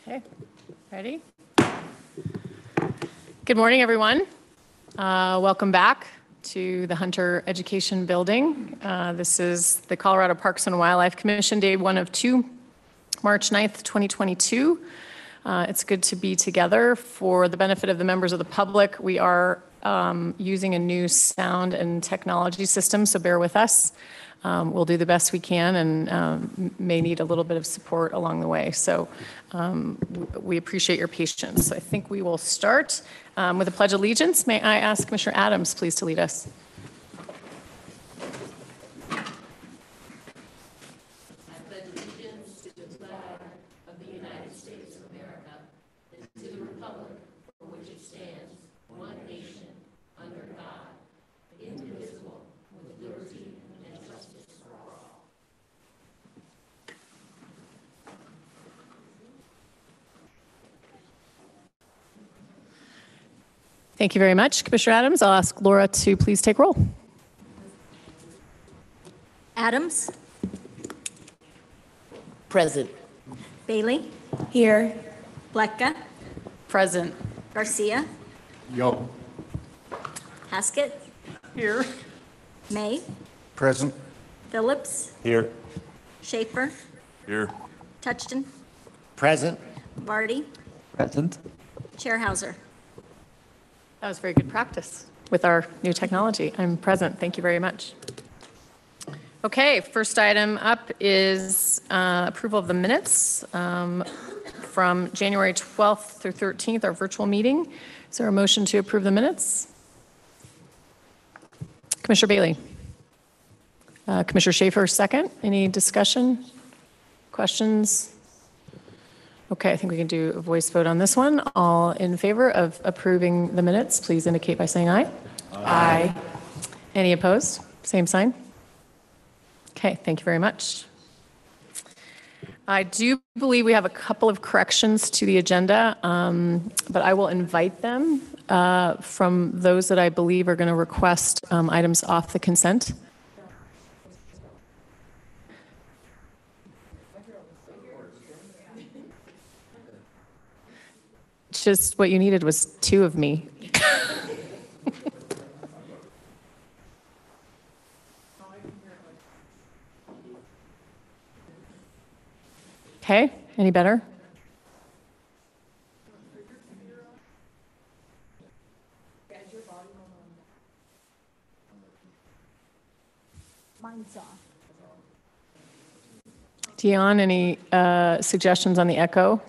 Okay, ready? Good morning, everyone. Welcome back to the Hunter Education Building. This is the Colorado Parks and Wildlife Commission, day 1 of 2, March 9th, 2022. It's good to be together. For the benefit of the members of the public, we are using a new sound and technology system, so bear with us. We'll do the best we can and may need a little bit of support along the way. So we appreciate your patience. So I think we will start with a Pledge of Allegiance. May I ask Commissioner Adams, please, to lead us? Thank you very much, Commissioner Adams. I'll ask Laura to please take roll. Adams. Present. Bailey. Here. Blecka. Present. Garcia. Yo. Haskett. Here. May. Present. Phillips. Here. Schaefer. Here. Touchton. Present. Vardy. Present. Chair Hauser. That was very good practice with our new technology. I'm present. Thank you very much. Okay, first item up is approval of the minutes from January 12th through 13th, our virtual meeting. Is there a motion to approve the minutes? Commissioner Bailey. Commissioner Schaefer, second. Any discussion? Questions? Okay, I think we can do a voice vote on this one. All in favor of approving the minutes, please indicate by saying aye. Aye. Any opposed? Same sign. Okay, thank you very much. I do believe we have a couple of corrections to the agenda, but I will invite them from those that I believe are going to request items off the consent. Just what you needed was 2 of me. Okay, any better? Mine's off. Dion, any suggestions on the echo?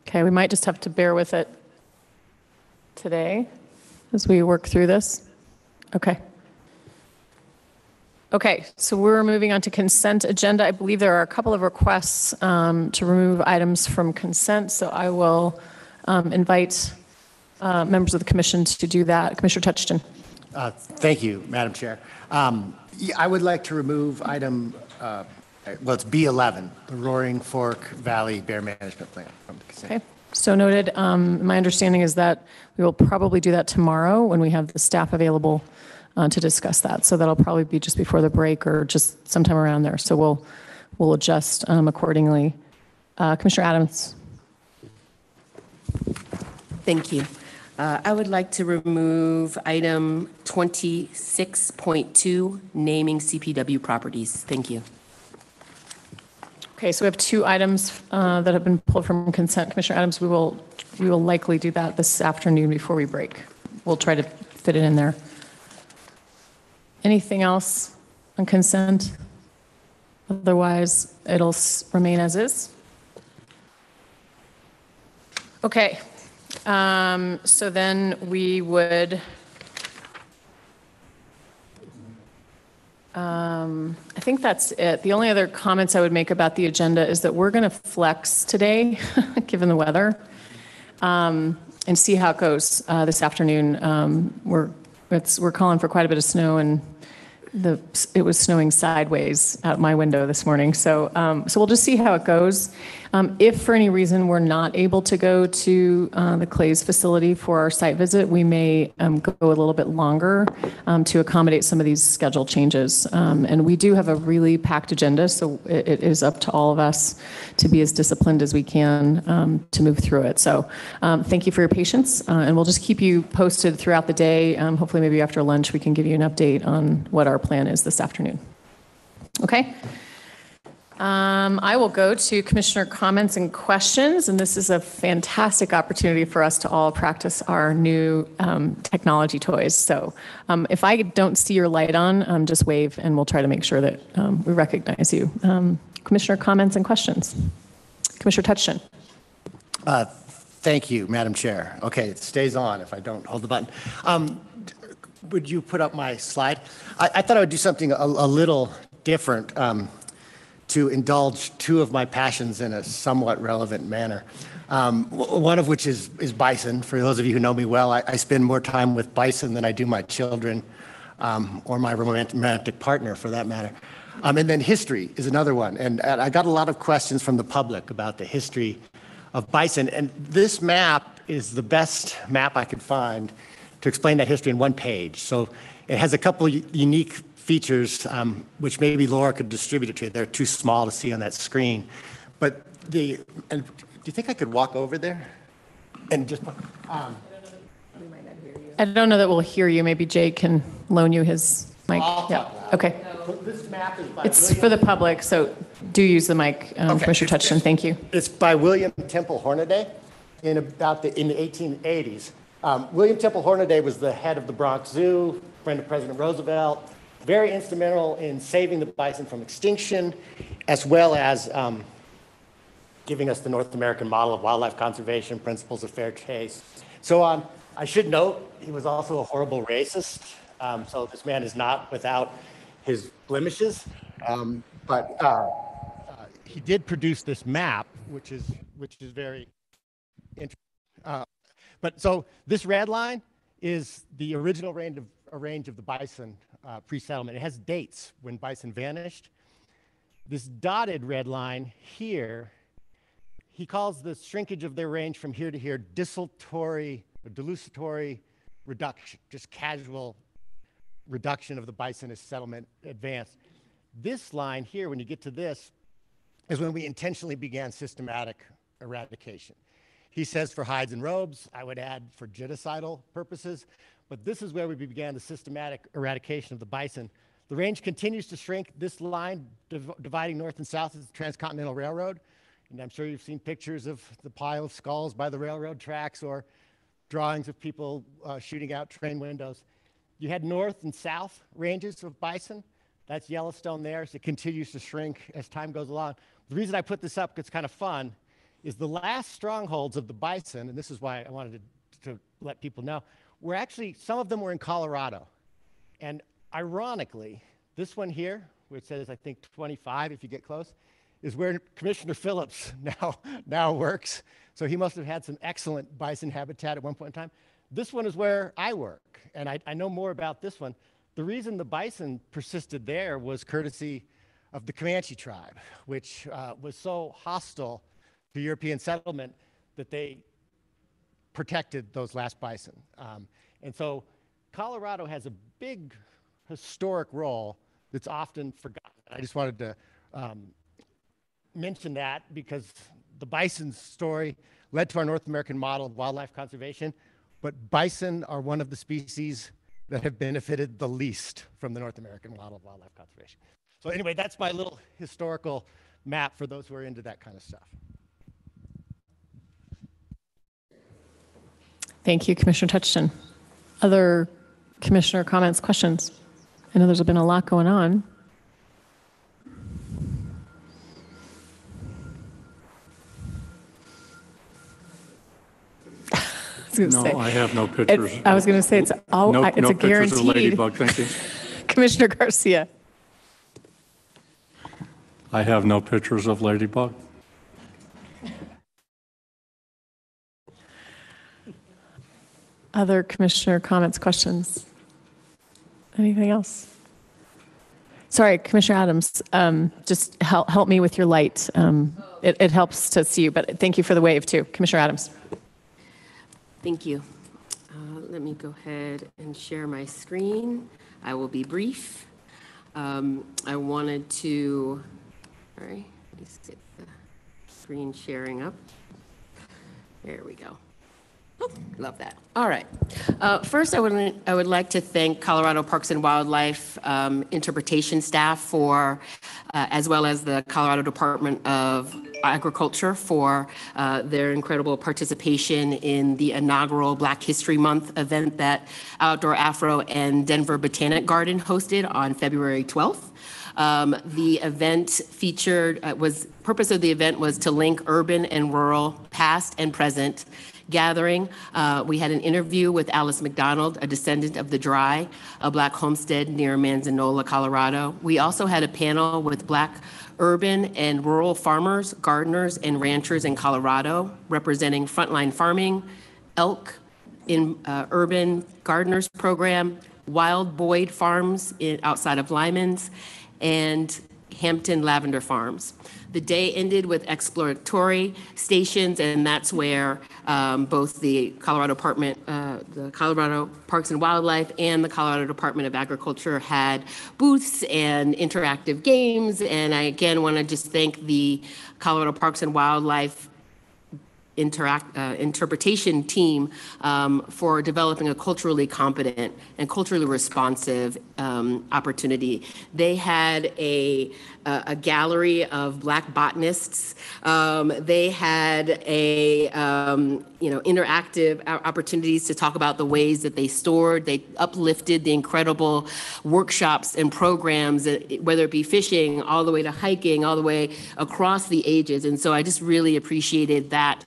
Okay, we might just have to bear with it today as we work through this. Okay. Okay, so we're moving on to consent agenda. I believe there are a couple of requests to remove items from consent, so I will invite members of the commission to do that. Commissioner Touchton. Thank you, Madam Chair. I would like to remove item, it's B11, the Roaring Fork Valley Bear Management Plan from the consent. Okay, so noted. My understanding is that we will probably do that tomorrow when we have the staff available to discuss that. So that'll probably be just before the break or just sometime around there. So we'll adjust accordingly. Commissioner Adams. Thank you. I would like to remove item 26.2, naming CPW properties. Thank you. Okay, so we have 2 items that have been pulled from consent. Commissioner Adams, we will likely do that this afternoon before we break. We'll try to fit it in there. Anything else on consent? Otherwise, it'll remain as is. Okay, so then we would I think that's it. The only other comments I would make about the agenda is that we're going to flex today, given the weather, and see how it goes this afternoon. We're calling for quite a bit of snow, and it was snowing sideways out my window this morning. So we'll just see how it goes. If for any reason we're not able to go to the Clays facility for our site visit, we may go a little bit longer to accommodate some of these schedule changes. And we do have a really packed agenda, so it is up to all of us to be as disciplined as we can to move through it. So thank you for your patience, and we'll just keep you posted throughout the day. Hopefully maybe after lunch we can give you an update on what our plan is this afternoon. Okay? I will go to commissioner comments and questions, and this is a fantastic opportunity for us to all practice our new technology toys. So if I don't see your light on, just wave and we'll try to make sure that we recognize you. Commissioner comments and questions. Commissioner Touchton. Thank you, Madam Chair. Okay, it stays on if I don't hold the button. Would you put up my slide? I thought I would do something a little different to indulge two of my passions in a somewhat relevant manner. One of which is bison. For those of you who know me well, I spend more time with bison than I do my children or my romantic partner, for that matter. And then history is another one. And I got a lot of questions from the public about the history of bison. And this map is the best map I could find to explain that history in one page. So it has a couple unique features, which maybe Laura could distribute it to you. They're too small to see on that screen. But do you think I could walk over there and just? I don't know that we'll hear you. Maybe Jay can loan you his mic. Yeah. Okay. This map is by It's for the public, so do use the mic, Commissioner Touchton. Thank you. It's by William Temple Hornaday in the 1880s. William Temple Hornaday was the head of the Bronx Zoo, friend of President Roosevelt, very instrumental in saving the bison from extinction, as well as giving us the North American model of wildlife conservation, principles of fair chase. So I should note, he was also a horrible racist. So this man is not without his blemishes. But he did produce this map, which is very interesting. But so this red line is the original range of the bison pre-settlement. It has dates when bison vanished. This dotted red line here, he calls the shrinkage of their range from here to here desultory or delusory reduction, just casual reduction of the bison as settlement advanced. This line here, when you get to this, is when we intentionally began systematic eradication. He says for hides and robes, I would add for genocidal purposes, but this is where we began the systematic eradication of the bison. The range continues to shrink. This line dividing north and south is the Transcontinental Railroad. And I'm sure you've seen pictures of the pile of skulls by the railroad tracks or drawings of people shooting out train windows. You had north and south ranges of bison. That's Yellowstone there, so it continues to shrink as time goes along. The reason I put this up, because it's kind of fun, is the last strongholds of the bison, and this is why I wanted to let people know, were actually, some of them were in Colorado. And ironically, this one here, which says, I think, 25 if you get close, is where Commissioner Phillips now works. So he must have had some excellent bison habitat at one point in time. This one is where I work, and I know more about this one. The reason the bison persisted there was courtesy of the Comanche tribe, which was so hostile to European settlement that they protected those last bison. And so Colorado has a big historic role that's often forgotten. I just wanted to mention that because the bison story led to our North American model of wildlife conservation, but bison are one of the species that have benefited the least from the North American model of wildlife conservation. So anyway, that's my little historical map for those who are into that kind of stuff. Thank you, Commissioner Touchton. Other commissioner comments, questions? I know there's been a lot going on. No, I have no pictures. I was going to say it's no a pictures of guaranteed. Ladybug, thank you. Commissioner Garcia. I have no pictures of Ladybug. Other commissioner comments, questions? Anything else? Sorry, Commissioner Adams, just help me with your light. It helps to see you, but thank you for the wave too. Commissioner Adams. Thank you. Let me go ahead and share my screen. I will be brief. I wanted to, sorry, let's get the screen sharing up. There we go. Oh, love that. All right. First, I would like to thank Colorado Parks and Wildlife interpretation staff for, as well as the Colorado Department of Agriculture for their incredible participation in the inaugural Black History Month event that Outdoor Afro and Denver Botanic Garden hosted on February 12th. The event featured, purpose of the event was to link urban and rural, past and present, gathering. We had an interview with Alice McDonald, a descendant of the Dry, a Black homestead near Manzanola, Colorado. We also had a panel with Black urban and rural farmers, gardeners, and ranchers in Colorado, representing Frontline Farming, Elk in Urban Gardeners Program, Wild Boyd Farms outside of Lyman's, and Hampton Lavender Farms. The day ended with exploratory stations, and that's where both the Colorado Parks and Wildlife and the Colorado Department of Agriculture had booths and interactive games. And I again want to just thank the Colorado Parks and Wildlife interpretation team for developing a culturally competent and culturally responsive opportunity. They had a gallery of Black botanists. They had a interactive opportunities to talk about the ways that they stored. They uplifted the incredible workshops and programs, whether it be fishing, all the way to hiking, all the way across the ages. And so I just really appreciated that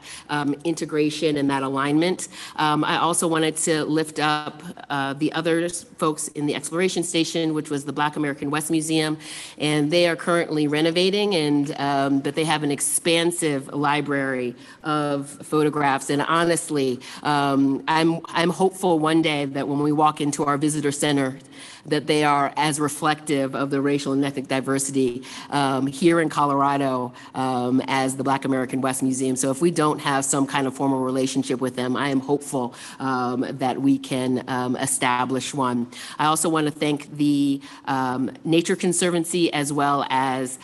integration and that alignment. I also wanted to lift up the other folks in the exploration station, which was the Black American West Museum, and they are currently renovating, and that they have an expansive library of photographs. And honestly, I'm hopeful one day that when we walk into our visitor center, that they are as reflective of the racial and ethnic diversity here in Colorado as the Black American West Museum. So if we don't have some kind of formal relationship with them, I am hopeful that we can establish one. I also want to thank the Nature Conservancy as well as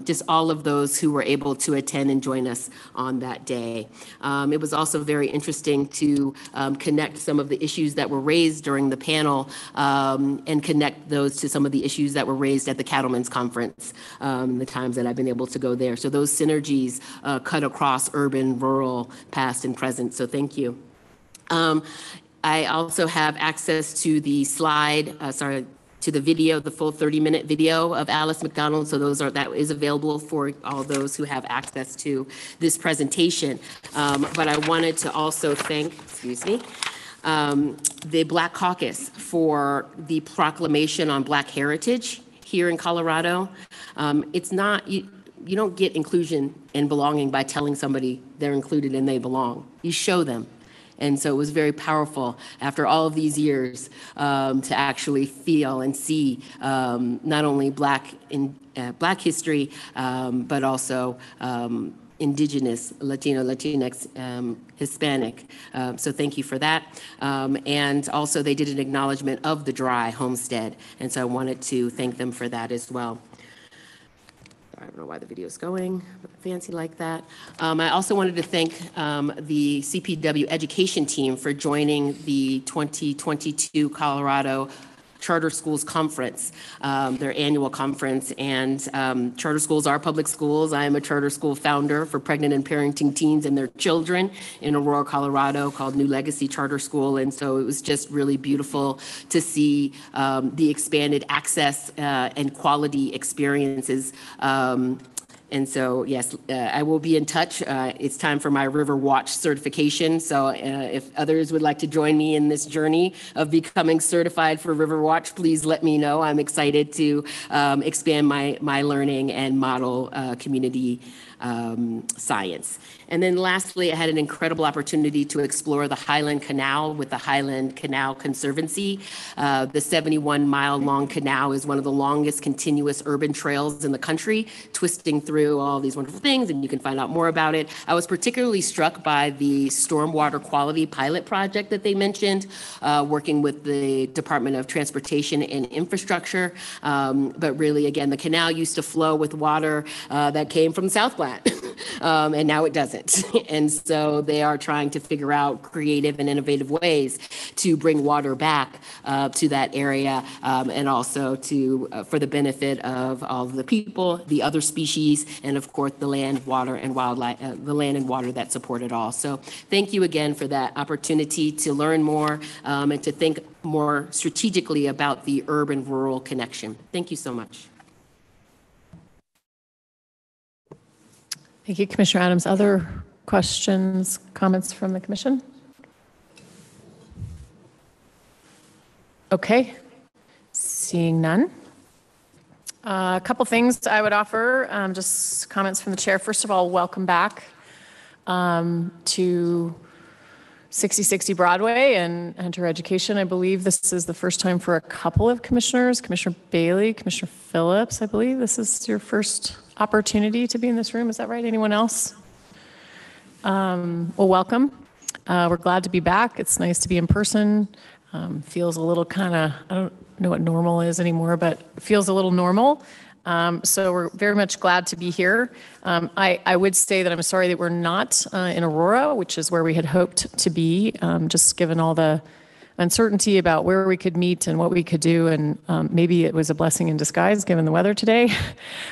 just all of those who were able to attend and join us on that day. It was also very interesting to connect some of the issues that were raised during the panel and connect those to some of the issues that were raised at the Cattlemen's Conference, the times that I've been able to go there. So those synergies cut across urban, rural, past, and present. So thank you. I also have access to the to the video, the full 30-minute video of Alice McDonald. So that is available for all those who have access to this presentation. But I wanted to also thank, the Black Caucus for the proclamation on Black heritage here in Colorado. It's not, you don't get inclusion and belonging by telling somebody they're included and they belong. You show them. And so it was very powerful after all of these years to actually feel and see not only Black history, but also Indigenous, Latino, Latinx, Hispanic. So thank you for that. And also they did an acknowledgement of the Dry homestead. And so I wanted to thank them for that as well. I don't know why the video is going fancy like that. I also wanted to thank the CPW education team for joining the 2022 Colorado Charter Schools Conference, their annual conference. And charter schools are public schools. I am a charter school founder for pregnant and parenting teens and their children in Aurora, Colorado, called New Legacy Charter School. And so it was just really beautiful to see the expanded access and quality experiences And so, yes, I will be in touch. It's time for my River Watch certification. So if others would like to join me in this journey of becoming certified for River Watch, please let me know. I'm excited to expand my learning and model community science. And then lastly, I had an incredible opportunity to explore the Highland Canal with the Highland Canal Conservancy. The 71-mile-long canal is one of the longest continuous urban trails in the country, twisting through all these wonderful things, and you can find out more about it. I was particularly struck by the stormwater quality pilot project that they mentioned, working with the Department of Transportation and Infrastructure. But really, again, the canal used to flow with water that came from the South Platte, and now it doesn't. And so they are trying to figure out creative and innovative ways to bring water back to that area, and also to for the benefit of all of the people, the other species, and of course the land, water, and wildlife, the land and water that support it all. So thank you again for that opportunity to learn more and to think more strategically about the urban-rural connection. Thank you so much. Thank you, Commissioner Adams. Other questions, comments from the commission? Okay, seeing none. A couple things I would offer, just comments from the chair. First of all, welcome back to 6060 Broadway and Hunter Education. I believe this is the first time for a couple of commissioners, Commissioner Bailey, Commissioner Phillips. I believe this is your first opportunity to be in this room. Is that right? Anyone else? Well, welcome. We're glad to be back. It's nice to be in person. Feels a little kind of, I don't know what normal is anymore, but it feels a little normal. So we're very much glad to be here. I would say that I'm sorry that we're not in Aurora, which is where we had hoped to be, just given all the uncertainty about where we could meet and what we could do. And maybe it was a blessing in disguise given the weather today.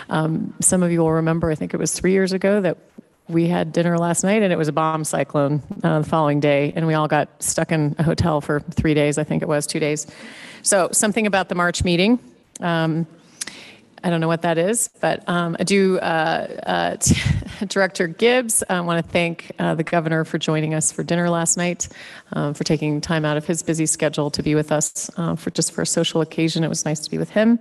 Some of you will remember, I think it was 3 years ago that we had dinner last night and it was a bomb cyclone the following day. And we all got stuck in a hotel for 3 days, I think it was 2 days. So something about the March meeting. I don't know what that is, but I do, Director Gibbs, I want to thank the governor for joining us for dinner last night, for taking time out of his busy schedule to be with us for a social occasion. It was nice to be with him.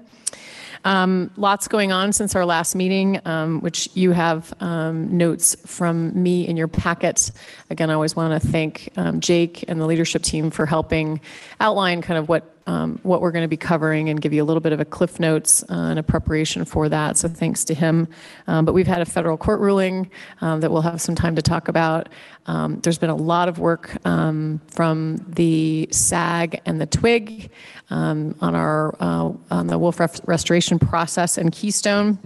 Lots going on since our last meeting, which you have notes from me in your packet. Again, I always want to thank Jake and the leadership team for helping outline kind of what we're going to be covering and give you a little bit of a cliff notes and a preparation for that. So thanks to him. But we've had a federal court ruling that we'll have some time to talk about. There's been a lot of work from the SAG and the TWIG on the wolf restoration process and Keystone.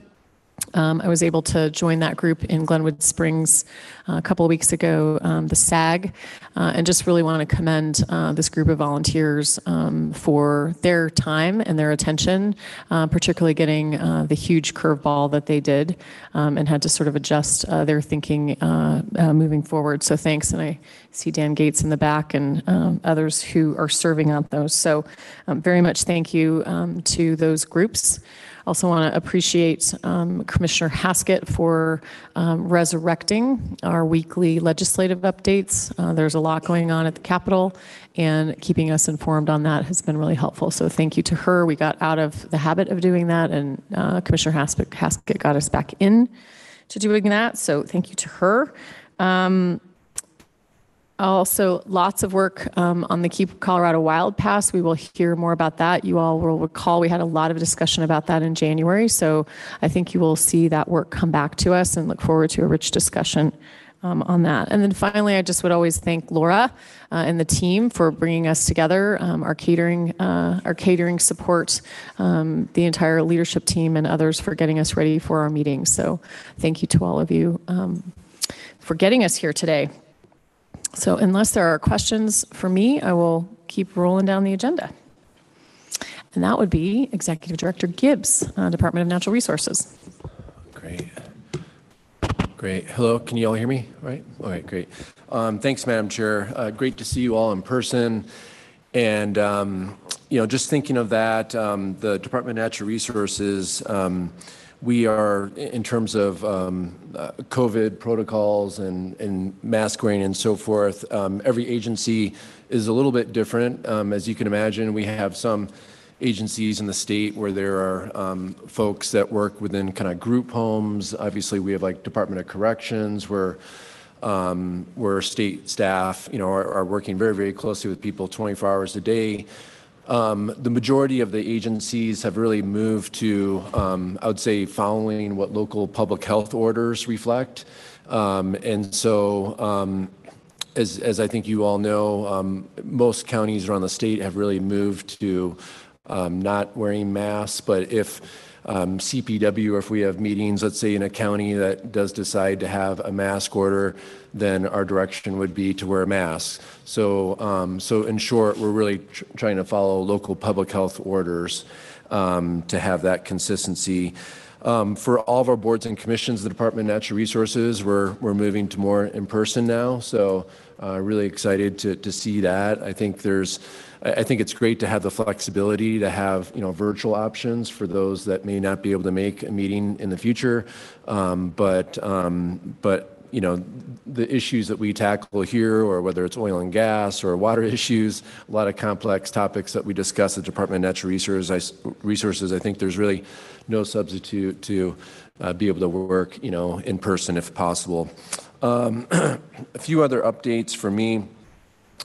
I was able to join that group in Glenwood Springs a couple of weeks ago, the SAG, and just really want to commend this group of volunteers for their time and their attention, particularly getting the huge curveball that they did and had to sort of adjust their thinking moving forward. So thanks, and I see Dan Gates in the back and others who are serving on those. So very much thank you to those groups. Also want to appreciate Commissioner Haskett for resurrecting our weekly legislative updates. There's a lot going on at the Capitol, and keeping us informed on that has been really helpful. So thank you to her. We got out of the habit of doing that, and Commissioner Haskett got us back in to doing that. So thank you to her. Also, lots of work on the Keep Colorado Wild Pass. We will hear more about that. You all will recall we had a lot of discussion about that in January. So I think you will see that work come back to us and look forward to a rich discussion on that. And then finally, I just would always thank Laura and the team for bringing us together, our catering support, the entire leadership team and others for getting us ready for our meeting. So thank you to all of you for getting us here today. So unless there are questions for me, I will keep rolling down the agenda. And that would be Executive Director Gibbs, Department of Natural Resources. Great. Hello, can you all hear me? Right? All right, great. Thanks, Madam Chair. Great to see you all in person. And, just thinking of that, the Department of Natural Resources, we are, in terms of COVID protocols and mask wearing and so forth, every agency is a little bit different. As you can imagine, we have some agencies in the state where there are folks that work within kind of group homes. Obviously, we have like Department of Corrections where state staff, are working very, very closely with people 24 hours a day. The majority of the agencies have really moved to, I would say, following what local public health orders reflect. And so, as I think you all know, most counties around the state have really moved to not wearing masks. But if CPW, or if we have meetings, let's say in a county that does decide to have a mask order, then our direction would be to wear masks. So, so in short, we're really trying to follow local public health orders to have that consistency. For all of our boards and commissions, the Department of Natural Resources, we're moving to more in person now. So really excited to see that. I think it's great to have the flexibility to have virtual options for those that may not be able to make a meeting in the future. But the issues that we tackle here, or whether it's oil and gas or water issues, a lot of complex topics that we discuss at the Department of Natural Resources, I think there's really no substitute to be able to work, in person if possible. A few other updates for me.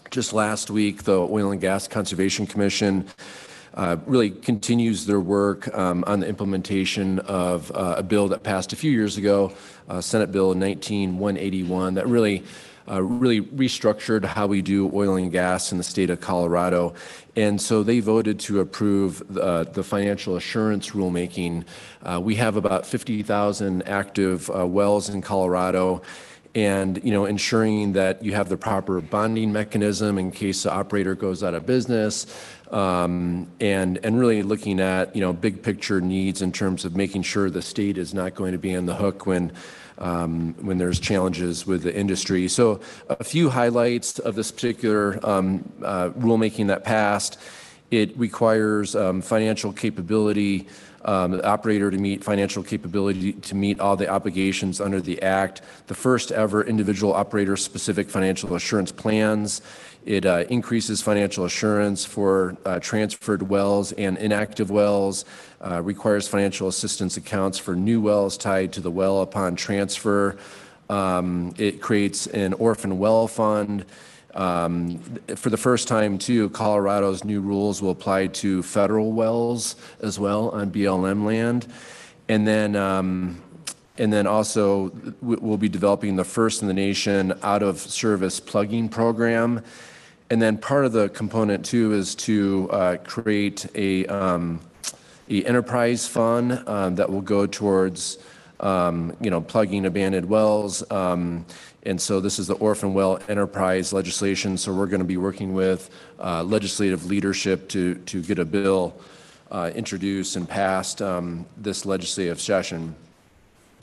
Just last week, the Oil and Gas Conservation Commission really continues their work on the implementation of a bill that passed a few years ago, Senate Bill 19-181, that really restructured how we do oil and gas in the state of Colorado. And so they voted to approve the financial assurance rulemaking. We have about 50,000 active wells in Colorado, and ensuring that you have the proper bonding mechanism in case the operator goes out of business, and really looking at big picture needs in terms of making sure the state is not going to be on the hook when there's challenges with the industry. So a few highlights of this particular rulemaking that passed. It requires financial capability, the operator to meet financial capability to meet all the obligations under the Act, the first ever individual operator-specific financial assurance plans. It increases financial assurance for transferred wells and inactive wells, requires financial assistance accounts for new wells tied to the well upon transfer. It creates an orphan well fund. For the first time, too, Colorado's new rules will apply to federal wells as well on BLM land. And then also we'll be developing the first in the nation out-of-service plugging program. And then part of the component, too, is to create a enterprise fund that will go towards plugging abandoned wells. And so this is the Orphan Well Enterprise legislation. So we're going to be working with legislative leadership to get a bill introduced and passed this legislative session.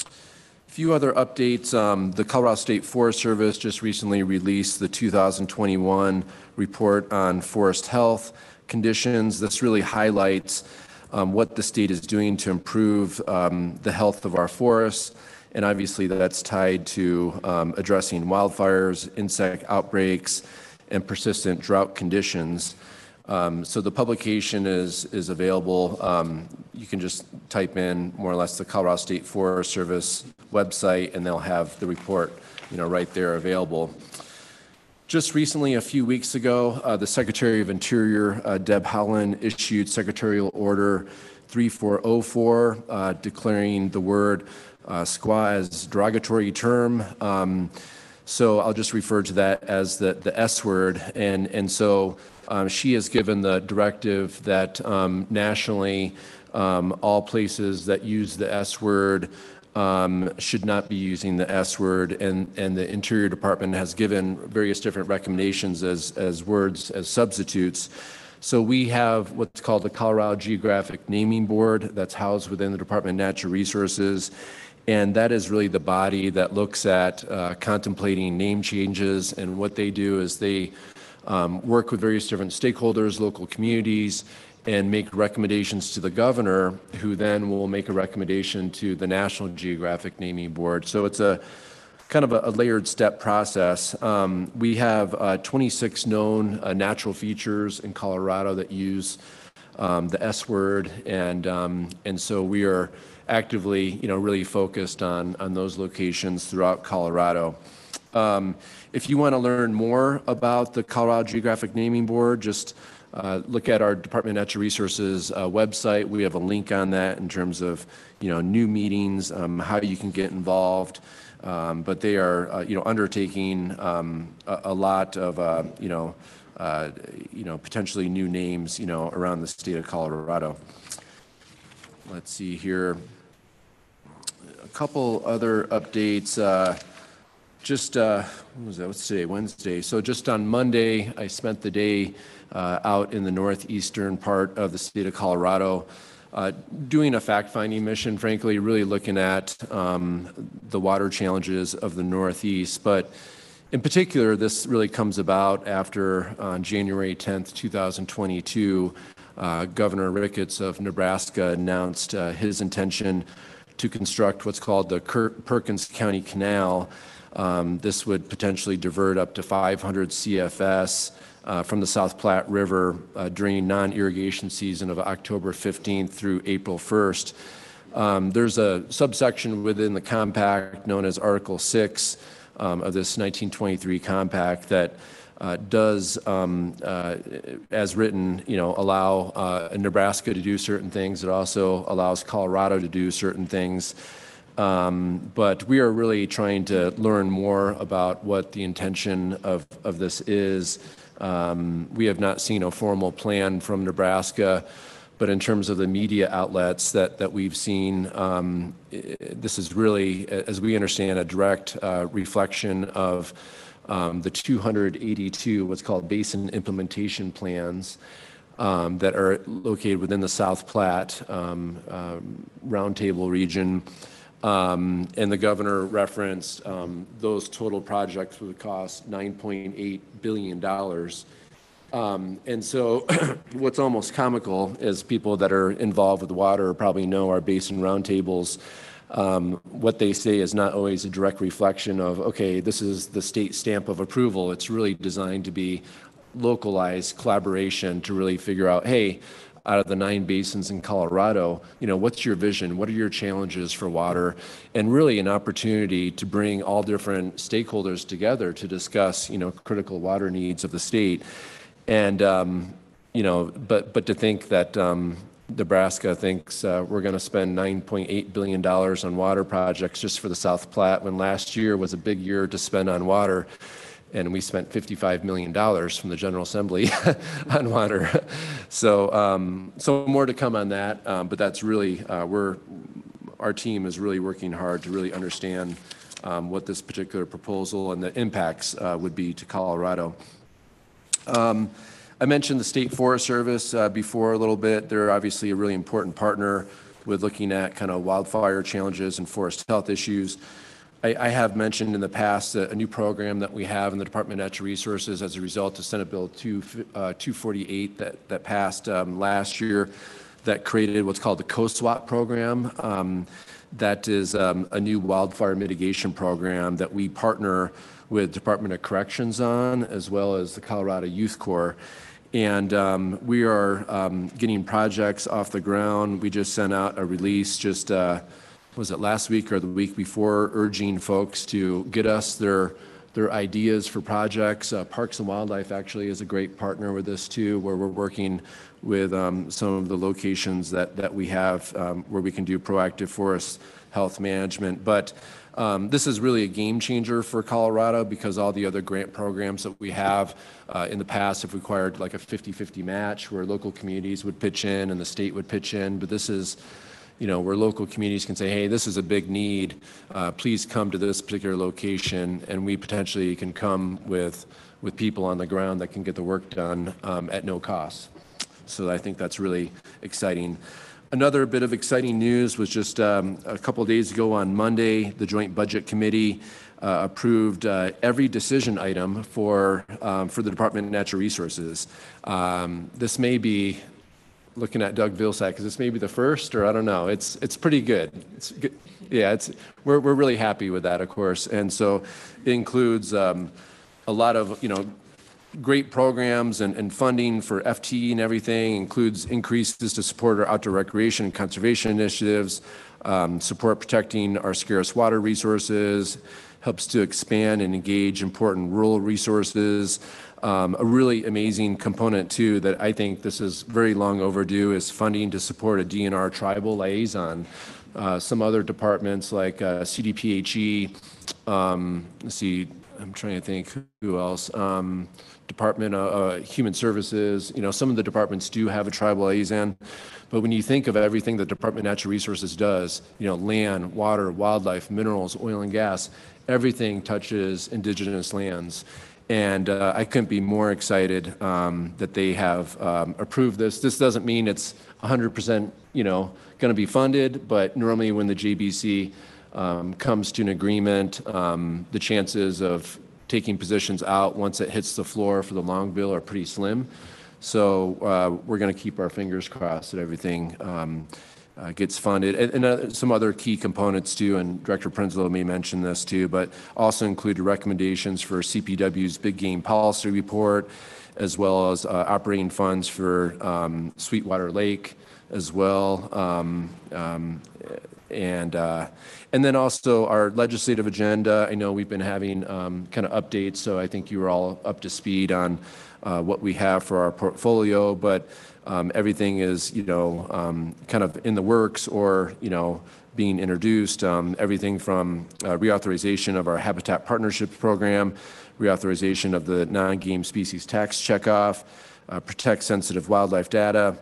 A few other updates. The Colorado State Forest Service just recently released the 2021 report on forest health conditions. This really highlights what the state is doing to improve the health of our forests. And obviously that's tied to addressing wildfires, insect outbreaks, and persistent drought conditions. So the publication is available. You can just type in more or less the Colorado State Forest Service website, and they'll have the report, right there available. Just recently, a few weeks ago, the Secretary of Interior, Deb Haaland, issued Secretarial Order 3404, declaring the word squaw as derogatory term. So I'll just refer to that as the S word. And so she has given the directive that nationally all places that use the S word should not be using the S word. And the Interior Department has given various different recommendations as words, as substitutes. So we have what's called the Colorado Geographic Naming Board that's housed within the Department of Natural Resources. And that is really the body that looks at contemplating name changes. And what they do is they work with various different stakeholders, local communities, and make recommendations to the governor, who then will make a recommendation to the National Geographic Naming Board. So it's a kind of a layered step process. We have 26 known natural features in Colorado that use the S word, and so we are actively, really focused on those locations throughout Colorado. If you want to learn more about the Colorado Geographic Naming Board, just look at our Department of Natural Resources website. We have a link on that in terms of, new meetings, how you can get involved. But they are, undertaking a lot of, potentially new names, around the state of Colorado. Let's see here. A couple other updates. What was that? What's today? Wednesday. So just on Monday, I spent the day out in the northeastern part of the state of Colorado, doing a fact-finding mission, frankly, really looking at the water challenges of the Northeast. But in particular, this really comes about after on January 10th, 2022, Governor Ricketts of Nebraska announced his intention to construct what's called the Perkins County Canal. This would potentially divert up to 500 CFS from the South Platte River during non-irrigation season of October 15th through April 1st. There's a subsection within the compact known as Article 6 of this 1923 compact that does, as written, allow Nebraska to do certain things. It also allows Colorado to do certain things. But we are really trying to learn more about what the intention of this is. We have not seen a formal plan from Nebraska, but in terms of the media outlets that we've seen, this is really, as we understand, a direct reflection of the 282 what's called basin implementation plans that are located within the South Platte Roundtable region. And the governor referenced those total projects would cost $9.8 billion. And so what's almost comical is people that are involved with water probably know our basin roundtables. What they say is not always a direct reflection of, okay, this is the state stamp of approval. It's really designed to be localized collaboration to really figure out, hey, out of the 9 basins in Colorado, what's your vision? What are your challenges for water? And really an opportunity to bring all different stakeholders together to discuss, critical water needs of the state. And, but to think that Nebraska thinks we're going to spend $9.8 billion on water projects just for the South Platte, when last year was a big year to spend on water. And we spent $55 million from the General Assembly on water. So, so more to come on that. But that's really, our team is really working hard to really understand what this particular proposal and the impacts would be to Colorado. I mentioned the State Forest Service before a little bit. They're obviously a really important partner with looking at kind of wildfire challenges and forest health issues. I have mentioned in the past a new program that we have in the Department of Natural Resources as a result of Senate Bill 248 that passed last year, that created what's called the COSWAP program. That is a new wildfire mitigation program that we partner with Department of Corrections on, as well as the Colorado Youth Corps. And we are getting projects off the ground. We just sent out a release just was it last week or the week before, urging folks to get us their ideas for projects. Parks and Wildlife actually is a great partner with this too, where we're working with some of the locations that we have where we can do proactive forest health management. But this is really a game changer for Colorado, because all the other grant programs that we have in the past have required like a 50-50 match where local communities would pitch in and the state would pitch in. But this is, where local communities can say, hey, this is a big need, please come to this particular location, and we potentially can come with people on the ground that can get the work done at no cost. So I think that's really exciting. Another bit of exciting news was just a couple of days ago on Monday, the Joint Budget Committee approved every decision item for the Department of Natural Resources. This may be looking at Doug Vilsack, because it's maybe the first, or I don't know. It's pretty good. It's good. Yeah, we're really happy with that, of course. And so it includes a lot of, great programs and funding for FT and everything, includes increases to support our outdoor recreation and conservation initiatives, support protecting our scarce water resources, helps to expand and engage important rural resources. A really amazing component, too, that I think this is very long overdue is funding to support a DNR tribal liaison. Some other departments like CDPHE, let's see, I'm trying to think who else, Department of Human Services, some of the departments do have a tribal liaison. But when you think of everything the Department of Natural Resources does, land, water, wildlife, minerals, oil and gas, everything touches indigenous lands. And I couldn't be more excited that they have approved this. This doesn't mean it's 100%, going to be funded, but normally when the JBC comes to an agreement, the chances of taking positions out once it hits the floor for the long bill are pretty slim. So we're going to keep our fingers crossed that everything gets funded. And some other key components too, and Director Prinsloo may mention this too, but also include recommendations for CPW's big game policy report, as well as operating funds for Sweetwater Lake as well. And then also our legislative agenda. I know we've been having kind of updates, so I think you were all up to speed on what we have for our portfolio, but everything is, kind of in the works or, being introduced. Everything from reauthorization of our Habitat Partnerships Program, reauthorization of the non-game species tax checkoff, protect sensitive wildlife data,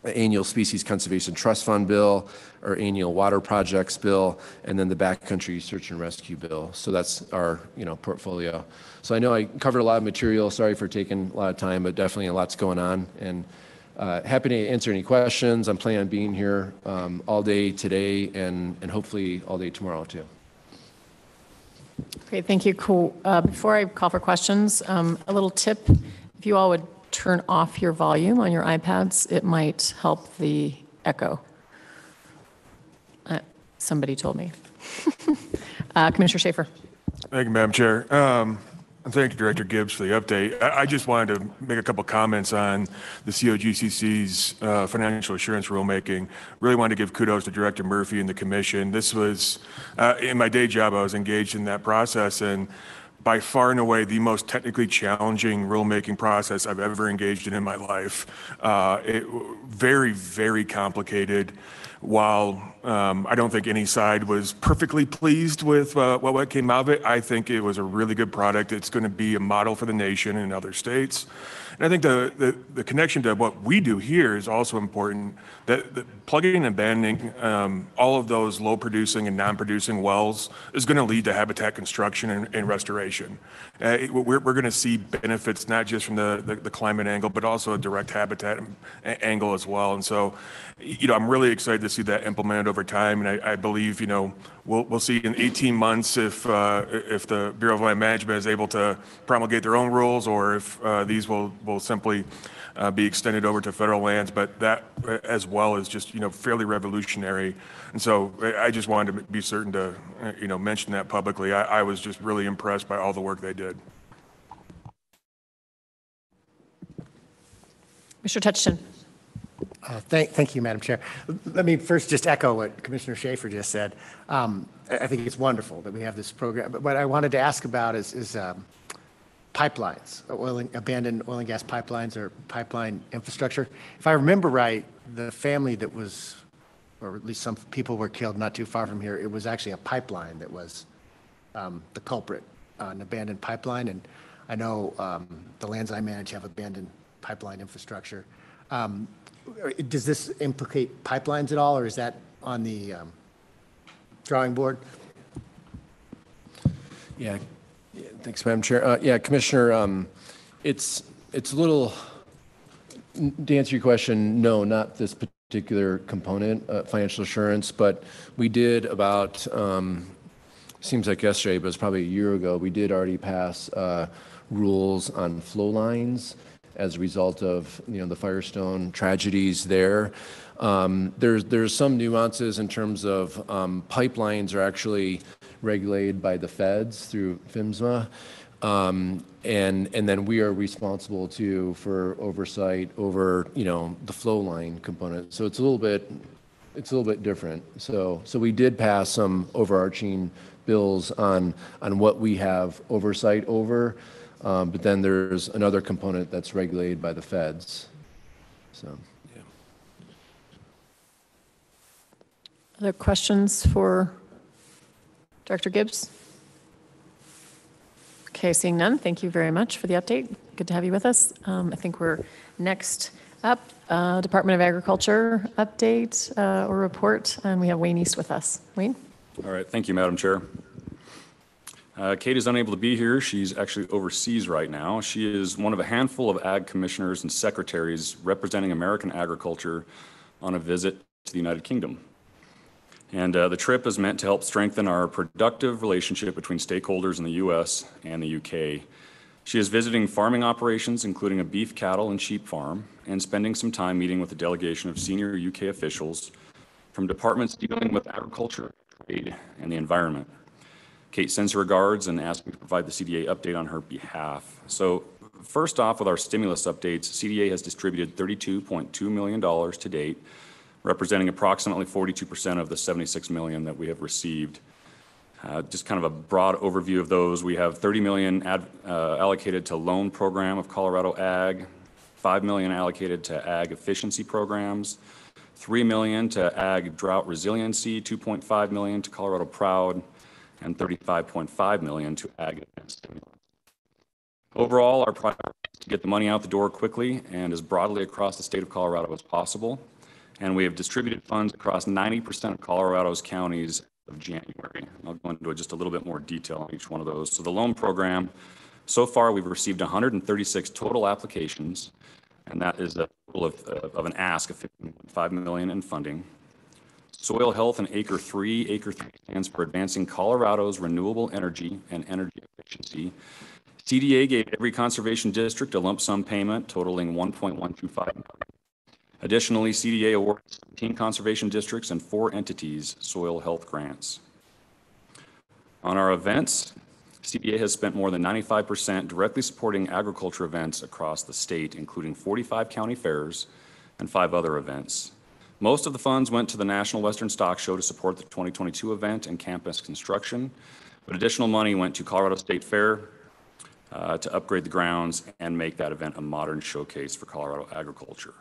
annual Species Conservation Trust Fund bill, our annual water projects bill, and then the backcountry search and rescue bill. So that's our, portfolio. So I know I covered a lot of material. Sorry for taking a lot of time, but definitely a lot's going on. And happy to answer any questions. I'm planning on being here all day today and hopefully all day tomorrow too. Great, thank you. Cool. Before I call for questions, a little tip, if you all would turn off your volume on your iPads, it might help the echo. Somebody told me. Commissioner Schaefer. Thank you, Madam Chair. And thank you, Director Gibbs, for the update. I just wanted to make a couple comments on the COGCC's financial assurance rulemaking. Really wanted to give kudos to Director Murphy and the Commission. This was, in my day job, I was engaged in that process, and by far and away the most technically challenging rulemaking process I've ever engaged in my life. Very, very complicated. While I don't think any side was perfectly pleased with what came out of it, I think it was a really good product. It's going to be a model for the nation and other states. And I think the connection to what we do here is also important, that plugging and abandoning all of those low-producing and non-producing wells is going to lead to habitat construction and restoration. We're going to see benefits not just from the climate angle, but also a direct habitat angle as well. And so, I'm really excited to see that implemented over time. And I believe, we'll see in 18 months if the Bureau of Land Management is able to promulgate their own rules, or if these will simply be extended over to federal lands. But that as well is just, fairly revolutionary. And so I just wanted to be certain to, mention that publicly. I was just really impressed by all the work they did. Mr. Touchton. Thank you, Madam Chair. Let me first just echo what Commissioner Schaefer just said. I think it's wonderful that we have this program. But what I wanted to ask about is pipelines, abandoned oil and gas pipelines or pipeline infrastructure. If I remember right, the family that was, or at least some people were killed not too far from here, it was actually a pipeline that was the culprit, an abandoned pipeline. And I know the lands I manage have abandoned pipeline infrastructure. Does this implicate pipelines at all, or is that on the drawing board? Yeah, thanks, Madam Chair. Commissioner, it's a little, to answer your question, no, not this particular component, financial assurance, but we did about, seems like yesterday, but it's probably a year ago, we did already pass rules on flow lines. as a result of, the Firestone tragedies there. There's some nuances in terms of pipelines are actually regulated by the feds through PHMSA. And then we are responsible too for oversight over, the flow line component. So it's a little bit different. So we did pass some overarching bills on what we have oversight over, but then there's another component that's regulated by the feds. So. Other questions for Director Gibbs? Okay, seeing none, thank you very much for the update. Good to have you with us. I think we're next up, Department of Agriculture update or report, and we have Wayne East with us. Wayne? All right, thank you, Madam Chair. Kate is unable to be here. She's actually overseas right now. She is one of a handful of ag commissioners and secretaries representing American agriculture on a visit to the United Kingdom. And the trip is meant to help strengthen our productive relationship between stakeholders in the U.S. and the U.K. She is visiting farming operations, including a beef, cattle, and sheep farm, and spending some time meeting with a delegation of senior U.K. officials from departments dealing with agriculture, trade, and the environment. Kate sends her regards and asks me to provide the CDA update on her behalf. So first off, with our stimulus updates, CDA has distributed $32.2 million to date, representing approximately 42% of the $76 million that we have received. Just kind of a broad overview of those. We have $30 million allocated to loan program of Colorado Ag, $5 million allocated to ag efficiency programs, $3 million to ag drought resiliency, $2.5 million to Colorado Proud, and $35.5 million to ag advanced stimulus. Overall, our priority is to get the money out the door quickly and as broadly across the state of Colorado as possible. And we have distributed funds across 90% of Colorado's counties of January. I'll go into just a little bit more detail on each one of those. So the loan program, so far we've received 136 total applications, and that is a total of an ask of $5 million in funding. Soil Health and Acre 3. Acre 3 stands for Advancing Colorado's Renewable Energy and Energy Efficiency. CDA gave every conservation district a lump sum payment totaling $1.125 million. Additionally, CDA awarded 17 conservation districts and 4 entities soil health grants. On our events, CDA has spent more than 95% directly supporting agriculture events across the state, including 45 county fairs and 5 other events. Most of the funds went to the National Western Stock Show to support the 2022 event and campus construction, but additional money went to Colorado State Fair to upgrade the grounds and make that event a modern showcase for Colorado agriculture.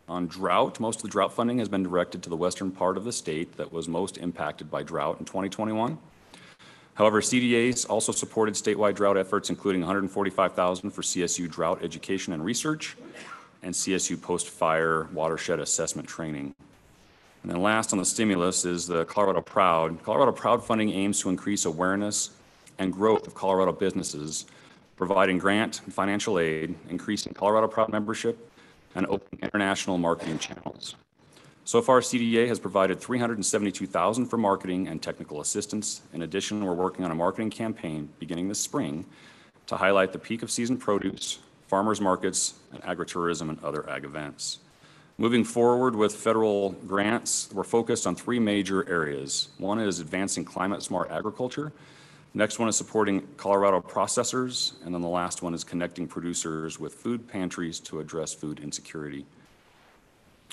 On drought, most of the drought funding has been directed to the western part of the state that was most impacted by drought in 2021. However, CDA also supported statewide drought efforts, including $145,000 for CSU drought education and research and CSU post-fire watershed assessment training. And then last on the stimulus is the Colorado Proud. Colorado Proud funding aims to increase awareness and growth of Colorado businesses, providing grant and financial aid, increasing Colorado Proud membership, and opening international marketing channels. So far, CDA has provided $372,000 for marketing and technical assistance. In addition, we're working on a marketing campaign beginning this spring to highlight the peak of season produce, farmers markets, and agritourism and other ag events. Moving forward with federal grants, we're focused on 3 major areas. One is advancing climate-smart agriculture. Next one is supporting Colorado processors, and then the last one is connecting producers with food pantries to address food insecurity.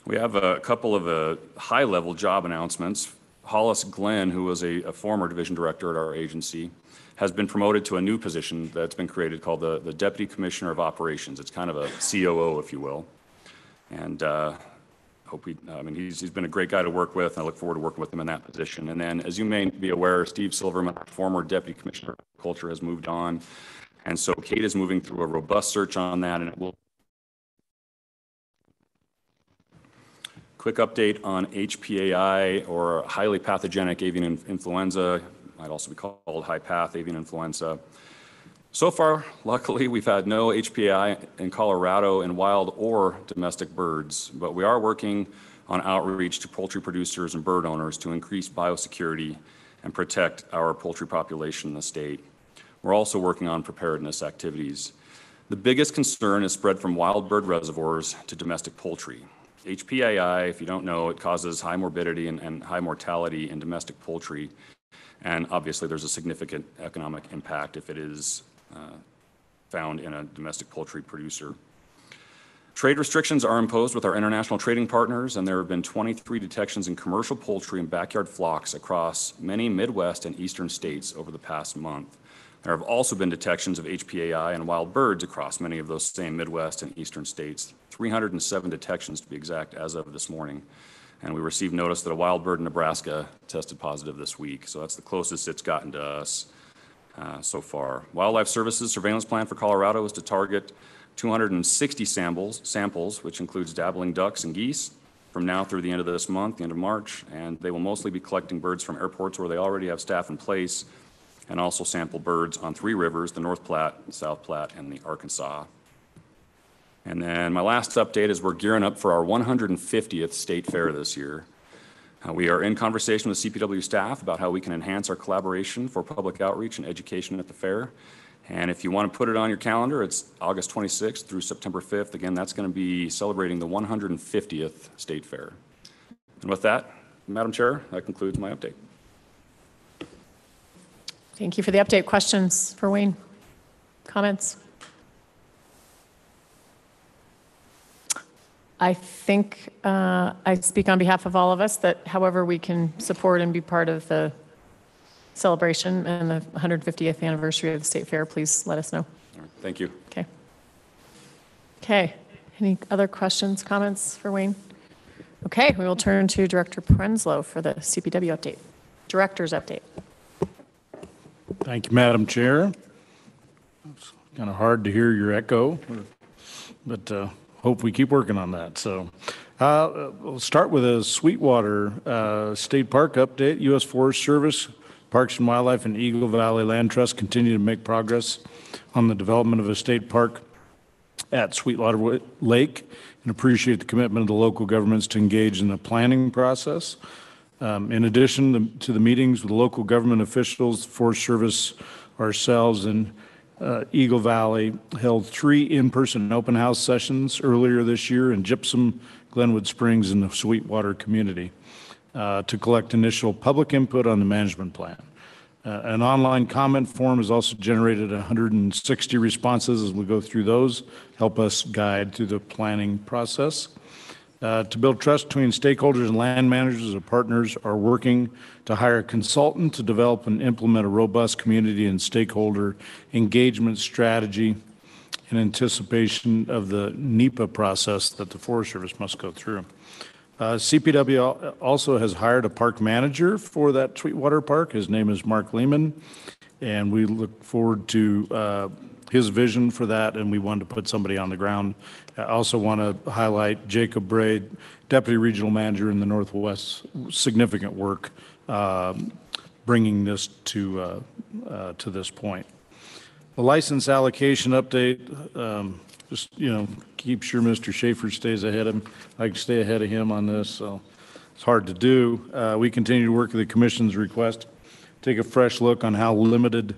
We have a couple of high-level job announcements. Hollis Glenn, who was a former division director at our agency, has been promoted to a new position that's been created called the Deputy Commissioner of Operations. It's kind of a COO, if you will. And he's been a great guy to work with, and I look forward to working with him in that position. And then, as you may be aware, Steve Silverman, our former Deputy Commissioner of Agriculture, has moved on. And so Kate is moving through a robust search on that, and it will. Quick update on HPAI, or highly pathogenic avian influenza, might also be called high path avian influenza. So far, luckily, we've had no HPAI in Colorado in wild or domestic birds, but we are working on outreach to poultry producers and bird owners to increase biosecurity and protect our poultry population in the state. We're also working on preparedness activities. The biggest concern is spread from wild bird reservoirs to domestic poultry. HPAI, if you don't know, it causes high morbidity and high mortality in domestic poultry. And obviously, there's a significant economic impact if it is found in a domestic poultry producer. Trade restrictions are imposed with our international trading partners, and there have been 23 detections in commercial poultry and backyard flocks across many Midwest and Eastern states over the past month. There have also been detections of HPAI and wild birds across many of those same Midwest and Eastern states, 307 detections to be exact as of this morning. And we received notice that a wild bird in Nebraska tested positive this week, so that's the closest it's gotten to us so far. Wildlife Services surveillance plan for Colorado is to target 260 samples, which includes dabbling ducks and geese, from now through the end of this month, the end of March, and they will mostly be collecting birds from airports where they already have staff in place, and also sample birds on 3 rivers, the North Platte, the South Platte, and the Arkansas. And then my last update is we're gearing up for our 150th state fair this year. We are in conversation with CPW staff about how we can enhance our collaboration for public outreach and education at the fair. And if you want to put it on your calendar, it's August 26th through September 5th. Again, that's going to be celebrating the 150th State Fair. And with that, Madam Chair, that concludes my update. Thank you for the update. Questions for Wayne? Comments? I think I speak on behalf of all of us that however we can support and be part of the celebration and the 150th anniversary of the State Fair, please let us know. All right, thank you. Okay. Okay. Any other questions, comments for Wayne? Okay, we will turn to Director Prenslow for the CPW update. Director's update. Thank you, Madam Chair. It's kind of hard to hear your echo, but hope we keep working on that. So we'll start with a Sweetwater State Park update. U.S. Forest Service, Parks and Wildlife, and Eagle Valley Land Trust continue to make progress on the development of a state park at Sweetwater Lake and appreciate the commitment of the local governments to engage in the planning process. In addition to the meetings with local government officials, Forest Service, ourselves, and Eagle Valley held 3 in-person open house sessions earlier this year in Gypsum, Glenwood Springs, and the Sweetwater community to collect initial public input on the management plan. An online comment form has also generated 160 responses as we go through those, help us guide through the planning process. To build trust between stakeholders and land managers, our partners are working to hire a consultant to develop and implement a robust community and stakeholder engagement strategy in anticipation of the NEPA process that the Forest Service must go through. CPW also has hired a park manager for that Sweetwater Park. His name is Mark Lehman, and we look forward to his vision for that, and we wanted to put somebody on the ground. I also want to highlight Jacob Braid, Deputy Regional Manager in the Northwest, significant work bringing this to this point. The license allocation update, just, keep sure Mr. Schaefer stays ahead of him. I can stay ahead of him on this, so it's hard to do. We continue to work with the Commission's request, take a fresh look on how limited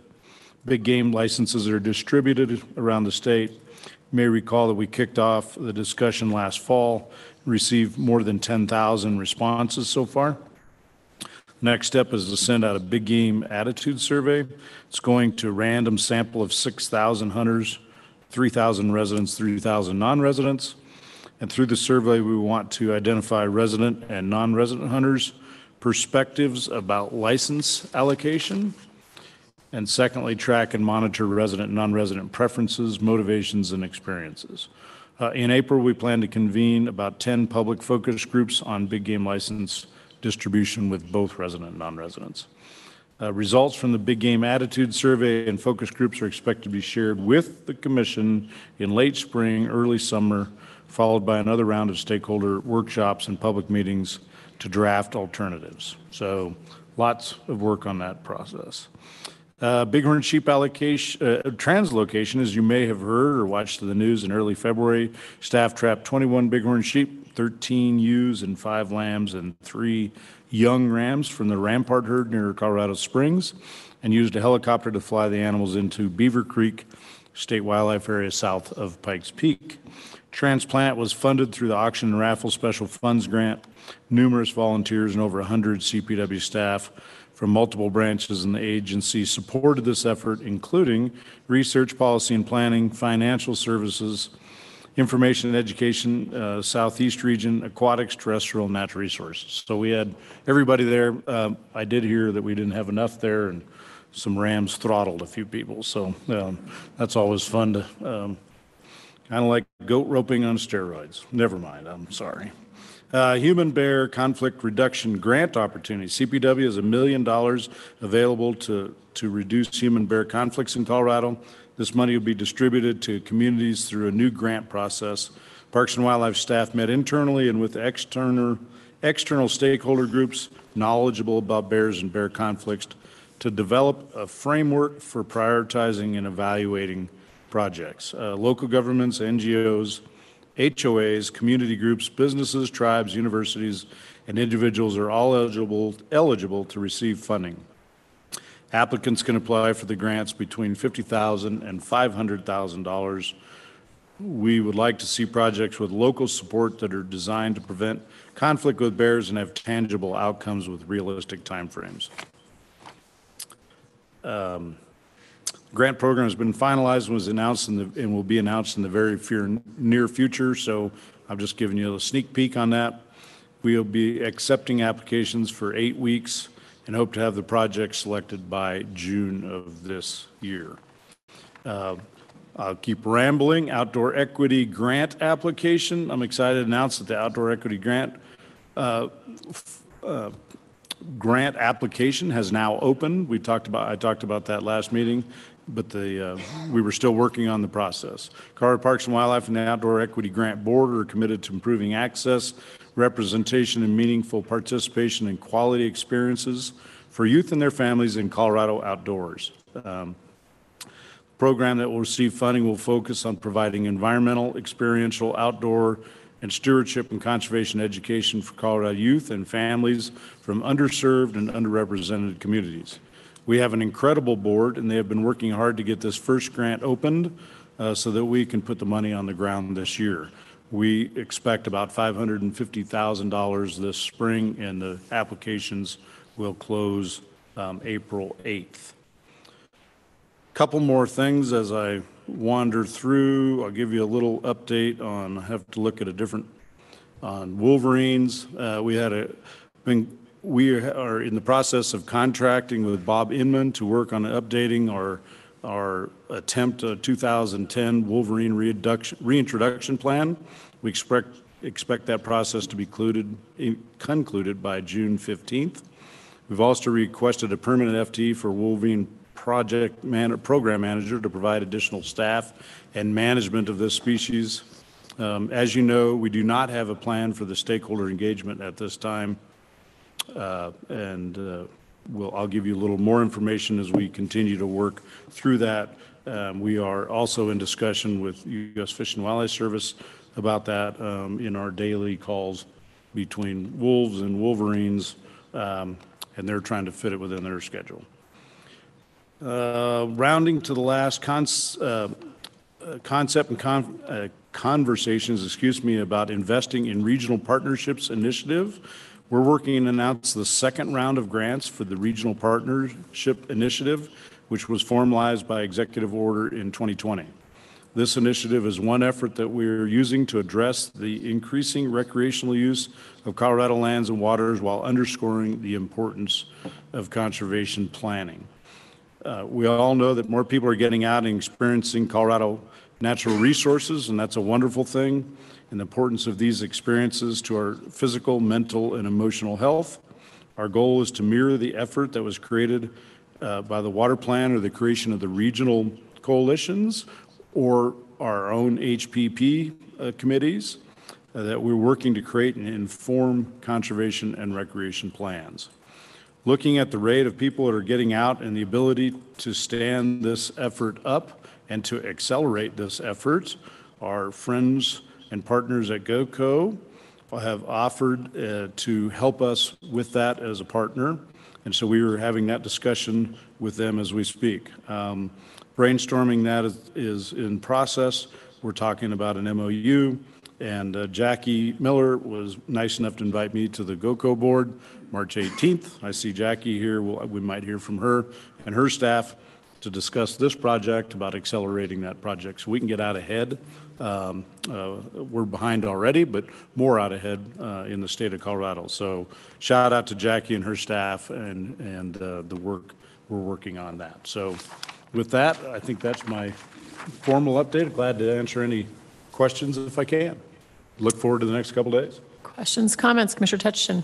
big game licenses are distributed around the state. You may recall that we kicked off the discussion last fall, received more than 10,000 responses so far. Next step is to send out a big game attitude survey. It's going to a random sample of 6,000 hunters, 3,000 residents, 3,000 non-residents. And through the survey, we want to identify resident and non-resident hunters' perspectives about license allocation. And secondly, track and monitor resident and non-resident preferences, motivations, and experiences. In April, we plan to convene about 10 public focus groups on big game license distribution with both resident and non-residents. Results from the big game attitude survey and focus groups are expected to be shared with the Commission in late spring, early summer, followed by another round of stakeholder workshops and public meetings to draft alternatives. So lots of work on that process. Bighorn sheep allocation, translocation, as you may have heard or watched the news in early February, staff trapped 21 bighorn sheep, 13 ewes and 5 lambs and 3 young rams from the Rampart herd near Colorado Springs, and used a helicopter to fly the animals into Beaver Creek state wildlife area south of Pikes Peak. Transplant was funded through the auction and raffle special funds grant. Numerous volunteers and over 100 CPW staff from multiple branches in the agency supported this effort, including research, policy and planning, financial services, information and education, Southeast region, aquatics, terrestrial, and natural resources. So we had everybody there. I did hear that we didn't have enough there, and some rams throttled a few people. So that's always fun to, kind of like goat roping on steroids. Never mind, I'm sorry. Human bear conflict reduction grant opportunity. CPW has $1 million available to reduce human bear conflicts in Colorado. This money will be distributed to communities through a new grant process. Parks and Wildlife staff met internally and with external stakeholder groups knowledgeable about bears and bear conflicts to develop a framework for prioritizing and evaluating projects. Local governments, NGOs, HOAs, community groups, businesses, tribes, universities, and individuals are all eligible to receive funding. Applicants can apply for the grants between $50,000 and $500,000. We would like to see projects with local support that are designed to prevent conflict with bears and have tangible outcomes with realistic timeframes. Grant program has been finalized and was announced and will be announced in the very near future. So I'm just giving you a sneak peek on that. We'll be accepting applications for 8 weeks and hope to have the project selected by June of this year. I'll keep rambling. Outdoor Equity Grant application. I'm excited to announce that the Outdoor Equity Grant application has now opened. I talked about that last meeting, but we were still working on the process. Colorado Parks and Wildlife and the Outdoor Equity Grant Board are committed to improving access, representation, and meaningful participation in quality experiences for youth and their families in Colorado outdoors. Program that will receive funding will focus on providing environmental, experiential, outdoor, and stewardship and conservation education for Colorado youth and families from underserved and underrepresented communities. We have an incredible board, and they have been working hard to get this first grant opened so that we can put the money on the ground this year. We expect about $550,000 this spring, and the applications will close April 8th. Couple more things as I wander through. I'll give you a little update on, I have to look at on wolverines. We are in the process of contracting with Bob Inman to work on updating our attempt 2010 wolverine reintroduction plan. We expect that process to be concluded by June 15th. We've also requested a permanent FTE for wolverine program manager to provide additional staff and management of this species. As you know, we do not have a plan for the stakeholder engagement at this time, and I'll give you a little more information as we continue to work through that. We are also in discussion with U.S. Fish and Wildlife Service about that in our daily calls between wolves and wolverines, and they're trying to fit it within their schedule. Rounding to the last concept and conversations, about investing in regional partnerships initiative. We're working to announce the second round of grants for the Regional Partnership Initiative, which was formalized by executive order in 2020. This initiative is one effort that we're using to address the increasing recreational use of Colorado lands and waters while underscoring the importance of conservation planning. We all know that more people are getting out and experiencing Colorado natural resources, and that's a wonderful thing, and the importance of these experiences to our physical, mental, and emotional health. Our goal is to mirror the effort that was created by the Water Plan or the creation of the regional coalitions or our own HPP committees that we're working to create and inform conservation and recreation plans. Looking at the rate of people that are getting out and the ability to stand this effort up and to accelerate this effort, our friends and partners at GOCO have offered to help us with that as a partner. And so we are having that discussion with them as we speak. brainstorming that is in process. We're talking about an MOU, and Jackie Miller was nice enough to invite me to the GOCO board March 18th. I see Jackie here. We might hear from her and her staff to discuss this project, about accelerating that project so we can get out ahead. We're behind already, but more out ahead in the state of Colorado. So shout out to Jackie and her staff and the work we're working on that. So with that, I think that's my formal update. Glad to answer any questions if I can. Look forward to the next couple days. Questions, comments, Commissioner Tutchin?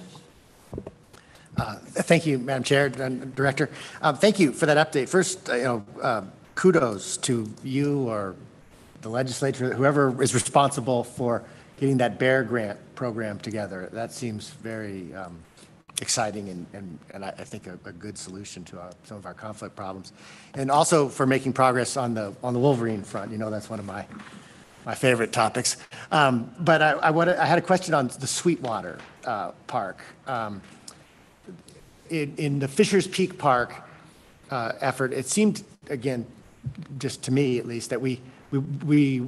Thank you, Madam Chair and Director. Thank you for that update. First, kudos to you or the legislature, whoever is responsible for getting that BEAR grant program together. That seems very exciting and I think a good solution to some of our conflict problems. And also for making progress on the Wolverine front. That's one of my favorite topics. But I had a question on the Sweetwater Park. In the Fisher's Peak Park effort, it seemed, again, just to me at least, that we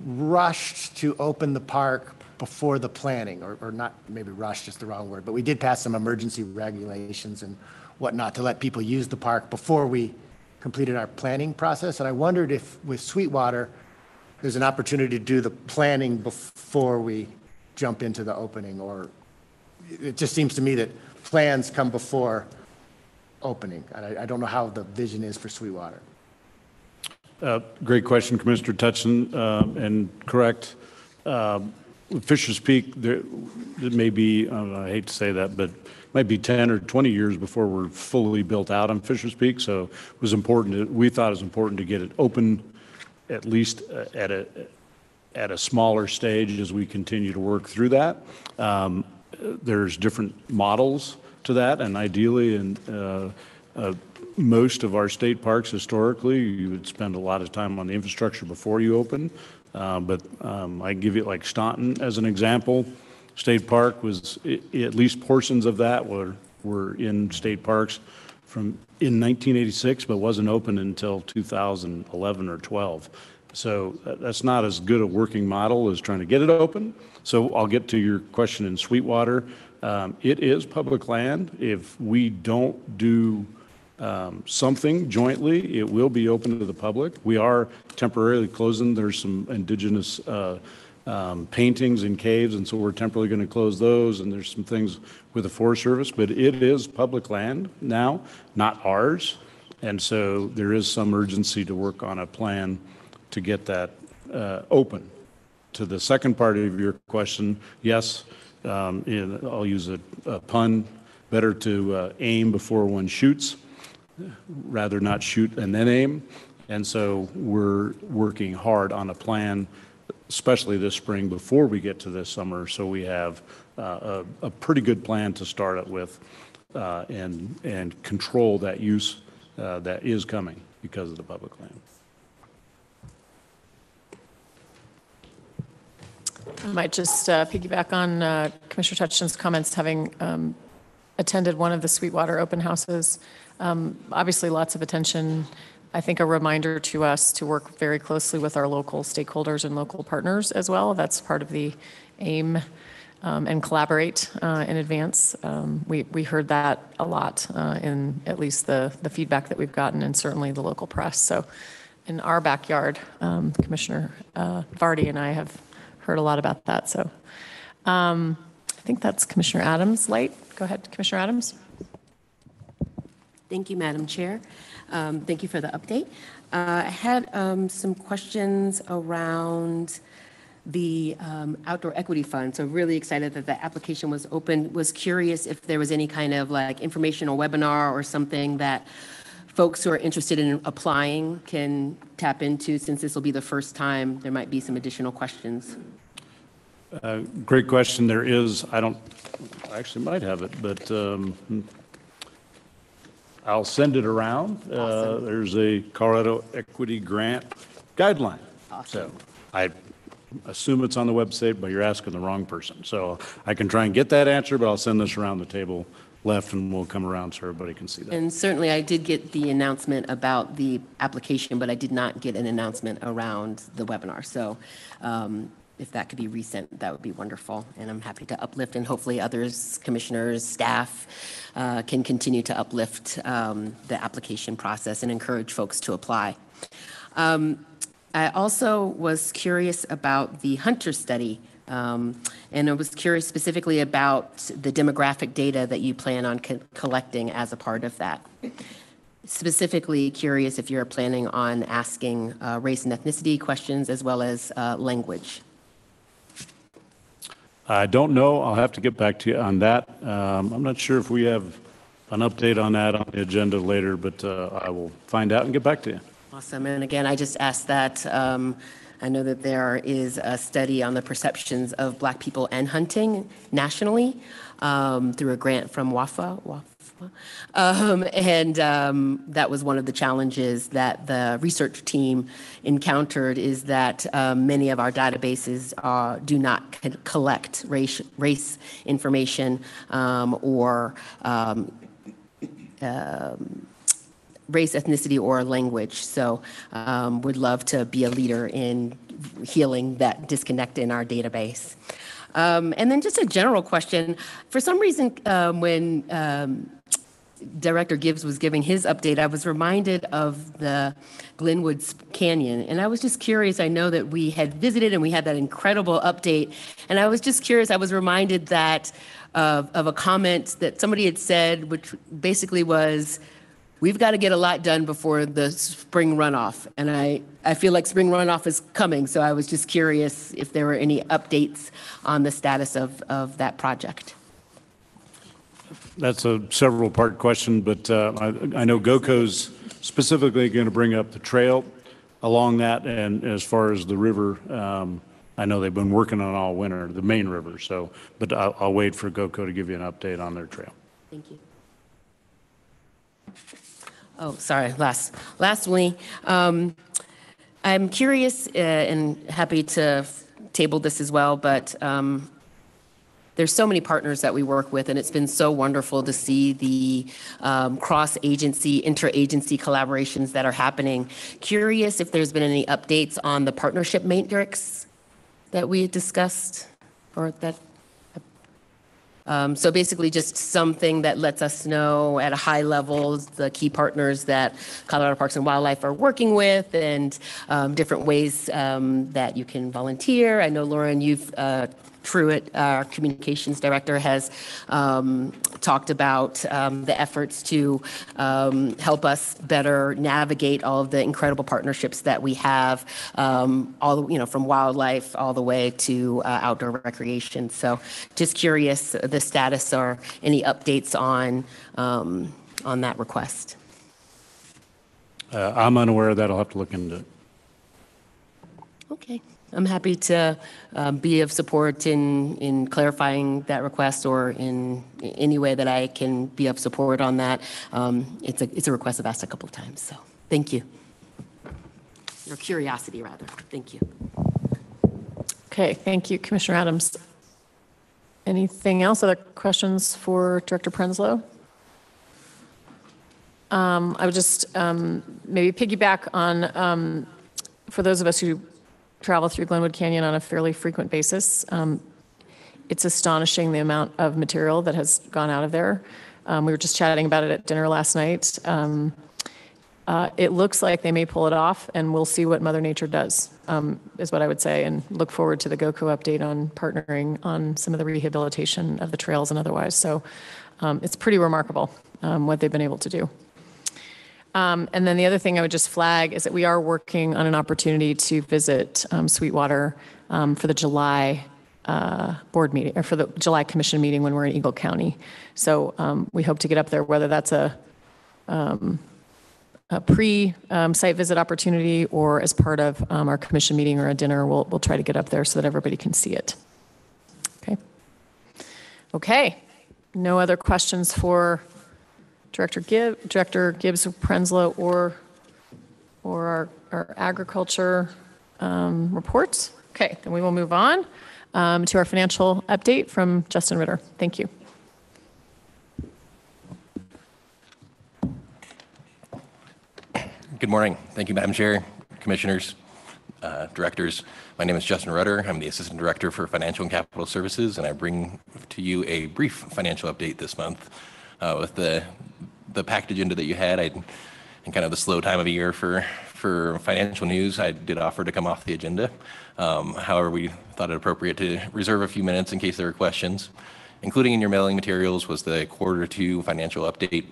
rushed to open the park before the planning, or not, maybe rushed is the wrong word, but we did pass some emergency regulations and whatnot to let people use the park before we completed our planning process. And I wondered if with Sweetwater, there's an opportunity to do the planning before we jump into the opening, or it just seems to me that plans come before opening. I don't know how the vision is for Sweetwater. Great question, Commissioner Tutchin, and correct. Fisher's Peak, it may be, I hate to say that, but it might be 10 or 20 years before we're fully built out on Fisher's Peak. So it was important, we thought it was important to get it open at least at a smaller stage as we continue to work through that. There's different models to that, and ideally, in most of our state parks historically, you would spend a lot of time on the infrastructure before you open. But I give you like Staunton as an example. State Park was, at least portions of that were in state parks in 1986, but wasn't open until 2011 or 12. So that's not as good a working model as trying to get it open. So I'll get to your question in Sweetwater. It is public land. If we don't do something jointly, it will be open to the public. We are temporarily closing. There's some indigenous paintings in caves, and so we're temporarily going to close those, and there's some things with the Forest Service, but it is public land now, not ours, and so there is some urgency to work on a plan to get that open. To the second part of your question, yes, I'll use a pun, better to aim before one shoots, rather not shoot and then aim, and so we're working hard on a plan, especially this spring before we get to this summer, so we have a pretty good plan to start it with and control that use that is coming because of the public land. I might just piggyback on Commissioner Tutchin's comments, having attended one of the Sweetwater open houses. Obviously, lots of attention. I think a reminder to us to work very closely with our local stakeholders and local partners as well. That's part of the aim and collaborate in advance. We heard that a lot in at least the feedback that we've gotten, and certainly the local press. So in our backyard, Commissioner Vardy and I have heard a lot about that. So I think that's Commissioner Adams' light. Go ahead, Commissioner Adams. Thank you, Madam Chair. Thank you for the update. I had some questions around the Outdoor Equity Fund. So really excited that the application was open. Was curious if there was any kind of like informational webinar or something that folks who are interested in applying can tap into, since this will be the first time. There might be some additional questions. Great question. There is, I actually might have it, but I'll send it around. Awesome. There's a Colorado Equity Grant guideline. Awesome. So I assume it's on the website, but you're asking the wrong person. So I can try and get that answer, but I'll send this around the table left, and we'll come around so everybody can see that. And certainly, I did get the announcement about the application, but I did not get an announcement around the webinar. So if that could be resent, that would be wonderful. And I'm happy to uplift, and hopefully others, commissioners, staff, can continue to uplift the application process and encourage folks to apply. I also was curious about the Hunter study, and I was curious specifically about the demographic data that you plan on collecting as a part of that. Specifically curious if you're planning on asking race and ethnicity questions as well as language. I don't know. I'll have to get back to you on that. I'm not sure if we have an update on that on the agenda later, but I will find out and get back to you. Awesome. And again, I just asked that. I know that there is a study on the perceptions of Black people and hunting nationally through a grant from WAFA. That was one of the challenges that the research team encountered, is that many of our databases do not collect race information or race, ethnicity, or language. So would love to be a leader in healing that disconnect in our database. And then just a general question. For some reason, when Director Gibbs was giving his update, I was reminded of the Glenwood Canyon. And I was just curious, I know that we had visited and we had that incredible update. And I was just curious, I was reminded that of a comment that somebody had said, which basically was, we've got to get a lot done before the spring runoff. And I feel like spring runoff is coming. So I was just curious if there were any updates on the status of that project. That's a several-part question, but I know GOCO's specifically going to bring up the trail along that, and as far as the river, I know they've been working on all winter, the main river. So, but I'll wait for GOCO to give you an update on their trail. Thank you. Oh, sorry. Lastly, I'm curious and happy to table this as well, but there's so many partners that we work with, and it's been so wonderful to see the cross-agency, interagency collaborations that are happening. Curious if there's been any updates on the partnership matrix that we had discussed, or that. So basically just something that lets us know at a high level the key partners that Colorado Parks and Wildlife are working with, and different ways that you can volunteer. I know, Lauren, Truitt, our communications director, has talked about the efforts to help us better navigate all of the incredible partnerships that we have, from wildlife all the way to outdoor recreation. So just curious the status or any updates on that request. I'm unaware of that. I'll have to look into it. Okay. I'm happy to be of support in clarifying that request, or in any way that I can be of support on that. It's a request I've asked a couple of times, so thank you. Or curiosity, rather. Thank you. Okay, thank you, Commissioner Adams. Anything else? Other questions for Director Prenslow? I would just maybe piggyback on, for those of us who travel through Glenwood Canyon on a fairly frequent basis, it's astonishing the amount of material that has gone out of there. We were just chatting about it at dinner last night. It looks like they may pull it off, and we'll see what Mother Nature does, is what I would say, and look forward to the GOCO update on partnering on some of the rehabilitation of the trails and otherwise. So it's pretty remarkable what they've been able to do. And then the other thing I would just flag is that we are working on an opportunity to visit Sweetwater for the July board meeting, or for the July commission meeting when we're in Eagle County. So we hope to get up there, whether that's a pre-site visit opportunity or as part of our commission meeting or a dinner. We'll try to get up there so that everybody can see it. Okay. No other questions for Director Gibbs, Prenslow, or our agriculture reports. Okay, then we will move on to our financial update from Justin Ritter. Thank you. Good morning. Thank you, Madam Chair, Commissioners, Directors. My name is Justin Rudder. I'm the Assistant Director for Financial and Capital Services, and I bring to you a brief financial update this month. With the packed agenda that you had, and kind of the slow time of the year for financial news, I did offer to come off the agenda. However, we thought it appropriate to reserve a few minutes in case there were questions. Including in your mailing materials was the Q2 financial update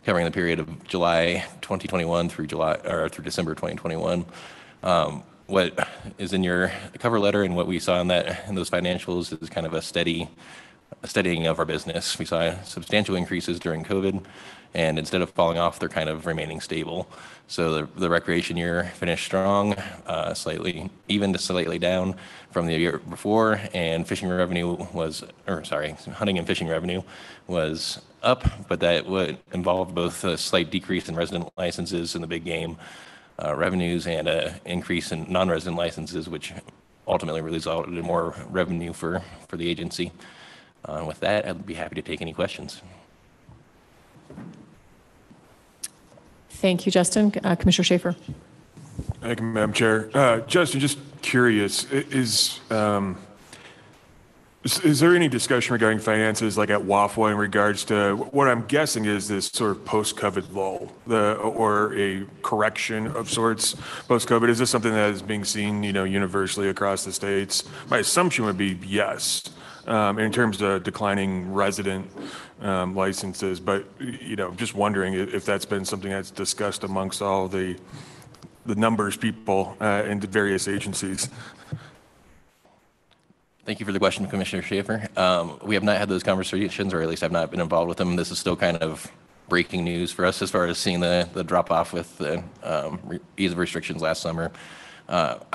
covering the period of July 2021 through December 2021. What is in your cover letter and what we saw in those financials is kind of a steadying of our business. We saw substantial increases during COVID, and instead of falling off, they're kind of remaining stable. So the recreation year finished strong, slightly even to slightly down from the year before, and hunting and fishing revenue was up, but that would involve both a slight decrease in resident licenses in the big game revenues and an increase in non-resident licenses, which ultimately resulted in more revenue for the agency. With that, I'd be happy to take any questions. Thank you, Justin. Commissioner Schaefer. Thank you, Madam Chair. Justin, just curious, is there any discussion regarding finances like at WAFWA in regards to what I'm guessing is this sort of post-COVID lull or a correction of sorts post-COVID? Is this something that is being seen, universally across the states? My assumption would be yes, in terms of declining resident licenses, but just wondering if that's been something that's discussed amongst all the numbers people in the various agencies. Thank you for the question, Commissioner Schaefer. We have not had those conversations, or at least I've not been involved with them. This is still kind of breaking news for us as far as seeing the drop off with the ease of restrictions last summer. At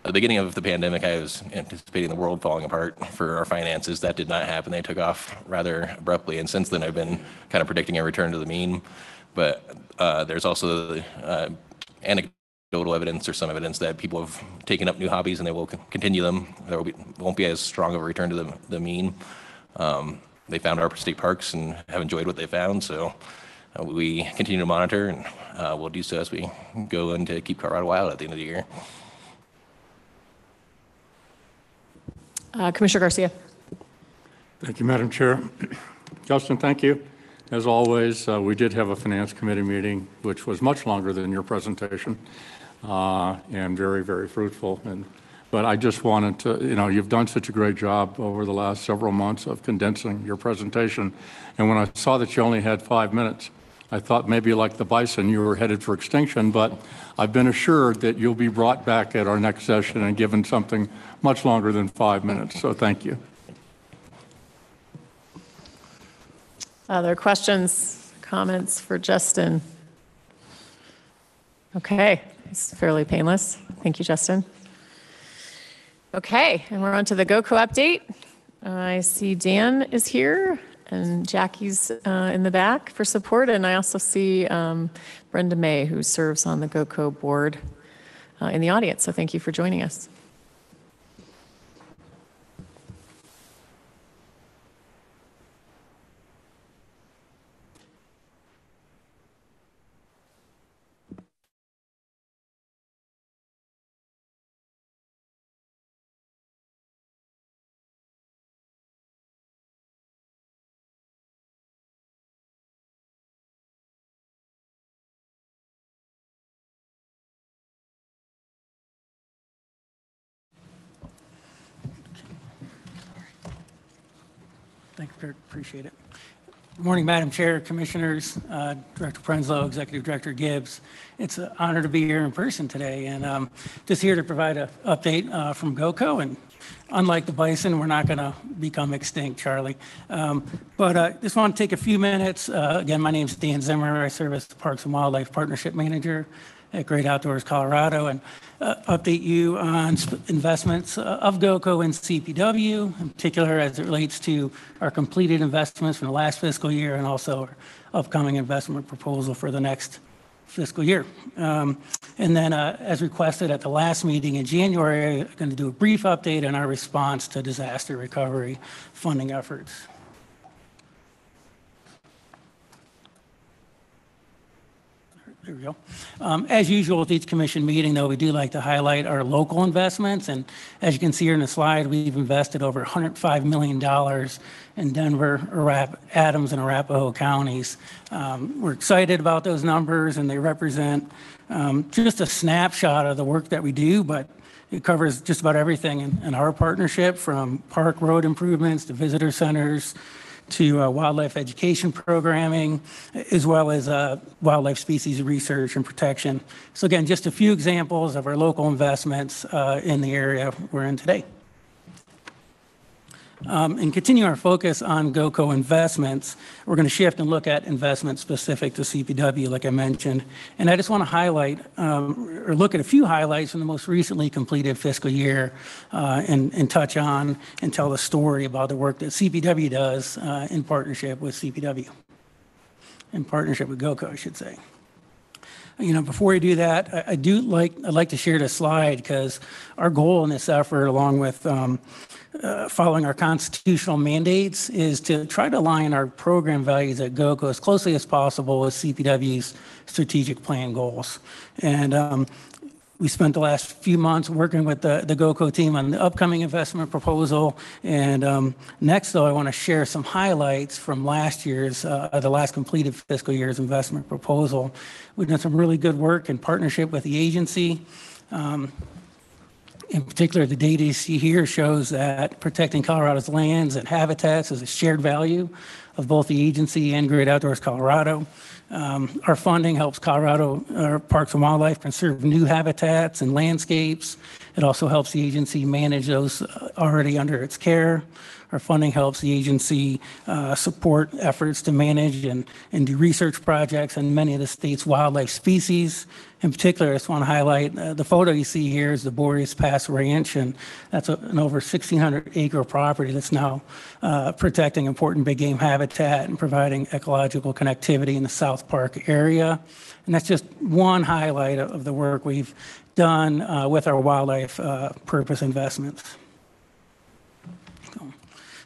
the beginning of the pandemic, I was anticipating the world falling apart for our finances. That did not happen. They took off rather abruptly, and since then I've been kind of predicting a return to the mean. But there's also anecdotal evidence or some evidence that people have taken up new hobbies and they will continue them. Won't be as strong of a return to the mean. They found our state parks and have enjoyed what they found, so we continue to monitor, and we'll do so as we go into keep Colorado wild at the end of the year. Commissioner Garcia. Thank you, Madam Chair. Justin, thank you. As always, we did have a Finance Committee meeting, which was much longer than your presentation, and very, very fruitful. But I just wanted to, you've done such a great job over the last several months of condensing your presentation. And when I saw that you only had 5 minutes, I thought maybe like the bison, you were headed for extinction, but I've been assured that you'll be brought back at our next session and given something much longer than 5 minutes. So thank you. Other questions, comments for Justin? Okay, it's fairly painless. Thank you, Justin. Okay, and we're on to the GOCO update. I see Dan is here and Jackie's in the back for support, and I also see Brenda May, who serves on the GOCO board, in the audience. So thank you for joining us. Thank you, Dirk. Appreciate it. Good morning, Madam Chair, Commissioners, Director Prenslow, Executive Director Gibbs. It's an honor to be here in person today, and just here to provide an update from GOCO. And unlike the bison, we're not going to become extinct, Charlie. But just want to take a few minutes. Again, my name is Dan Zimmer. I serve as the Parks and Wildlife Partnership Manager at Great Outdoors Colorado, and update you on investments of GOCO and CPW, in particular as it relates to our completed investments from the last fiscal year and also our upcoming investment proposal for the next fiscal year. And then as requested at the last meeting in January, I'm going to do a brief update on our response to disaster recovery funding efforts. There we go. As usual with each commission meeting, though, we do like to highlight our local investments. And as you can see here in the slide, we've invested over $105 million in Denver, Adams, and Arapahoe counties. We're excited about those numbers, and they represent just a snapshot of the work that we do, but it covers just about everything in our partnership, from park road improvements to visitor centers, to wildlife education programming, as well as wildlife species research and protection. So again, just a few examples of our local investments in the area we're in today. And continue our focus on GOCO investments, we're going to shift and look at investments specific to CPW, like I mentioned. And I just want to highlight or look at a few highlights from the most recently completed fiscal year and touch on and tell the story about the work that CPW does in partnership with CPW, in partnership with GOCO, I should say. You know, before we do that, I'd like to share this slide because our goal in this effort, along with following our constitutional mandates, is to try to align our program values at GOCO as closely as possible with CPW's strategic plan goals. And we spent the last few months working with the GOCO team on the upcoming investment proposal. And next, though, I want to share some highlights from last year's, the last completed fiscal year's investment proposal. We've done some really good work in partnership with the agency. In particular, the data you see here shows that protecting Colorado's lands and habitats is a shared value of both the agency and Great Outdoors Colorado. Our funding helps Colorado Parks and Wildlife conserve new habitats and landscapes. It also helps the agency manage those already under its care. Our funding helps the agency support efforts to manage and do research projects on many of the state's wildlife species. In particular, I just want to highlight the photo you see here is the Boreas Pass Ranch, and that's an over 1,600-acre property that's now protecting important big game habitat and providing ecological connectivity in the South Park area. And that's just one highlight of the work we've done with our wildlife purpose investments.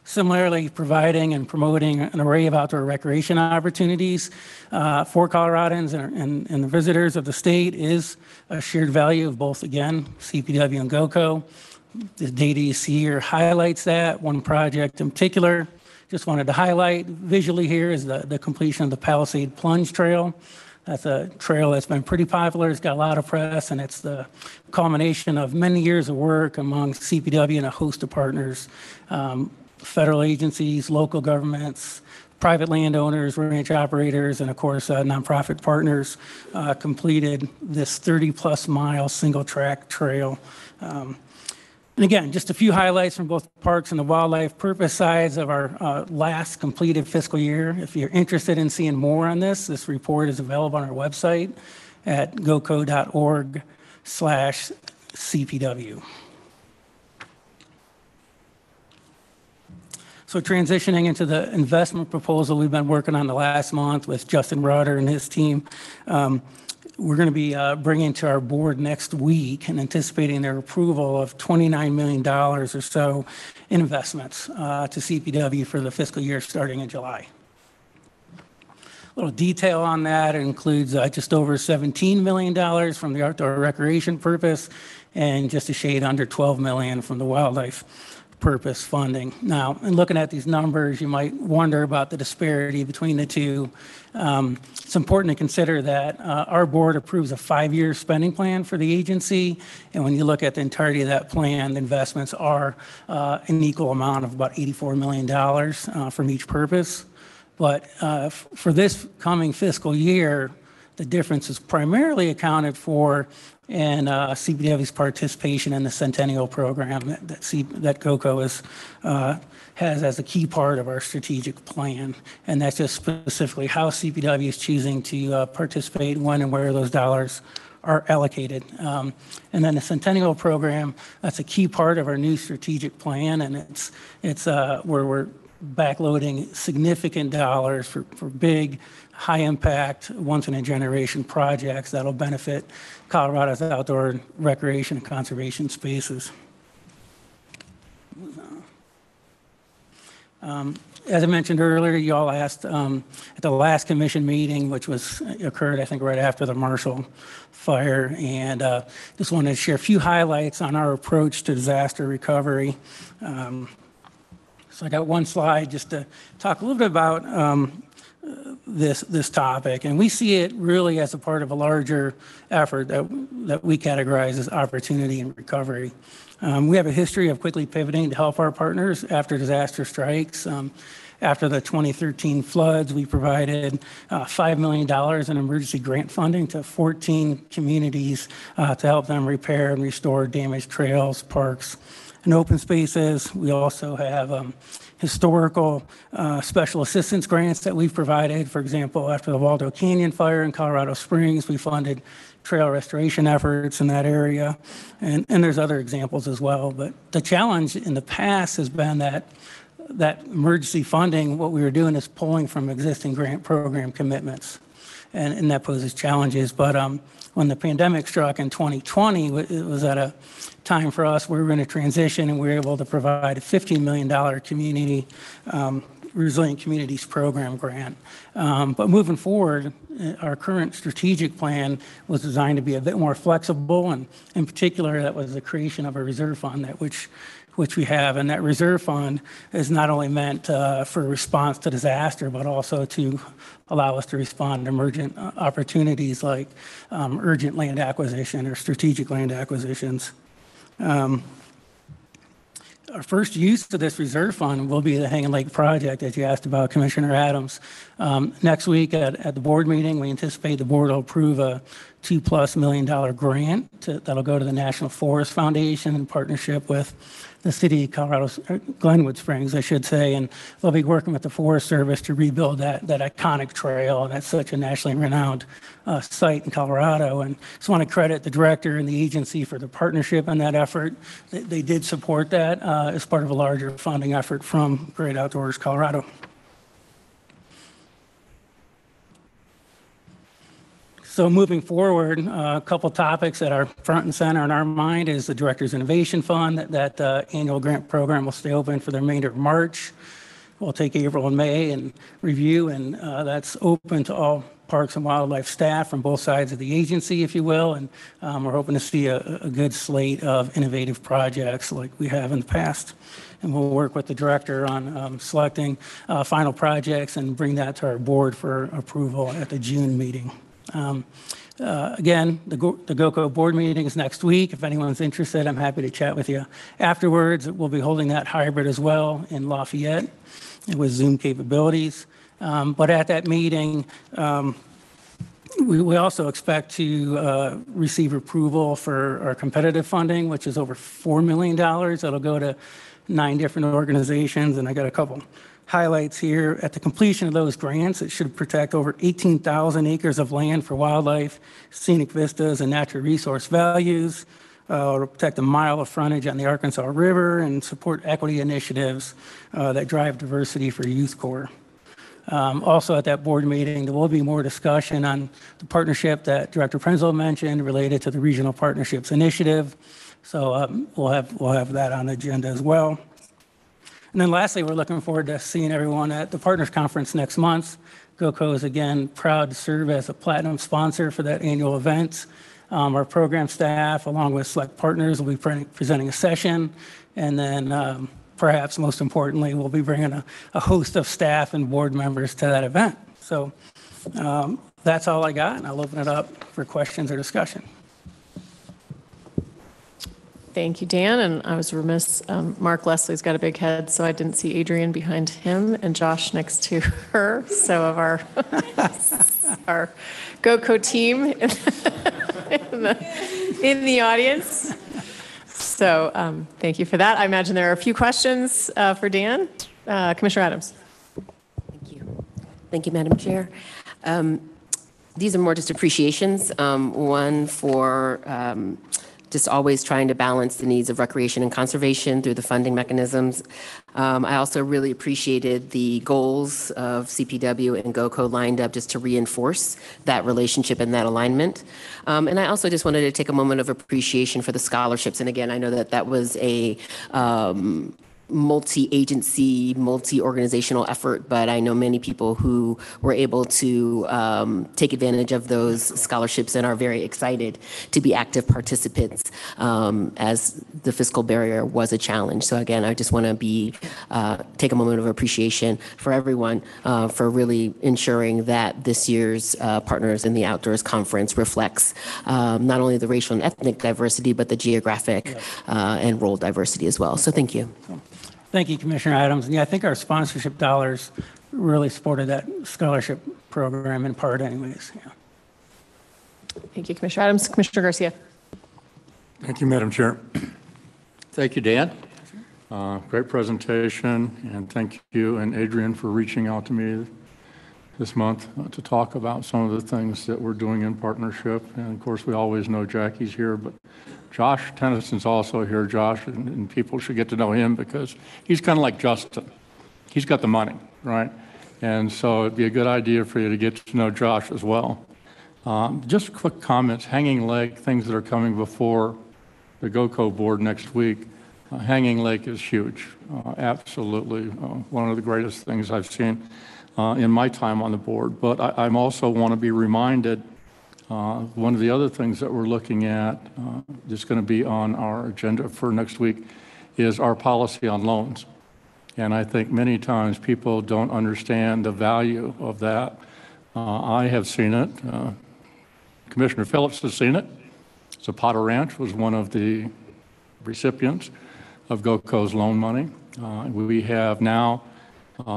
Similarly, providing and promoting an array of outdoor recreation opportunities for Coloradans and the visitors of the state is a shared value of both, again, CPW and GOCO. The data you see here highlights that. One project in particular, just wanted to highlight visually here, is the completion of the Palisade Plunge Trail. That's a trail that's been pretty popular. It's got a lot of press, and it's the culmination of many years of work among CPW and a host of partners. Federal agencies, local governments, private landowners, ranch operators, and of course, nonprofit partners completed this 30-plus mile single-track trail. And again, just a few highlights from both parks and the wildlife purpose sides of our last completed fiscal year. If you're interested in seeing more on this report is available on our website at goco.org/CPW. So transitioning into the investment proposal we've been working on the last month with Justin Rudder and his team, we're going to be bringing to our board next week and anticipating their approval of $29 million or so in investments to CPW for the fiscal year starting in July. A little detail on that includes just over $17 million from the outdoor recreation purpose and just a shade under $12 million from the wildlife purpose funding. Now, in looking at these numbers, you might wonder about the disparity between the two. It's important to consider that our board approves a 5-year spending plan for the agency, and when you look at the entirety of that plan, the investments are an equal amount of about $84 million from each purpose. But for this coming fiscal year, the difference is primarily accounted for in CPW's participation in the Centennial Program that GOCO has as a key part of our strategic plan. And that's just specifically how CPW is choosing to participate, when and where those dollars are allocated. And then the Centennial Program, that's a key part of our new strategic plan, and it's where we're backloading significant dollars for big, high-impact, once-in-a-generation projects that'll benefit Colorado's outdoor recreation and conservation spaces. As I mentioned earlier, you all asked at the last commission meeting, which occurred, I think, right after the Marshall fire, and just wanted to share a few highlights on our approach to disaster recovery. So I got one slide just to talk a little bit about this topic, and we see it really as a part of a larger effort that we categorize as opportunity and recovery. We have a history of quickly pivoting to help our partners after disaster strikes. After the 2013 floods, we provided $5 million in emergency grant funding to 14 communities to help them repair and restore damaged trails, parks, and open spaces. We also have historical special assistance grants that we've provided. For example, after the Waldo Canyon fire in Colorado Springs, we funded trail restoration efforts in that area. And there's other examples as well. But the challenge in the past has been that emergency funding, what we were doing is pulling from existing grant program commitments. And that poses challenges. But when the pandemic struck in 2020, it was at a time for us where we were going to transition, and we were able to provide a $15 million community Resilient Communities Program grant. But moving forward, our current strategic plan was designed to be a bit more flexible, and in particular, that was the creation of a reserve fund which we have. And that reserve fund is not only meant for response to disaster, but also to allow us to respond to emergent opportunities like urgent land acquisition or strategic land acquisitions. Our first use of this reserve fund will be the Hanging Lake project, as you asked about, Commissioner Adams. Next week at the board meeting, we anticipate the board will approve a $2+ million grant that'll go to the National Forest Foundation in partnership with the city of Colorado's Glenwood Springs, I should say, and they'll be working with the Forest Service to rebuild that iconic trail. And that's such a nationally renowned site in Colorado. And just want to credit the director and the agency for the partnership on that effort. They did support that as part of a larger funding effort from Great Outdoors Colorado. So moving forward, a couple topics that are front and center in our mind is the Director's Innovation Fund. That annual grant program will stay open for the remainder of March. We'll take April and May and review, and that's open to all Parks and Wildlife staff from both sides of the agency, if you will. And we're hoping to see a good slate of innovative projects like we have in the past. And we'll work with the director on selecting final projects and bring that to our board for approval at the June meeting. Again, the GOCO board meeting is next week. If anyone's interested, I'm happy to chat with you afterwards. We'll be holding that hybrid as well in Lafayette with Zoom capabilities. But at that meeting, we also expect to receive approval for our competitive funding, which is over $4 million. That'll go to 9 different organizations, and I got a couple highlights here. At the completion of those grants, it should protect over 18,000 acres of land for wildlife, scenic vistas, and natural resource values. It'll protect a mile of frontage on the Arkansas River and support equity initiatives that drive diversity for Youth Corps. Also at that board meeting, there will be more discussion on the partnership that Director Prenzlau mentioned related to the Regional Partnerships Initiative. So we'll have that on the agenda as well. And then lastly, we're looking forward to seeing everyone at the Partners Conference next month. GOCO is again proud to serve as a platinum sponsor for that annual event. Our program staff, along with select partners, will be presenting a session. And then perhaps most importantly, we'll be bringing a host of staff and board members to that event. So that's all I got, and I'll open it up for questions or discussion. Thank you, Dan. And I was remiss, Mark Leslie's got a big head, so I didn't see Adrian behind him and Josh next to her. So of our GOCO team in the audience. So thank you for that. I imagine there are a few questions for Dan. Commissioner Adams. Thank you. Thank you, Madam Chair. These are more just appreciations. One for just always trying to balance the needs of recreation and conservation through the funding mechanisms. I also really appreciated the goals of CPW and GOCO lined up just to reinforce that relationship and that alignment. And I also just wanted to take a moment of appreciation for the scholarships. And again, I know that was a multi-agency, multi-organizational effort, but I know many people who were able to take advantage of those scholarships and are very excited to be active participants as the fiscal barrier was a challenge. So again, I just want to take a moment of appreciation for everyone for really ensuring that this year's Partners in the Outdoors Conference reflects not only the racial and ethnic diversity, but the geographic and role diversity as well. So thank you. Thank you, Commissioner Adams. And yeah, I think our sponsorship dollars really supported that scholarship program in part anyways. Yeah. Thank you, Commissioner Adams. Commissioner Garcia. Thank you, Madam Chair. Thank you, Dan. Great presentation, and thank you and Adrian for reaching out to me this month to talk about some of the things that we're doing in partnership. And of course, we always know Jackie's here, but Josh Tennyson's also here. Josh, and people should get to know him because he's kind of like Justin. He's got the money, right? And so it'd be a good idea for you to get to know Josh as well. Just quick comments, Hanging Lake, things that are coming before the GOCO board next week. Hanging Lake is huge, absolutely one of the greatest things I've seen in my time on the board. But I also want to be reminded, one of the other things that we're looking at that's going to be on our agenda for next week is our policy on loans. And I think many times people don't understand the value of that. I have seen it. Commissioner Phillips has seen it. Zapata Ranch was one of the recipients of GOCO's loan money. We have now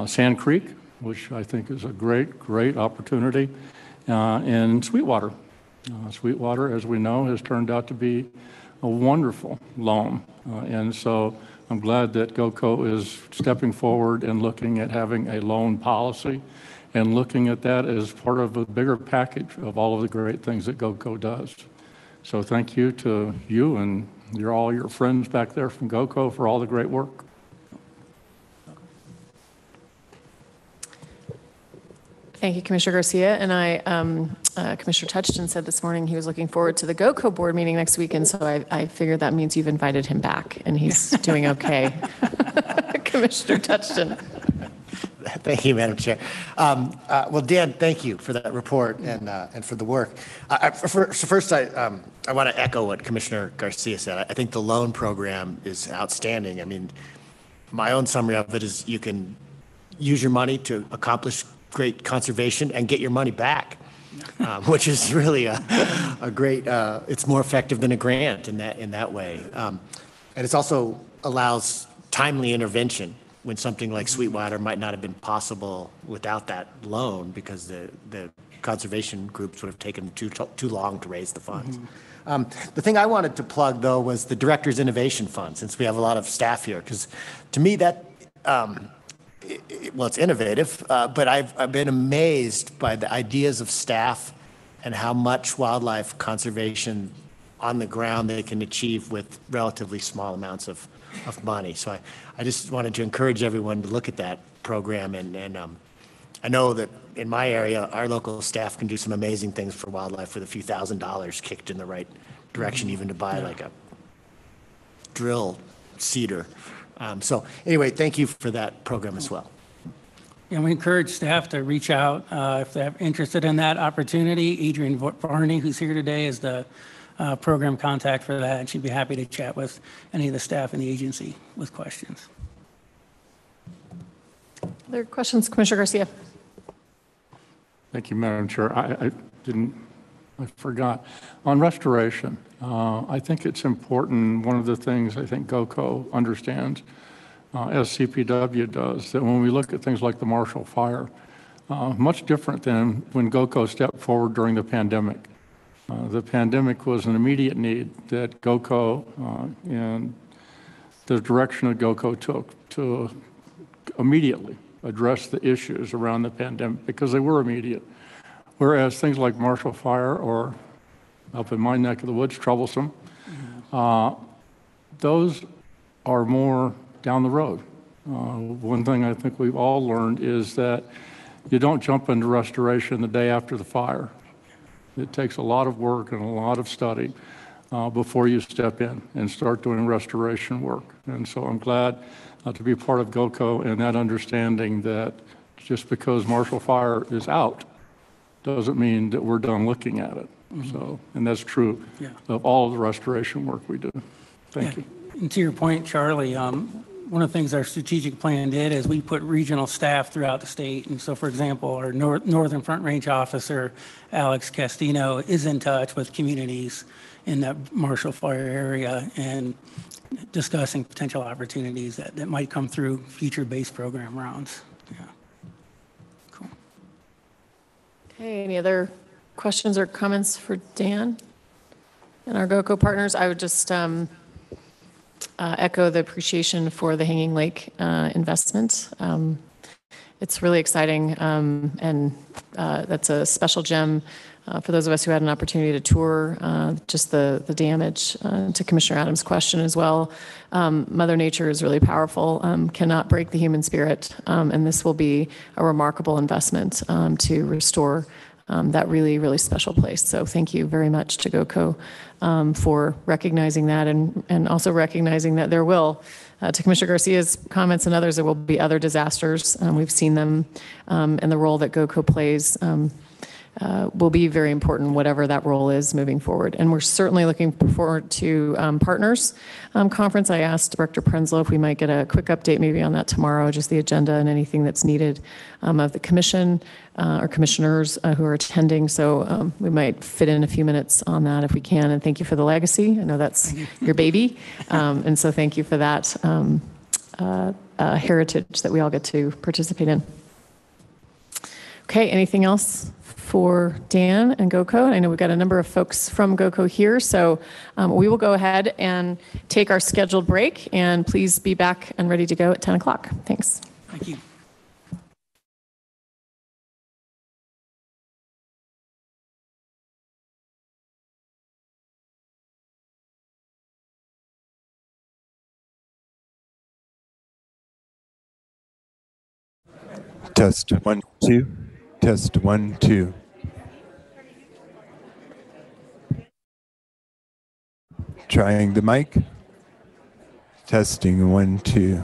Sand Creek, which I think is a great opportunity, in Sweetwater. Sweetwater, as we know, has turned out to be a wonderful loan. And so I'm glad that GOCO is stepping forward and looking at having a loan policy and looking at that as part of a bigger package of all of the great things that GOCO does. So thank you to you and all your friends back there from GOCO for all the great work. Thank you, Commissioner Garcia. And Commissioner Touchton said this morning he was looking forward to the GOCO board meeting next week, and so I figured that means you've invited him back, and he's doing okay. Commissioner Touchton. Thank you, Madam Chair. Well, Dan, thank you for that report and for the work. First, I want to echo what Commissioner Garcia said. I think the loan program is outstanding. I mean, my own summary of it is you can use your money to accomplish great conservation and get your money back, which is really a great. It's more effective than a grant in that way, and it also allows timely intervention when something like Sweetwater might not have been possible without that loan because the conservation groups would have taken too long to raise the funds. Mm-hmm. The thing I wanted to plug, though, was the Director's Innovation Fund, since we have a lot of staff here, because to me that, well, it's innovative, but I've been amazed by the ideas of staff and how much wildlife conservation on the ground they can achieve with relatively small amounts of money. So I just wanted to encourage everyone to look at that program. And I know that in my area, our local staff can do some amazing things for wildlife with a few $1,000s kicked in the right direction, even to buy like a drill seeder. So anyway, thank you for that program as well. And we encourage staff to reach out if they're interested in that opportunity. Adrian Varney, who's here today, is the program contact for that, and she'd be happy to chat with any of the staff in the agency with questions. Other questions, Commissioner Garcia? Thank you, Madam Chair. I forgot. On restoration, I think it's important, one of the things I think GOCO understands, as CPW does, that when we look at things like the Marshall Fire, much different than when GOCO stepped forward during the pandemic. The pandemic was an immediate need that GOCO and the direction that GOCO took to immediately address the issues around the pandemic because they were immediate. Whereas things like Marshall Fire or up in my neck of the woods, troublesome, those are more down the road. One thing I think we've all learned is that you don't jump into restoration the day after the fire. It takes a lot of work and a lot of study before you step in and start doing restoration work. And so I'm glad to be part of GOCO, and that understanding that just because Marshall Fire is out doesn't mean that we're done looking at it. So, and that's true of all of the restoration work we do. Thank you. And to your point, Charlie, one of the things our strategic plan did is we put regional staff throughout the state. And so, for example, our Northern Front Range officer, Alex Castino, is in touch with communities in that Marshall Fire area and discussing potential opportunities that might come through future base program rounds. Yeah. Cool. Okay, any other questions or comments for Dan and our GOCO partners? I would just echo the appreciation for the Hanging Lake investment. It's really exciting, and that's a special gem for those of us who had an opportunity to tour. Just the damage, to Commissioner Adams' question as well. Mother Nature is really powerful, cannot break the human spirit, and this will be a remarkable investment to restore that really, really special place. So thank you very much to GOCO for recognizing that, and also recognizing that there will, to Commissioner Garcia's comments and others, there will be other disasters. We've seen them, and the role that GOCO plays will be very important, whatever that role is moving forward. And we're certainly looking forward to Partners Conference. I asked Director Prenslow if we might get a quick update maybe on that tomorrow, just the agenda and anything that's needed of the commission or commissioners who are attending. So we might fit in a few minutes on that if we can. And thank you for the legacy. I know that's your baby. And so thank you for that heritage that we all get to participate in. Okay, anything else for Dan and GOCO? I know we've got a number of folks from GOCO here, so we will go ahead and take our scheduled break, and please be back and ready to go at 10 o'clock. Thanks. Thank you. Test 1 2. Test 1 2. Trying the mic. Testing 1 2.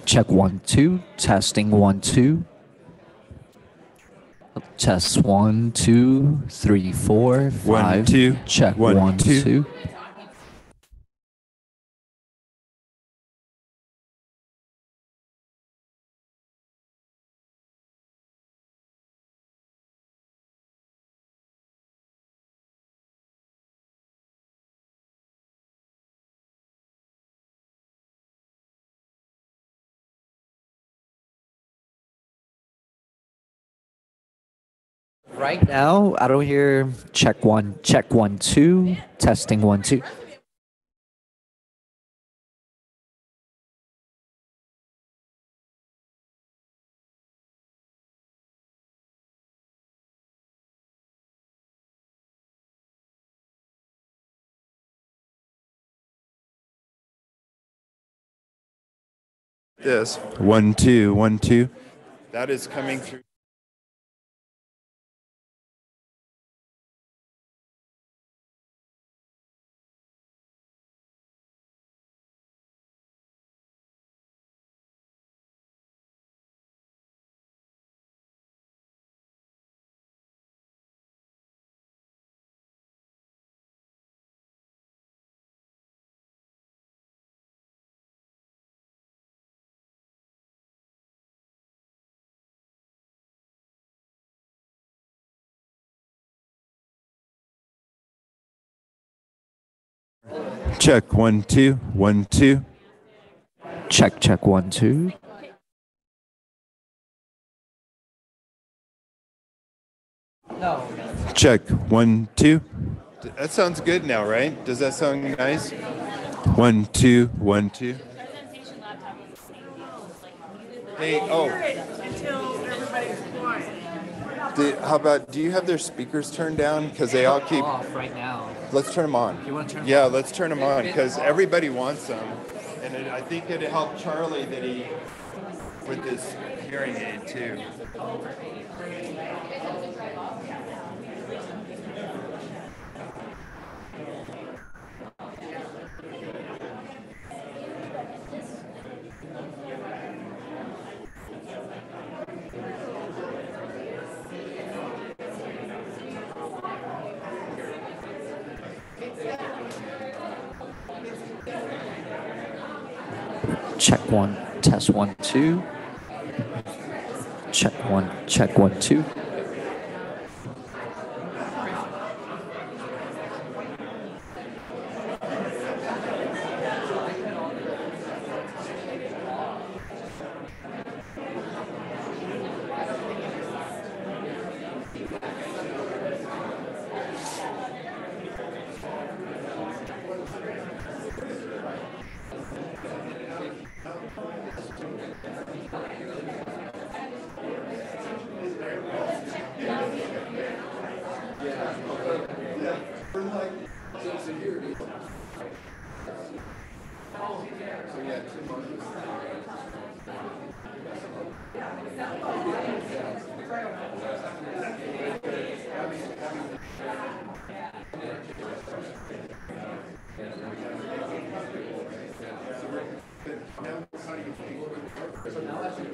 Check 1 2. Testing 1 2. Test 1 2 3 4 5. 1 2. Check 1 1 2. Right now, I don't hear check 1 2. Testing 1 2. This 1 2 1 2. That is coming through. Check 1 2 1 2. Check 1 2. Check 1 2. That sounds good now, right? Does that sound nice? 1 2 1 2. Hey, oh. How about, do you have their speakers turned down? Because they all keep off right now. Let's turn them on. You want to turn them Yeah, on? let's turn them on because everybody wants them. And I think it helped Charlie that he, with this hearing aid too. Check 1, test 1 2. Check 1 2.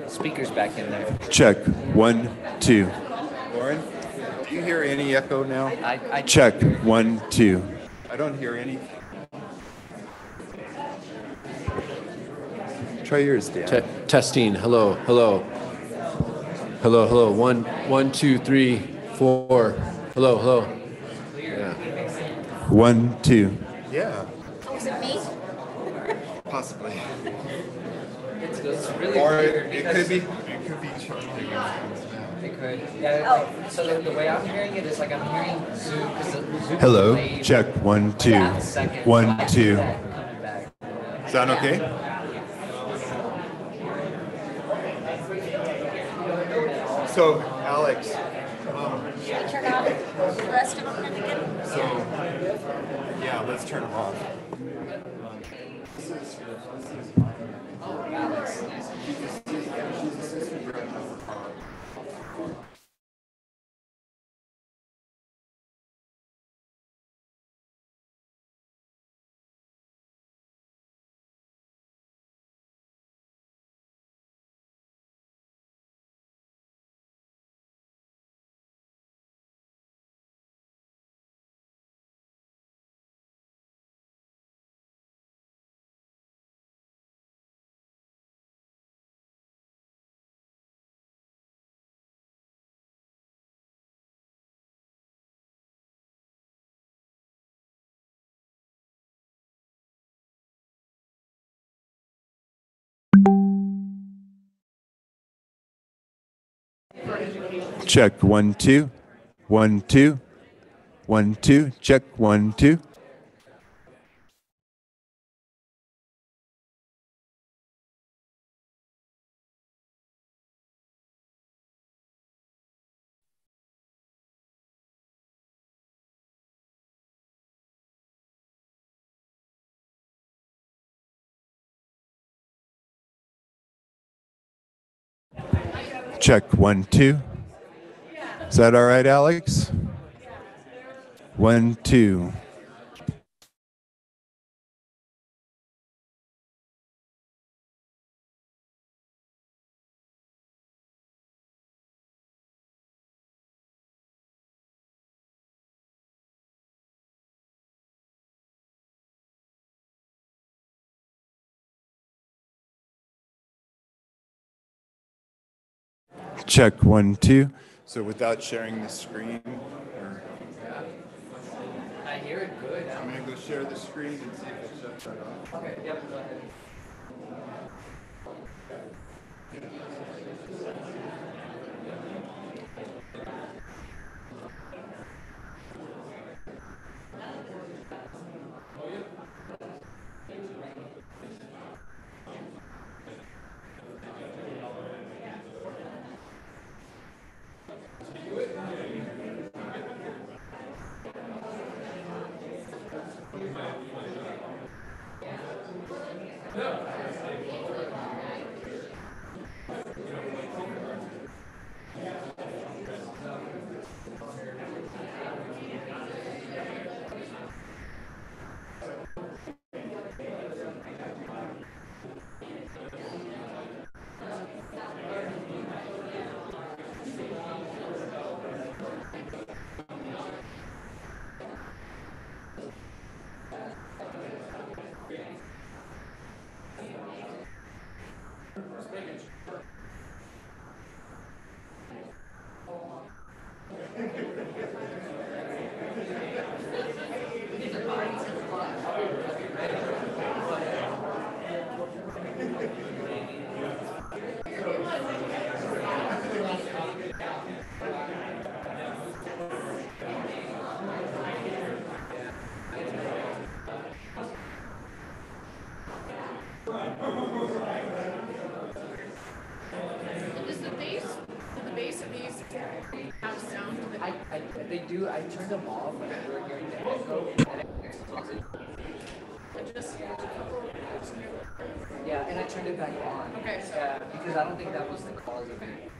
Speakers back in there. Check 1 2. Lauren, do you hear any echo now? I Check 1 2. I don't hear any. Try yours, Dan. Testing. Hello. Hello. Hello. Hello. 1 1 2 3 4. Hello. Hello. Yeah. 1 2. Yeah, Oh, is it me? Possibly. It's really Or weird it could be. It could be charging. It could. Yeah, like, so the way I'm hearing it is like I'm hearing Zoom. 'Cause Zoom Hello. plays Check 1 2. that second, 1 so I hear 2. that coming back. Sound okay? So, Alex, Should we turn off the rest of them then again? so, yeah, let's turn them off. Check 1 2. 1 2. 1 2. Check 1 2. Check 1 2. Is that all right, Alex? 1 2. Check 1 2. So without sharing the screen? Or... I hear it good. I'm gonna go share the screen and see if it shuts that off. Okay, yep, go ahead. Is the base of these have sound? They do. I turned them off when we were hearing the echo. Yeah, and I turned it back on. Okay. Yeah, because I don't think that was the cause of it.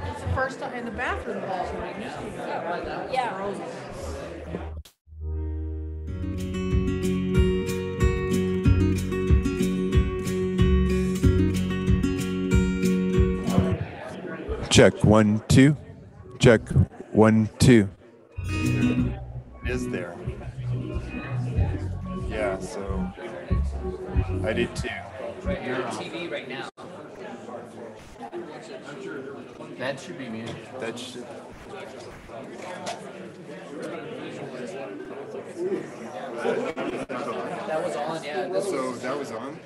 It's the first time in the bathroom. Yeah. Check 1 2. Check 1 2. Is there? Yeah, so I did too. You're on TV right now. That should be muted. That should. That That was on, yeah. So that was on?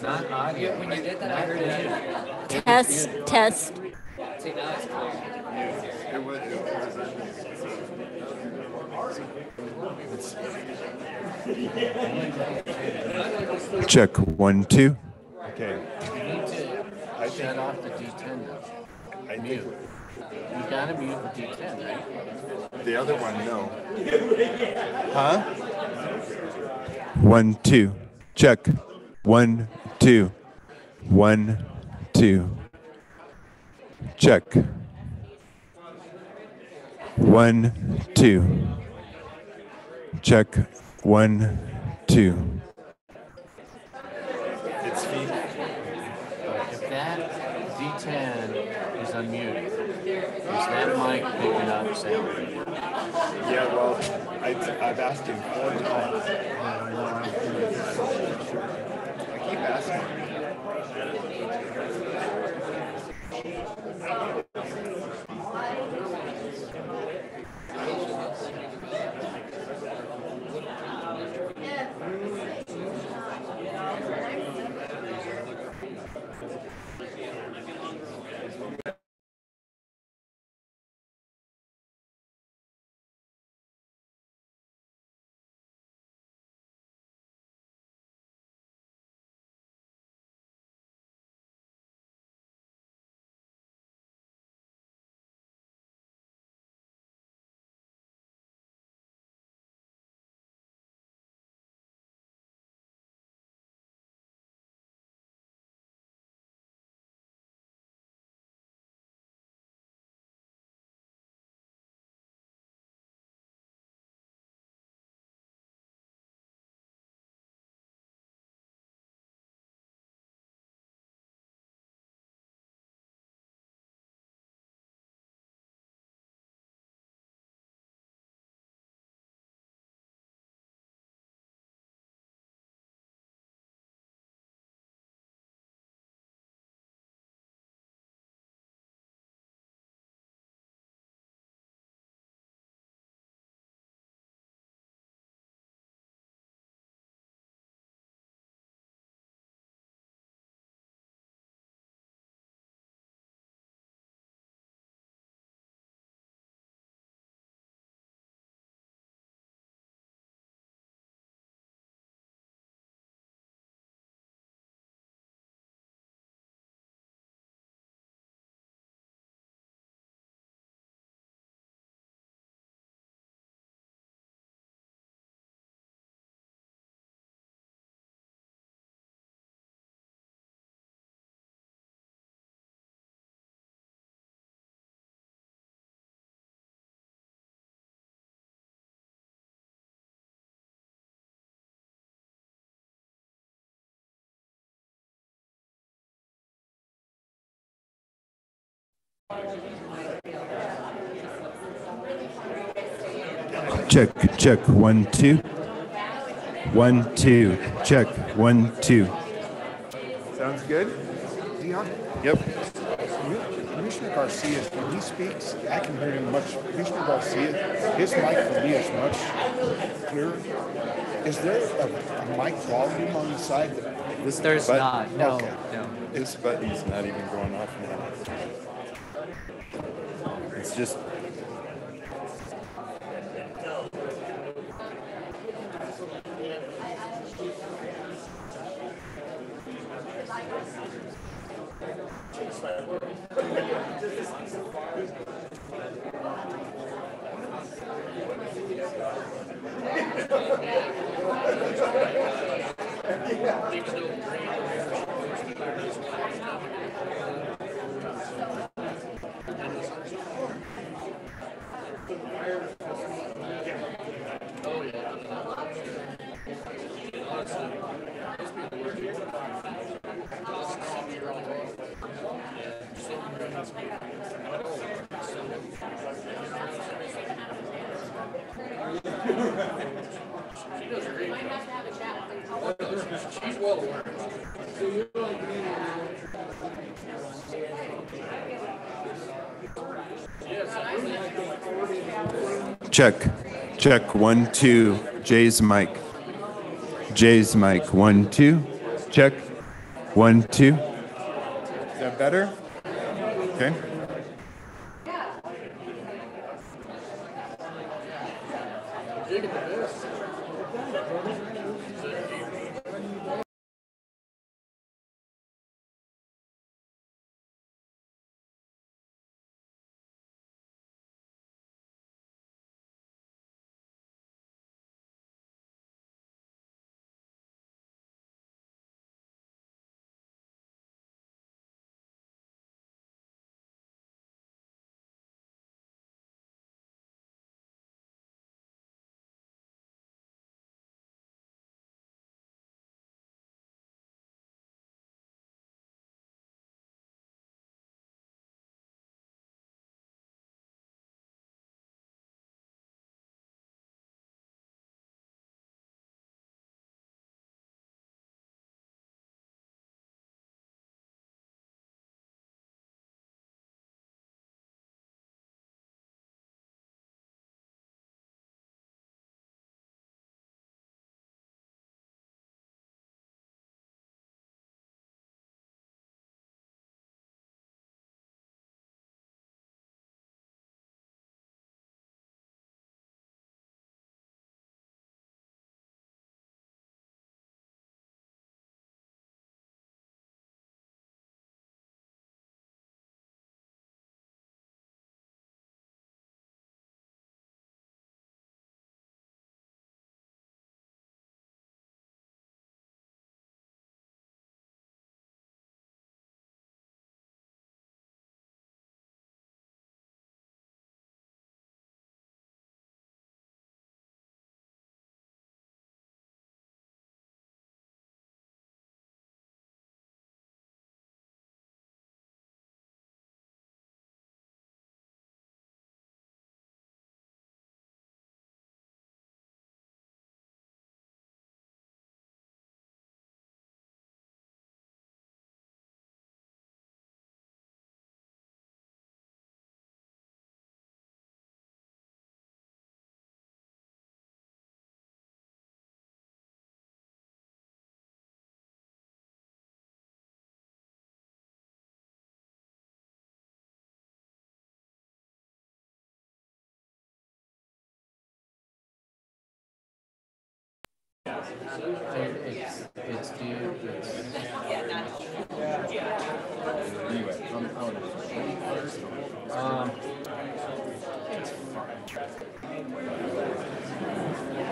Not audio. When you did that, I heard it. Test, test. See, now it's clear. It was. Check 1, 2. Okay. You need to shut off the D10 though. Mute. You gotta mute the D10, right? The other one, no. Huh? 1, 2. Check. 1, 2. 1, 2. Check. 1, 2. Check. 1, 2. It's feed. If that D10 is unmuted, is that mic picking up sound? Yeah, well, I've asked him 4 times. I keep asking him. Check, check, 1, 2. 1, 2. Check, 1, 2. Sounds good? Dion? Yep. Commissioner Garcia, when he speaks, I can hear him much. Commissioner Garcia, his mic for me is much clearer. Is there a mic volume on the side? There's not. No, Okay. no. This button's not even going off now. It's just. Check. Check 1, 2. Jay's mic. Jay's mic. 1, 2. Check. 1, 2. Is that better? Okay.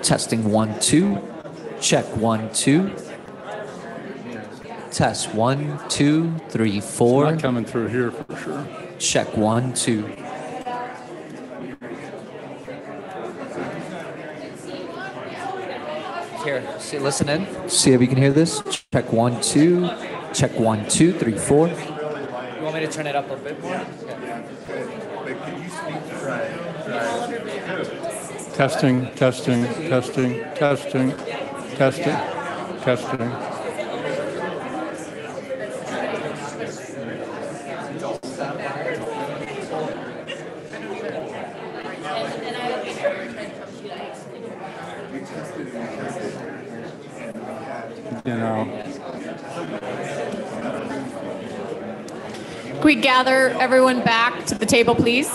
Testing 1, 2. Check 1, 2. Test 1, 2, 3, 4. Not coming through here for sure. Check 1, 2. Here, see, listen in. See if you can hear this. Check 1, 2. Check 1, 2, 3, 4. You want me to turn it up a bit more? Testing, testing, testing, testing, testing, testing. You know. Can we gather everyone back to the table, please?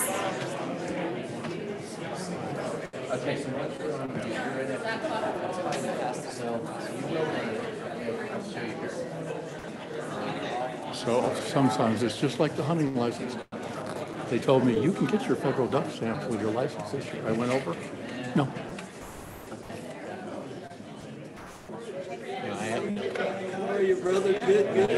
So sometimes it's just like the hunting license. They told me, you can get your federal duck stamp with your license this year. I went over, no. How are you, brother? Good, good.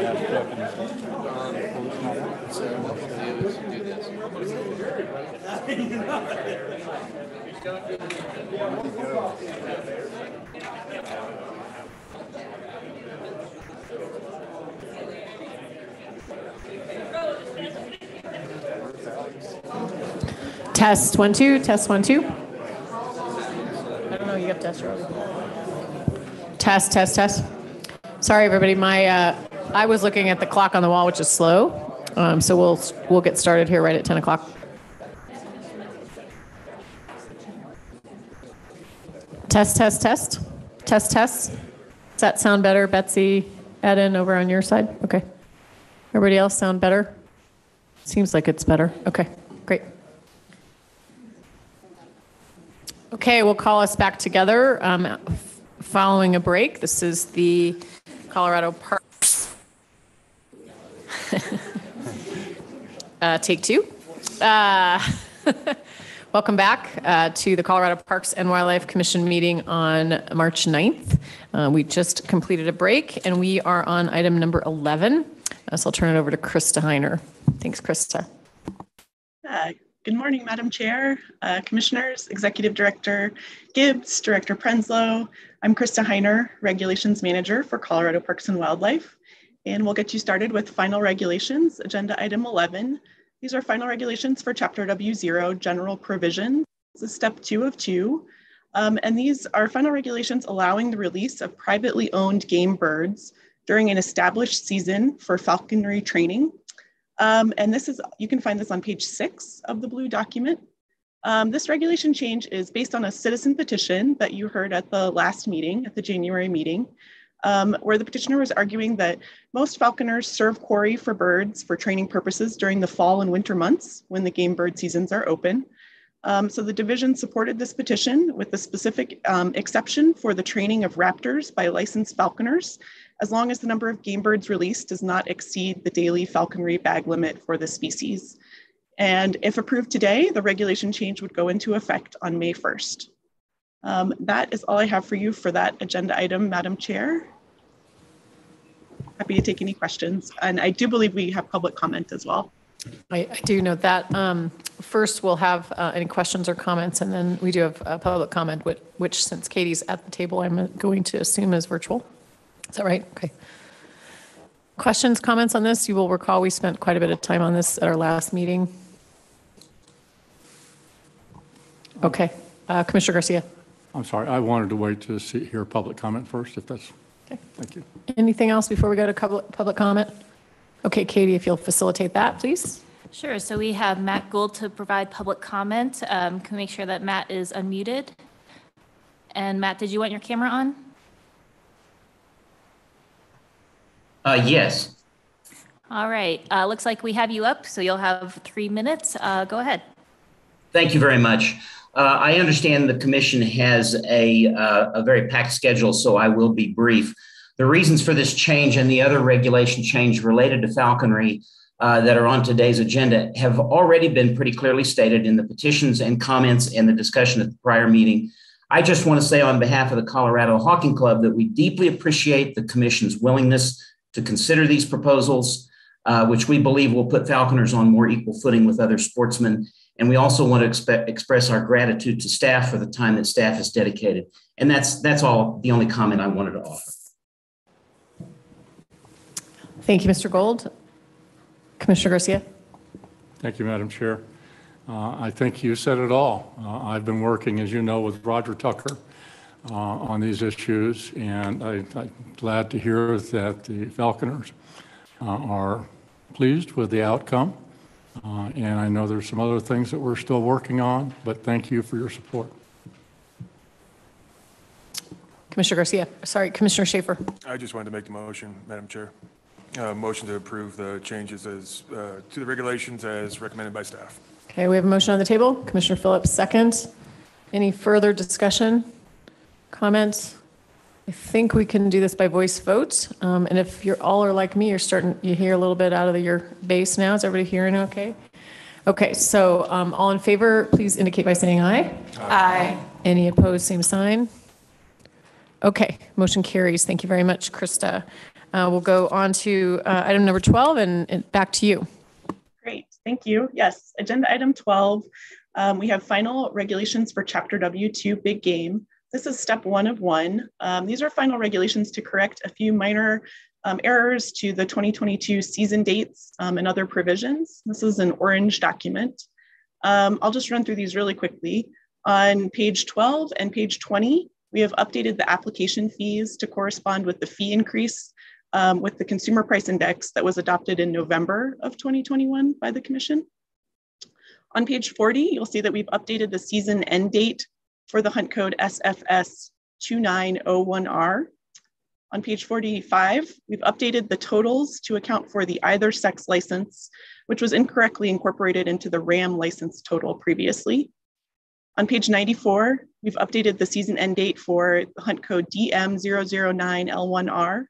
Test 1, 2. Test 1, 2. I don't know. You have test early. Test, test, test. Sorry, everybody. I was looking at the clock on the wall, which is slow. So we'll get started here right at 10 o'clock. Test, test, test. Test, test. Does that sound better, Betsy, Eden, over on your side? Okay. Everybody else sound better? Seems like it's better. Okay, great. Okay, we'll call us back together following a break. This is the Colorado Parks. Take two. Welcome back to the Colorado Parks and Wildlife Commission meeting on March 9th. We just completed a break and we are on item number 11. So I'll turn it over to Krista Heiner. Thanks, Krista. Good morning, Madam Chair, Commissioners, Executive Director Gibbs, Director Prenslow. I'm Krista Heiner, Regulations Manager for Colorado Parks and Wildlife. And we'll get you started with final regulations, agenda item 11. These are final regulations for Chapter W0, General Provisions. This is step 2 of 2. And these are final regulations allowing the release of privately owned game birds during an established season for falconry training. And this is, you can find this on page 6 of the blue document. This regulation change is based on a citizen petition that you heard at the last meeting, at the January meeting, where the petitioner was arguing that most falconers serve quarry for birds for training purposes during the fall and winter months when the game bird seasons are open. So the division supported this petition with the specific exception for the training of raptors by licensed falconers, as long as the number of game birds released does not exceed the daily falconry bag limit for the species. And if approved today, the regulation change would go into effect on May 1st. That is all I have for you for that agenda item, Madam Chair. Happy to take any questions. And I do believe we have public comment as well. I do note that. First, we'll have any questions or comments, and then we do have public comment, which since Katie's at the table, I'm going to assume is virtual. Is that right? Okay. Questions, comments on this? You will recall we spent quite a bit of time on this at our last meeting. Okay. Commissioner Garcia. I'm sorry, I wanted to wait to hear public comment first, if that's, okay. Thank you. Anything else before we go to public comment? Okay, Katie, if you'll facilitate that, please. Sure. So we have Matt Gould to provide public comment. Can we make sure that Matt is unmuted? And Matt, did you want your camera on? Yes. All right. Looks like we have you up, so you'll have 3 minutes. Go ahead. Thank you very much. I understand the commission has a very packed schedule, so I will be brief. The reasons for this change and the other regulation change related to falconry that are on today's agenda have already been pretty clearly stated in the petitions and comments and the discussion at the prior meeting. I just want to say on behalf of the Colorado Hawking Club that we deeply appreciate the commission's willingness to consider these proposals, which we believe will put falconers on more equal footing with other sportsmen. And we also want to express our gratitude to staff for the time that staff has dedicated. And that's all, the only comment I wanted to offer. Thank you, Mr. Gould. Commissioner Garcia. Thank you, Madam Chair. I think you said it all. I've been working, as you know, with Roger Tucker on these issues, and I'm glad to hear that the falconers are pleased with the outcome. And I know there's some other things that we're still working on, but thank you for your support. Commissioner Garcia, sorry, Commissioner Schaefer. I just wanted to make the motion, Madam Chair. Motion to approve the changes as to the regulations as recommended by staff. Okay, we have a motion on the table. Commissioner Phillips, second. Any further discussion, comments? I think we can do this by voice vote. And if you're all are like me, you hear a little bit out of your base now. Is everybody hearing okay? Okay, so all in favor, please indicate by saying aye. Aye. Any opposed, same sign. Okay, motion carries. Thank you very much, Krista. We'll go on to item number 12 and back to you. Great, thank you. Yes, agenda item 12. We have final regulations for Chapter W2 Big Game. This is step 1 of 1. These are final regulations to correct a few minor errors to the 2022 season dates and other provisions. This is an orange document. I'll just run through these really quickly. On page 12 and page 20, we have updated the application fees to correspond with the fee increase with the Consumer Price Index that was adopted in November of 2021 by the Commission. On page 40, you'll see that we've updated the season end date for the hunt code SFS 2901R. On page 45, we've updated the totals to account for the either sex license, which was incorrectly incorporated into the RAM license total previously. On page 94, we've updated the season end date for the hunt code DM009L1R.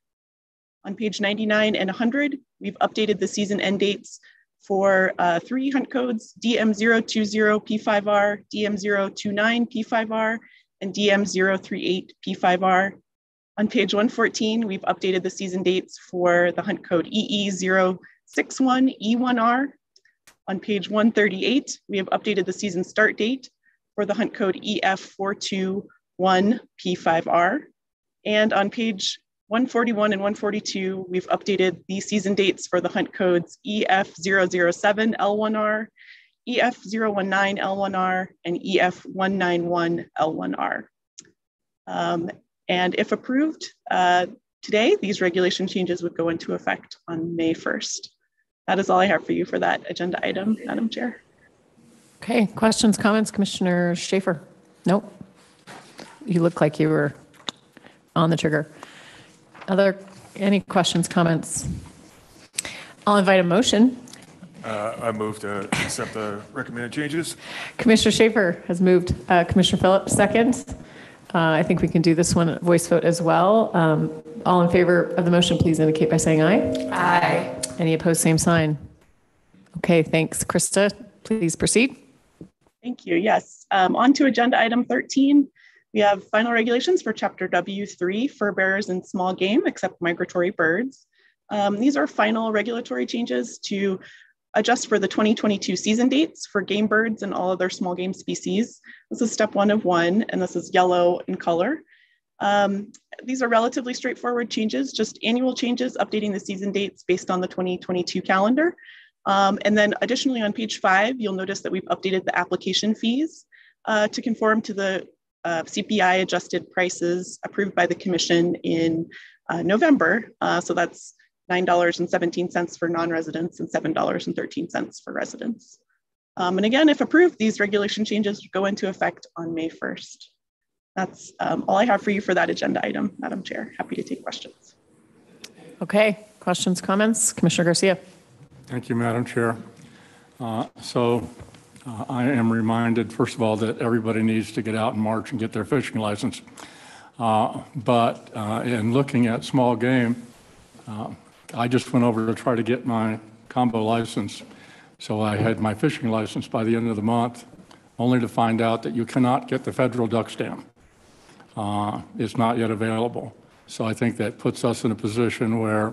On page 99 and 100, we've updated the season end dates for three hunt codes, DM020P5R, DM029P5R, and DM038P5R. On page 114, we've updated the season dates for the hunt code EE061E1R. On page 138, we have updated the season start date for the hunt code EF421P5R. And on page 141 and 142, we've updated the season dates for the hunt codes EF007L1R, EF019L1R, and EF191L1R. And if approved today, these regulation changes would go into effect on May 1st. That is all I have for you for that agenda item, Madam Chair. Okay, questions, comments, Commissioner Schaefer? Nope. You look like you were on the trigger. Any questions, comments? I'll invite a motion. I move to accept the recommended changes. Commissioner Schaefer has moved. Commissioner Phillips, second. I think we can do this one voice vote as well. All in favor of the motion, please indicate by saying aye. Aye. Any opposed, same sign. Okay, thanks. Krista, please proceed. Thank you. Yes. On to agenda item 13. We have final regulations for Chapter W3, fur bearers and small game, except migratory birds. These are final regulatory changes to adjust for the 2022 season dates for game birds and all other small game species. This is step 1 of 1, and this is yellow in color. These are relatively straightforward changes, just annual changes updating the season dates based on the 2022 calendar. And then additionally on page 5, you'll notice that we've updated the application fees to conform to the CPI adjusted prices approved by the Commission in November. So that's $9.17 for non-residents and $7.13 for residents. And again, if approved, these regulation changes go into effect on May 1st. That's all I have for you for that agenda item, Madam Chair. Happy to take questions. Okay, questions, comments? Commissioner Garcia. Thank you, Madam Chair. I am reminded, first of all, that everybody needs to get out and march and get their fishing license. But in looking at small game, I just went over to try to get my combo license. So I had my fishing license by the end of the month, only to find out that you cannot get the federal duck stamp. It's not yet available. So I think that puts us in a position where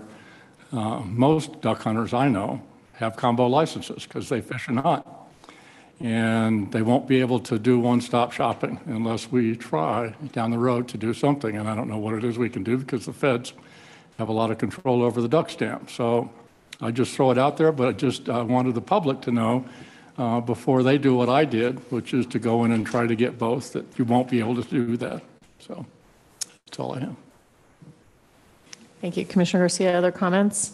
most duck hunters I know have combo licenses because they fish and hunt. And they won't be able to do one-stop shopping unless we try down the road to do something. And I don't know what it is we can do because the feds have a lot of control over the duck stamp. So I just throw it out there, but I just wanted the public to know before they do what I did, which is to go in and try to get both, that you won't be able to do that. So that's all I have. Thank you. Commissioner Garcia, other comments?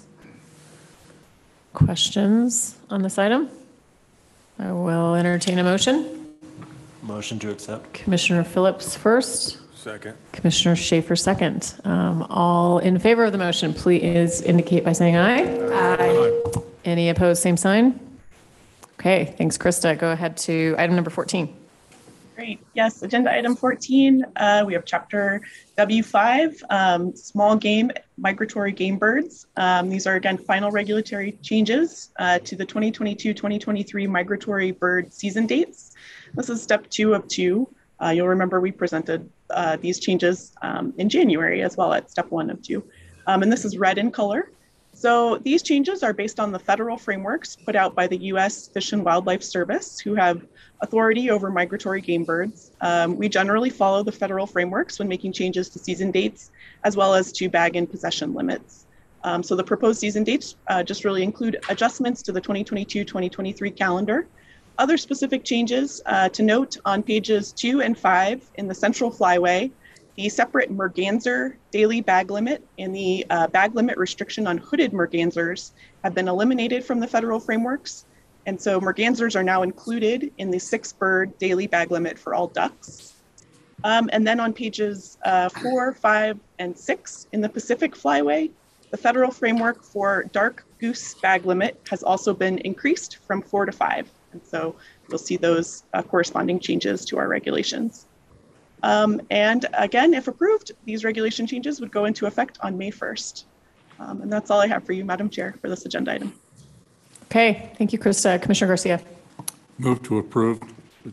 Questions on this item? I will entertain a motion. Motion to accept. Commissioner Phillips first. Second. Commissioner Schaefer second. All in favor of the motion, please indicate by saying aye. Aye. Any opposed, same sign? Okay, thanks, Krista. Go ahead to item number 14. Great. Yes, agenda item 14, we have chapter W5, small game, migratory game birds. These are, again, final regulatory changes to the 2022-2023 migratory bird season dates. This is step 2 of 2. You'll remember we presented these changes in January as well at step 1 of 2. And this is red in color. So these changes are based on the federal frameworks put out by the U.S. Fish and Wildlife Service, who have authority over migratory game birds. We generally follow the federal frameworks when making changes to season dates, as well as to bag and possession limits. So the proposed season dates just really include adjustments to the 2022-2023 calendar. Other specific changes to note on pages 2 and 5 in the Central Flyway, the separate merganser daily bag limit and the bag limit restriction on hooded mergansers have been eliminated from the federal frameworks. And so mergansers are now included in the 6-bird daily bag limit for all ducks. And then on pages 4, 5, and 6 in the Pacific Flyway, the federal framework for dark goose bag limit has also been increased from 4 to 5. And so you'll see those corresponding changes to our regulations. And again, if approved, these regulation changes would go into effect on May 1st. And that's all I have for you, Madam Chair, for this agenda item. Okay, thank you, Krista. Commissioner Garcia. Move to approve the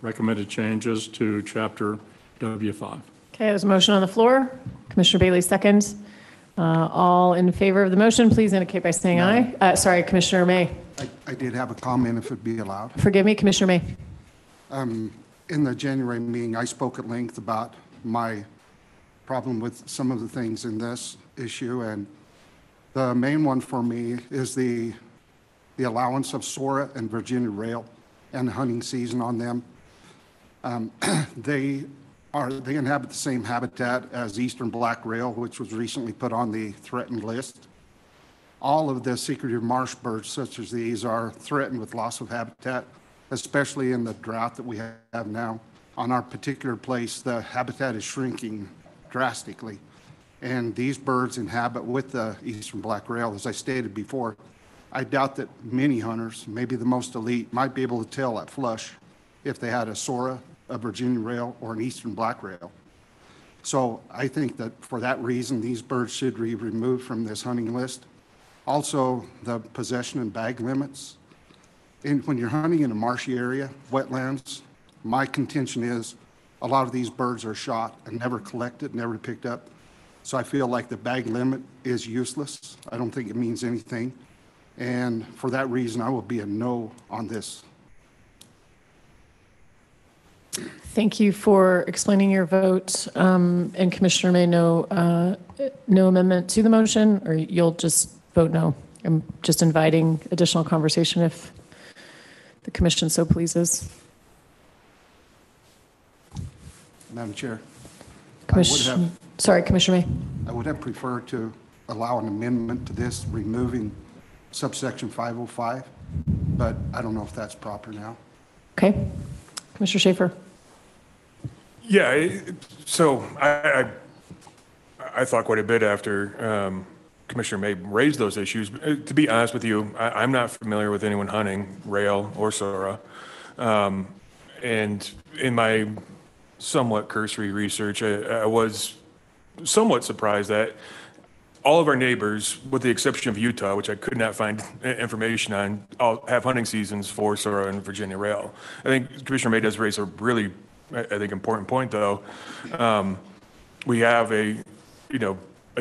recommended changes to Chapter W5. Okay, there's a motion on the floor. Commissioner Bailey seconds. All in favor of the motion, please indicate by saying aye. Sorry, Commissioner May. I did have a comment, if it'd be allowed. Forgive me, Commissioner May. In the January meeting, I spoke at length about my problem with some of the things in this issue, and the main one for me is the allowance of Sora and Virginia rail and the hunting season on them. They inhabit the same habitat as eastern black rail, which was recently put on the threatened list. All of the secretive marsh birds such as these are threatened with loss of habitat, especially in the drought that we have now. On our particular place, the habitat is shrinking drastically. And these birds inhabit with the eastern black rail. As I stated before, I doubt that many hunters, maybe the most elite, might be able to tell at flush if they had a Sora, a Virginia rail, or an eastern black rail. So I think that for that reason, these birds should be removed from this hunting list. Also, the possession and bag limits. And when you're hunting in a marshy area, wetlands, my contention is a lot of these birds are shot and never collected, never picked up. So I feel like the bag limit is useless. I don't think it means anything. And for that reason, I will be a no on this. Thank you for explaining your vote. And Commissioner May, no amendment to the motion, or you'll just vote no? I'm just inviting additional conversation if the commission so pleases. Madam Chair. Sorry, Commissioner May. I would have preferred to allow an amendment to this, removing subsection 505, but I don't know if that's proper now. Okay. Commissioner Schaefer. Yeah, so I thought quite a bit after Commissioner May raised those issues. To be honest with you, I'm not familiar with anyone hunting rail or Sora. And in my somewhat cursory research, I was somewhat surprised that all of our neighbors, with the exception of Utah, which I could not find information on, all have hunting seasons for Sora and Virginia rail. I think Commissioner May does raise a really, I think, important point, though. We have a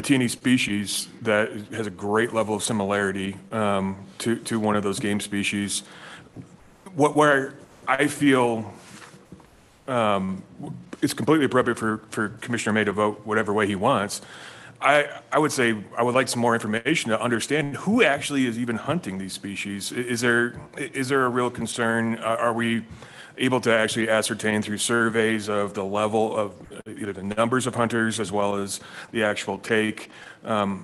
teeny species that has a great level of similarity to one of those game species. Where I feel it's completely appropriate for Commissioner May to vote whatever way he wants. I would say I would like some more information to understand who actually is even hunting these species. Is there a real concern? Are we able to actually ascertain through surveys of the level of either the numbers of hunters as well as the actual take? I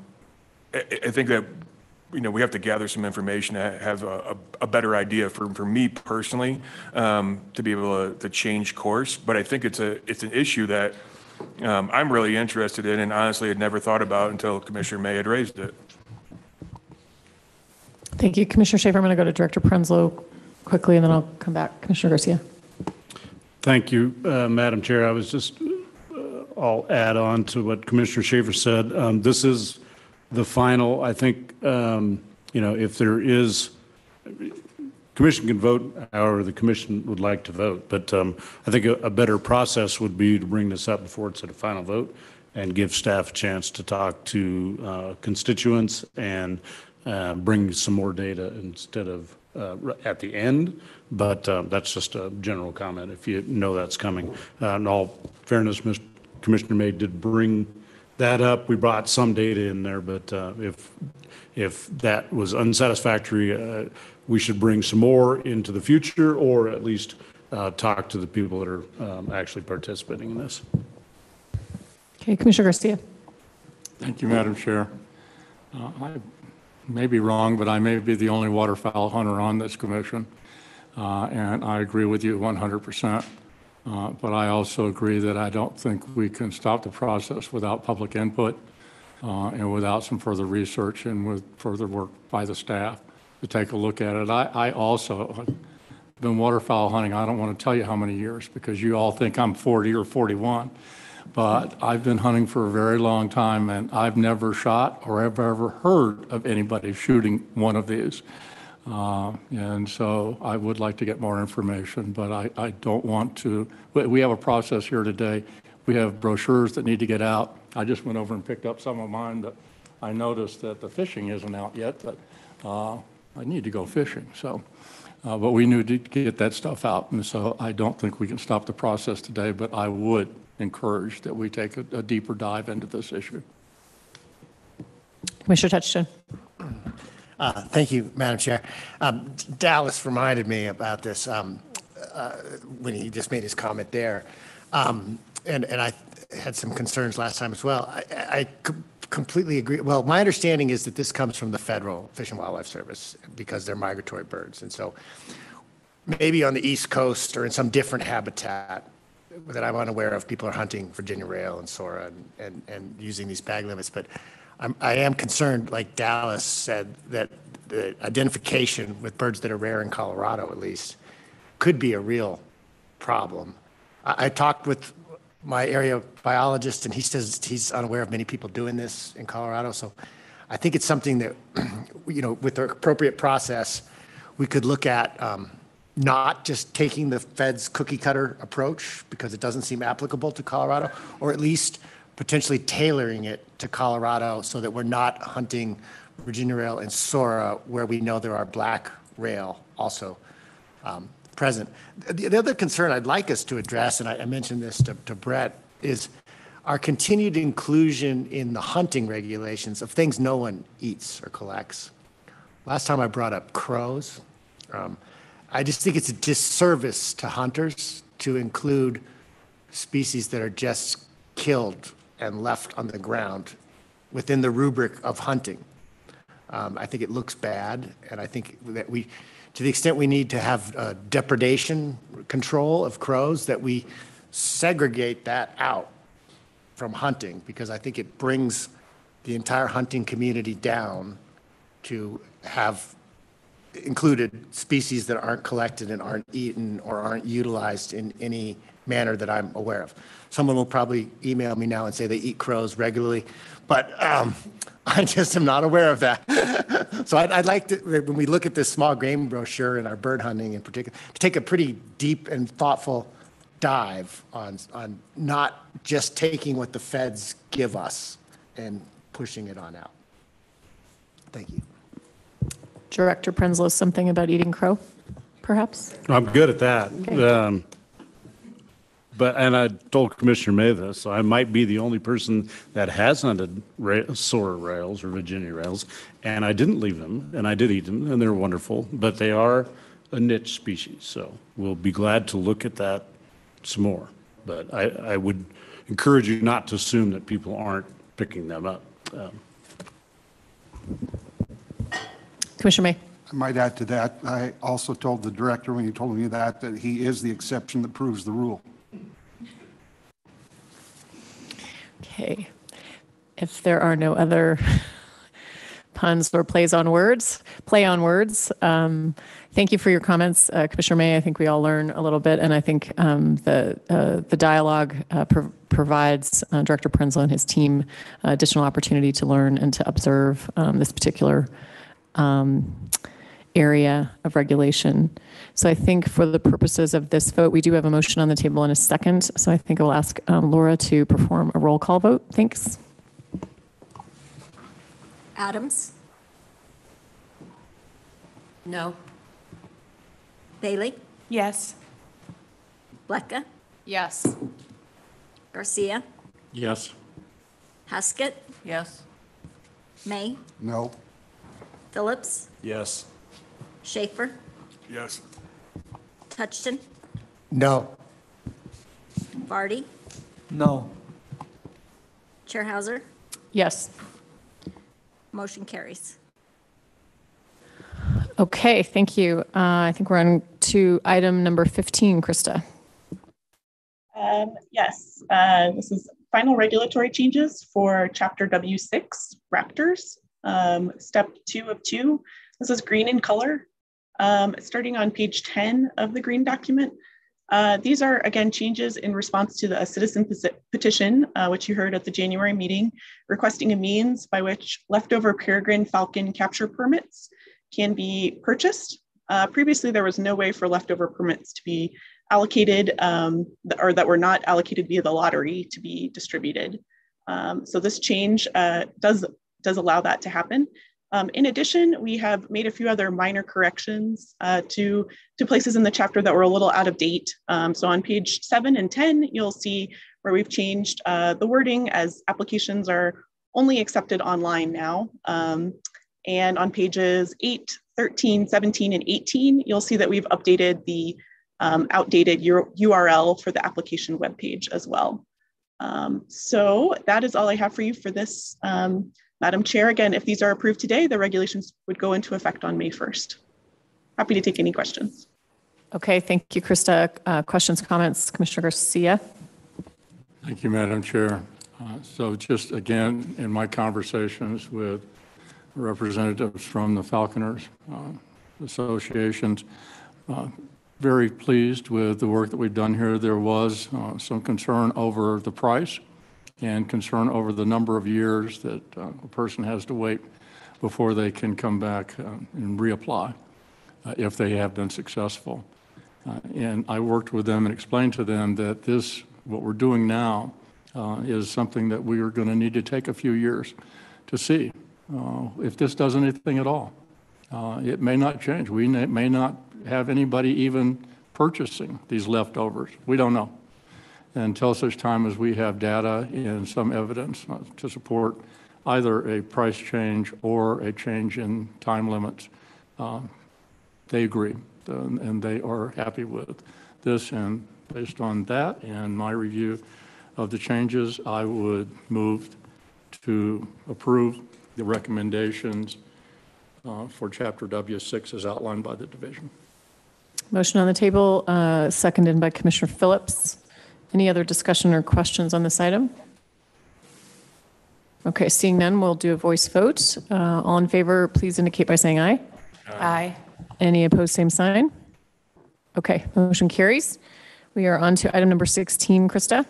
think that we have to gather some information to have a better idea for me personally to be able to change course. But I think it's an issue that I'm really interested in and honestly had never thought about until Commissioner May had raised it. Thank you, Commissioner Schaefer. I'm going to go to Director Prenslow quickly, and then I'll come back. Commissioner Garcia. Thank you, Madam Chair. I was just, I'll add on to what Commissioner Schaefer said. This is the final, I think, if there is, Commission can vote however the Commission would like to vote, but I think a better process would be to bring this up before it's at a final vote and give staff a chance to talk to constituents and bring some more data instead of at the end, but that's just a general comment if you know that's coming. In all fairness, Commissioner May did bring that up. We brought some data in there, but if that was unsatisfactory, we should bring some more into the future, or at least talk to the people that are actually participating in this. Okay, Commissioner Garcia. Thank you, Madam Chair. I may be wrong, but I may be the only waterfowl hunter on this commission, and I agree with you 100%. But I also agree that I don't think we can stop the process without public input and without some further research and with further work by the staff to take a look at it. I also have been waterfowl hunting, I don't want to tell you how many years, because you all think I'm 40 or 41. But I've been hunting for a very long time, and I've never shot or have ever heard of anybody shooting one of these. And so I would like to get more information, but I don't want to. We have a process here today. We have brochures that need to get out. I just went over and picked up some of mine, but I noticed that the fishing isn't out yet, but I need to go fishing. So, but we need to get that stuff out. And so I don't think we can stop the process today, but I would encourage that we take a deeper dive into this issue. Commissioner Touchton. Thank you, Madam Chair. Dallas reminded me about this when he just made his comment there. And I had some concerns last time as well. I completely agree. Well, my understanding is that this comes from the Federal Fish and Wildlife Service because they're migratory birds. And so maybe on the East Coast or in some different habitat that I'm unaware of, people are hunting Virginia rail and Sora and using these bag limits. But I am concerned, like Dallas said, that the identification with birds that are rare in Colorado, at least, could be a real problem. I talked with my area biologist, and he says he's unaware of many people doing this in Colorado. So I think it's something that, with the appropriate process, we could look at not just taking the Fed's cookie cutter approach because it doesn't seem applicable to Colorado, or at least potentially tailoring it to Colorado so that we're not hunting Virginia rail and Sora where we know there are black rail also present. The other concern I'd like us to address, and I mentioned this to Brett, is our continued inclusion in the hunting regulations of things no one eats or collects. Last time I brought up crows. I just think it's a disservice to hunters to include species that are just killed and left on the ground within the rubric of hunting. I think it looks bad, and I think that to the extent we need to have depredation control of crows, that we segregate that out from hunting, because I think it brings the entire hunting community down to have included species that aren't collected and aren't eaten or aren't utilized in any manner that I'm aware of. Someone will probably email me now and say they eat crows regularly, but I just am not aware of that. So I'd like to, when we look at this small game brochure and our bird hunting in particular, to take a pretty deep and thoughtful dive on not just taking what the feds give us and pushing it on out. Thank you. Director Prenslow, something about eating crow, perhaps? I'm good at that. Okay. And I told Commissioner May this, I might be the only person that has hunted Sora rails or Virginia rails, and I didn't leave them, and I did eat them, and they're wonderful, but they are a niche species, so we'll be glad to look at that some more. But I would encourage you not to assume that people aren't picking them up. Commissioner May. I might add to that. I also told the director when he told me that he is the exception that proves the rule. Okay. If there are no other puns or play on words, thank you for your comments, Commissioner May. I think we all learn a little bit, and I think the dialogue provides Director Prenslow and his team additional opportunity to learn and to observe this particular area of regulation. So I think for the purposes of this vote, we do have a motion on the table in a second. So I think I will ask Laura to perform a roll call vote. Thanks. Adams? No. Bailey? Yes. Blecka? Yes. Garcia? Yes. Haskett? Yes. May? No. Phillips? Yes. Schaefer? Yes. Touchton? No. Vardy? No. Chairhauser? Yes. Motion carries. Okay, thank you. I think we're on to item number 15, Krista. Yes, this is final regulatory changes for Chapter W6, Raptors, step 2 of 2. This is green in color, starting on page 10 of the green document. These are, again, changes in response to the citizen petition, which you heard at the January meeting, requesting a means by which leftover peregrine falcon capture permits can be purchased. Previously, there was no way for leftover permits to be allocated or that were not allocated via the lottery to be distributed. So this change does allow that to happen. In addition, we have made a few other minor corrections to places in the chapter that were a little out of date. So on page 7 and 10, you'll see where we've changed the wording as applications are only accepted online now. And on pages 8, 13, 17, and 18, you'll see that we've updated the outdated URL for the application webpage as well. So that is all I have for you for this. Madam Chair, again, if these are approved today, the regulations would go into effect on May 1st. Happy to take any questions. Okay, thank you, Krista. Questions, comments, Commissioner Garcia? Thank you, Madam Chair. So just again, in my conversations with representatives from the Falconers associations, very pleased with the work that we've done here. There was some concern over the price and concern over the number of years that a person has to wait before they can come back and reapply if they have been successful. And I worked with them and explained to them that this, what we're doing now, is something that we are going to need to take a few years to see if this does anything at all. It may not change. We may not have anybody even purchasing these leftovers. We don't know until such time as we have data and some evidence to support either a price change or a change in time limits. They agree and they are happy with this, and based on that and my review of the changes, I would move to approve the recommendations for Chapter W6 as outlined by the division. Motion on the table, seconded by Commissioner Phillips. Any other discussion or questions on this item? Okay, seeing none, we'll do a voice vote. All in favor, please indicate by saying aye. Aye. Any opposed, same sign. Okay, motion carries. We are on to item number 16, Krista.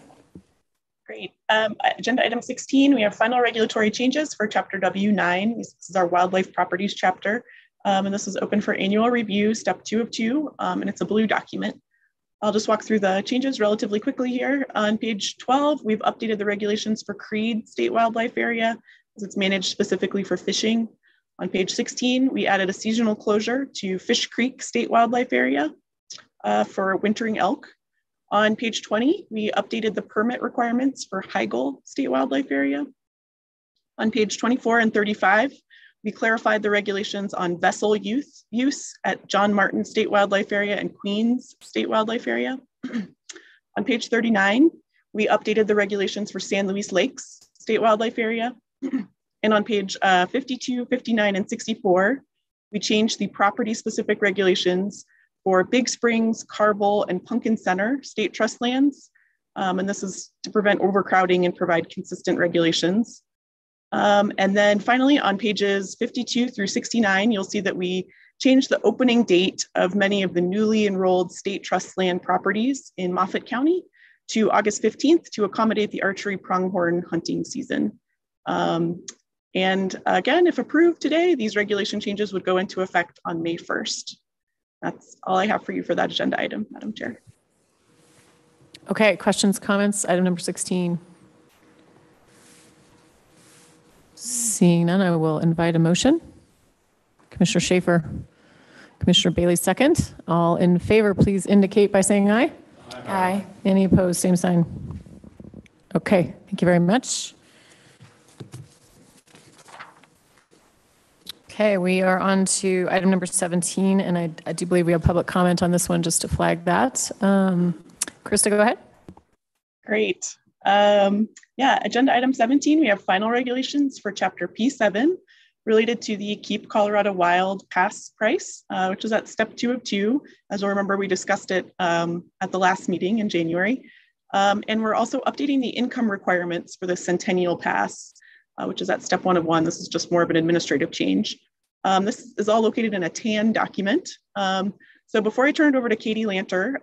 Great. Agenda item 16, we have final regulatory changes for Chapter W9. This is our Wildlife Properties chapter. And this is open for annual review, step 2 of 2, and it's a blue document. I'll just walk through the changes relatively quickly here. On page 12, we've updated the regulations for Creed State Wildlife Area, as it's managed specifically for fishing. On page 16, we added a seasonal closure to Fish Creek State Wildlife Area for wintering elk. On page 20, we updated the permit requirements for Heigl State Wildlife Area. On page 24 and 35, we clarified the regulations on vessel use at John Martin State Wildlife Area and Queens State Wildlife Area. On page 39, we updated the regulations for San Luis Lakes State Wildlife Area. And on page 52, 59, and 64, we changed the property-specific regulations for Big Springs, Carville, and Pumpkin Center state trust lands. And this is to prevent overcrowding and provide consistent regulations. And then finally, on pages 52 through 69, you'll see that we changed the opening date of many of the newly enrolled state trust land properties in Moffat County to August 15th to accommodate the archery pronghorn hunting season. And again, if approved today, these regulation changes would go into effect on May 1st. That's all I have for you for that agenda item, Madam Chair. Okay, questions, comments, item number 16. Seeing none, I will invite a motion. Commissioner Schaefer, Commissioner Bailey second. All in favor, please indicate by saying aye. Aye. Any opposed, same sign. Okay, thank you very much. Okay, we are on to item number 17, and I do believe we have public comment on this one, just to flag that. Krista, go ahead. Great. Yeah, agenda item 17, we have final regulations for Chapter P7 related to the Keep Colorado Wild pass price, which is at step 2 of 2. As you'll remember, we discussed it at the last meeting in January. And we're also updating the income requirements for the Centennial Pass, which is at step 1 of 1. This is just more of an administrative change. This is all located in a TAN document. So before I turn it over to Katie Lanter,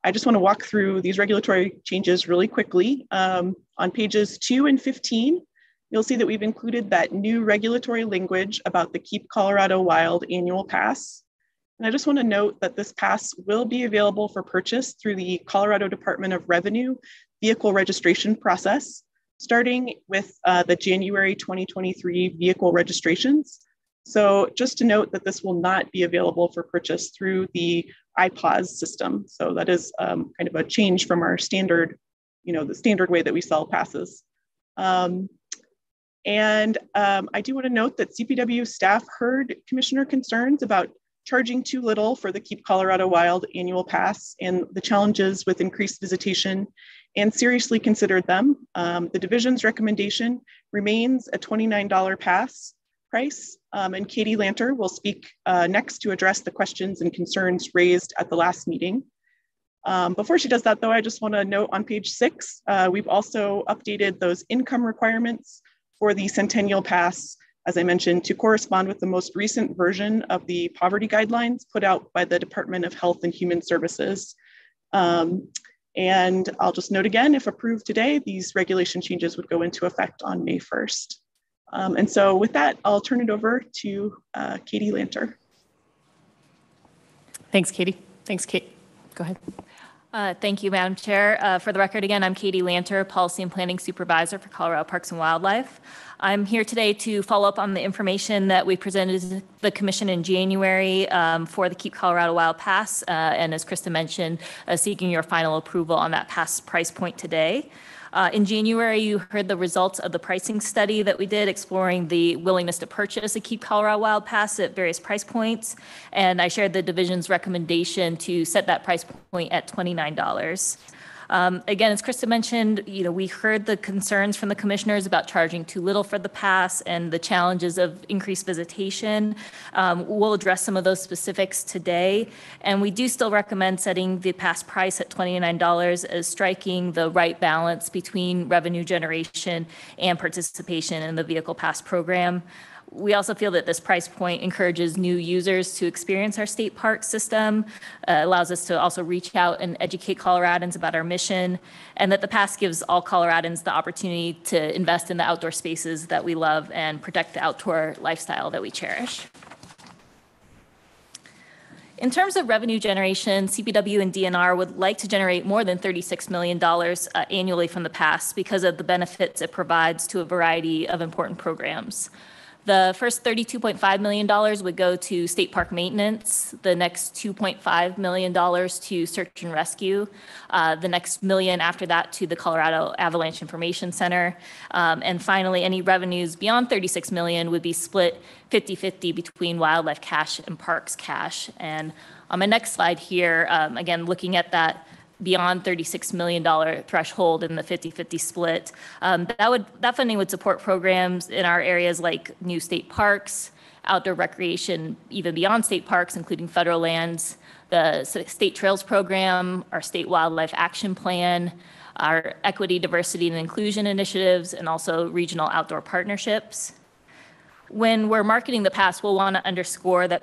I just want to walk through these regulatory changes really quickly. On pages 2 and 15, you'll see that we've included that new regulatory language about the Keep Colorado Wild annual pass. And I just want to note that this pass will be available for purchase through the Colorado Department of Revenue vehicle registration process, starting with the January 2023 vehicle registrations. So just to note that this will not be available for purchase through the iPAWS system. So that is kind of a change from our standard, the standard way that we sell passes. I do want to note that CPW staff heard commissioner concerns about charging too little for the Keep Colorado Wild annual pass and the challenges with increased visitation, and seriously considered them. The division's recommendation remains a $29 pass price, and Katie Lanter will speak next to address the questions and concerns raised at the last meeting. Before she does that though, I just want to note on page 6, we've also updated those income requirements for the Centennial Pass, as I mentioned, to correspond with the most recent version of the poverty guidelines put out by the Department of Health and Human Services. And I'll just note again, if approved today, these regulation changes would go into effect on May 1st. And so with that, I'll turn it over to Katie Lanter. Thanks, Katie. Thanks, Kate. Go ahead. Thank you, Madam Chair. For the record, again, I'm Katie Lanter, Policy and Planning Supervisor for Colorado Parks and Wildlife. I'm here today to follow up on the information that we presented to the Commission in January for the Keep Colorado Wild Pass, and as Krista mentioned, seeking your final approval on that pass price point today. In January, you heard the results of the pricing study that we did exploring the willingness to purchase a Keep Colorado Wild Pass at various price points. And I shared the division's recommendation to set that price point at $29. Again, as Krista mentioned, we heard the concerns from the commissioners about charging too little for the pass and the challenges of increased visitation. We'll address some of those specifics today. And we do still recommend setting the pass price at $29 as striking the right balance between revenue generation and participation in the Vehicle Pass program. We also feel that this price point encourages new users to experience our state park system, allows us to also reach out and educate Coloradans about our mission, and that the pass gives all Coloradans the opportunity to invest in the outdoor spaces that we love and protect the outdoor lifestyle that we cherish. In terms of revenue generation, CPW and DNR would like to generate more than $36 million annually from the pass because of the benefits it provides to a variety of important programs. The first $32.5 million would go to state park maintenance, the next $2.5 million to search and rescue, the next million after that to the Colorado Avalanche Information Center, and finally any revenues beyond $36 million would be split 50-50 between wildlife cash and parks cash. And on my next slide here, again, looking at that beyond $36 million threshold in the 50-50 split. That funding would support programs in our areas like new state parks, outdoor recreation, even beyond state parks, including federal lands, the state trails program, our state wildlife action plan, our equity, diversity, and inclusion initiatives, and also regional outdoor partnerships. When we're marketing the pass, we'll want to underscore that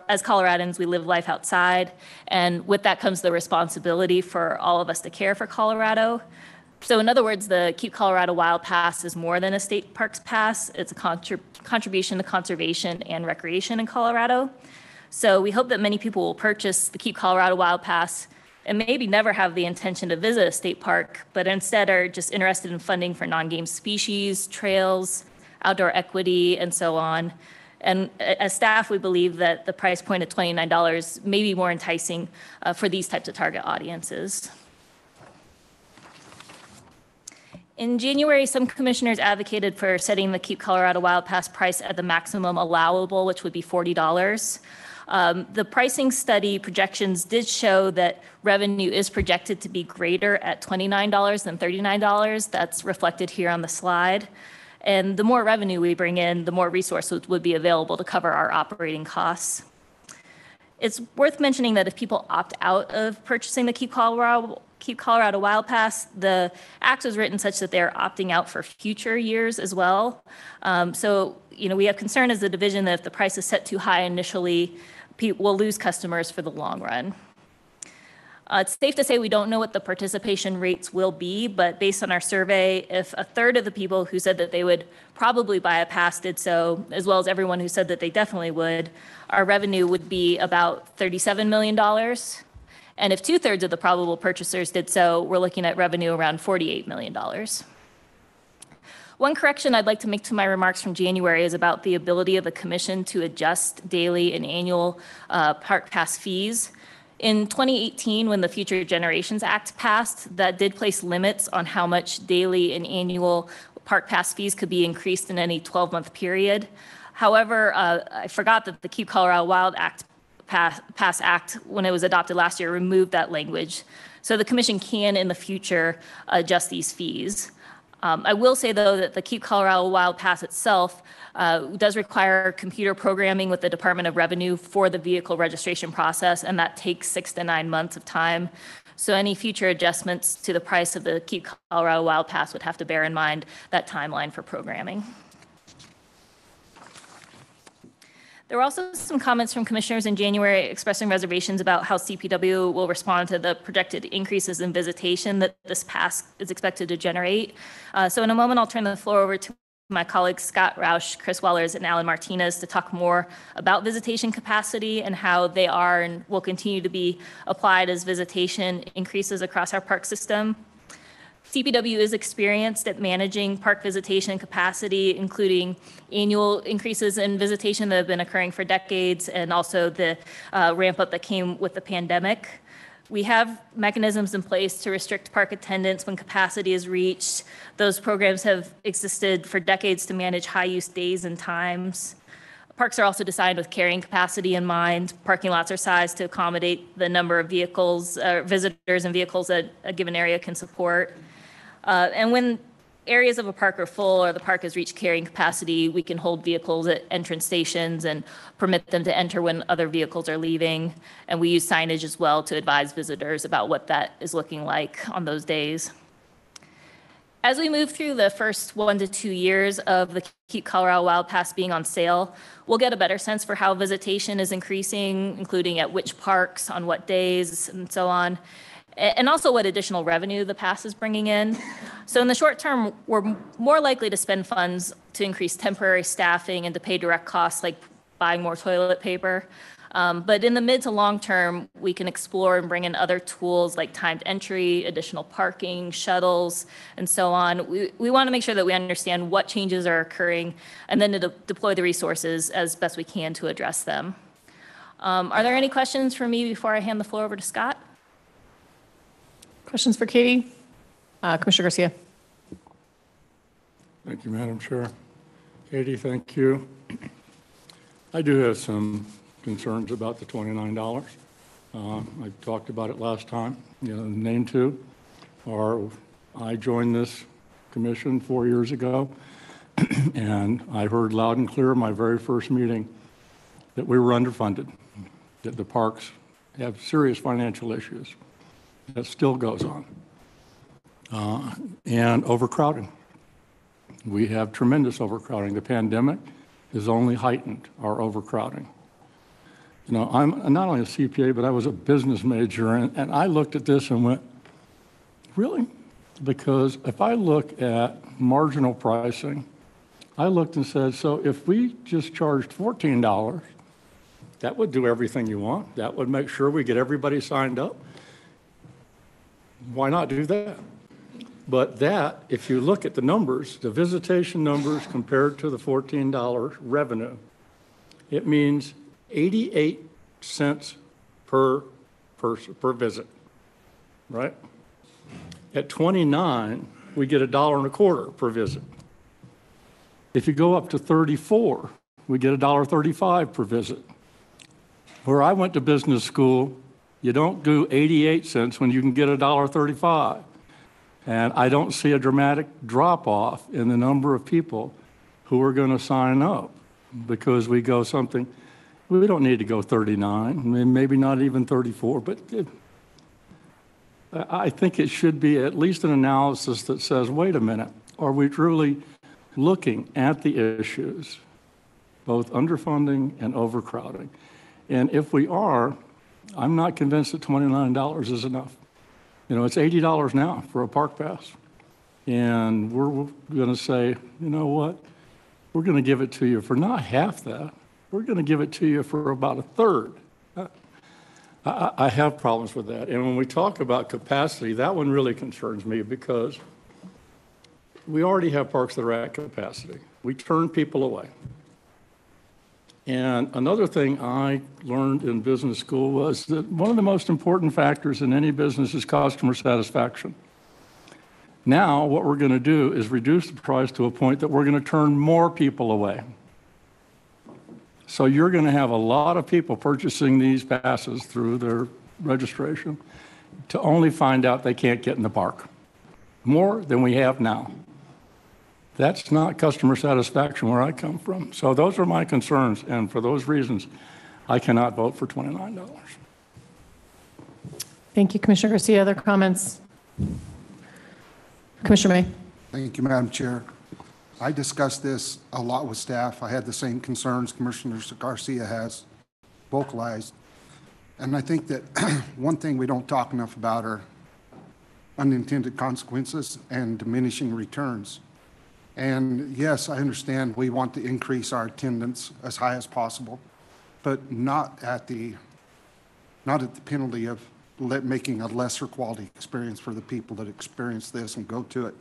as Coloradans, we live life outside, and with that comes the responsibility for all of us to care for Colorado. So in other words, the Keep Colorado Wild Pass is more than a state parks pass. It's a contribution to conservation and recreation in Colorado. So we hope that many people will purchase the Keep Colorado Wild Pass and maybe never have the intention to visit a state park, but instead are just interested in funding for non-game species, trails, outdoor equity, and so on. And as staff, we believe that the price point at $29 may be more enticing for these types of target audiences. In January, some commissioners advocated for setting the Keep Colorado Wild Pass price at the maximum allowable, which would be $40. The pricing study projections did show that revenue is projected to be greater at $29 than $39. That's reflected here on the slide. And the more revenue we bring in, the more resources would be available to cover our operating costs. It's worth mentioning that if people opt out of purchasing the Keep Keep Colorado Wild Pass, the act was written such that they're opting out for future years as well. So, we have concern as a division that if the price is set too high initially, we'll lose customers for the long run. It's safe to say we don't know what the participation rates will be, but based on our survey, if a third of the people who said that they would probably buy a pass did so, as well as everyone who said that they definitely would, our revenue would be about $37 million. And if 2/3 of the probable purchasers did so, we're looking at revenue around $48 million. One correction I'd like to make to my remarks from January is about the ability of the commission to adjust daily and annual park pass fees. In 2018, when the Future Generations Act passed, that did place limits on how much daily and annual park pass fees could be increased in any 12-month period. However, I forgot that the Keep Colorado Wild Pass Act, when it was adopted last year, removed that language. So the commission can, in the future, adjust these fees. I will say, though, that the Keep Colorado Wild Pass itself does require computer programming with the Department of Revenue for the vehicle registration process, and that takes 6 to 9 months of time. So any future adjustments to the price of the Keep Colorado Wild Pass would have to bear in mind that timeline for programming. There were also some comments from commissioners in January expressing reservations about how CPW will respond to the projected increases in visitation that this pass is expected to generate. So in a moment, I'll turn the floor over to my colleagues Scott Roush, Chris Wellers, and Alan Martinez to talk more about visitation capacity and how they are and will continue to be applied as visitation increases across our park system. CPW is experienced at managing park visitation capacity, including annual increases in visitation that have been occurring for decades, and also the ramp up that came with the pandemic. We have mechanisms in place to restrict park attendance when capacity is reached. Those programs have existed for decades to manage high use days and times. Parks are also designed with carrying capacity in mind. Parking lots are sized to accommodate the number of vehicles, visitors and vehicles that a given area can support. And when areas of a park are full or the park has reached carrying capacity, we can hold vehicles at entrance stations and permit them to enter when other vehicles are leaving. And we use signage as well to advise visitors about what that is looking like on those days. As we move through the first 1 to 2 years of the Keep Colorado Wild Pass being on sale, we'll get a better sense for how visitation is increasing, including at which parks, on what days, and so on, and also what additional revenue the pass is bringing in. So in the short term, we're more likely to spend funds to increase temporary staffing and to pay direct costs like buying more toilet paper. But in the mid to long term, we can explore and bring in other tools like timed entry, additional parking, shuttles, and so on. We want to make sure that we understand what changes are occurring and then to deploy the resources as best we can to address them. Are there any questions for me before I hand the floor over to Scott? Questions for Katie? Commissioner Garcia. Thank you, Madam Chair. Katie, thank you. I do have some concerns about the $29. I talked about it last time. Name two are, I joined this commission 4 years ago, and I heard loud and clear in my very first meeting that we were underfunded, that the parks have serious financial issues. That still goes on. And overcrowding. We have tremendous overcrowding. The pandemic has only heightened our overcrowding. I'm not only a CPA, but I was a business major, and I looked at this and went, really? Because if I look at marginal pricing, I looked and said, so if we just charged $14, that would do everything you want. That would make sure we get everybody signed up. Why not do that? But that, if you look at the numbers, the visitation numbers compared to the $14 revenue, it means 88 cents per person per visit, right? At 29, we get $1.25 per visit. If you go up to 34, we get $1.35 per visit. Where I went to business school, you don't do 88 cents when you can get $1.35. And I don't see a dramatic drop off in the number of people who are going to sign up because we go something, we don't need to go 39, maybe not even 34, but I think it should be at least an analysis that says, wait a minute, are we truly looking at the issues, both underfunding and overcrowding? And if we are, I'm not convinced that $29 is enough. You know, it's $80 now for a park pass. And we're going to say, you know what? We're going to give it to you for not half that. We're going to give it to you for about a third. I have problems with that. And when we talk about capacity, that one really concerns me because we already have parks that are at capacity. We turn people away. And another thing I learned in business school was that one of the most important factors in any business is customer satisfaction. Now, what we're going to do is reduce the price to a point that we're going to turn more people away. So you're going to have a lot of people purchasing these passes through their registration to only find out they can't get in the park. More than we have now. That's not customer satisfaction where I come from. So those are my concerns, and for those reasons, I cannot vote for $29. Thank you, Commissioner Garcia. Other comments? Commissioner May. Thank you, Madam Chair. I discussed this a lot with staff. I had the same concerns Commissioner Garcia has vocalized. And I think that one thing we don't talk enough about are unintended consequences and diminishing returns. And yes, I understand we want to increase our attendance as high as possible, but not at the penalty of making a lesser quality experience for the people that experience this and go to it.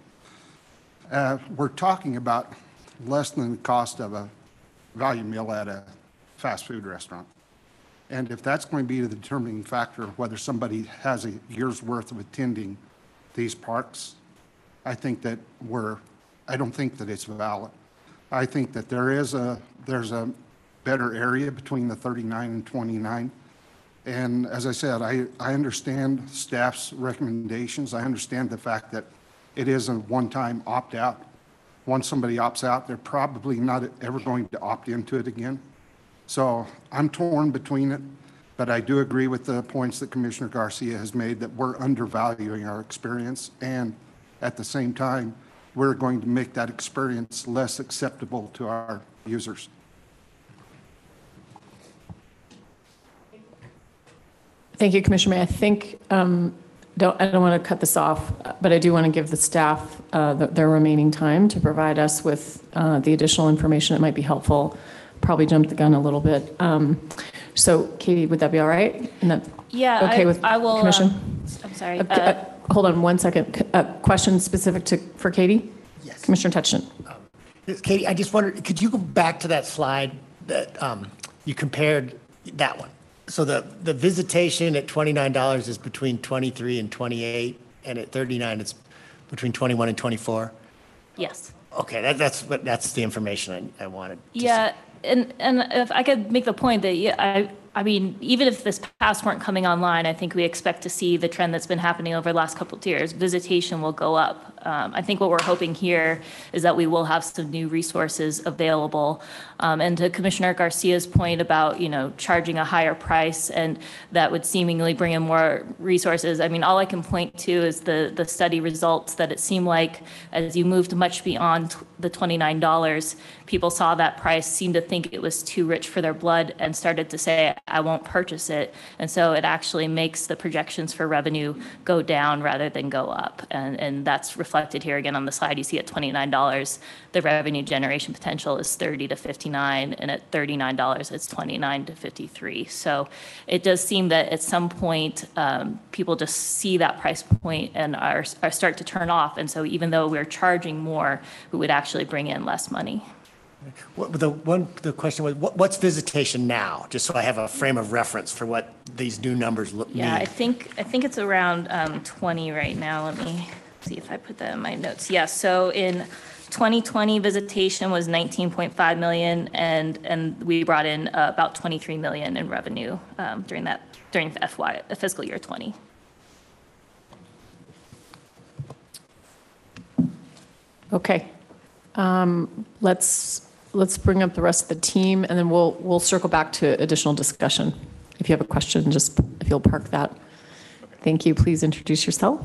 We're talking about less than the cost of a value meal at a fast food restaurant. And if that's going to be the determining factor of whether somebody has a year's worth of attending these parks, I think that I don't think that it's valid. I think that there's a better area between the 39 and 29. And as I said, I understand staff's recommendations. I understand the fact that it is a one-time opt-out. Once somebody opts out, they're probably not ever going to opt into it again. So I'm torn between it, but I do agree with the points that Commissioner Garcia has made that we're undervaluing our experience, and at the same time, we're going to make that experience less acceptable to our users. Thank you, Commissioner May. I think, I don't want to cut this off, but I do want to give the staff their remaining time to provide us with the additional information that might be helpful. Probably jumped the gun a little bit. So Katie, would that be all right? Yeah, okay with I will. Commission? I'm sorry. Hold on 1 second. Question specific for Katie? Yes. Commissioner Touchton. Katie, I just wondered, could you go back to that slide that you compared that one? So the visitation at $29 is between 23 and 28, and at 39 it's between 21 and 24. Yes. Okay, that's the information I wanted. Yeah, and if I could make the point that I mean, even if this pass weren't coming online, I think we expect to see the trend that's been happening over the last couple of years. Visitation will go up. I think what we're hoping here is that we will have some new resources available. And to Commissioner Garcia's point about, charging a higher price and that would seemingly bring in more resources. I mean, all I can point to is the study results that it seemed like as you moved much beyond the $29, people saw that price, seemed to think it was too rich for their blood and started to say, I won't purchase it. And so it actually makes the projections for revenue go down rather than go up. And that's reflected here again on the slide. You see at $29, the revenue generation potential is 30 to 59, and at $39, it's 29 to 53. So it does seem that at some point, people just see that price point and are start to turn off. And so even though we're charging more, we would actually bring in less money. The question was, what's visitation now? Just so I have a frame of reference for what these new numbers mean. Yeah, I think it's around 20 right now. Let me see if I put that in my notes. Yeah, so in 2020, visitation was 19.5 million, and we brought in about 23 million in revenue during fiscal year 20. Okay. Let's bring up the rest of the team, and then we'll circle back to additional discussion. If you have a question, just if you'll park that. Thank you. Please introduce yourself.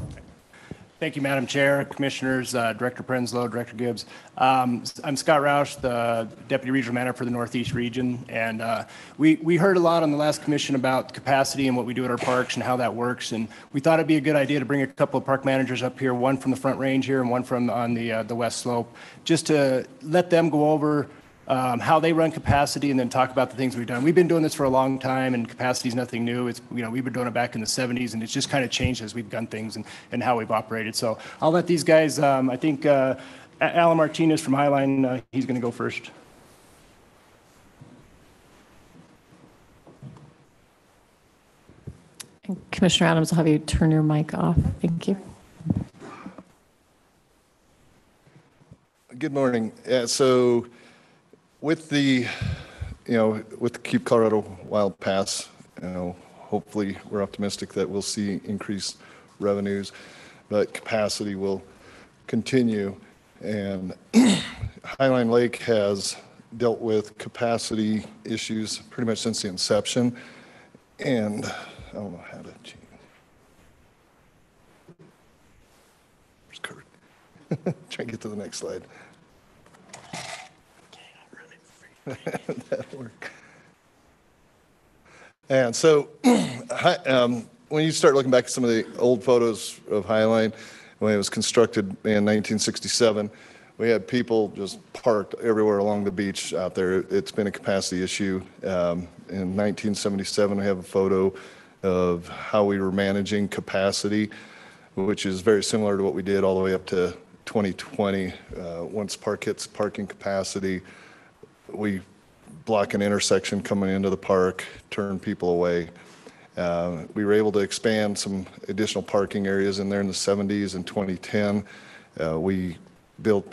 Thank you, Madam Chair, Commissioners, Director Prenslow, Director Gibbs. I'm Scott Roush, the Deputy Regional Manager for the Northeast Region, and we heard a lot on the last commission about capacity and what we do at our parks and how that works, and we thought it'd be a good idea to bring a couple of park managers up here, one from the Front Range here and one from on the west slope, just to let them go over how they run capacity and then talk about the things we've done. We've been doing this for a long time, and capacity is nothing new. It's, we've been doing it back in the 70s, and it's just kind of changed as we've done things and how we've operated. So I'll let these guys, I think Alan Martinez from Highline, he's going to go first. And Commissioner Adams, I'll have you turn your mic off. Thank you. Good morning. So with the, with the Keep Colorado Wild Pass, hopefully we're optimistic that we'll see increased revenues, but capacity will continue. And Highline Lake has dealt with capacity issues pretty much since the inception. And I don't know how to change. Where's Kurt? Try and get to the next slide. That'll work. And so when you start looking back at some of the old photos of Highline, when it was constructed in 1967, we had people just parked everywhere along the beach out there. It's been a capacity issue. In 1977, we have a photo of how we were managing capacity, which is very similar to what we did all the way up to 2020. Once park hits parking capacity, we block an intersection coming into the park, turn people away. We were able to expand some additional parking areas in there in the 70s and 2010. We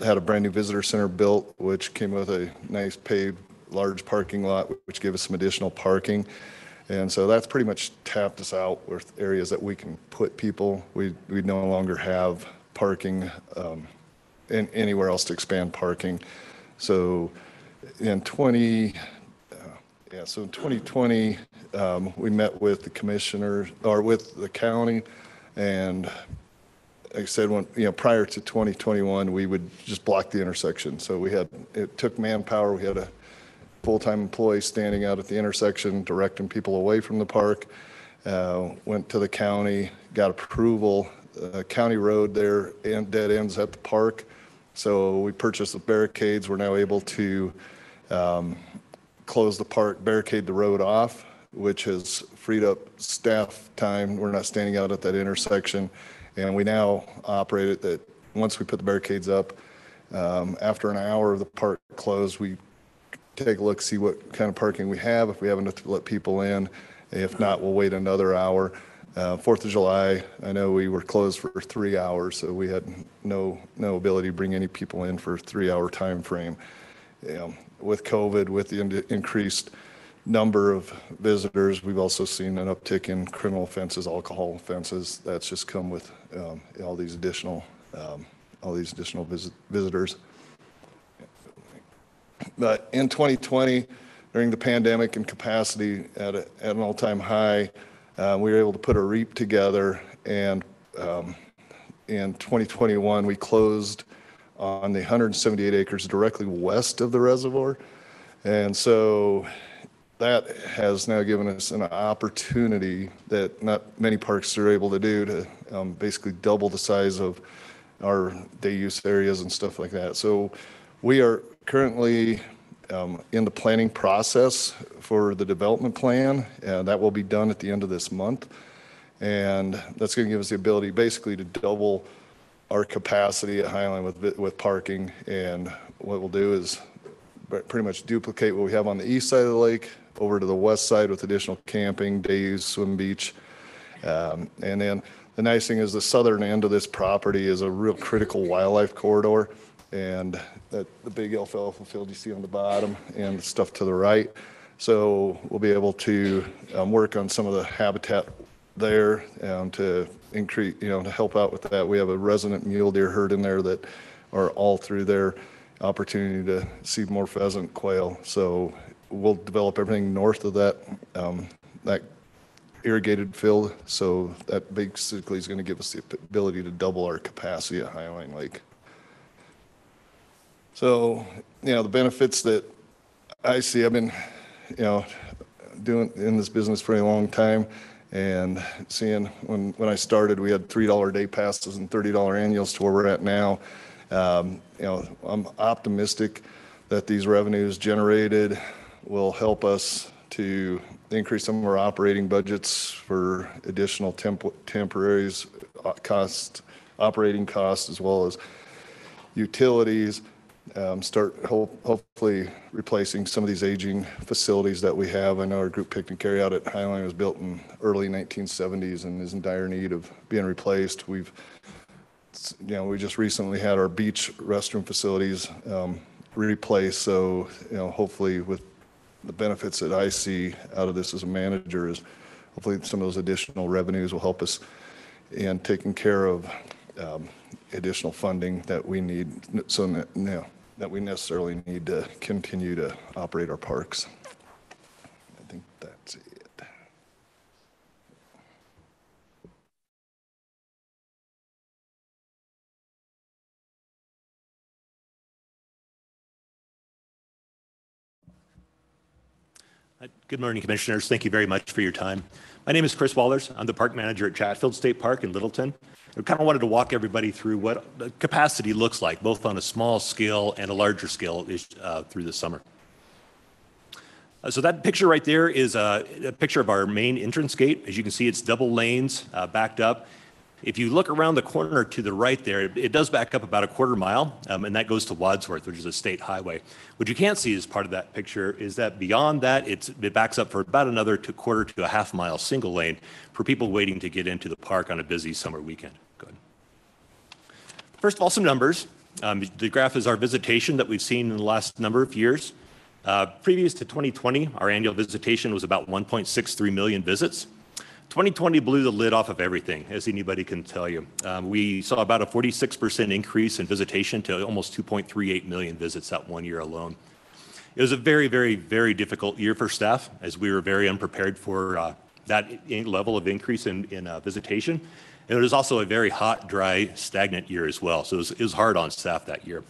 had a brand new visitor center built, which came with a nice paved large parking lot, which gave us some additional parking. And so that's pretty much tapped us out with areas that we can put people. We no longer have parking anywhere else to expand parking. So in 2020, we met with the commissioner or with the county, and like I said, prior to 2021, we would just block the intersection. So it took manpower. We had a full-time employee standing out at the intersection, directing people away from the park. Went to the county, got approval. County road there and dead ends at the park. So we purchased the barricades. We're now able to close the park, barricade the road off, which has freed up staff time. We're not standing out at that intersection. And we now operate it that once we put the barricades up, after an hour of the park closed, we take a look, see what kind of parking we have, if we have enough to let people in. If not, we'll wait another hour. 4th of July, I know we were closed for 3 hours, so we had no ability to bring any people in for a 3-hour time frame. With COVID, with the increased number of visitors, we've also seen an uptick in criminal offenses, alcohol offenses. That's just come with all these additional visitors. But in 2020, during the pandemic and capacity at an all-time high, we were able to put a REAP together, and in 2021, we closed on the 178 acres directly west of the reservoir. And so that has now given us an opportunity that not many parks are able to do to basically double the size of our day use areas and stuff like that. So we are currently in the planning process for the development plan, and that will be done at the end of this month. And that's going to give us the ability basically to double our capacity at Highline with parking. And what we'll do is pretty much duplicate what we have on the east side of the lake over to the west side with additional camping, day use, swim beach. And then the nice thing is the southern end of this property is a real critical wildlife corridor. And the big alfalfa field you see on the bottom and stuff to the right. So we'll be able to work on some of the habitat there to increase, to help out with that. We have a resident mule deer herd in there that are all through their opportunity to see more pheasant, quail. So we'll develop everything north of that irrigated field. So that basically is going to give us the ability to double our capacity at Highline Lake. So, the benefits that I see, I've been, doing in this business for a long time, and seeing when I started, we had $3 day passes and $30 annuals to where we're at now. I'm optimistic that these revenues generated will help us to increase some of our operating budgets for additional temporaries, operating costs, as well as utilities. Start hopefully replacing some of these aging facilities that we have. I know our group picnic area out at Highline was built in early 1970s and is in dire need of being replaced. We just recently had our beach restroom facilities replaced. So, hopefully with the benefits that I see out of this as a manager is hopefully some of those additional revenues will help us in taking care of additional funding that we need, so that we necessarily need to continue to operate our parks. I think that's it. Good morning, Commissioners. Thank you very much for your time. My name is Chris Wallers. I'm the park manager at Chatfield State Park in Littleton. I kind of wanted to walk everybody through what the capacity looks like, both on a small scale and a larger scale through the summer. So that picture right there is a picture of our main entrance gate. As you can see, it's double lanes backed up. If you look around the corner to the right there, it does back up about a quarter mile, and that goes to Wadsworth, which is a state highway. What you can't see as part of that picture is that beyond that, it backs up for about another quarter to a half mile single lane for people waiting to get into the park on a busy summer weekend. Good. First of all, some numbers. The graph is our visitation that we've seen in the last number of years. Previous to 2020, our annual visitation was about 1.63 million visits. 2020 blew the lid off of everything, as anybody can tell you. We saw about a 46% increase in visitation to almost 2.38 million visits that 1 year alone. It was a very, very, very difficult year for staff, as we were very unprepared for that level of increase in visitation. And it was also a very hot, dry, stagnant year as well. So it was hard on staff that year.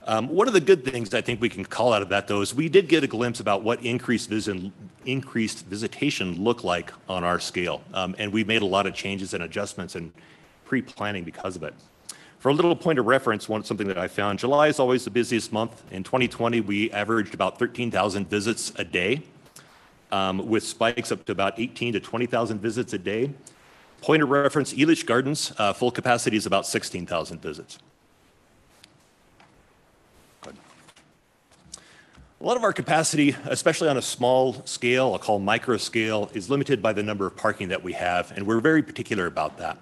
One of the good things I think we can call out of that, though, is we did get a glimpse about what increased visitation looked like on our scale. And we made a lot of changes and adjustments and pre-planning because of it. For a little point of reference, something that I found, July is always the busiest month. In 2020, we averaged about 13,000 visits a day, with spikes up to about 18 to 20,000 visits a day. Point of reference, Elish Gardens, full capacity is about 16,000 visits. A lot of our capacity, especially on a small scale, I'll call micro scale, is limited by the number of parking that we have, and we're very particular about that.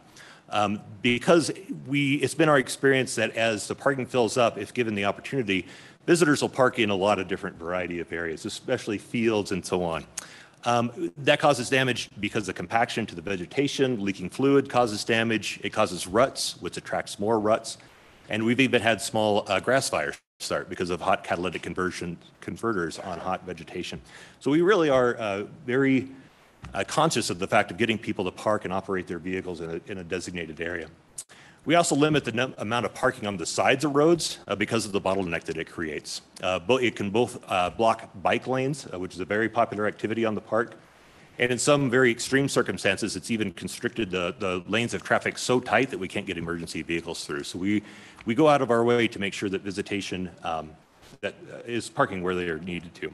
Because it's been our experience that as the parking fills up, if given the opportunity, visitors will park in a lot of different variety of areas, especially fields and so on. That causes damage because of compaction to the vegetation. Leaking fluid causes damage. It causes ruts, which attracts more ruts. And we've even had small grass fires start because of hot catalytic converters on hot vegetation. So we really are very conscious of the fact of getting people to park and operate their vehicles in a designated area. We also limit the amount of parking on the sides of roads because of the bottleneck that it creates. It can both block bike lanes, which is a very popular activity on the park, and in some very extreme circumstances, it's even constricted the lanes of traffic so tight that we can't get emergency vehicles through. So we go out of our way to make sure that visitation that is parking where they are needed to.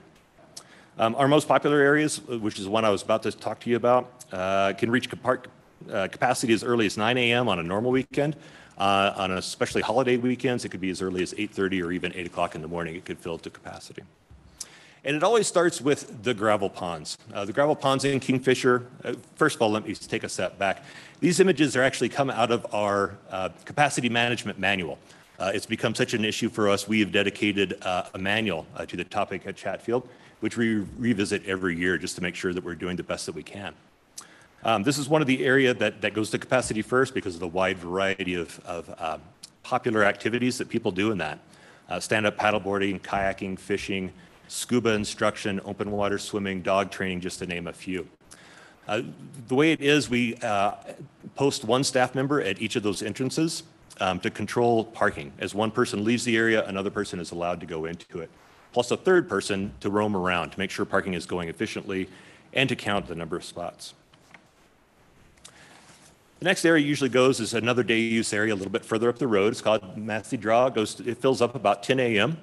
Our most popular areas, which is one I was about to talk to you about, can reach park capacity as early as 9 a.m. on a normal weekend. On especially holiday weekends, it could be as early as 8:30 or even 8 o'clock in the morning. It could fill to capacity. And it always starts with the gravel ponds. The gravel ponds in Kingfisher, first of all, let me take a step back. These images are actually come out of our capacity management manual. It's become such an issue for us, we have dedicated a manual to the topic at Chatfield, which we revisit every year just to make sure that we're doing the best that we can. This is one of the area that goes to capacity first because of the wide variety of popular activities that people do in that. Stand-up paddleboarding, kayaking, fishing, scuba instruction, open water swimming, dog training, just to name a few. The way it is, we post one staff member at each of those entrances to control parking. As one person leaves the area, another person is allowed to go into it, plus a third person to roam around to make sure parking is going efficiently and to count the number of spots. The next area usually goes is another day use area a little bit further up the road. It's called Massey Draw. It fills up about 10 a.m.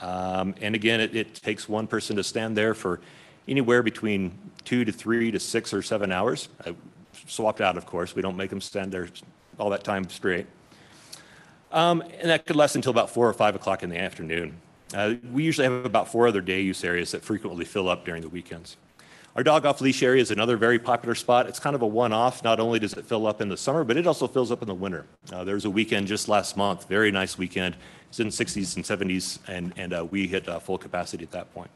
And again, it takes one person to stand there for anywhere between 2 to 3 to 6 or 7 hours. Swapped out, of course. We don't make them stand there all that time straight. And that could last until about 4 or 5 o'clock in the afternoon. We usually have about 4 other day use areas that frequently fill up during the weekends. Our dog off leash area is another very popular spot. It's kind of a one-off. Not only does it fill up in the summer, but it also fills up in the winter. There was a weekend just last month, very nice weekend. It's in the 60s and 70s, and we hit full capacity at that point.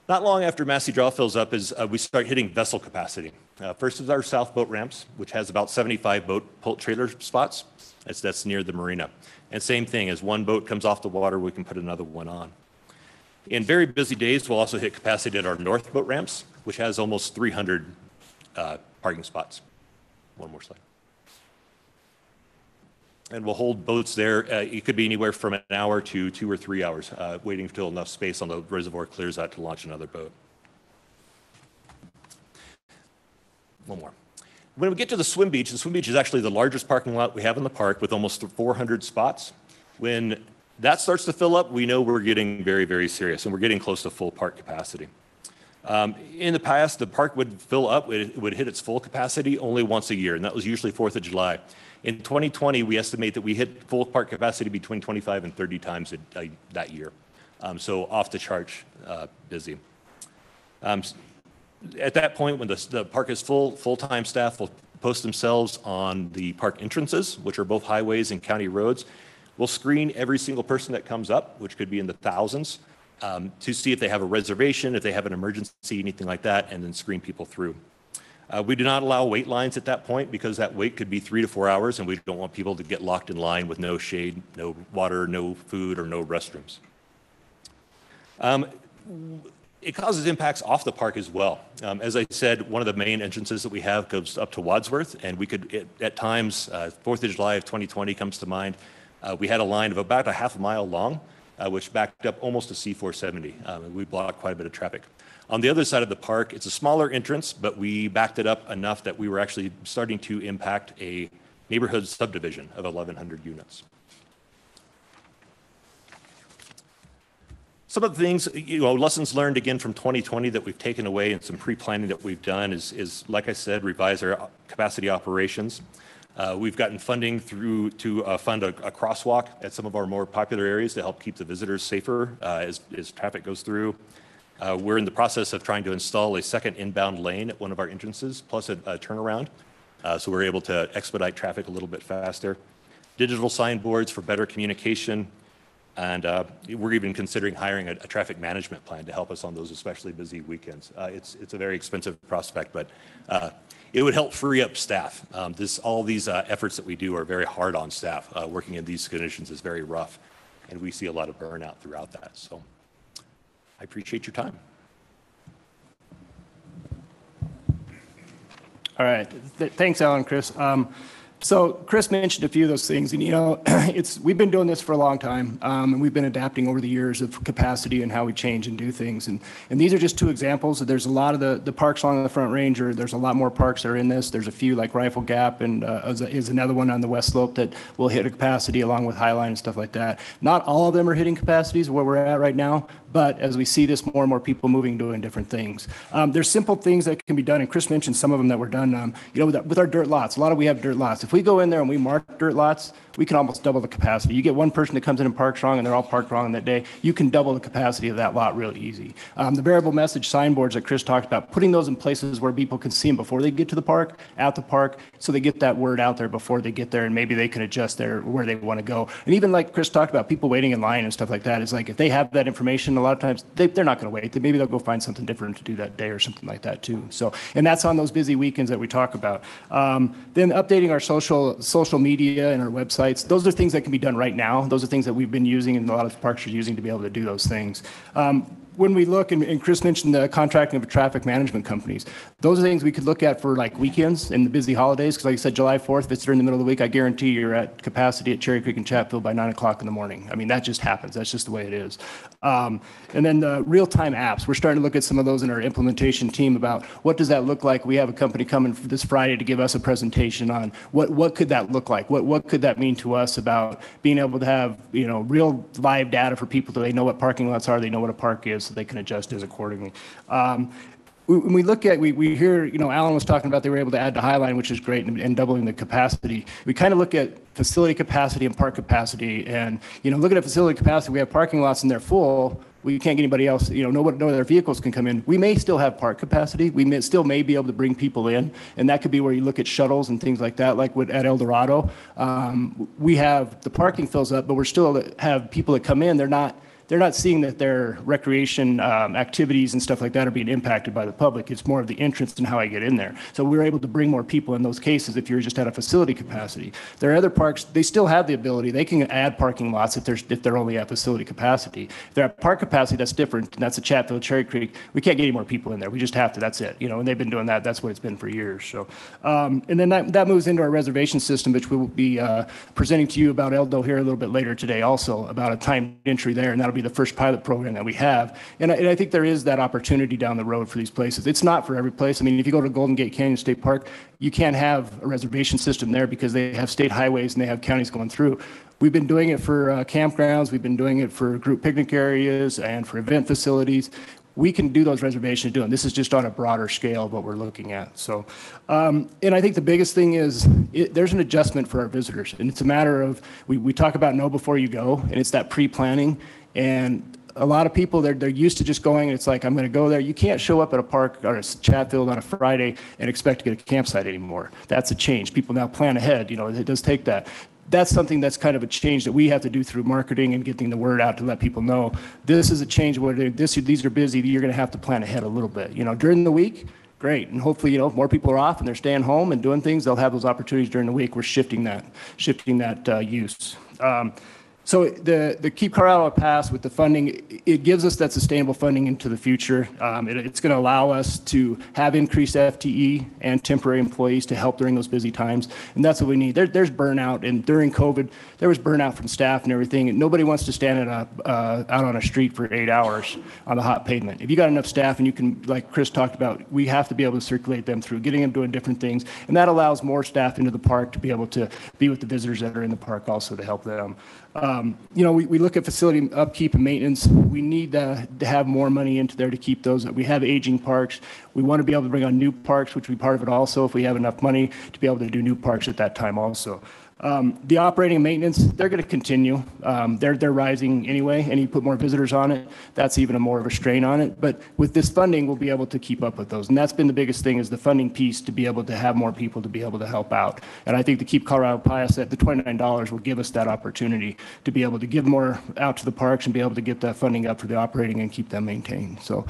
Not long after Massey Draw fills up is we start hitting vessel capacity. First is our south boat ramps, which has about 75 boat trailer spots. That's near the marina. And same thing, as one boat comes off the water, we can put another one on. In very busy days, we'll also hit capacity at our north boat ramps, which has almost 300 parking spots. One more slide. And we'll hold boats there. It could be anywhere from an hour to 2 or 3 hours, waiting until enough space on the reservoir clears out to launch another boat. One more. When we get to the swim beach is actually the largest parking lot we have in the park with almost 400 spots. When that starts to fill up, we know we're getting very, very serious, and we're getting close to full park capacity. In the past, the park would fill up, it would hit its full capacity only once a year, and that was usually 4th of July. In 2020, we estimate that we hit full park capacity between 25 and 30 times that year. So off the charts busy. At that point, when the park is full, full-time staff will post themselves on the park entrances, which are both highways and county roads. We'll screen every single person that comes up, which could be in the thousands, to see if they have a reservation, if they have an emergency, anything like that, and then screen people through. We do not allow wait lines at that point because that wait could be 3 to 4 hours, and we don't want people to get locked in line with no shade, no water, no food, or no restrooms. It causes impacts off the park as well. As I said, one of the main entrances that we have goes up to Wadsworth, and we could, at times, 4th of July of 2020 comes to mind, we had a line of about a half a mile long, which backed up almost to C-470. We blocked quite a bit of traffic. On the other side of the park, it's a smaller entrance, but we backed it up enough that we were actually starting to impact a neighborhood subdivision of 1,100 units. Some of the things, lessons learned again from 2020 that we've taken away and some pre-planning that we've done is, like I said, revise our capacity operations. We've gotten funding to fund a crosswalk at some of our more popular areas to help keep the visitors safer as traffic goes through. We're in the process of trying to install a second inbound lane at one of our entrances, plus a turnaround, so we're able to expedite traffic a little bit faster. Digital signboards for better communication, and we're even considering hiring a traffic management plan to help us on those especially busy weekends. It's a very expensive prospect, but it would help free up staff. All these efforts that we do are very hard on staff. Working in these conditions is very rough, and we see a lot of burnout throughout that. So I appreciate your time. All right. Thanks, Alan, Chris. So Chris mentioned a few of those things, and we've been doing this for a long time, and we've been adapting over the years of capacity and how we change and do things. And these are just 2 examples. There's a lot of the parks along the Front Range, there's a lot more parks that are in this. There's a few like Rifle Gap, and is another one on the West Slope that will hit a capacity along with Highline and stuff like that. Not all of them are hitting capacities where we're at right now, but as we see this, more and more people moving, doing different things. There's simple things that can be done, and Chris mentioned some of them that were done. With our dirt lots, we have dirt lots. If we go in there and we mark dirt lots, we can almost double the capacity. You get one person that comes in and parks wrong, and they're all parked wrong on that day, you can double the capacity of that lot really easy. The variable message signboards that Chris talked about, putting those in places where people can see them before they get to the park, at the park, so they get that word out there before they get there, and maybe they can adjust where they want to go. And even like Chris talked about, people waiting in line and stuff like that, is like if they have that information, a lot of times they're not going to wait. Maybe they'll go find something different to do that day or something like that too. So, and that's on those busy weekends that we talk about. Then updating our social media and our websites. Those are things that can be done right now. Those are things that we've been using and a lot of parks are using to be able to do those things. when we look, and Chris mentioned the contracting of traffic management companies, those are things we could look at for like weekends and the busy holidays. Because like I said, July 4th, if it's during the middle of the week, I guarantee you're at capacity at Cherry Creek and Chatfield by 9 o'clock in the morning. I mean, that just happens. That's just the way it is. And then the real-time apps, we're starting to look at some of those in our implementation team about what does that look like. We have a company coming this Friday to give us a presentation on what could that look like? What could that mean to us about being able to have, you know, real live data for people so they know what parking lots are, they know what a park is, so they can adjust as accordingly. When we look at, we hear, you know, Alan was talking about they were able to add to Highline, which is great, and doubling the capacity. We kind of look at facility capacity and park capacity, and, you know, looking at facility capacity, we have parking lots and they're full. We can't get anybody else, you know, no other vehicles can come in. We may still have park capacity. We may be able to bring people in, and that could be where you look at shuttles and things like that, like at El Dorado. We have the parking fills up, but we're still have people that come in. They're not seeing that their recreation activities and stuff like that are being impacted by the public. It's more of the entrance and how I get in there. So we're able to bring more people in those cases if you're just at a facility capacity. There are other parks, they still have the ability, they can add parking lots if they're only at facility capacity. If they're at park capacity, that's different, and that's a Chatfield, Cherry Creek. We can't get any more people in there. We just have to, that's it. You know, and they've been doing that. That's what it's been for years. So, and then that moves into our reservation system, which we will be presenting to you about Eldo here a little bit later today also, about a timed entry there, and that'll be the first pilot program that we have. And I think there is that opportunity down the road for these places. It's not for every place. I mean, if you go to Golden Gate Canyon State Park, you can't have a reservation system there because they have state highways and they have counties going through. We've been doing it for campgrounds. We've been doing it for group picnic areas and for event facilities. We can do those reservations doing. This is just on a broader scale of what we're looking at. So, and I think the biggest thing is there's an adjustment for our visitors. And it's a matter of, we talk about know before you go, and it's that pre-planning. And a lot of people, they're used to just going, and it's like, I'm going to go there. You can't show up at a park or a Chatfield on a Friday and expect to get a campsite anymore. That's a change. People now plan ahead. You know, it does take that. That's something that's kind of a change that we have to do through marketing and getting the word out to let people know this is a change where these are busy. You're going to have to plan ahead a little bit. You know, during the week, great. And hopefully, you know, if more people are off and they're staying home and doing things, they'll have those opportunities during the week. We're shifting that use. So the Keep Colorado Pass with the funding, it gives us that sustainable funding into the future. It's going to allow us to have increased FTE and temporary employees to help during those busy times. And that's what we need. There's burnout. And during COVID, there was burnout from staff and everything. And nobody wants to stand out on a street for 8 hours on the hot pavement. If you got enough staff and you can, like Chris talked about, we have to be able to circulate them through, getting them doing different things. And that allows more staff into the park to be able to be with the visitors that are in the park also to help them. You know, we look at facility upkeep and maintenance. We need to have more money into there to keep those. We have aging parks. We want to be able to bring on new parks, which would be part of it also if we have enough money to be able to do new parks at that time also. The operating and maintenance, they're going to continue. They're rising anyway, and you put more visitors on it, that's even more of a strain on it. But with this funding, we'll be able to keep up with those. And that's been the biggest thing is the funding piece to be able to have more people to be able to help out. And I think the Keep Colorado Pass at the $29 will give us that opportunity to be able to give more out to the parks and be able to get that funding up for the operating and keep them maintained. So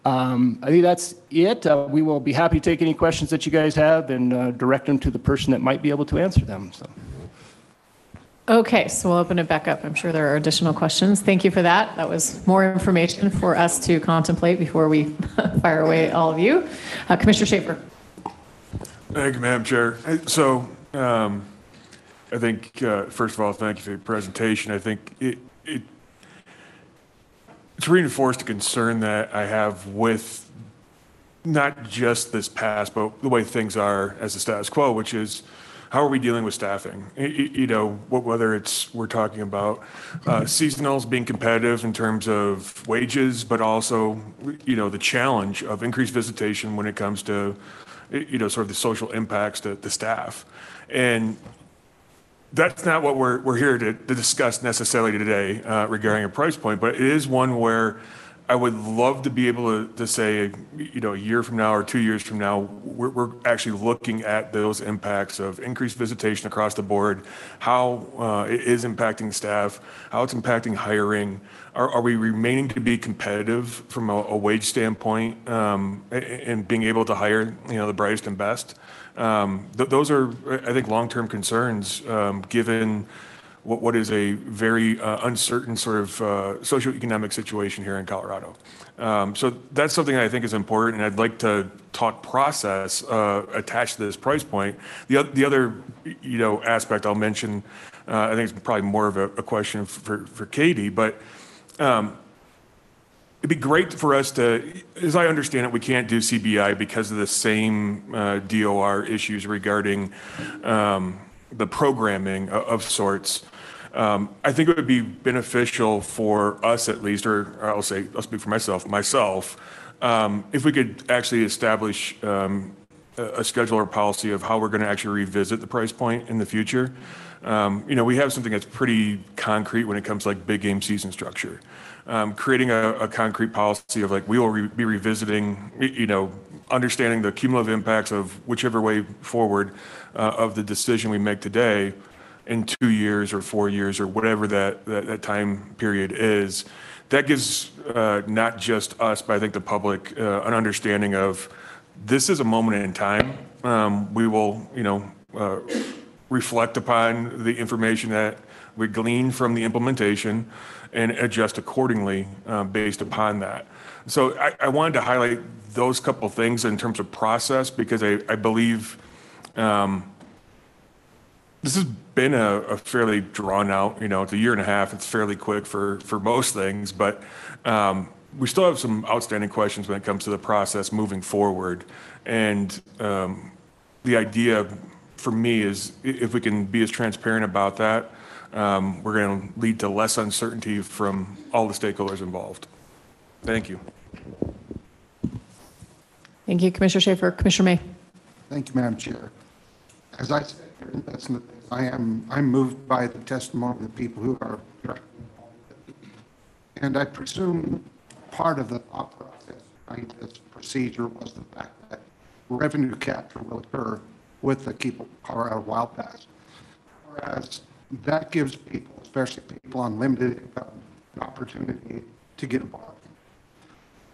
I think that's it. We will be happy to take any questions that you guys have and direct them to the person that might be able to answer them. So. Okay, so we'll open it back up. I'm sure there are additional questions. Thank you for that. That was more information for us to contemplate before we fire away all of you. Commissioner Schaefer. Thank you, Madam Chair. So I think, first of all, thank you for your presentation. I think it's reinforced a concern that I have with not just this pass, but the way things are as the status quo, which is how are we dealing with staffing? You know, whether it's we're talking about seasonals being competitive in terms of wages, but also, you know, the challenge of increased visitation when it comes to, you know, sort of the social impacts to the staff. And that's not what we're here to discuss necessarily today regarding a price point, but it is one where I would love to be able to say, you know, a year from now or 2 years from now, we're actually looking at those impacts of increased visitation across the board, how it is impacting staff, how it's impacting hiring. Are we remaining to be competitive from a wage standpoint and being able to hire, you know, the brightest and best? Those are, I think, long-term concerns given what is a very uncertain sort of socioeconomic situation here in Colorado. So that's something I think is important, and I'd like to talk process attached to this price point. The other aspect I'll mention, I think it's probably more of a question for Katie, but it'd be great for us to, as I understand it, we can't do CBI because of the same DOR issues regarding the programming of sorts. I think it would be beneficial for us at least, or I'll speak for myself, if we could actually establish a schedule or policy of how we're going to actually revisit the price point in the future. We have something that's pretty concrete when it comes to like big game season structure. Creating a concrete policy of like, we will be revisiting, understanding the cumulative impacts of whichever way forward of the decision we make today in 2 years or 4 years or whatever that time period is. That gives not just us, but I think the public an understanding of this is a moment in time. We will, reflect upon the information that we glean from the implementation and adjust accordingly based upon that. So I wanted to highlight those couple things in terms of process because I believe this has been a fairly drawn out, it's a year and a half. It's fairly quick for most things, but we still have some outstanding questions when it comes to the process moving forward. And the idea for me is if we can be as transparent about that, we're going to lead to less uncertainty from all the stakeholders involved. Thank you. Thank you, Commissioner Schaefer. Commissioner May. Thank you, Madam Chair. As I said, I'm moved by the testimony of the people who are directly involved. And I presume part of the thought process behind this procedure was the fact that revenue capture will occur with the Keep Colorado Wild Pass. Whereas that gives people, especially people on limited income, an opportunity to get a bargain.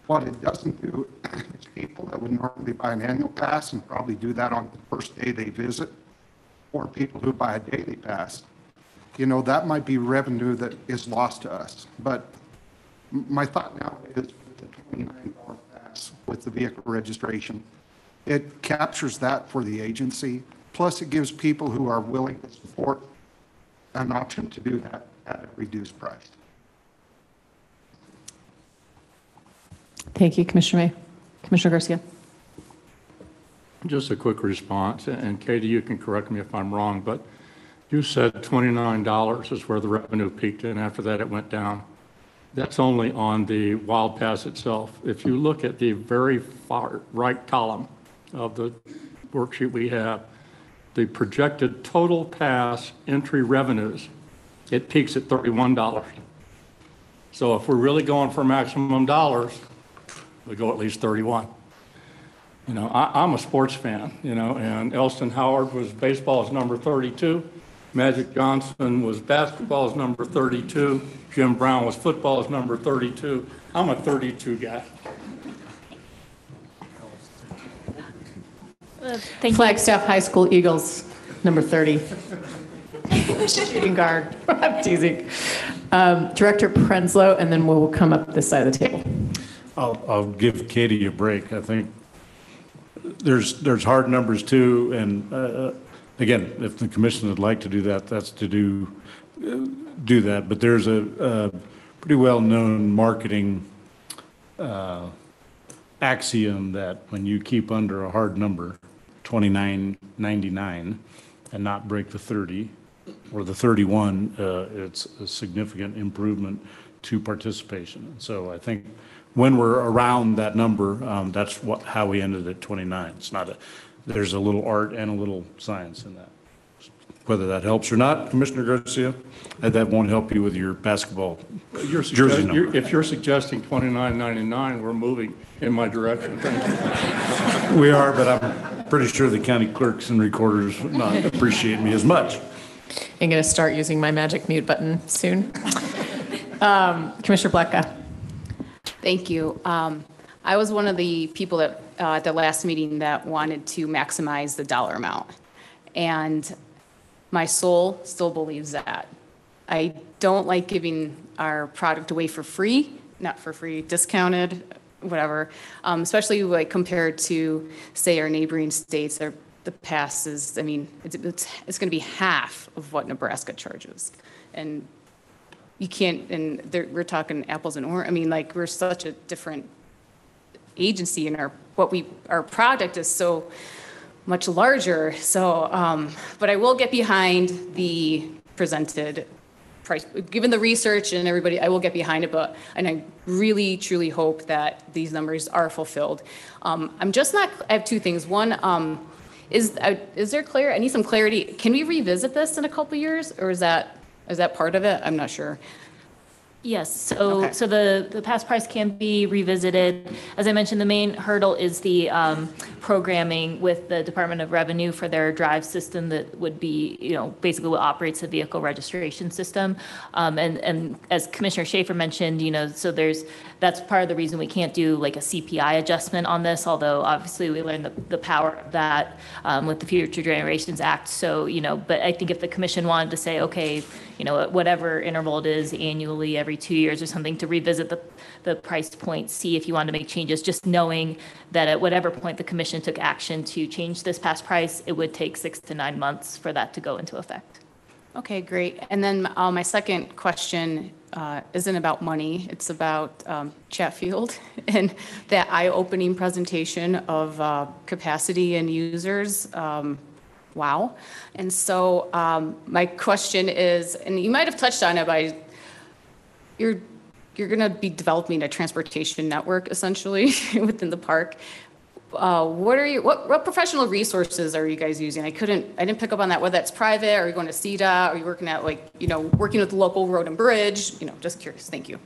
What it doesn't do is people that would normally buy an annual pass and probably do that on the first day they visit, or people who buy a daily pass, that might be revenue that is lost to us. But my thought now is with the $29 pass with the vehicle registration, it captures that for the agency. Plus it gives people who are willing to support an option to do that at a reduced price. Thank you, Commissioner May. Commissioner Garcia. Just a quick response, and Katie, you can correct me if I'm wrong, but you said $29 is where the revenue peaked, and after that it went down. That's only on the Wild Pass itself. If you look at the very far right column of the worksheet we have, the projected total pass entry revenues, it peaks at $31. So if we're really going for maximum dollars, we go at least 31. I'm a sports fan, and Elston Howard was baseball's number 32. Magic Johnson was basketball's number 32. Jim Brown was football's number 32. I'm a 32 guy. Flagstaff High School Eagles, number 30. Shooting guard. I'm teasing. Director Prenslow, and then we'll come up this side of the table. I'll give Katie a break. I think there's hard numbers too, and again, if the commission would like to do that, that's to do that. But there's a pretty well-known marketing axiom that when you keep under a hard number, $29.99, and not break the 30 or the 31, it's a significant improvement to participation. So I think when we're around that number, that's how we ended at 29. It's not there's a little art and a little science in that. Whether that helps or not, Commissioner Garcia, that won't help you with your basketball jersey number. If you're suggesting $29.99, we're moving in my direction. Thank you. We are, but I'm pretty sure the county clerks and recorders would not appreciate me as much. I'm going to start using my magic mute button soon. Commissioner Blacka. Thank you. I was one of the people that at the last meeting that wanted to maximize the dollar amount. And my soul still believes that. I don't like giving our product away for free, not for free, discounted, whatever, especially like compared to, say, our neighboring states. The pass is, I mean, it's going to be half of what Nebraska charges. And you can't, and we're talking apples and oranges. I mean, like, we're such a different agency, and our product is so much larger. So, but I will get behind the presented price, given the research and everybody, I will get behind it, and I really, truly hope that these numbers are fulfilled. I'm just not, I have two things. One, is there clear, I need some clarity. Can we revisit this in a couple years, or is that part of it? I'm not sure. Yes, so Okay. so the past price can be revisited. As I mentioned, the main hurdle is the programming with the Department of Revenue for their drive system that would be, basically what operates the vehicle registration system. And as Commissioner Schaefer mentioned, so that's part of the reason we can't do like a CPI adjustment on this, although obviously we learned the power of that with the Future Generations Act. So, but I think if the commission wanted to say, okay, at whatever interval it is, annually, every 2 years or something, to revisit the price point, see if you want to make changes, just knowing that at whatever point the commission took action to change this past price, it would take 6 to 9 months for that to go into effect. Okay, great. And then my second question isn't about money. It's about Chatfield and that eye-opening presentation of capacity and users. Wow. And so my question is, and you might have touched on it, but you're going to be developing a transportation network essentially within the park. What professional resources are you guys using? I didn't pick up on that, whether that's private, are you going to CDOT, are you working at working with the local road and bridge? Just curious. Thank you.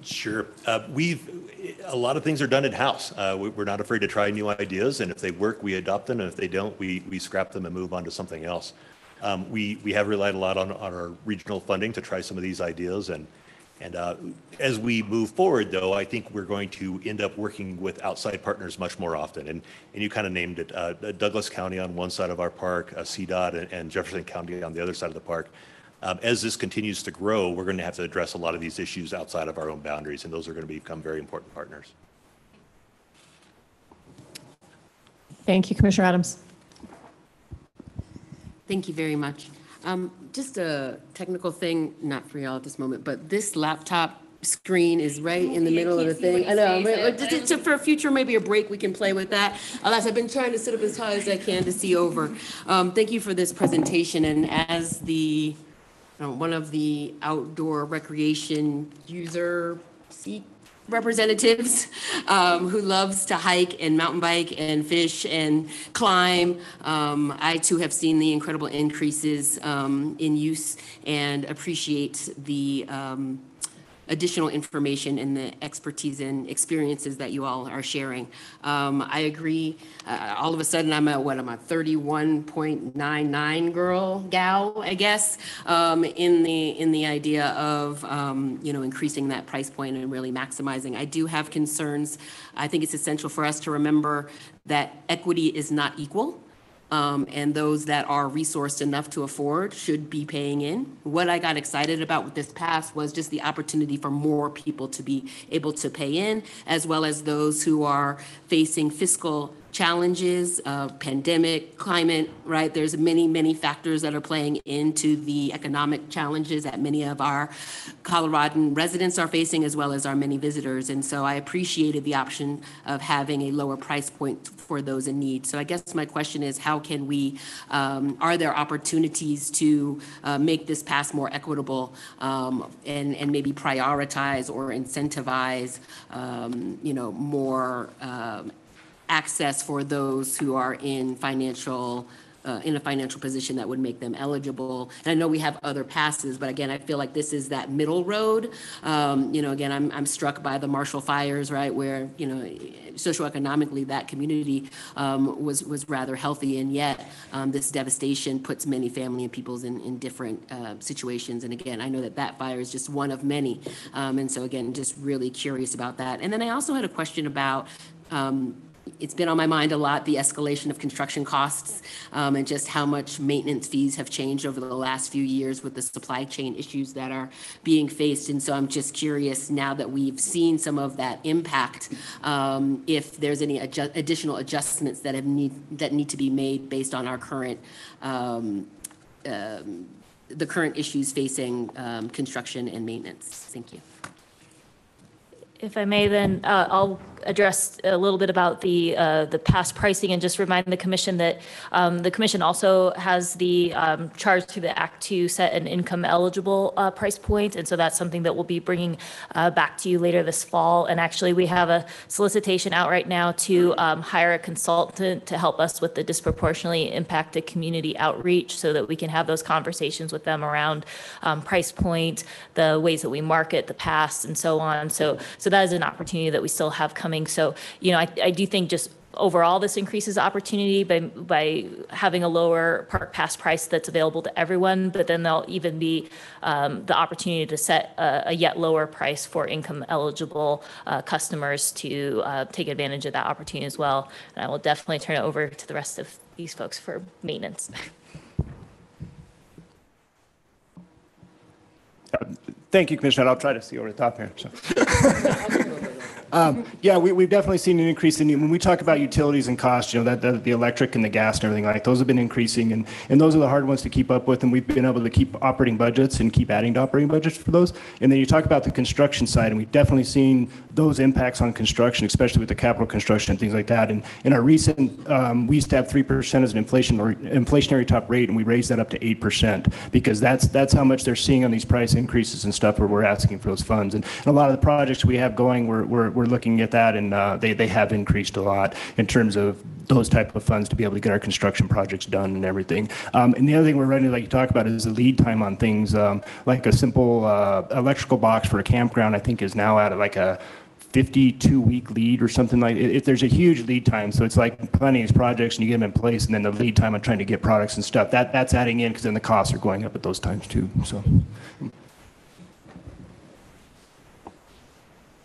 Sure. A lot of things are done in-house. We're not afraid to try new ideas, and if they work, we adopt them, and if they don't, we scrap them and move on to something else. We have relied a lot on our regional funding to try some of these ideas, and as we move forward, though, I think we're going to end up working with outside partners much more often, and you kind of named it, Douglas County on one side of our park, CDOT, and Jefferson County on the other side of the park. As this continues to grow, we're going to have to address a lot of these issues outside of our own boundaries, and those are going to become very important partners. Thank you, Commissioner Adams. Thank you very much. Just a technical thing, not for y'all at this moment, but this laptop screen is right in the middle of the thing. I know, but for a future, maybe a break, we can play with that. Alas, I've been trying to sit up as high as I can to see over. Thank you for this presentation, and as the one of the outdoor recreation user seat representatives who loves to hike and mountain bike and fish and climb. I too have seen the incredible increases in use and appreciate the additional information and the expertise and experiences that you all are sharing. I agree. All of a sudden, I'm a 31.99 gal, I guess, in the idea of increasing that price point and really maximizing. I do have concerns. I think it's essential for us to remember that equity is not equal. And those that are resourced enough to afford should be paying in. What I got excited about with this pass was just the opportunity for more people to be able to pay in, as well as those who are facing fiscal challenges, pandemic, climate, right? There's many, many factors that are playing into the economic challenges that many of our Coloradan residents are facing, as well as our many visitors. And so I appreciated the option of having a lower price point for those in need. So I guess my question is, how can we, are there opportunities to make this pass more equitable and maybe prioritize or incentivize, more access for those who are in a financial position that would make them eligible. And I know we have other passes, but again, I feel like this is that middle road. Again, I'm struck by the Marshall fires, right, where socioeconomically that community was rather healthy, and yet this devastation puts many family and peoples in different situations. And again, I know that fire is just one of many, and so again, just really curious about that. And then I also had a question about it's been on my mind a lot, the escalation of construction costs, and just how much maintenance fees have changed over the last few years with the supply chain issues that are being faced. And so I'm just curious, now that we've seen some of that impact, if there's any additional adjustments that need to be made based on our current the current issues facing construction and maintenance. Thank you. If I may, then I'll address a little bit about the past pricing and just remind the commission that the commission also has the charge through the Act 2 set an income eligible price point. And so that's something that we'll be bringing back to you later this fall. And actually, we have a solicitation out right now to hire a consultant to help us with the disproportionately impacted community outreach so that we can have those conversations with them around price point, the ways that we market, the past, and so on. So that is an opportunity that we still have coming. So, you know, I do think just overall this increases opportunity by having a lower park pass price that's available to everyone, but then there'll even be the opportunity to set a yet lower price for income eligible customers to take advantage of that opportunity as well. And I will definitely turn it over to the rest of these folks for maintenance. Thank you, Commissioner. I'll try to see over the top here. So. Yeah, we've definitely seen an increase in, when we talk about utilities and costs, you know, that the electric and the gas and everything like those have been increasing, and those are the hard ones to keep up with, and we've been able to keep operating budgets and keep adding to operating budgets for those. And then you talk about the construction side, and we've definitely seen those impacts on construction, especially with the capital construction and things like that. And in our recent, we used to have 3% as an inflationary top rate, and we raised that up to 8% because that's how much they're seeing on these price increases and stuff where we're asking for those funds. And a lot of the projects we have going, we're looking at that, and they have increased a lot in terms of those type of funds to be able to get our construction projects done and everything. And the other thing we're running, like you talk about, is the lead time on things. Like a simple electrical box for a campground, I think, is now at like a 52-week lead or something like it. There's a huge lead time, so it's like planning these projects and you get them in place, and then the lead time on trying to get products and stuff, that's adding in because then the costs are going up at those times too. So.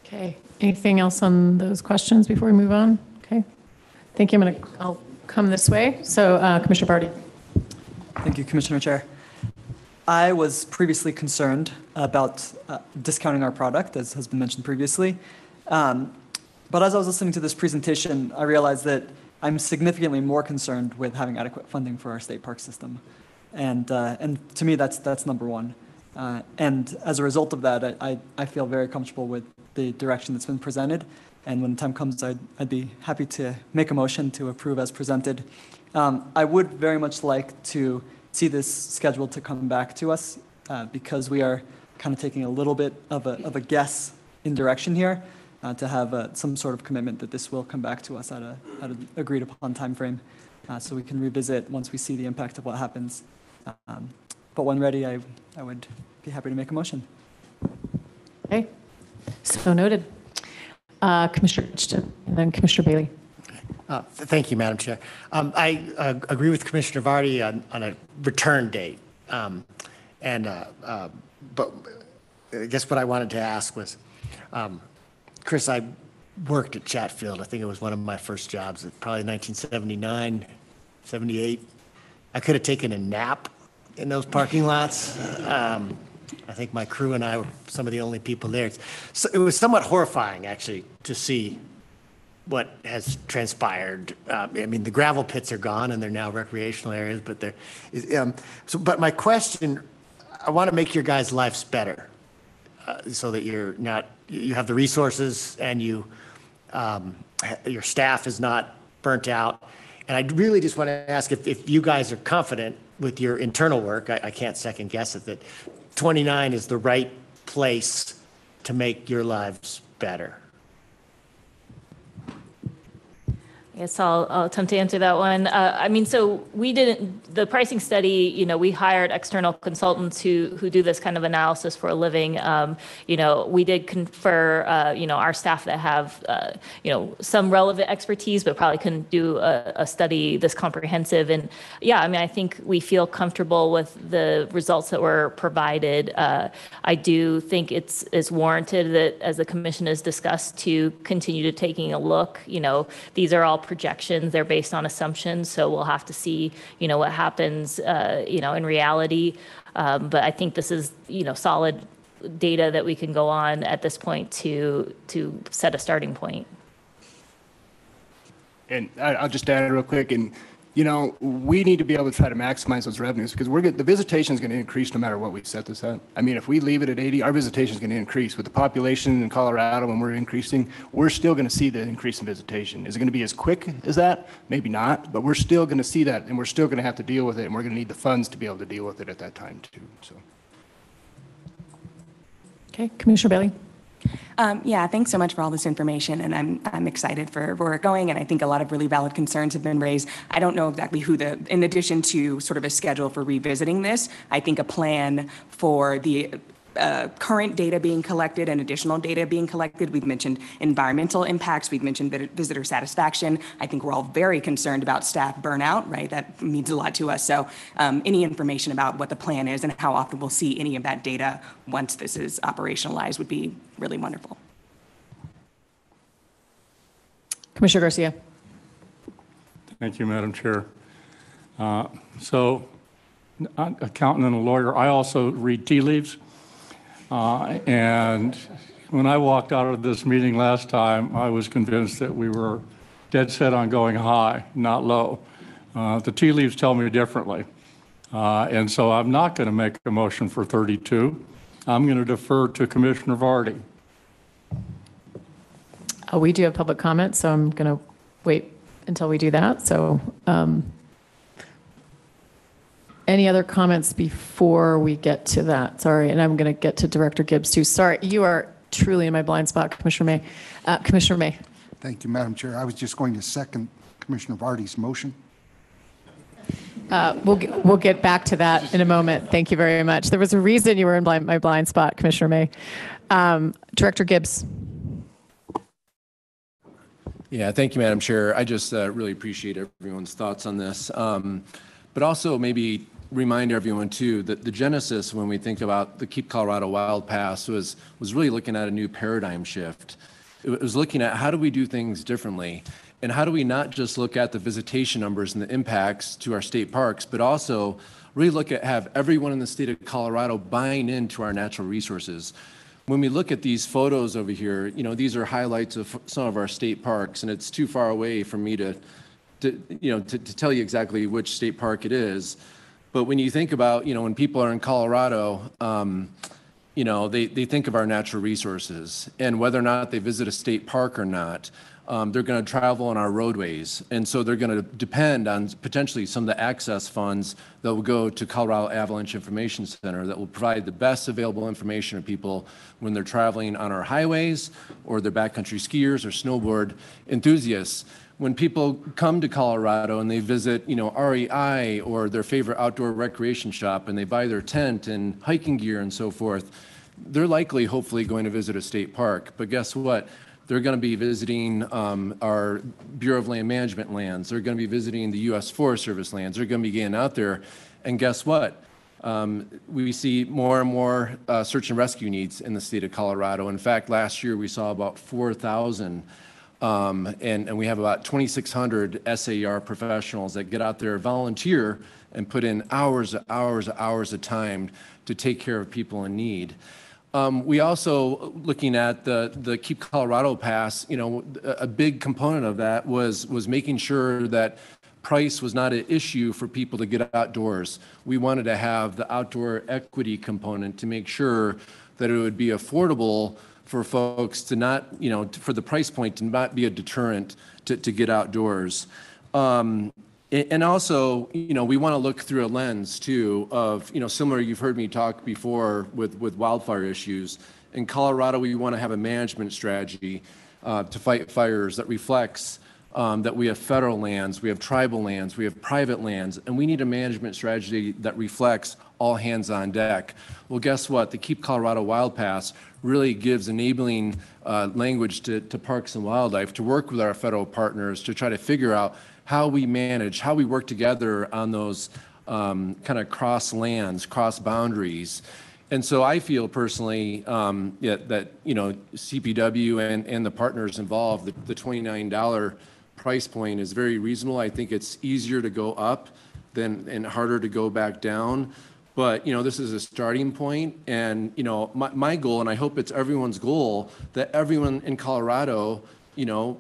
Okay. Anything else on those questions before we move on? Okay. Thank you. I'll come this way. So Commissioner Barty. Thank you, Commissioner Chair. I was previously concerned about discounting our product, as has been mentioned previously. But as I was listening to this presentation, I realized that I'm significantly more concerned with having adequate funding for our state park system. And to me, that's number one. And as a result of that, I feel very comfortable with the direction that's been presented. And when the time comes, I'd be happy to make a motion to approve as presented. I would very much like to see this scheduled to come back to us because we are kind of taking a little bit of a guess in direction here to have some sort of commitment that this will come back to us at an agreed upon time frame so we can revisit once we see the impact of what happens. But when ready, I would be happy to make a motion. Okay, so noted. Commissioner Richardson, and then Commissioner Bailey. Thank you, Madam Chair. I agree with Commissioner Vardy on a return date. But I guess what I wanted to ask was, Chris, I worked at Chatfield. I think it was one of my first jobs, probably 1979, 78. I could have taken a nap in those parking lots. I think my crew and I were some of the only people there. So it was somewhat horrifying, actually, to see what has transpired. I mean, the gravel pits are gone and they're now recreational areas, but but my question, I want to make your guys' lives better so that you have the resources and your staff is not burnt out. And I really just want to ask if you guys are confident with your internal work, I can't second guess it, that 29 is the right place to make your lives better. I guess I'll attempt to answer that one. I mean, so the pricing study, we hired external consultants who do this kind of analysis for a living. We did confer, our staff that have, some relevant expertise, but probably couldn't do a study this comprehensive. And yeah, I mean, I think we feel comfortable with the results that were provided. I do think it's warranted that, as the commission has discussed, to continue to taking a look. These are all projections. They're based on assumptions. So we'll have to see, what happens, in reality. But I think this is, solid data that we can go on at this point to set a starting point. And I'll just add real quick, and we need to be able to try to maximize those revenues because the visitation is going to increase no matter what we set this at. I mean, if we leave it at 80, our visitation is going to increase. With the population in Colorado, when we're increasing, we're still going to see the increase in visitation. Is it going to be as quick as that? Maybe not, but we're still going to see that, and we're still going to have to deal with it, and we're going to need the funds to be able to deal with it at that time too. So. Okay, Commissioner Bailey. Yeah, thanks so much for all this information, and I'm excited for where we're going, and I think a lot of really valid concerns have been raised. I don't know exactly in addition to sort of a schedule for revisiting this, I think a plan for the current data being collected and additional data being collected. We've mentioned environmental impacts. We've mentioned visitor satisfaction. I think we're all very concerned about staff burnout, right? That means a lot to us. So any information about what the plan is and how often we'll see any of that data once this is operationalized would be really wonderful. Commissioner Garcia. Thank you, Madam Chair. So, accountant and a lawyer, I also read tea leaves. And when I walked out of this meeting last time, I was convinced that we were dead set on going high, not low. The tea leaves tell me differently. And so I'm not going to make a motion for 32. I'm going to defer to Commissioner Vardy. We do have public comment, so I'm going to wait until we do that. So any other comments before we get to that? Sorry, and I'm going to get to Director Gibbs too. Sorry, you are truly in my blind spot, Commissioner May. Commissioner May. Thank you, Madam Chair. I was just going to second Commissioner Vardy's motion. We'll get back to that in a moment. Thank you very much. There was a reason you were in my blind spot, Commissioner May. Director Gibbs. Yeah, thank you, Madam Chair. I just really appreciate everyone's thoughts on this. But also maybe remind everyone too that the genesis when we think about the Keep Colorado Wild Pass was really looking at a new paradigm shift. It was looking at how do we do things differently, and how do we not just look at the visitation numbers and the impacts to our state parks, but also really look at have everyone in the state of Colorado buying into our natural resources. When we look at these photos over here, these are highlights of some of our state parks, and it's too far away for me to tell you exactly which state park it is. But when you think about, when people are in Colorado, they think of our natural resources, and whether or not they visit a state park or not, they're going to travel on our roadways. And so they're going to depend on potentially some of the access funds that will go to Colorado Avalanche Information Center that will provide the best available information to people when they're traveling on our highways or they're backcountry skiers or snowboard enthusiasts. When people come to Colorado and they visit, REI or their favorite outdoor recreation shop and they buy their tent and hiking gear and so forth, they're likely, hopefully, going to visit a state park. But guess what? They're going to be visiting our Bureau of Land Management lands. They're going to be visiting the U.S. Forest Service lands. They're going to be getting out there. And guess what? We see more and more search and rescue needs in the state of Colorado. In fact, last year we saw about 4,000 and we have about 2,600 SAR professionals that get out there, volunteer, and put in hours of time to take care of people in need. We also, looking at the Keep Colorado Pass, a big component of that was making sure that price was not an issue for people to get outdoors. We wanted to have the outdoor equity component to make sure that it would be affordable for folks to not, for the price point to not be a deterrent to get outdoors. And also, we want to look through a lens too of, similar, you've heard me talk before with wildfire issues. In Colorado, we want to have a management strategy to fight fires that reflects that we have federal lands, we have tribal lands, we have private lands, and we need a management strategy that reflects all hands on deck. Well, guess what? The Keep Colorado Wild Pass really gives enabling language to Parks and Wildlife to work with our federal partners to try to figure out how we manage, how we work together on those kind of cross lands, cross boundaries. And so I feel personally that CPW and the partners involved, the $29 price point is very reasonable. I think it's easier to go up and harder to go back down. But, this is a starting point. And, my goal, and I hope it's everyone's goal, that everyone in Colorado,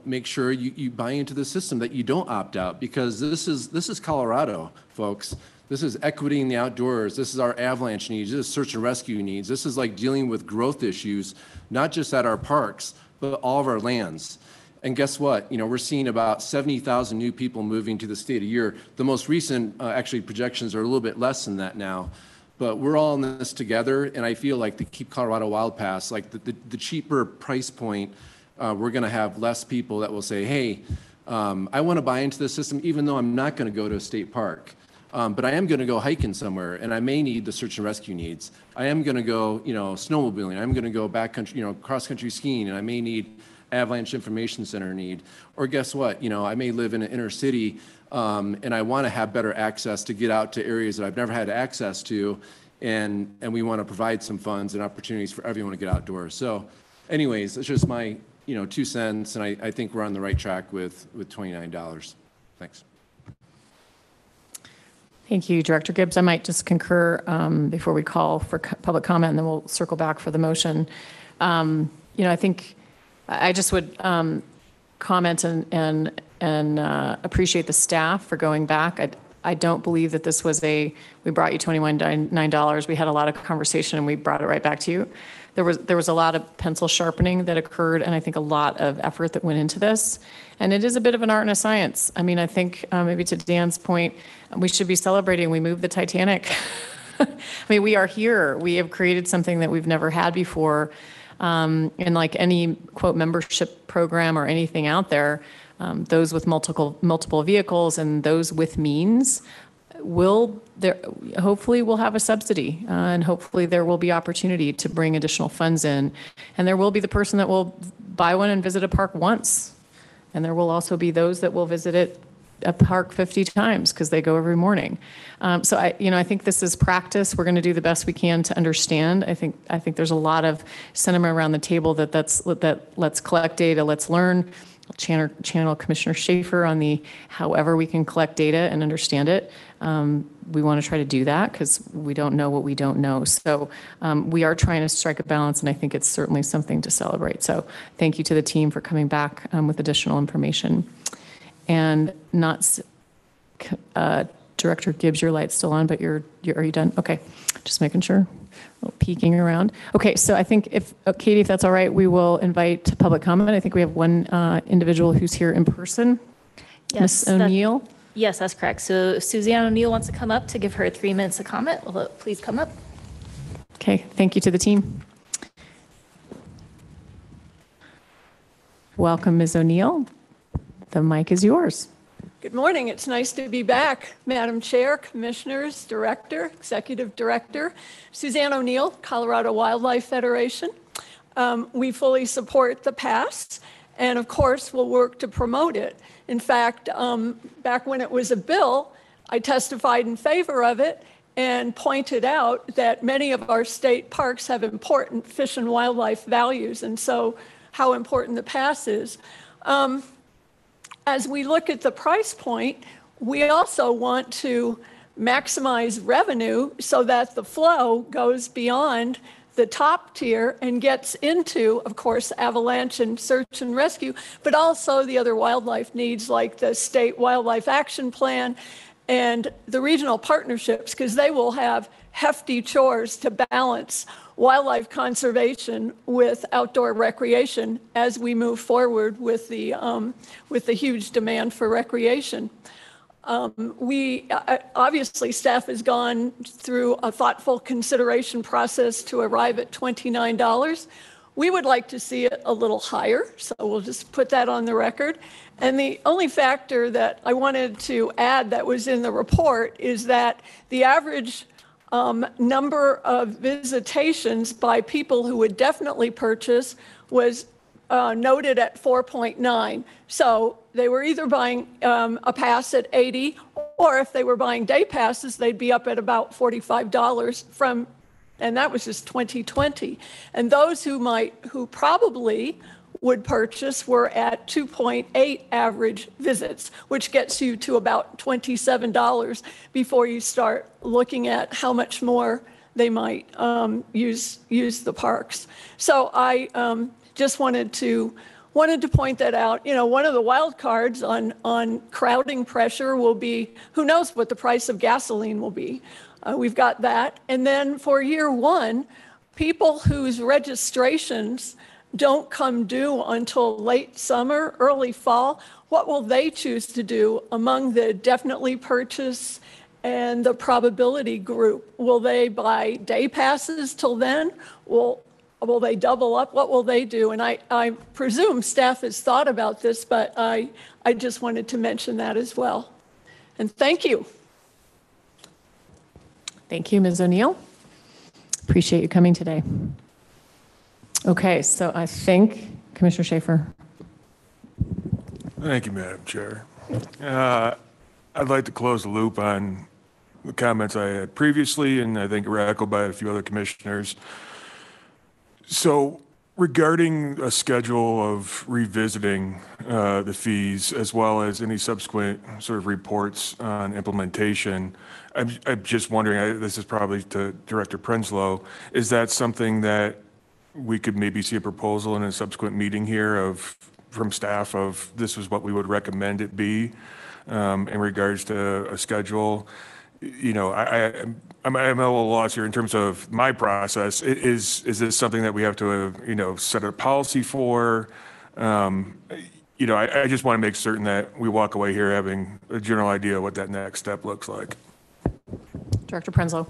make sure you buy into the system, that you don't opt out, because this is Colorado, folks. This is equity in the outdoors. This is our avalanche needs. This is search and rescue needs. This is like dealing with growth issues, not just at our parks, but all of our lands. And guess what? We're seeing about 70,000 new people moving to the state a year. The most recent, actually, projections are a little bit less than that now. But we're all in this together, and I feel like the Keep Colorado Wild Pass, like the cheaper price point, we're going to have less people that will say, hey, I want to buy into the system even though I'm not going to go to a state park. But I am going to go hiking somewhere, and I may need the search and rescue needs. I am going to go, snowmobiling. I'm going to go backcountry, cross-country skiing, and I may need avalanche information center need. Or guess what? I may live in an inner city, and I want to have better access to get out to areas that I've never had access to, and we want to provide some funds and opportunities for everyone to get outdoors. So, anyways, it's just my 2 cents, and I think we're on the right track with $29. Thanks. Thank you, Director Gibbs. I might just concur before we call for public comment, and then we'll circle back for the motion. I think I just would comment and appreciate the staff for going back. I don't believe that this was we brought you $29. We had a lot of conversation and we brought it right back to you. There was a lot of pencil sharpening that occurred, and I think a lot of effort that went into this. And it is a bit of an art and a science. I mean, I think maybe to Dan's point, we should be celebrating. We moved the Titanic. I mean, we are here. We have created something that we've never had before. And like any quote membership program or anything out there, those with multiple vehicles and those with means hopefully will have a subsidy, and hopefully there will be opportunity to bring additional funds in, and there will be the person that will buy one and visit a park once, and there will also be those that will visit a park 50 times because they go every morning. So I think this is practice. We're going to do the best we can to understand. I think there's a lot of sentiment around the table that let's collect data, let's learn. I'll channel Commissioner Schaefer on the however we can collect data and understand it. We want to try to do that because we don't know what we don't know. So we are trying to strike a balance, and I think it's certainly something to celebrate. So thank you to the team for coming back with additional information. And Director Gibbs, your light's still on, but are you done? Okay, just making sure. A little peeking around. Okay, so I think Katie, if that's all right, we will invite to public comment. I think we have one individual who's here in person. Yes, Ms. O'Neill. Yes, that's correct. So Suzanne O'Neill wants to come up to give her 3 minutes of comment. Please come up. Okay, thank you to the team. Welcome, Ms. O'Neill. The mic is yours. Good morning. It's nice to be back. Madam Chair, Commissioners, Director, Executive Director, Suzanne O'Neill, Colorado Wildlife Federation. We fully support the pass, and of course, we'll work to promote it. In fact, back when it was a bill, I testified in favor of it and pointed out that many of our state parks have important fish and wildlife values, and so how important the pass is. As we look at the price point, we also want to maximize revenue so that the flow goes beyond the top tier and gets into, of course, avalanche and search and rescue, but also the other wildlife needs like the State Wildlife Action Plan and the regional partnerships, because they will have hefty chores to balance wildlife conservation with outdoor recreation as we move forward with the huge demand for recreation. Obviously, staff has gone through a thoughtful consideration process to arrive at $29. We would like to see it a little higher, so we'll just put that on the record. And the only factor that I wanted to add that was in the report is that the average number of visitations by people who would definitely purchase was noted at 4.9. So they were either buying a pass at $80, or if they were buying day passes, they'd be up at about $45 and that was just 2020. And those who probably would purchase, we're at 2.8 average visits, which gets you to about $27 before you start looking at how much more they might use the parks. So I just wanted to point that out. You know, one of the wild cards on crowding pressure will be, who knows what the price of gasoline will be. We've got that. And then for year one, people whose registrations don't come due until late summer, early fall, what will they choose to do among the definitely purchase and the probability group? Will they buy day passes till then? Will they double up? What will they do? And I presume staff has thought about this, but I just wanted to mention that as well. And thank you. Thank you, Ms. O'Neill. Appreciate you coming today. Okay, so I think Commissioner Schaefer. Thank you, Madam Chair. I'd like to close the loop on the comments I had previously, and I think were echoed by a few other commissioners. So regarding a schedule of revisiting the fees, as well as any subsequent sort of reports on implementation, I'm just wondering, this is probably to Director Prenslow, is that something that we could maybe see a proposal in a subsequent meeting here from staff of this is what we would recommend it be in regards to a schedule? You know, I'm a little lost here in terms of my process. Is this something that we have to, you know, set a policy for? You know, I just want to make certain that we walk away here having a general idea of what that next step looks like. Director Prenslow.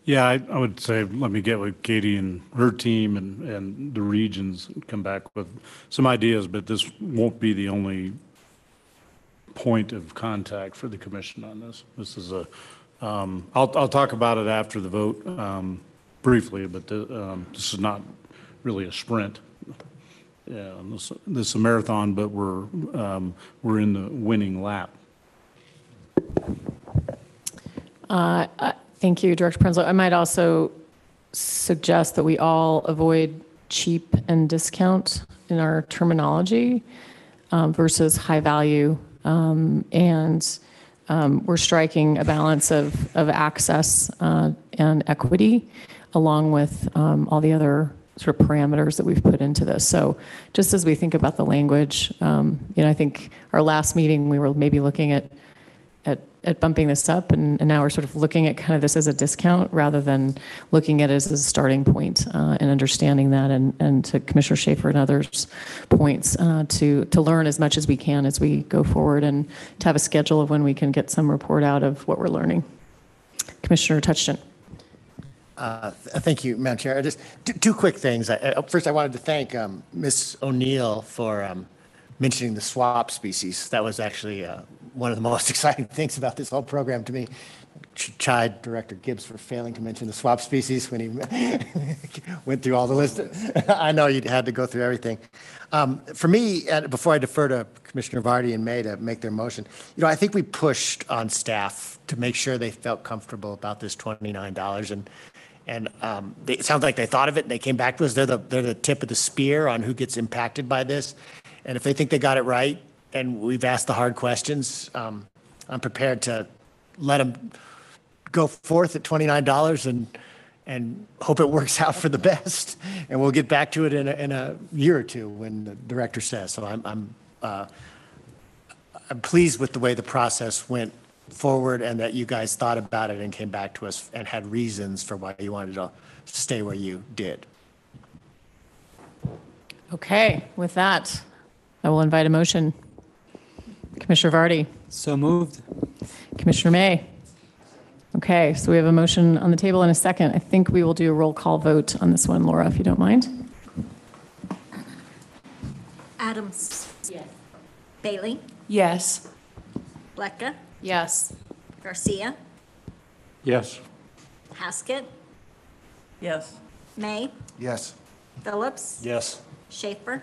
Yeah, I would say let me get with Katie and her team and the regions and come back with some ideas, but this won't be the only point of contact for the commission on this. This is a, I'll talk about it after the vote briefly, but this is not really a sprint. Yeah, this is a marathon, but we're in the winning lap. Thank you, Director Prenslow. I might also suggest that we all avoid cheap and discount in our terminology versus high value. And we're striking a balance of access and equity along with all the other sort of parameters that we've put into this. So just as we think about the language, you know, I think our last meeting, we were maybe looking at bumping this up, and now we're sort of looking at kind of this as a discount rather than looking at it as a starting point and understanding that, and to Commissioner Schaefer and others' points, to learn as much as we can as we go forward and to have a schedule of when we can get some report out of what we're learning. Commissioner Touchton. Thank you, Madam Chair. Just two quick things. First, I wanted to thank Ms. O'Neill for mentioning the swap species. That was actually one of the most exciting things about this whole program to me. Chide Director Gibbs for failing to mention the swap species when he went through all the list. I know you had to go through everything. For me, before I defer to Commissioner Vardy and May to make their motion, you know, I think we pushed on staff to make sure they felt comfortable about this $29, and it sounds like they thought of it and they came back to us. They're the tip of the spear on who gets impacted by this. And if they think they got it right, and we've asked the hard questions, I'm prepared to let them go forth at $29 and hope it works out for the best. And we'll get back to it in a year or two when the director says. So I'm pleased with the way the process went forward and that you guys thought about it and came back to us and had reasons for why you wanted to stay where you did. Okay, with that, I will invite a motion. Commissioner Vardy. So moved. Commissioner May. Okay, so we have a motion on the table in a second. I think we will do a roll call vote on this one, Laura, if you don't mind. Adams. Yes. Bailey. Yes. Lecca. Yes. Garcia. Yes. Haskett. Yes. May. Yes. Phillips. Yes. Schaefer.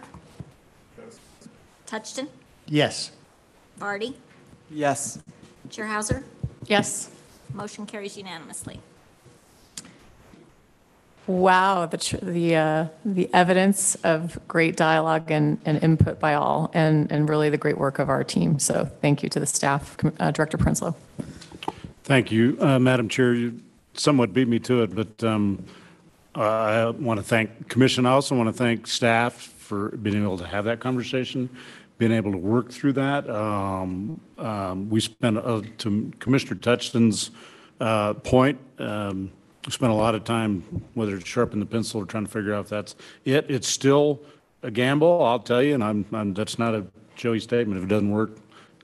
Touchton. Yes. Vardy. Yes. Chairhauser. Yes. Motion carries unanimously. Wow, the evidence of great dialogue and input by all, and really the great work of our team. So thank you to the staff, Director Prenslow. Thank you, Madam Chair. You somewhat beat me to it, but I want to thank Commission. I also want to thank staff for being able to have that conversation, being able to work through that. We spent, to Commissioner Touchton's point, we spent a lot of time, whether to sharpen the pencil or trying to figure out if that's it. It's still a gamble, I'll tell you, and that's not a showy statement. If it doesn't work,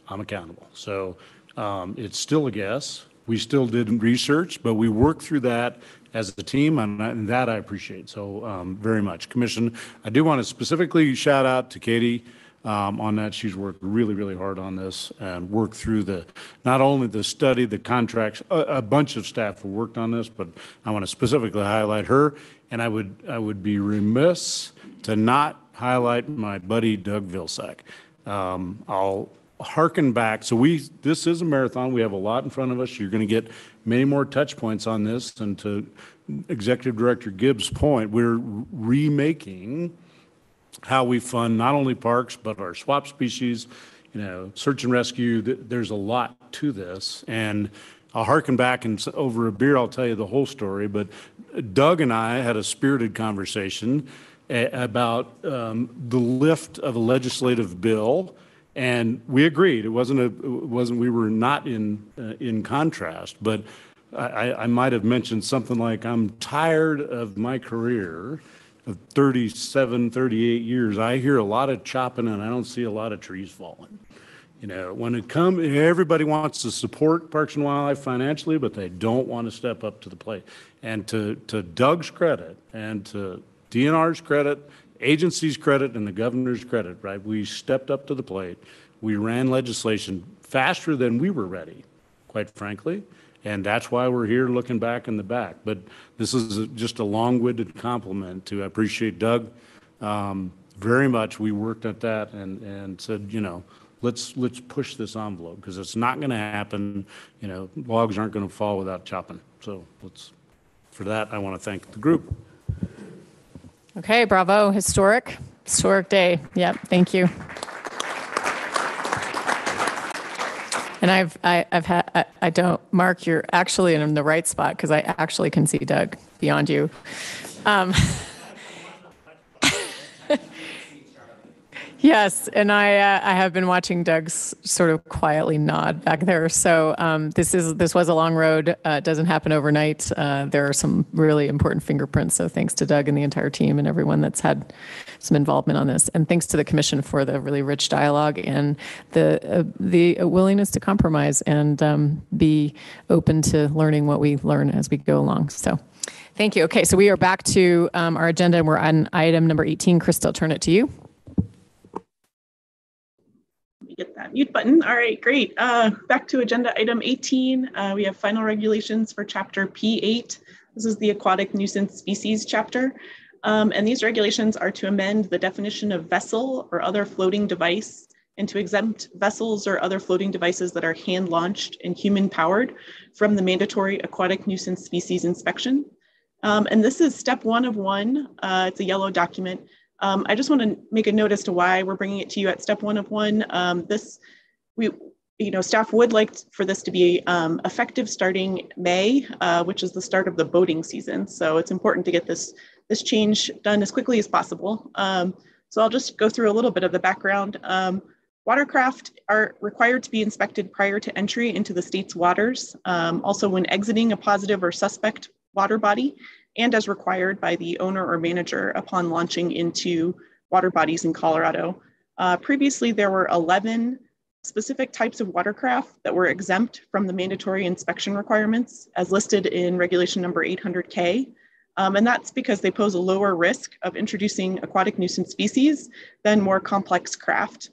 I'm accountable. So it's still a guess. We still did research, but we worked through that as a team, and that I appreciate so very much. Commission, I do want to specifically shout out to Katie on that. She's worked really, really hard on this and worked through not only the study, the contracts, a bunch of staff who worked on this, but I want to specifically highlight her. And I would be remiss to not highlight my buddy Doug Vilsack. I'll harken back. So this is a marathon. We have a lot in front of us. You're going to get many more touch points on this. And to Executive Director Gibbs' point, we're remaking how we fund not only parks, but our swap species, search and rescue. There's a lot to this. And I'll harken back, and over a beer, I'll tell you the whole story. But Doug and I had a spirited conversation about the lift of a legislative bill. And we agreed. We were not in contrast, but I might have mentioned something like, I'm tired of my career of 37, 38 years. I hear a lot of chopping and I don't see a lot of trees falling. When it comes, everybody wants to support Parks and Wildlife financially, but they don't want to step up to the plate. And to Doug's credit and to DNR's credit, agency's credit, and the governor's credit, right? We stepped up to the plate. We ran legislation faster than we were ready, quite frankly. And that's why we're here looking back in the back. But this is just a long-winded compliment to, I appreciate Doug very much. We worked at that and said, let's push this envelope because it's not going to happen. Logs aren't going to fall without chopping. So for that, I want to thank the group. Okay, bravo, historic day. Yep, thank you. And I don't, Mark, you're actually in the right spot because I actually can see Doug beyond you. Yes, and I have been watching Doug's sort of quietly nod back there. So this was a long road. It doesn't happen overnight. There are some really important fingerprints. So thanks to Doug and the entire team and everyone that's had some involvement on this. And thanks to the Commission for the really rich dialogue and the willingness to compromise and be open to learning what we learn as we go along. So thank you. Okay, so we are back to our agenda and we're on item number 18. Krista, I'll turn it to you. Get that mute button. All right, great. Back to agenda item 18. We have final regulations for chapter P8. This is the aquatic nuisance species chapter. And these regulations are to amend the definition of vessel or other floating device and to exempt vessels or other floating devices that are hand launched and human powered from the mandatory aquatic nuisance species inspection. And this is step 1 of 1. It's a yellow document. I just want to make a note as to why we're bringing it to you at step 1 of 1. Staff would like for this to be effective starting May, which is the start of the boating season. So it's important to get this change done as quickly as possible. So I'll just go through a little bit of the background. Watercraft are required to be inspected prior to entry into the state's waters, also when exiting a positive or suspect water body, and as required by the owner or manager upon launching into water bodies in Colorado. Previously, there were 11 specific types of watercraft that were exempt from the mandatory inspection requirements as listed in regulation number 800K. And that's because they pose a lower risk of introducing aquatic nuisance species than more complex craft.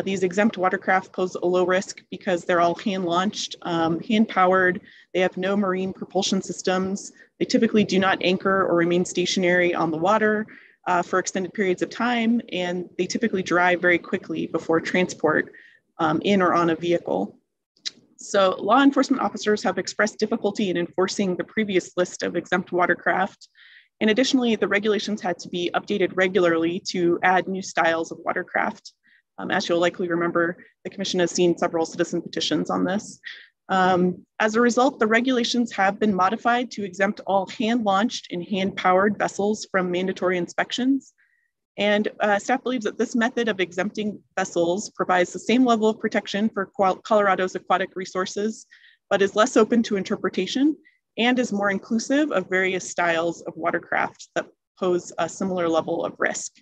These exempt watercraft pose a low risk because they're all hand-launched, hand-powered. They have no marine propulsion systems. They typically do not anchor or remain stationary on the water for extended periods of time, and they typically dry very quickly before transport in or on a vehicle. So law enforcement officers have expressed difficulty in enforcing the previous list of exempt watercraft, And additionally, the regulations had to be updated regularly to add new styles of watercraft. As you'll likely remember, the Commission has seen several citizen petitions on this. As a result, the regulations have been modified to exempt all hand-launched and hand-powered vessels from mandatory inspections. And staff believes that this method of exempting vessels provides the same level of protection for Colorado's aquatic resources, but is less open to interpretation and is more inclusive of various styles of watercraft that pose a similar level of risk.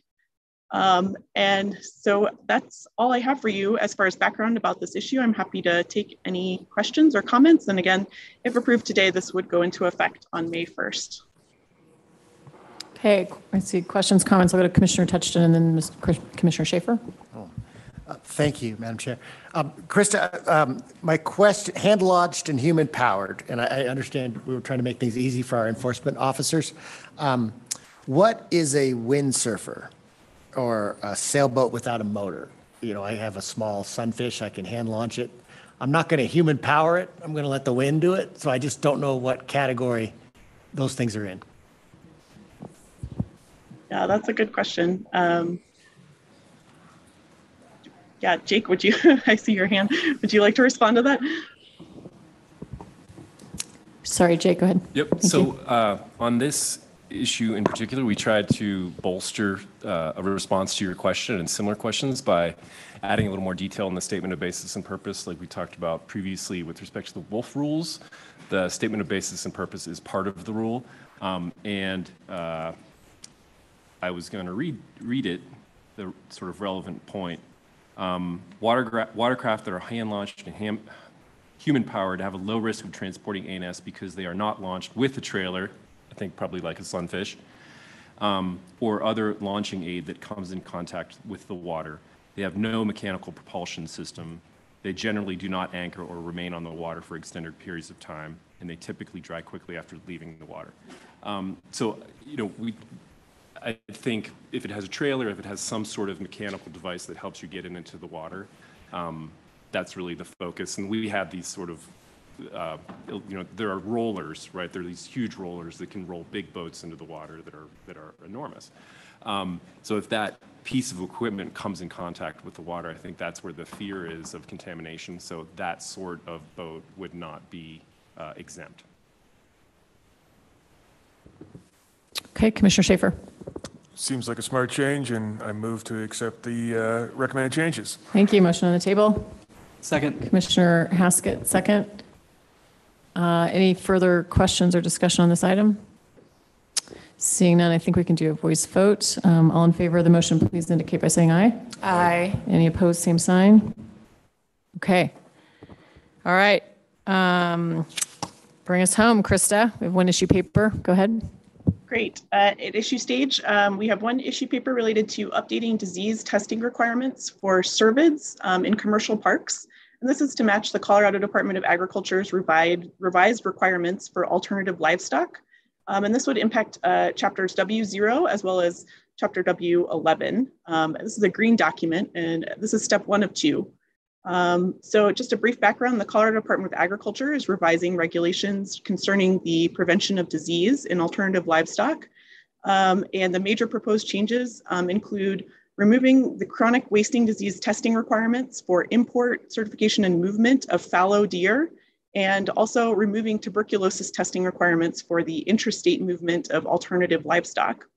And so that's all I have for you as far as background about this issue. I'm happy to take any questions or comments. And again, if approved today, this would go into effect on May 1st. Okay, I see questions, comments. I'll go to Commissioner Touchton and then Commissioner Schaefer. Thank you, Madam Chair. Krista, my question, hand-launched and human-powered, and I understand we were trying to make things easy for our enforcement officers. What is a windsurfer or a sailboat without a motor? You know, I have a small sunfish, I can hand-launch it. I'm not going to human-power it. I'm going to let the wind do it. So I just don't know what category those things are in. Yeah, that's a good question. Yeah, Jake, would you, I see your hand. Would you like to respond to that? Sorry, Jake, go ahead. Yep. Thank so on this issue in particular, we tried to bolster a response to your question and similar questions by adding a little more detail in the statement of basis and purpose, like we talked about previously with respect to the Wolf rules. The statement of basis and purpose is part of the rule. I was going to read it, the sort of relevant point. Watercraft that are hand-launched and human-powered have a low risk of transporting ANS because they are not launched with a trailer, I think probably like a sunfish, or other launching aid that comes in contact with the water. They have no mechanical propulsion system. They generally do not anchor or remain on the water for extended periods of time, and they typically dry quickly after leaving the water. So, you know, I think if it has a trailer, if it has some sort of mechanical device that helps you get into the water, that's really the focus. And we have these sort of, you know, there are rollers, right? There are these huge rollers that can roll big boats into the water that are enormous. So if that piece of equipment comes in contact with the water, I think that's where the fear is of contamination. So that sort of boat would not be exempt. Okay, Commissioner Schaefer. Seems like a smart change, and I move to accept the recommended changes. Thank you. Motion on the table. Second. Commissioner Haskett, second. Any further questions or discussion on this item? Seeing none, I think we can do a voice vote. All in favor of the motion, please indicate by saying aye. Aye. Any opposed, same sign. Okay. All right. Bring us home, Krista. We have one issue paper. Go ahead. Great. At issue stage, we have one issue paper related to updating disease testing requirements for cervids in commercial parks. And this is to match the Colorado Department of Agriculture's revised requirements for alternative livestock. And this would impact chapters W0 as well as chapter W11. This is a green document, and this is step 1 of 2. So just a brief background, the Colorado Department of Agriculture is revising regulations concerning the prevention of disease in alternative livestock. And the major proposed changes include removing the chronic wasting disease testing requirements for import, certification, and movement of fallow deer, and also removing tuberculosis testing requirements for the intrastate movement of alternative livestock.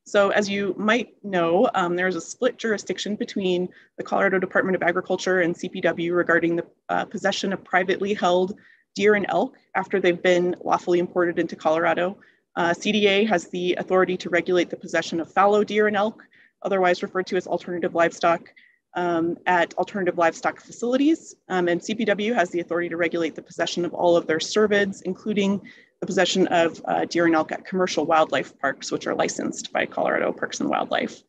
So as you might know, there's a split jurisdiction between the Colorado Department of Agriculture and CPW regarding the possession of privately held deer and elk after they've been lawfully imported into Colorado. CDA has the authority to regulate the possession of fallow deer and elk, otherwise referred to as alternative livestock, at alternative livestock facilities. And CPW has the authority to regulate the possession of all of their cervids, including the possession of deer and elk at commercial wildlife parks, which are licensed by Colorado Parks and Wildlife.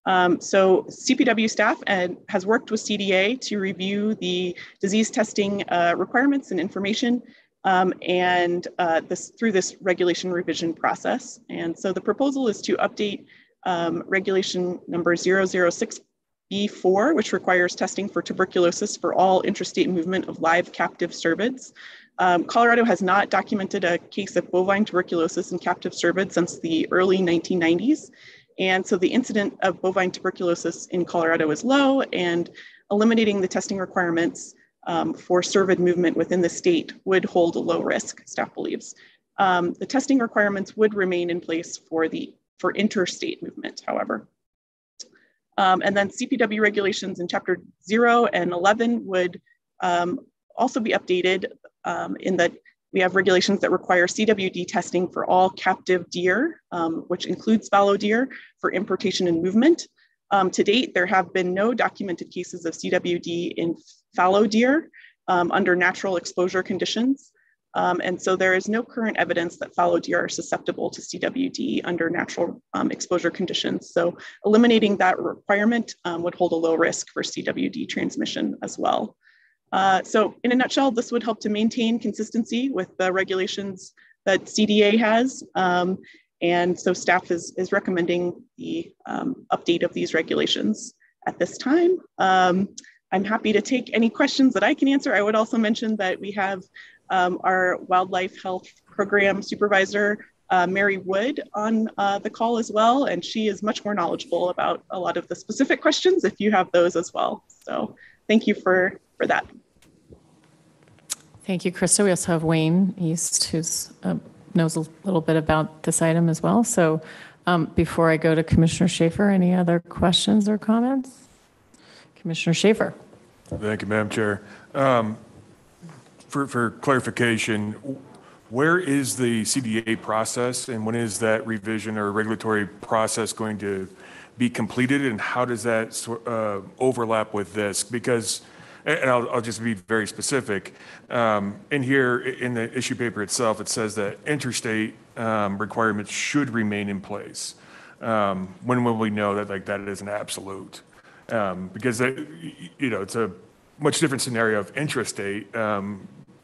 So CPW staff has worked with CDA to review the disease testing requirements and information through this regulation revision process. And so the proposal is to update regulation number 006B4, which requires testing for tuberculosis for all intrastate movement of live captive cervids. Colorado has not documented a case of bovine tuberculosis in captive cervids since the early 1990s. And so the incidence of bovine tuberculosis in Colorado is low, and eliminating the testing requirements for cervid movement within the state would hold a low risk, staff believes. The testing requirements would remain in place for interstate movement, however. And then CPW regulations in Chapter 0 and 11 would also be updated in that we have regulations that require CWD testing for all captive deer, which includes fallow deer, for importation and movement. To date, there have been no documented cases of CWD in fallow deer under natural exposure conditions. And so there is no current evidence that fallow deer are susceptible to CWD under natural exposure conditions. So eliminating that requirement would hold a low risk for CWD transmission as well. So in a nutshell, this would help to maintain consistency with the regulations that CDA has. And so staff is recommending the update of these regulations at this time. I'm happy to take any questions that I can answer. I would also mention that we have our wildlife health program supervisor, Mary Wood, on the call as well. And she is much more knowledgeable about a lot of the specific questions if you have those as well. So thank you for that. Thank you, Krista. We also have Wayne East, who's knows a little bit about this item as well. So before I go to Commissioner Schaefer, any other questions or comments? Commissioner Schaefer. Thank you, Madam Chair. For clarification, where is the CDA process, and when is that revision or regulatory process going to be completed, and how does that overlap with this? Because, and I'll just be very specific, in here, in the issue paper itself, it says that interstate requirements should remain in place. When will we know that that is an absolute? Because it's a much different scenario of intrastate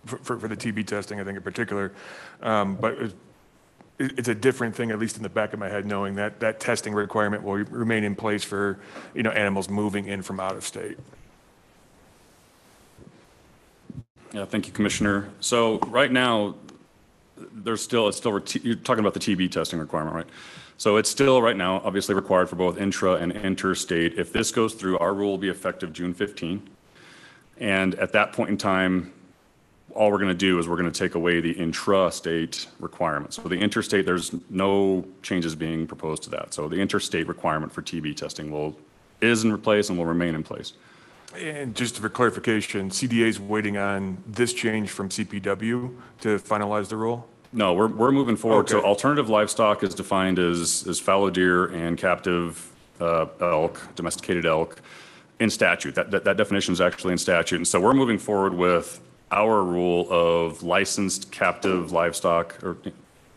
for the TB testing, I think in particular, but it's a different thing, at least in the back of my head, knowing that that testing requirement will remain in place for animals moving in from out of state. Yeah, thank you, Commissioner. So right now, you're talking about the TB testing requirement, right? So it's still right now obviously required for both intra and interstate. If this goes through, our rule will be effective June 15. And at that point in time, all we're going to do is we're going to take away the intra-state requirement. So the interstate, there's no changes being proposed to that. So the interstate requirement for TB testing is in place and will remain in place. And just for clarification, CDA is waiting on this change from CPW to finalize the rule? No, we're moving forward. Okay. So alternative livestock is defined as fallow deer and captive elk, domesticated elk, in statute. That definition is actually in statute. And so we're moving forward with our rule of licensed captive livestock or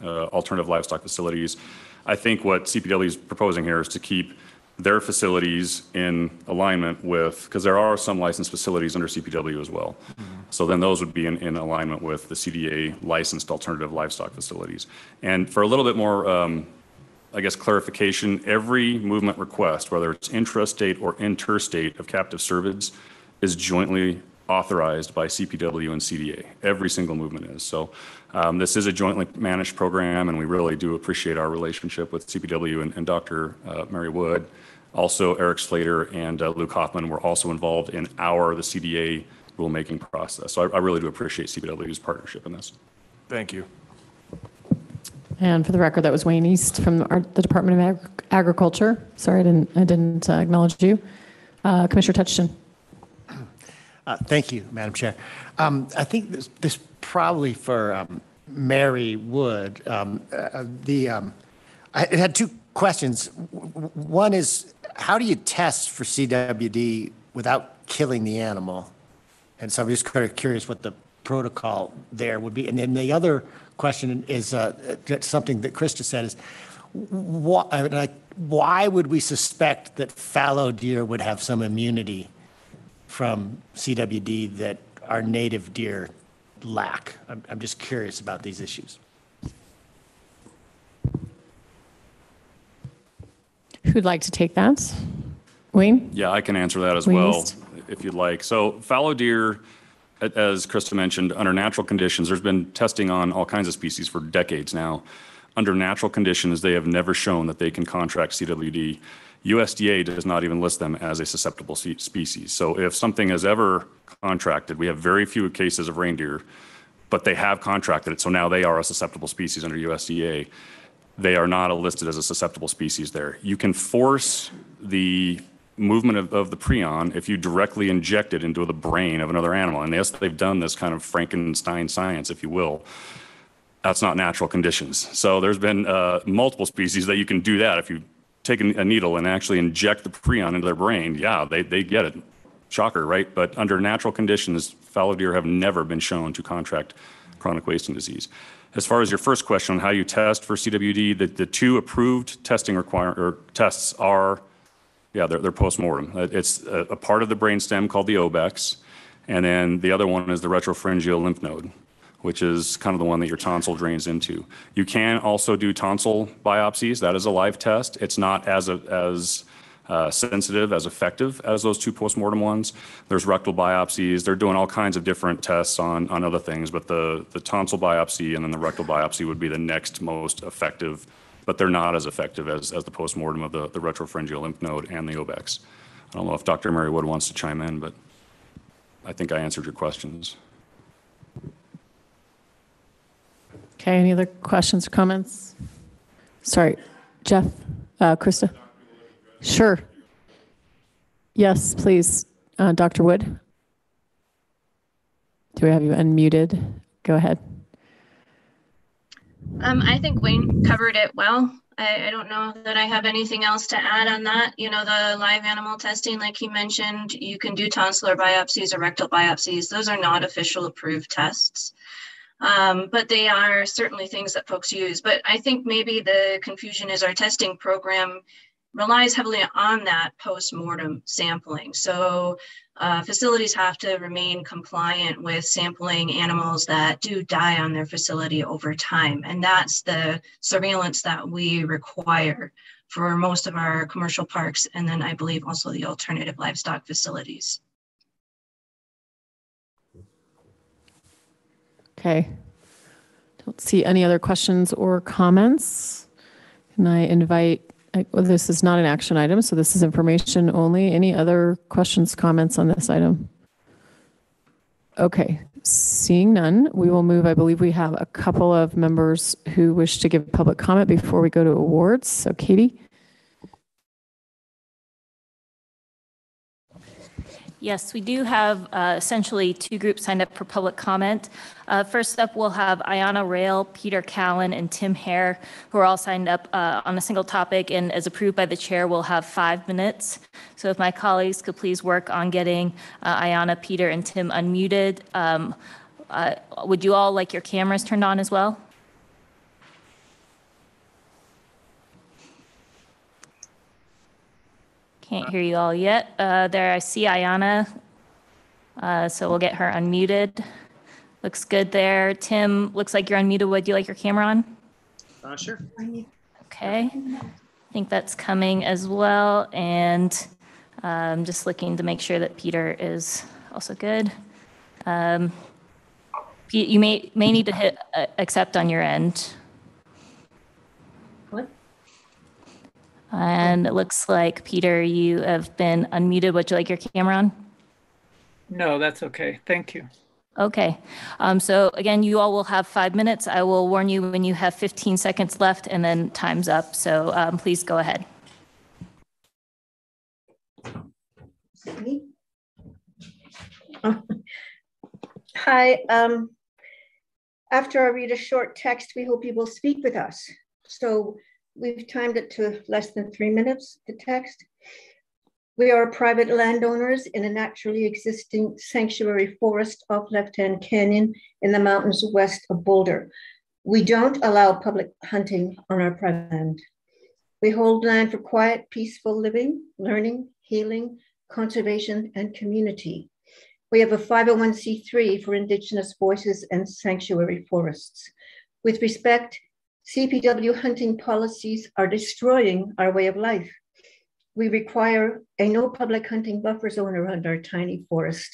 alternative livestock facilities. I think what CPW is proposing here is to keep their facilities in alignment with, because there are some licensed facilities under CPW as well. Mm-hmm. So then those would be in alignment with the CDA licensed alternative livestock facilities. And for a little bit more, clarification, every movement request, whether it's intrastate or interstate of captive cervids, is jointly authorized by CPW and CDA. Every single movement is. So this is a jointly managed program, and we really do appreciate our relationship with CPW and Dr. Mary Wood. Also, Eric Slater and Luke Hoffman were also involved in the CDA rulemaking process. So I really do appreciate CPW's partnership in this. Thank you. And for the record, that was Wayne East from the Department of Agriculture. Sorry, I didn't acknowledge you. Commissioner Touchton. Thank you, Madam Chair. I think this probably for Mary Wood. I had two questions. One is, how do you test for CWD without killing the animal? And so I'm just kind of curious what the protocol there would be. And then the other question is something that Krista said is, why would we suspect that fallow deer would have some immunity from CWD that our native deer lack? I'm just curious about these issues. Who'd like to take that? Wayne? Yeah, I can answer that as Wayne well, East. if you'd like. So fallow deer as Krista mentioned, under natural conditions, there's been testing on all kinds of species for decades now. Under natural conditions, they have never shown that they can contract CWD. USDA does not even list them as a susceptible species. So if something is ever contracted, we have very few cases of reindeer, but they have contracted it. So now they are a susceptible species under USDA. They are not listed as a susceptible species there. You can force the movement of the prion if you directly inject it into the brain of another animal. And yes, they've done this kind of Frankenstein science, if you will. That's not natural conditions. So there's been multiple species that you can do that. If you take a needle and actually inject the prion into their brain, yeah, they get it. Shocker, right? But under natural conditions, fallow deer have never been shown to contract chronic wasting disease. As far as your first question on how you test for CWD, the two approved testing tests are, they're postmortem. It's a part of the brainstem called the OBEX, and then the other one is the retropharyngeal lymph node, which is kind of the one that your tonsil drains into. You can also do tonsil biopsies. That is a live test. It's not as sensitive, as effective as those two postmortem ones. There's rectal biopsies. They're doing all kinds of different tests on other things, but the tonsil biopsy and then the rectal biopsy would be the next most effective, but they're not as effective as the postmortem of the retropharyngeal lymph node and the OBEX. I don't know if Dr. Marywood wants to chime in, but I think I answered your questions. Okay, any other questions or comments? Sorry, Jeff, Krista? Sure. Yes, please. Dr. Wood? Do we have you unmuted? Go ahead. I think Wayne covered it well. I don't know that I have anything else to add on that. You know, the live animal testing, like he mentioned, you can do tonsillar biopsies or rectal biopsies. Those are not official approved tests. But they are certainly things that folks use. But I think maybe the confusion is our testing program relies heavily on that post-mortem sampling. So facilities have to remain compliant with sampling animals that do die on their facility over time. And that's the surveillance that we require for most of our commercial parks. And then I believe also the alternative livestock facilities. Okay. Don't see any other questions or comments. Can I invite, well, this is not an action item, so this is information only. Any other questions, comments on this item? Okay, seeing none, we will move. I believe we have a couple of members who wish to give public comment before we go to awards. So Katie? Yes, we do have essentially two groups signed up for public comment. First up, we'll have Ayana Rail, Peter Callan, and Tim Hare, who are all signed up on a single topic, and as approved by the chair, we'll have 5 minutes. So if my colleagues could please work on getting Ayana, Peter, and Tim unmuted. Would you all like your cameras turned on as well? Can't hear you all yet. There, I see Ayana. So we'll get her unmuted. Looks good there. Tim, looks like you're unmuted. Would you like your camera on? Sure. Okay. I think that's coming as well. And just looking to make sure that Peter is also good. You may need to hit accept on your end. What? And it looks like, Peter, you have been unmuted. Would you like your camera on? No, that's okay. Thank you. Okay. So again, you all will have 5 minutes. I will warn you when you have 15 seconds left and then time's up. So please go ahead. Hi. After I read a short text, we hope you will speak with us. So we've timed it to less than 3 minutes, the text. We are private landowners in a naturally existing sanctuary forest off Left Hand Canyon in the mountains west of Boulder. We don't allow public hunting on our private land. We hold land for quiet, peaceful living, learning, healing, conservation, and community. We have a 501c3 for Indigenous voices and sanctuary forests. With respect, CPW hunting policies are destroying our way of life. We require a no public hunting buffer zone around our tiny forest.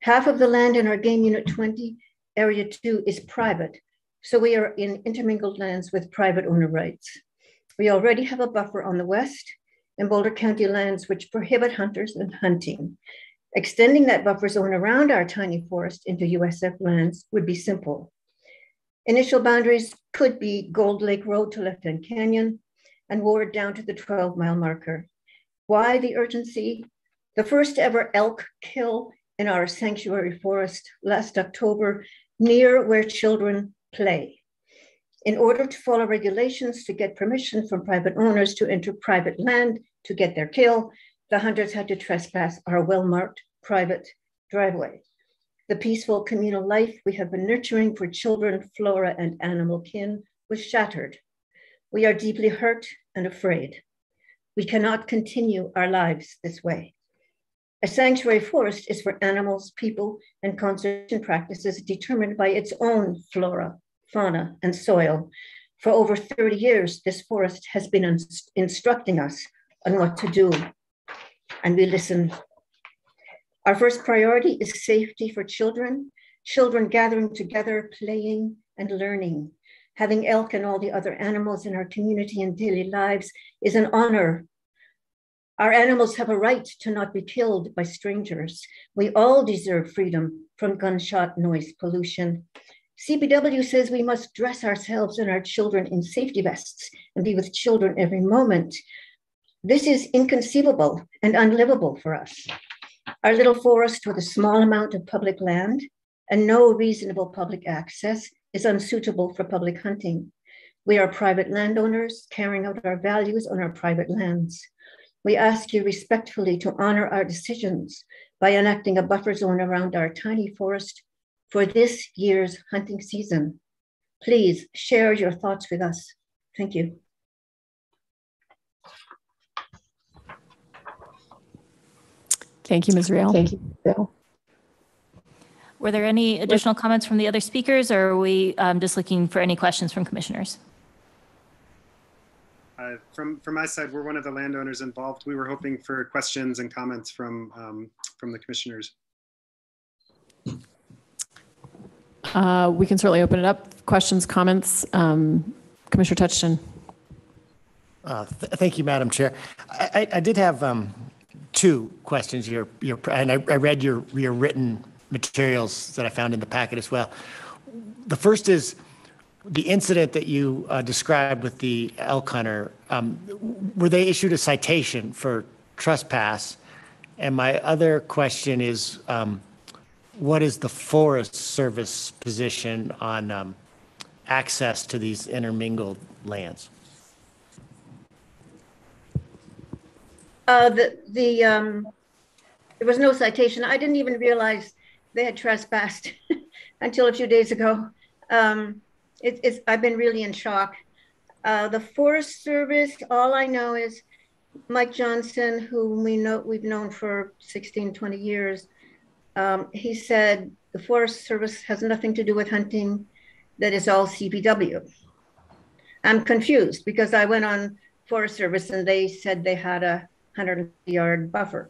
Half of the land in our Game Unit 20, Area 2 is private, so we are in intermingled lands with private owner rights. We already have a buffer on the west in Boulder County lands which prohibit hunters and hunting. Extending that buffer zone around our tiny forest into USF lands would be simple. Initial boundaries could be Gold Lake Road to Left End Canyon and Ward down to the 12-mile marker. Why the urgency? The first ever elk kill in our sanctuary forest last October near where children play. In order to follow regulations to get permission from private owners to enter private land to get their kill, the hunters had to trespass our well-marked private driveway. The peaceful communal life we have been nurturing for children, flora, and animal kin was shattered. We are deeply hurt and afraid. We cannot continue our lives this way. A sanctuary forest is for animals, people, and conservation practices determined by its own flora, fauna, and soil. For over 30 years, this forest has been instructing us on what to do, and we listen. Our first priority is safety for children gathering together, playing and learning. Having elk and all the other animals in our community and daily lives is an honor. Our animals have a right to not be killed by strangers. We all deserve freedom from gunshot noise pollution. CPW says we must dress ourselves and our children in safety vests and be with children every moment. This is inconceivable and unlivable for us. Our little forest with a small amount of public land and no reasonable public access is unsuitable for public hunting. We are private landowners carrying out our values on our private lands. We ask you respectfully to honor our decisions by enacting a buffer zone around our tiny forest for this year's hunting season. Please share your thoughts with us. Thank you. Thank you, Ms. Real. Thank you, Bill. Were there any additional comments from the other speakers, or are we just looking for any questions from commissioners? From my side, we're one of the landowners involved. We were hoping for questions and comments from the commissioners. We can certainly open it up. Questions, comments. Commissioner Touchton. Thank you, Madam Chair. I did have two questions here, and I read your written materials that I found in the packet as well. The first is the incident that you described with the elk hunter. Were they issued a citation for trespass? And my other question is, what is the Forest Service position on access to these intermingled lands? There was no citation. I didn't even realize they had trespassed until a few days ago. I've been really in shock. The Forest Service, all I know is Mike Johnson, whom we've known for 16, 20 years. He said the Forest Service has nothing to do with hunting. That is all CPW. I'm confused because I went on Forest Service and they said they had a 100-yard buffer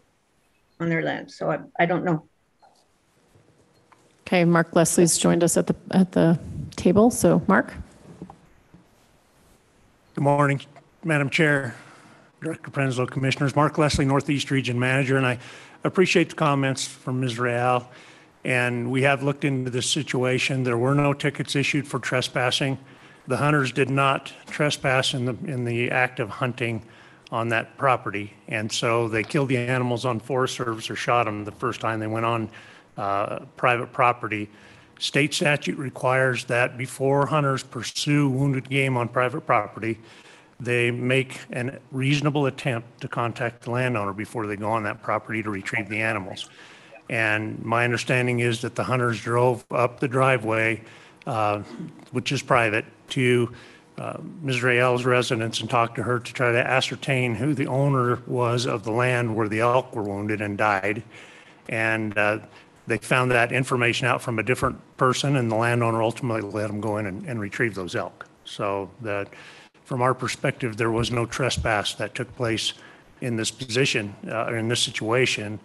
on their land. So I don't know. Okay, Mark Leslie's joined us at the table. So Mark. Good morning, Madam Chair, Director Prenslow, Commissioners. Mark Leslie, Northeast Region Manager, and I appreciate the comments from Ms. Real. And we have looked into this situation. There were no tickets issued for trespassing. The hunters did not trespass in the act of hunting on that property. And so they killed the animals on Forest Service or shot them the first time they went on private property. State statute requires that before hunters pursue wounded game on private property, they make a reasonable attempt to contact the landowner before they go on that property to retrieve the animals. And my understanding is that the hunters drove up the driveway, which is private, to Ms. Rael's residence and talked to her to try to ascertain who the owner was of the land where the elk were wounded and died. And they found that information out from a different person, and the landowner ultimately let them go in and retrieve those elk. So that from our perspective, there was no trespass that took place in this position, or in this situation.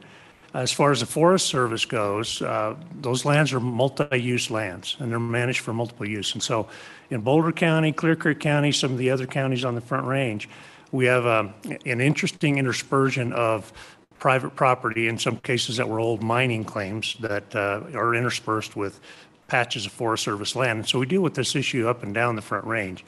As far as the Forest Service goes, those lands are multi-use lands, and they're managed for multiple use. And so in Boulder County, Clear Creek County, some of the other counties on the Front Range, we have an interesting interspersion of private property, in some cases that were old mining claims that are interspersed with patches of Forest Service land. And so we deal with this issue up and down the Front Range.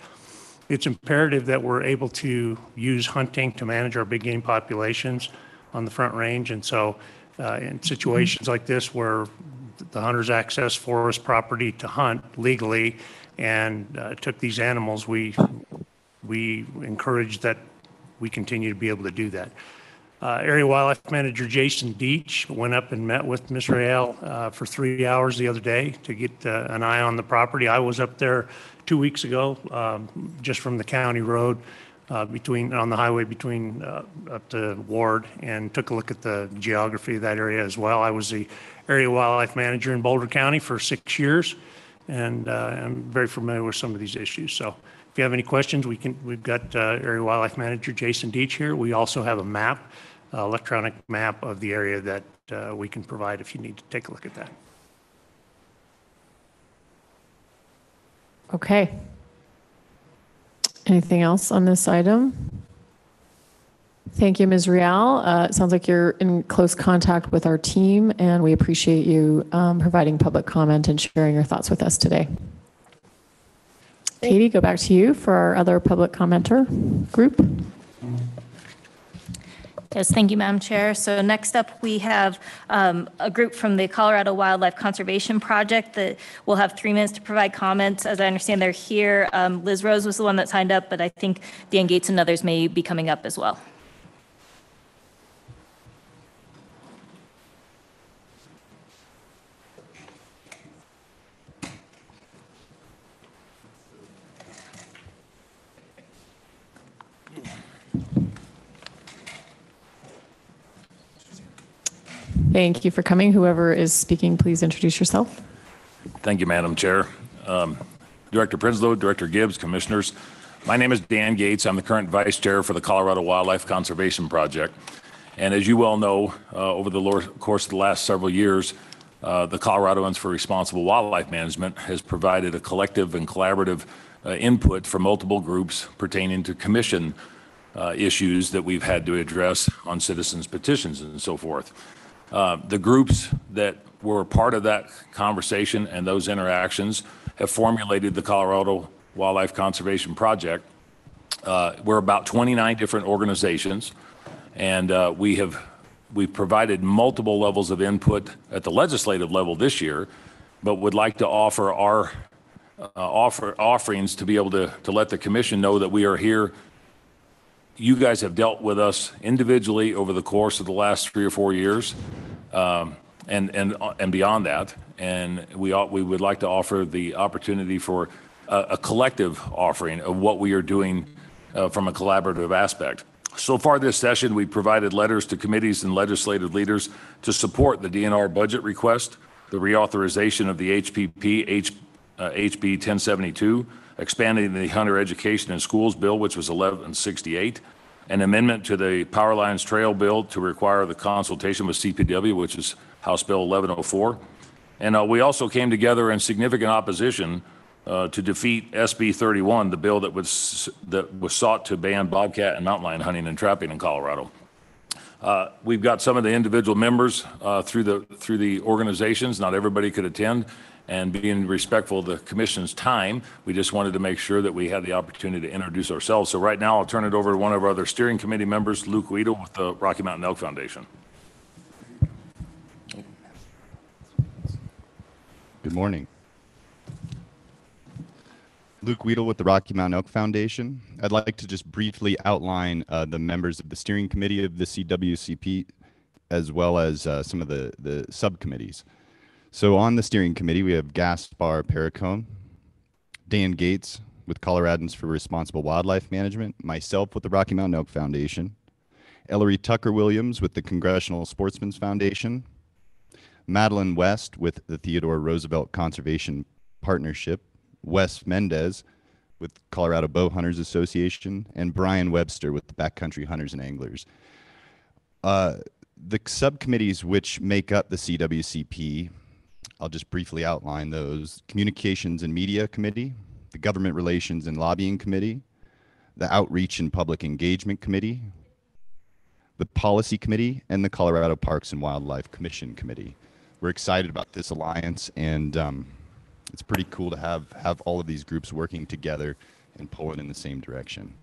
It's imperative that we're able to use hunting to manage our big game populations on the Front Range. And so in situations like this where the hunters access forest property to hunt legally and took these animals, we encourage that we continue to be able to do that. Area Wildlife Manager Jason Deach went up and met with Ms. Real for 3 hours the other day to get an eye on the property. I was up there 2 weeks ago, just from the county road on the highway between up to Ward, and took a look at the geography of that area as well. I was the Area Wildlife Manager in Boulder County for 6 years, and I'm very familiar with some of these issues. So if you have any questions, we've got Area Wildlife Manager Jason Deach here. We also have a map, electronic map of the area that we can provide if you need to take a look at that. Okay. Anything else on this item? Thank you, Ms. Real. It sounds like you're in close contact with our team, and we appreciate you providing public comment and sharing your thoughts with us today. Katie, go back to you for our other public commenter group. Yes, thank you, Madam Chair. So next up, we have a group from the Colorado Wildlife Conservation Project that will have 3 minutes to provide comments. As I understand, they're here. Liz Rose was the one that signed up, but I think Dan Gates and others may be coming up as well. Thank you for coming. Whoever is speaking, please introduce yourself. Thank you, Madam Chair. Director Prinsloo, Director Gibbs, Commissioners. My name is Dan Gates. I'm the current Vice Chair for the Colorado Wildlife Conservation Project. And as you well know, over the course of the last several years, the Coloradoans for Responsible Wildlife Management has provided a collective and collaborative input from multiple groups pertaining to commission issues that we've had to address on citizens' petitions and so forth. The groups that were part of that conversation and those interactions have formulated the Colorado Wildlife Conservation Project. We're about 29 different organizations, and we've provided multiple levels of input at the legislative level this year, but would like to offer our offerings to be able to let the commission know that we are here. You guys have dealt with us individually over the course of the last 3 or 4 years, and beyond that. And we would like to offer the opportunity for a collective offering of what we are doing from a collaborative aspect. So far this session, we provided letters to committees and legislative leaders to support the DNR budget request, the reauthorization of the HB 1072, expanding the Hunter Education in Schools Bill, which was 1168, an amendment to the Power Lines Trail Bill to require the consultation with CPW, which is House Bill 1104. And we also came together in significant opposition to defeat SB 31, the bill that was sought to ban bobcat and mountain lion hunting and trapping in Colorado. We've got some of the individual members through the organizations. Not everybody could attend, and being respectful of the commission's time, we just wanted to make sure that we had the opportunity to introduce ourselves. So right now, I'll turn it over to one of our other steering committee members, Luke Weedle with the Rocky Mountain Elk Foundation. Good morning. Luke Weedle with the Rocky Mountain Elk Foundation. I'd like to just briefly outline the members of the steering committee of the CWCP, as well as some of the subcommittees. So on the steering committee, we have Gaspar Perricone, Dan Gates with Coloradans for Responsible Wildlife Management, myself with the Rocky Mountain Elk Foundation, Ellery Tucker Williams with the Congressional Sportsmen's Foundation, Madeline West with the Theodore Roosevelt Conservation Partnership, Wes Mendez with Colorado Bow Hunters Association, and Brian Webster with the Backcountry Hunters and Anglers. the subcommittees which make up the CWCP, I'll just briefly outline those. Communications and Media Committee, the Government Relations and Lobbying Committee, the Outreach and Public Engagement Committee, the Policy Committee, and the Colorado Parks and Wildlife Commission Committee. We're excited about this alliance, and it's pretty cool to have all of these groups working together and pulling in the same direction.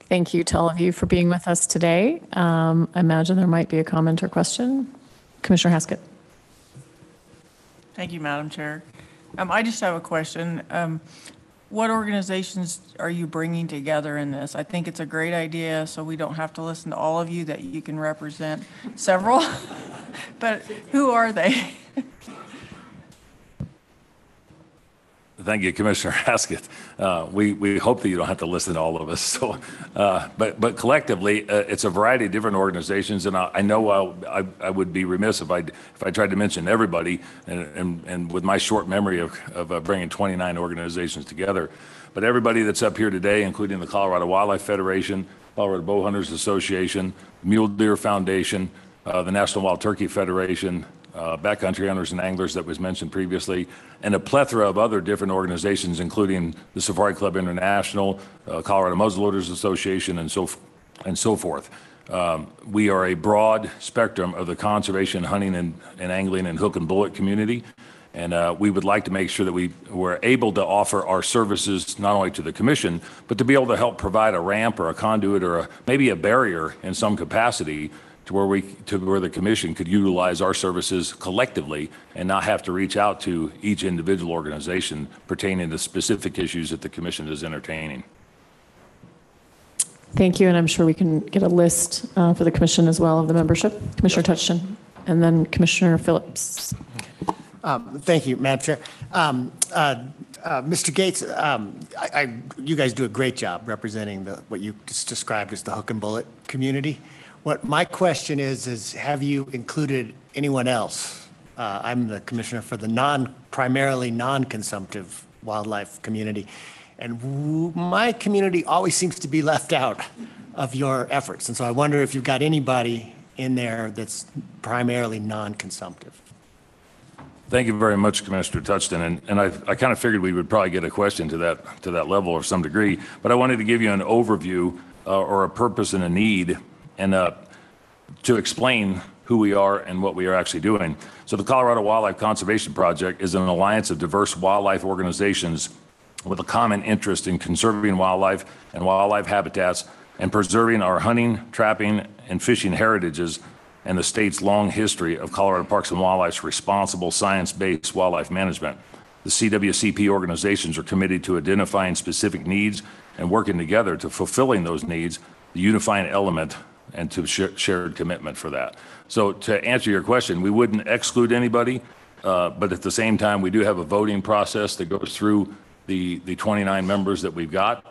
Thank you to all of you for being with us today. I imagine there might be a comment or question. Commissioner Haskett. Thank you, Madam Chair. I just have a question. What organizations are you bringing together in this? I think it's a great idea, so we don't have to listen to all of you, that you can represent several. But who are they? Thank you, Commissioner Haskett. We hope that you don't have to listen to all of us. So, but collectively, it's a variety of different organizations, and I know I would be remiss if I tried to mention everybody, and with my short memory of bringing 29 organizations together. But everybody that's up here today, including the Colorado Wildlife Federation, Colorado Bowhunters Association, Mule Deer Foundation, the National Wild Turkey Federation, Backcountry Hunters and Anglers that was mentioned previously, and a plethora of other different organizations, including the Safari Club International, Colorado Muzzleloaders Association, and so forth. We are a broad spectrum of the conservation, hunting, and angling and hook and bullet community, and we would like to make sure that we were able to offer our services not only to the commission, but to be able to help provide a ramp or a conduit or maybe a barrier in some capacity to where the commission could utilize our services collectively and not have to reach out to each individual organization pertaining to specific issues that the commission is entertaining. Thank you, and I'm sure we can get a list for the commission as well of the membership. Commissioner Touchton, and then Commissioner Phillips. Thank you, Madam Chair. Mr. Gates, you guys do a great job representing what you just described as the hook and bullet community. What my question is have you included anyone else? I'm the commissioner for the primarily non-consumptive wildlife community, and my community always seems to be left out of your efforts. And so I wonder if you've got anybody in there that's primarily non-consumptive. Thank you very much, Commissioner Touchton. And I kind of figured we would probably get a question to that level or some degree, but I wanted to give you an overview or a purpose and a need, and to explain who we are and what we are actually doing. So the Colorado Wildlife Conservation Project is an alliance of diverse wildlife organizations with a common interest in conserving wildlife and wildlife habitats and preserving our hunting, trapping, and fishing heritages and the state's long history of Colorado Parks and Wildlife's responsible science-based wildlife management. The CWCP organizations are committed to identifying specific needs and working together to fulfilling those needs, the unifying element, and to shared commitment for that. So to answer your question, we wouldn't exclude anybody, but at the same time, we do have a voting process that goes through the 29 members that we've got.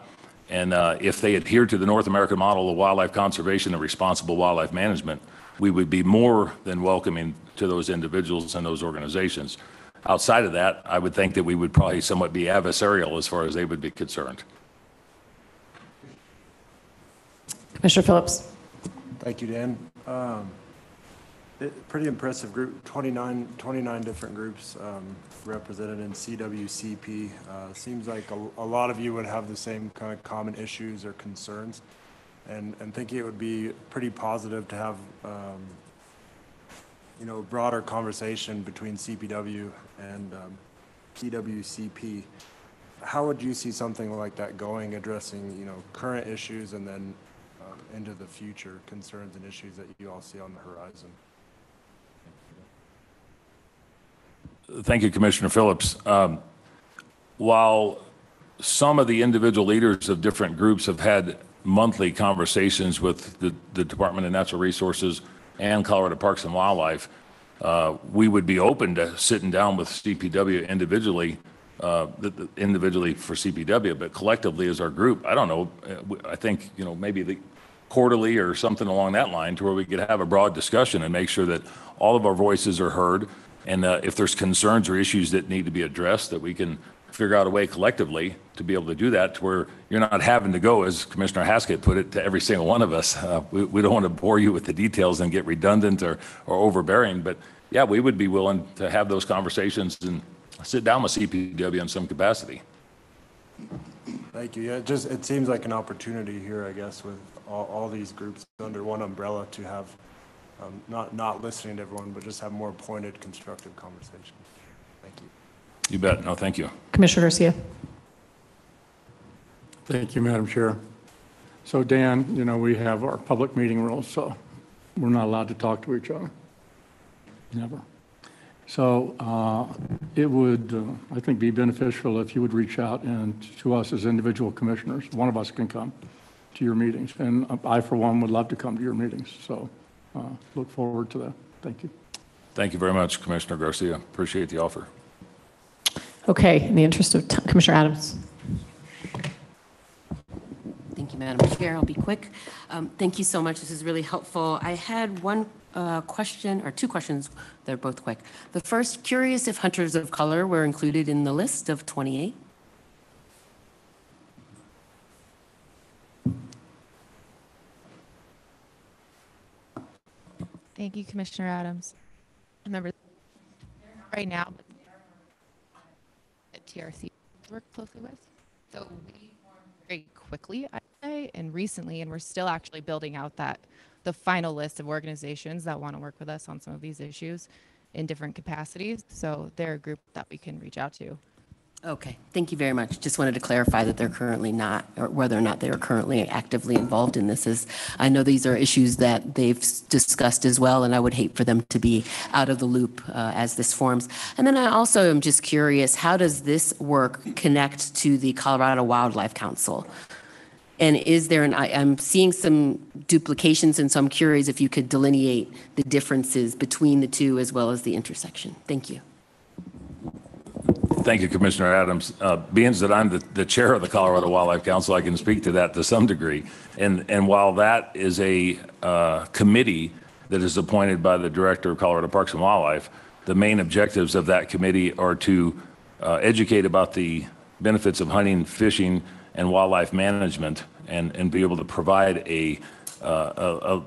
And if they adhere to the North American model of wildlife conservation and responsible wildlife management, we would be more than welcoming to those individuals and those organizations. Outside of that, I would think that we would probably somewhat be adversarial as far as they would be concerned. Commissioner Phillips. Thank you, Dan. Pretty impressive group, 29 different groups represented in CWCP. Seems like a lot of you would have the same kind of common issues or concerns, and thinking it would be pretty positive to have a broader conversation between CPW and CWCP. How would you see something like that going, addressing current issues and then into the future concerns and issues that you all see on the horizon? Thank you, Commissioner Phillips. While some of the individual leaders of different groups have had monthly conversations with the Department of Natural Resources and Colorado Parks and Wildlife, we would be open to sitting down with CPW individually for CPW, but collectively as our group, I don't know, I think, maybe the quarterly or something along that line to where we could have a broad discussion and make sure that all of our voices are heard. And if there's concerns or issues that need to be addressed, that we can figure out a way collectively to be able to do that, to where you're not having to go, as Commissioner Haskett put it, to every single one of us. We don't want to bore you with the details and get redundant or overbearing, but yeah, we would be willing to have those conversations and sit down with CPW in some capacity. Thank you. Yeah, it seems like an opportunity here, I guess, with all these groups under one umbrella to have not listening to everyone, but just have more pointed, constructive conversations. Thank you. You bet. No, thank you. Commissioner Garcia. Thank you, Madam Chair. So Dan, you know, we have our public meeting rules, so we're not allowed to talk to each other. Never. So it would, I think, be beneficial if you would reach out and to us as individual commissioners. One of us can come to your meetings, and I, for one, would love to come to your meetings. So look forward to that. Thank you. Thank you very much, Commissioner Garcia. Appreciate the offer. Okay, in the interest of time, Commissioner Adams. Thank you, Madam Chair. I'll be quick. Thank you so much. This is really helpful. I had one question, or two questions. They're both quick. The first, curious if hunters of color were included in the list of 28. Thank you, Commissioner Adams. Remember, right now, but at TRC work closely with. So we formed very quickly, I'd say, and recently, and we're still actually building out the final list of organizations that want to work with us on some of these issues in different capacities. So they're a group that we can reach out to. Okay, thank you very much. Just wanted to clarify that they're currently not, or whether or not they are currently actively involved in this. As I know these are issues that they've discussed as well, and I would hate for them to be out of the loop as this forms. And then I also am just curious, how does this work connect to the Colorado Wildlife Council? And is there I'm seeing some duplications, and so I'm curious if you could delineate the differences between the two as well as the intersection. Thank you. Thank you, Commissioner Adams. Being that I'm the chair of the Colorado Wildlife Council, I can speak to that to some degree. And while that is a committee that is appointed by the Director of Colorado Parks and Wildlife, the main objectives of that committee are to educate about the benefits of hunting, fishing, and wildlife management, and be able to provide a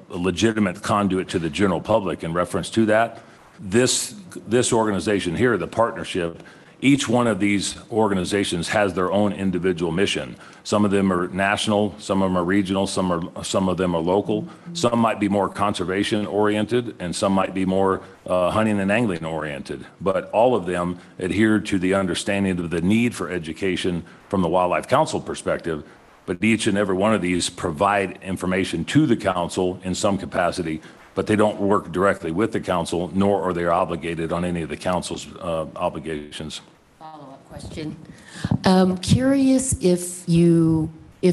legitimate conduit to the general public in reference to that. This organization here, the partnership, each one of these organizations has their own individual mission. Some of them are national, some of them are regional, some of them are local. Some might be more conservation oriented, and some might be more hunting and angling oriented. But all of them adhere to the understanding of the need for education from the Wildlife Council perspective. But each and every one of these provide information to the council in some capacity, but they don't work directly with the council, nor are they obligated on any of the council's obligations. Follow-up question. Curious if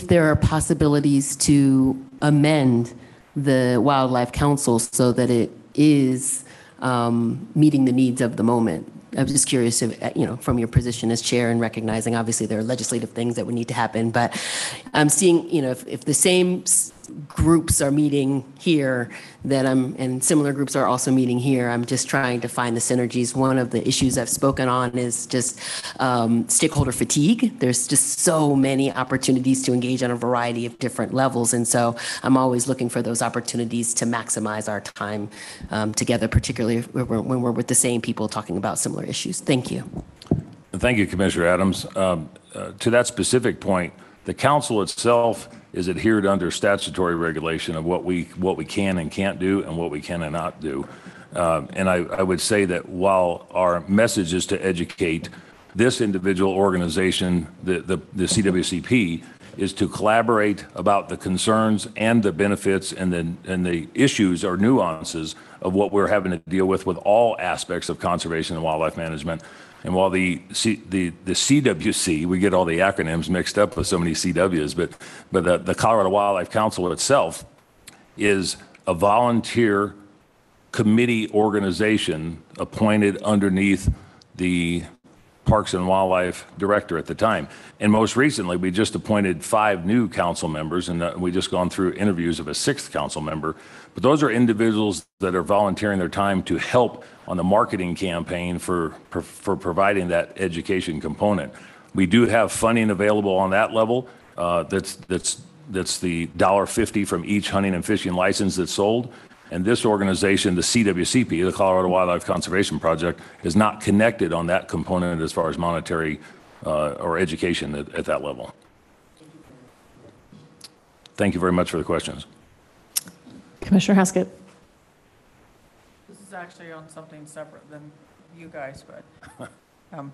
there are possibilities to amend the Wildlife Council so that it is meeting the needs of the moment. I'm just curious if, from your position as chair and recognizing obviously there are legislative things that would need to happen, but I'm seeing, if the same groups are meeting here, and similar groups are also meeting here, I'm just trying to find the synergies. One of the issues I've spoken on is just stakeholder fatigue. There's just so many opportunities to engage on a variety of different levels. And so I'm always looking for those opportunities to maximize our time together, particularly when we're with the same people talking about similar issues. Thank you. Thank you, Commissioner Adams. To that specific point, the council itself is adhered under statutory regulation of what we can and can't do and what we can and not do. And I would say that while our message is to educate, this individual organization, the CWCP, is to collaborate about the concerns and the benefits and the issues or nuances of what we're having to deal with all aspects of conservation and wildlife management. And while the CWC, we get all the acronyms mixed up with so many CWs, but the Colorado Wildlife Council itself is a volunteer committee organization appointed underneath the Parks and Wildlife Director at the time. And most recently, we just appointed 5 new council members, and we just gone through interviews of a 6th council member. But those are individuals that are volunteering their time to help on the marketing campaign for providing that education component. We do have funding available on that level. That's the $1.50 from each hunting and fishing license that's sold. And this organization, the CWCP, the Colorado Wildlife Conservation Project, is not connected on that component as far as monetary or education at that level. Thank you very much for the questions. Commissioner Haskett. This is actually on something separate than you guys, but.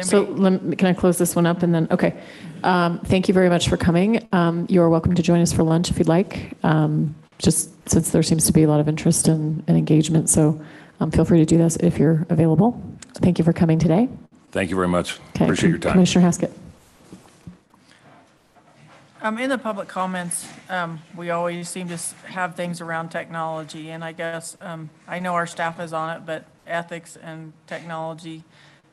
So can I close this one up and then, okay. Thank you very much for coming. You're welcome to join us for lunch if you'd like, just since there seems to be a lot of interest and engagement. So feel free to do this if you're available. Thank you for coming today. Thank you very much. Okay. Appreciate your time. Commissioner Haskett. In the public comments, we always seem to have things around technology, and I guess I know our staff is on it, but ethics and technology,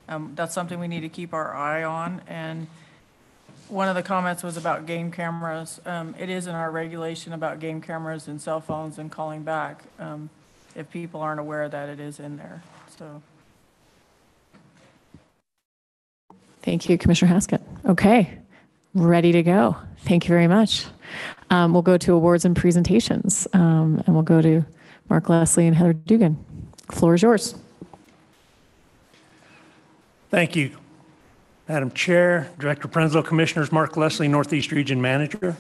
that's something we need to keep our eye on. And one of the comments was about game cameras. It is in our regulation about game cameras and cell phones and calling back. If people aren't aware that it is in there, so. Thank you, Commissioner Haskett. Okay, ready to go. Thank you very much. We'll go to awards and presentations, and we'll go to Mark Leslie and Heather Dugan. The floor is yours. Thank you, Madam Chair, Director Prenslow, Commissioners, Mark Leslie, Northeast Region Manager.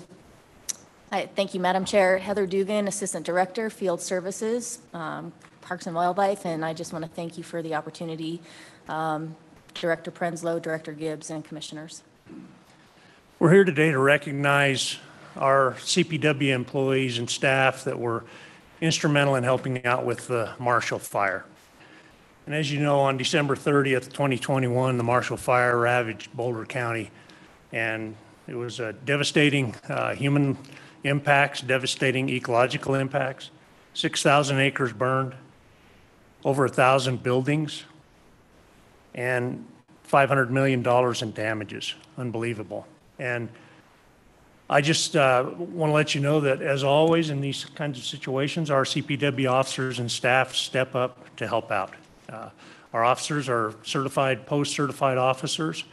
Hi, thank you, Madam Chair. Heather Dugan, Assistant Director, Field Services, Parks and Wildlife, and I just want to thank you for the opportunity, Director Prenslow, Director Gibbs, and Commissioners. We're here today to recognize our CPW employees and staff that were instrumental in helping out with the Marshall Fire. And as you know, on December 30th, 2021, the Marshall Fire ravaged Boulder County, and it was a devastating human impacts, devastating ecological impacts. 6,000 acres burned, over 1,000 buildings, and $500 million in damages. Unbelievable. And I just want to let you know that, as always in these kinds of situations, our CPW officers and staff step up to help out. Our officers are certified, post-certified officers.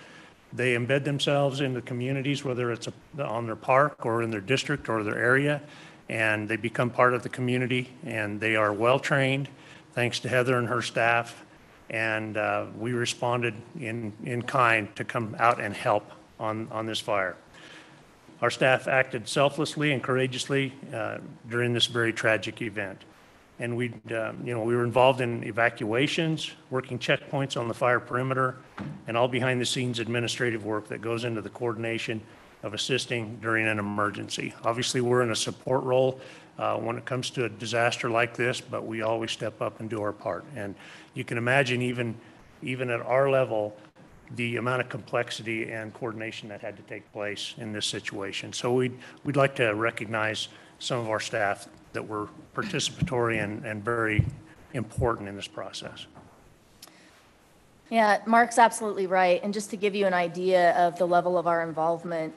They embed themselves in the communities, whether it's on their park or in their district or their area, and they become part of the community, and they are well-trained, thanks to Heather and her staff, and we responded in kind to come out and help on this fire. Our staff acted selflessly and courageously during this very tragic event. And we were involved in evacuations, working checkpoints on the fire perimeter, and all behind the scenes administrative work that goes into the coordination of assisting during an emergency. Obviously, we're in a support role when it comes to a disaster like this, but we always step up and do our part. And you can imagine even at our level, the amount of complexity and coordination that had to take place in this situation. So we'd like to recognize some of our staff that were participatory and very important in this process. Yeah, Mark's absolutely right. And just to give you an idea of the level of our involvement,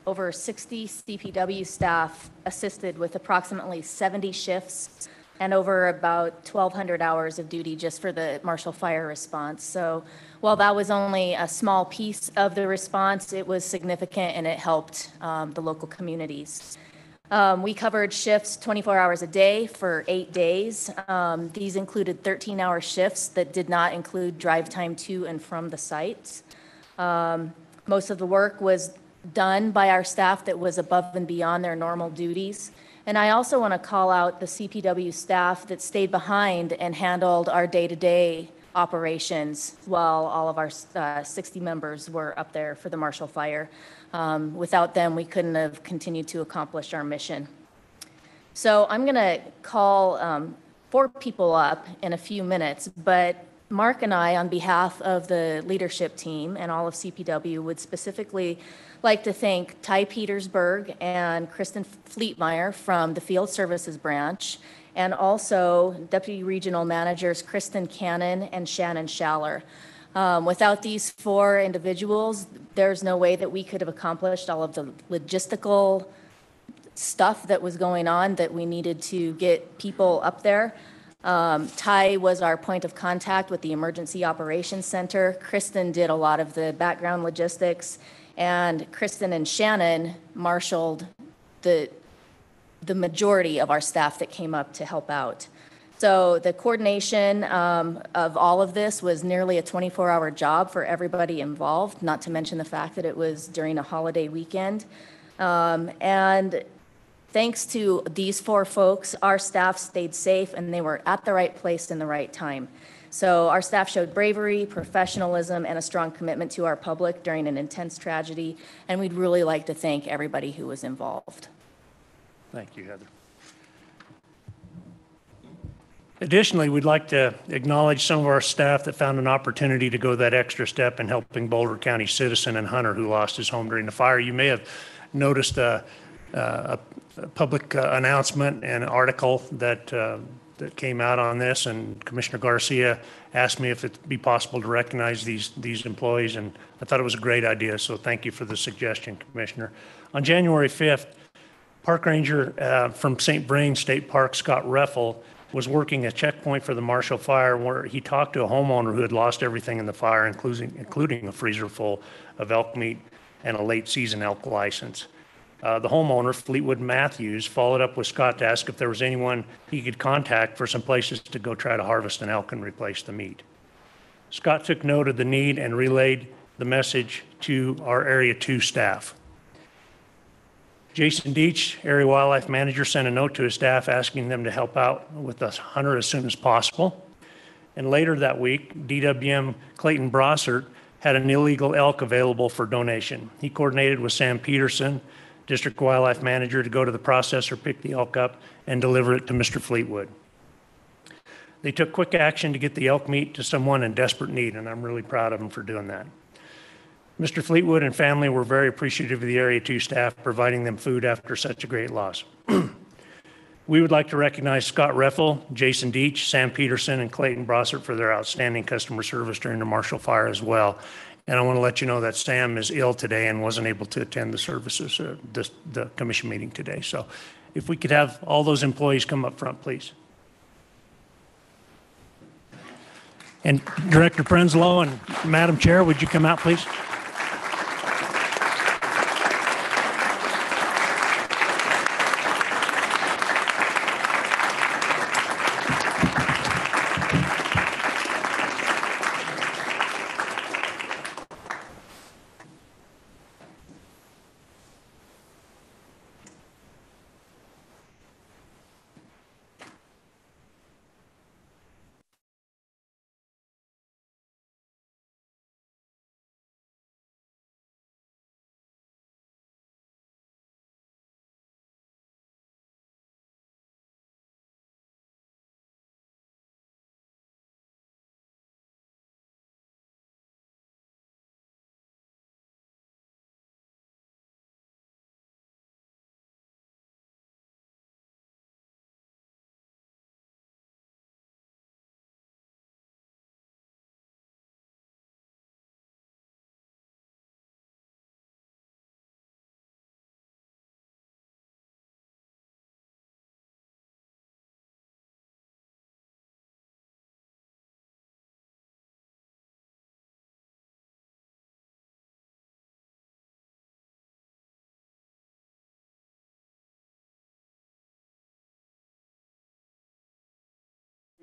over 60 CPW staff assisted with approximately 70 shifts and over about 1,200 hours of duty just for the Marshall Fire response. So while that was only a small piece of the response, it was significant and it helped the local communities. We covered shifts 24 hours a day for 8 days. These included 13-hour shifts that did not include drive time to and from the sites. Most of the work was done by our staff that was above and beyond their normal duties. And I also want to call out the CPW staff that stayed behind and handled our day-to-day operations while all of our 60 members were up there for the Marshall Fire. Without them, we couldn't have continued to accomplish our mission. So I'm going to call 4 people up in a few minutes, but Mark and I, on behalf of the leadership team and all of CPW, would specifically like to thank Ty Petersburg and Kristen Fleetmeyer from the Field Services Branch, and also Deputy Regional Managers Kristen Cannon and Shannon Schaller. Without these 4 individuals, there's no way that we could have accomplished all of the logistical stuff that was going on that we needed to get people up there. Ty was our point of contact with the Emergency Operations Center. Kristen did a lot of the background logistics, and Kristen and Shannon marshaled the majority of our staff that came up to help out. So the coordination of all of this was nearly a 24-hour job for everybody involved, not to mention the fact that it was during a holiday weekend. And thanks to these 4 folks, our staff stayed safe and they were at the right place in the right time. So our staff showed bravery, professionalism, and a strong commitment to our public during an intense tragedy. And we'd really like to thank everybody who was involved. Thank you, Heather. Additionally, we'd like to acknowledge some of our staff that found an opportunity to go that extra step in helping Boulder County citizen and hunter who lost his home during the fire. You may have noticed a public announcement and article that came out on this, and Commissioner Garcia asked me if it'd be possible to recognize these employees, and I thought it was a great idea, so thank you for the suggestion, Commissioner. On January 5th, Park Ranger from St. Vrain State Park, Scott Reffel, was working a checkpoint for the Marshall Fire where he talked to a homeowner who had lost everything in the fire, including a freezer full of elk meat and a late season elk license. The homeowner, Fleetwood Matthews, followed up with Scott to ask if there was anyone he could contact for some places to go try to harvest an elk and replace the meat. Scott took note of the need and relayed the message to our Area 2 staff. Jason Deach, Area Wildlife Manager, sent a note to his staff asking them to help out with the hunter as soon as possible. And later that week, DWM Clayton Brossert had an illegal elk available for donation. He coordinated with Sam Peterson, District Wildlife Manager, to go to the processor, pick the elk up, and deliver it to Mr. Fleetwood. They took quick action to get the elk meat to someone in desperate need, and I'm really proud of them for doing that. Mr. Fleetwood and family were very appreciative of the Area 2 staff providing them food after such a great loss. We would like to recognize Scott Reffel, Jason Deach, Sam Peterson, and Clayton Brossert for their outstanding customer service during the Marshall Fire as well. And I want to let you know that Sam is ill today and wasn't able to attend the services, the commission meeting today. So if we could have all those employees come up front, please. And Director Prenslow and Madam Chair, would you come out, please?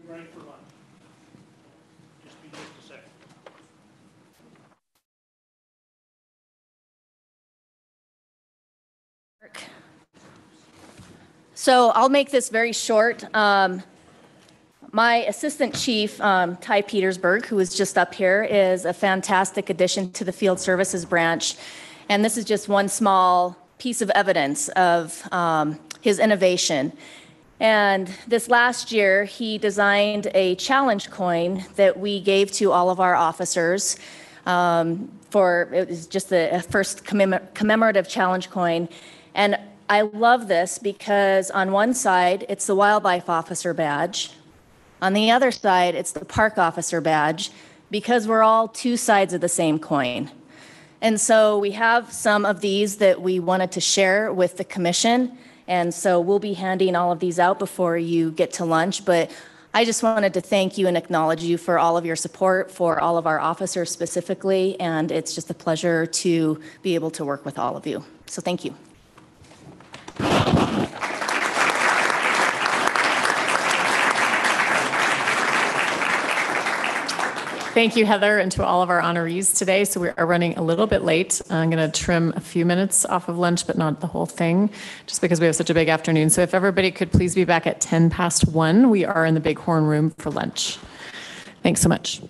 Ready for lunch. Just be just a second. So I'll make this very short. My assistant chief, Ty Petersburg, who is just up here, is a fantastic addition to the field services branch. And this is just one small piece of evidence of his innovation. And this last year, he designed a challenge coin that we gave to all of our officers. It was just the first commemorative challenge coin. And I love this because on one side, it's the wildlife officer badge. On the other side, it's the park officer badge, because we're all two sides of the same coin. And so we have some of these that we wanted to share with the commission. And so we'll be handing all of these out before you get to lunch. But I just wanted to thank you and acknowledge you for all of your support, for all of our officers specifically, and it's just a pleasure to be able to work with all of you. So thank you. Thank you, Heather, and to all of our honorees today. So we are running a little bit late. I'm going to trim a few minutes off of lunch, but not the whole thing, just because we have such a big afternoon. So if everybody could please be back at 1:10. We are in the Bighorn Room for lunch. Thanks so much.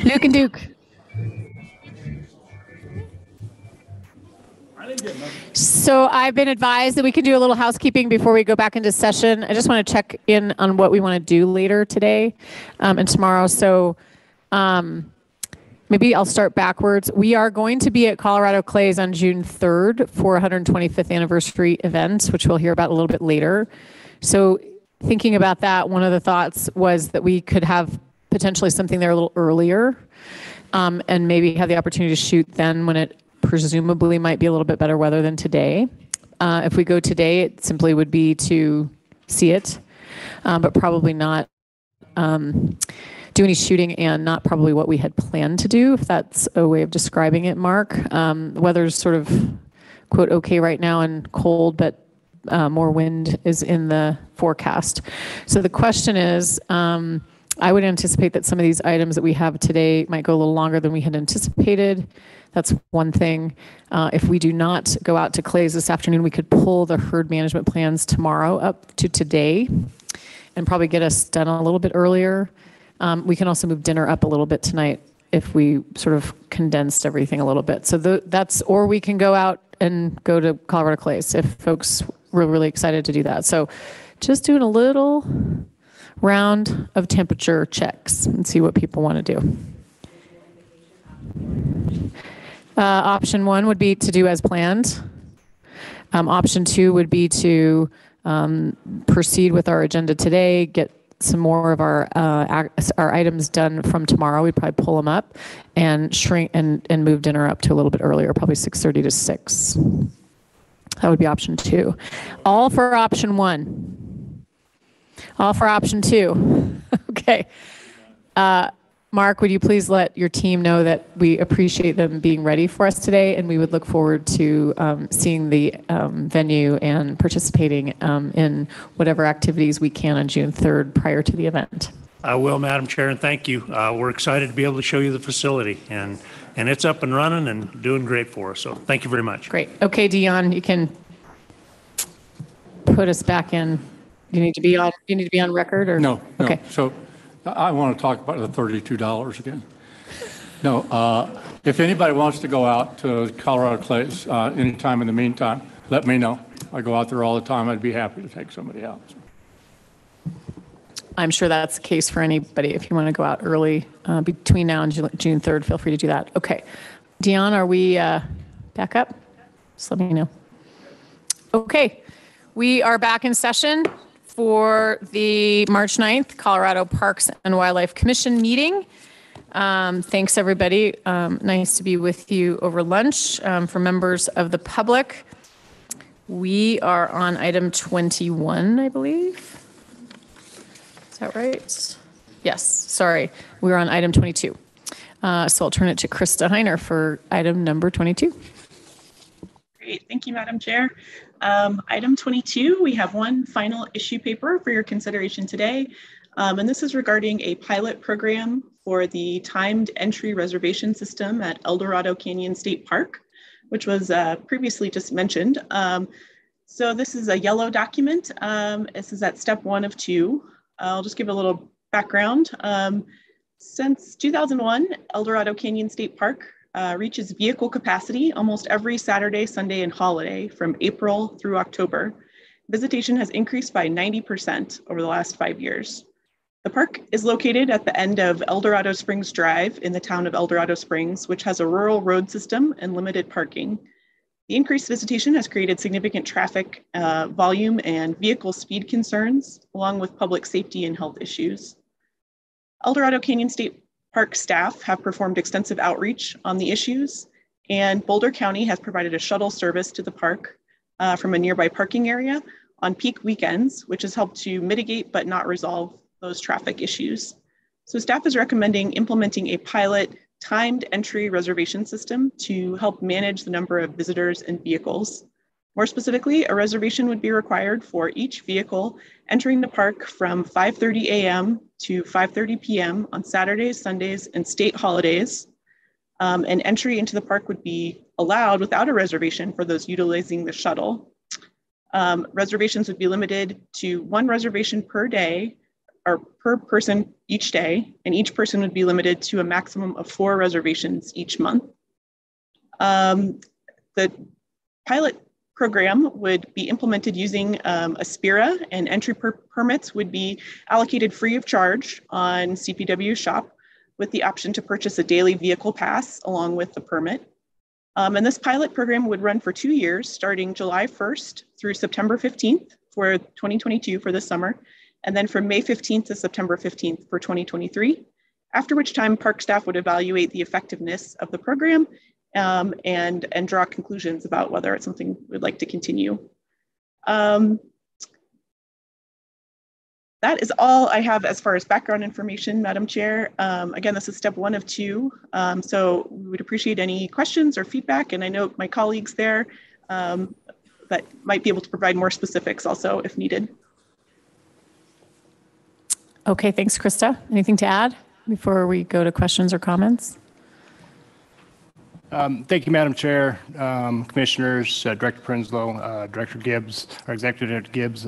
Duke and Duke. So I've been advised that we can do a little housekeeping before we go back into session. I just want to check in on what we want to do later today and tomorrow. So maybe I'll start backwards. We are going to be at Colorado Clays on June 3rd for 125th anniversary event, which we'll hear about a little bit later. So thinking about that, one of the thoughts was that we could have potentially something there a little earlier and maybe have the opportunity to shoot then when it presumably might be a little bit better weather than today. If we go today, it simply would be to see it, but probably not do any shooting and not probably what we had planned to do, if that's a way of describing it, Mark. The weather's sort of, quote, okay right now and cold, but more wind is in the forecast. So the question is, I would anticipate that some of these items that we have today might go a little longer than we had anticipated. That's one thing. If we do not go out to Clays this afternoon, we could pull the herd management plans tomorrow up to today and probably get us done a little bit earlier. We can also move dinner up a little bit tonight if we sort of condensed everything a little bit. So that's, or we can go out and go to Colorado Clays if folks were really excited to do that. So just doing a little round of temperature checks and see what people want to do. Option one would be to do as planned. Option two would be to proceed with our agenda today, get some more of our items done from tomorrow. We'd probably pull them up and shrink and move dinner up to a little bit earlier, probably 6:30 to 6. That would be option two. All for option one. All for option two. Okay. Mark, would you please let your team know that we appreciate them being ready for us today, and we would look forward to seeing the venue and participating in whatever activities we can on June 3rd prior to the event. I will, Madam Chair, and thank you. We're excited to be able to show you the facility, and it's up and running and doing great for us. So thank you very much. Great. Okay, Dion, you can put us back in. You need to be on. You need to be on record, or no? Okay. So I want to talk about the $32 again. No, if anybody wants to go out to Colorado Clays anytime in the meantime, let me know. I go out there all the time. I'd be happy to take somebody out. I'm sure that's the case for anybody. If you want to go out early between now and June 3rd, feel free to do that. Okay. Dion, are we back up? Just let me know. Okay. We are back in session for the March 9th Colorado Parks and Wildlife Commission meeting. Thanks, everybody. Nice to be with you over lunch. For members of the public, we are on item 21, I believe. Is that right? Yes, sorry. We're on item 22. So I'll turn it to Krista Heiner for item number 22. Great, thank you, Madam Chair. Item 22, we have one final issue paper for your consideration today. And this is regarding a pilot program for the timed entry reservation system at El Dorado Canyon State Park, which was previously just mentioned. So this is a yellow document. This is at step 1 of 2. I'll just give a little background. Since 2001, El Dorado Canyon State Park reaches vehicle capacity almost every Saturday, Sunday, and holiday from April through October. Visitation has increased by 90% over the last 5 years. The park is located at the end of El Dorado Springs Drive in the town of El Dorado Springs, which has a rural road system and limited parking. The increased visitation has created significant traffic volume and vehicle speed concerns, along with public safety and health issues. El Dorado Canyon State Park staff have performed extensive outreach on the issues, and Boulder County has provided a shuttle service to the park from a nearby parking area on peak weekends, which has helped to mitigate but not resolve those traffic issues. So staff is recommending implementing a pilot timed entry reservation system to help manage the number of visitors and vehicles. More specifically, a reservation would be required for each vehicle entering the park from 5:30 a.m. to 5:30 p.m. on Saturdays, Sundays, and state holidays. And entry into the park would be allowed without a reservation for those utilizing the shuttle. Reservations would be limited to 1 reservation per day per person each day, and each person would be limited to a maximum of 4 reservations each month. The pilot program would be implemented using Aspira, and entry permits would be allocated free of charge on CPW Shop with the option to purchase a daily vehicle pass along with the permit. And this pilot program would run for 2 years, starting July 1st through September 15th for 2022 for this summer, and then from May 15th to September 15th for 2023, after which time park staff would evaluate the effectiveness of the program and draw conclusions about whether it's something we'd like to continue. That is all I have as far as background information, Madam Chair. Again, this is step 1 of 2. So we would appreciate any questions or feedback. And I know my colleagues there that might be able to provide more specifics also if needed. Okay, thanks, Krista. Anything to add before we go to questions or comments? Thank you, Madam Chair, Commissioners, Director Prenslow, Director Gibbs, or Executive Director Gibbs,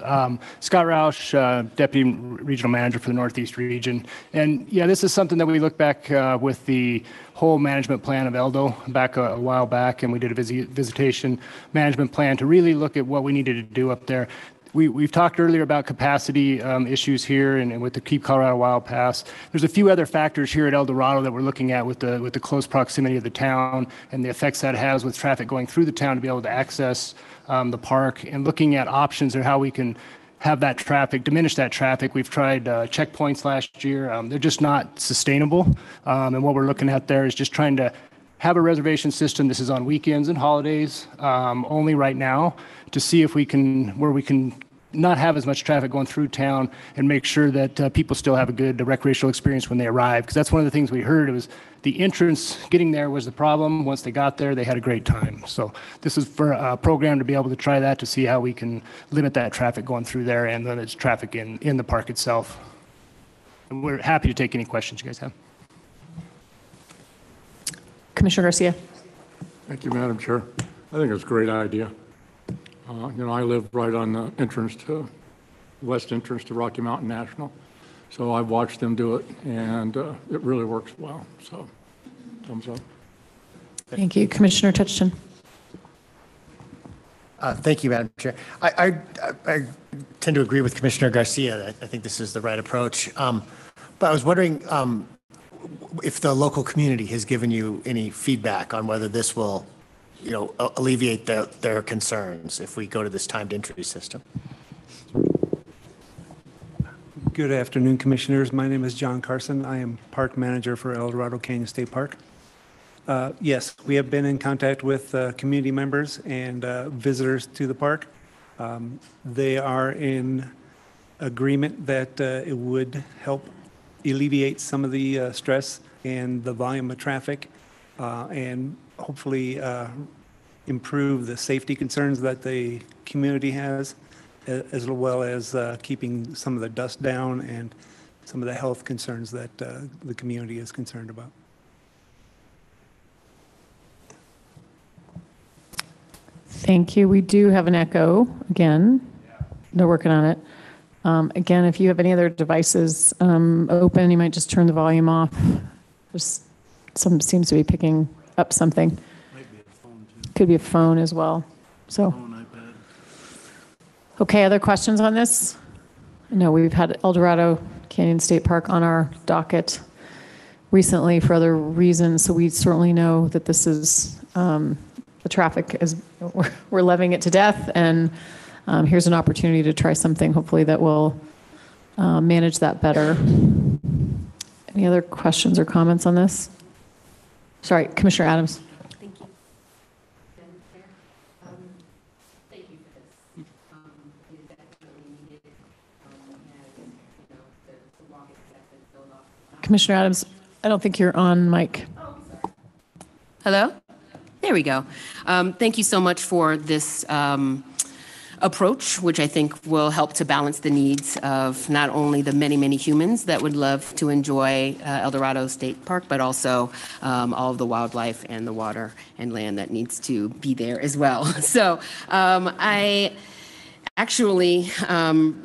Scott Roush, Deputy Regional Manager for the Northeast Region. And yeah, this is something that we look back with the whole management plan of ELDO back a while back, and we did a visitation management plan to really look at what we needed to do up there. We've talked earlier about capacity issues here and with the Keep Colorado Wild Pass. There's a few other factors here at El Dorado that we're looking at with the close proximity of the town and the effects that has with traffic going through the town to be able to access the park, and looking at options and how we can have that traffic, diminish that traffic. We've tried checkpoints last year. They're just not sustainable. And what we're looking at there is just trying to have a reservation system. This is on weekends and holidays only right now, to see if we can, where we can not have as much traffic going through town and make sure that people still have a good recreational experience when they arrive. Because that's one of the things we heard. It was the entrance, getting there was the problem. Once they got there, they had a great time. So this is for a program to be able to try that, to see how we can limit that traffic going through there and limit traffic in the park itself. And we're happy to take any questions you guys have. Commissioner Garcia. Thank you, Madam Chair. I think it's a great idea. I live right on the west entrance to Rocky Mountain National. So I've watched them do it, and it really works well. So, thumbs up. Thank you. Commissioner Tutchin. Thank you, Madam Chair. I tend to agree with Commissioner Garcia that I think this is the right approach. But I was wondering if the local community has given you any feedback on whether this will alleviate their concerns if we go to this timed entry system. Good afternoon, Commissioners. My name is John Carson. I am Park Manager for El Dorado Canyon State Park. Yes, we have been in contact with community members and visitors to the park. They are in agreement that it would help alleviate some of the stress and the volume of traffic, and hopefully improve the safety concerns that the community has, as well as keeping some of the dust down and some of the health concerns that the community is concerned about. Thank you. We do have an echo again. They're working on it. Again, if you have any other devices open, you might just turn the volume off. There's some seems to be picking up something. Could be a phone as well. So, okay, other questions on this? No, we've had El Dorado Canyon State Park on our docket recently for other reasons, so we certainly know that this is, the traffic is, we're loving it to death, and here's an opportunity to try something hopefully that will manage that better. Any other questions or comments on this? Sorry, Commissioner Adams. Commissioner Adams, I don't think you're on mic. Hello? There we go. Thank you so much for this approach, which I think will help to balance the needs of not only the many, many humans that would love to enjoy El Dorado State Park, but also all of the wildlife and the water and land that needs to be there as well. So I actually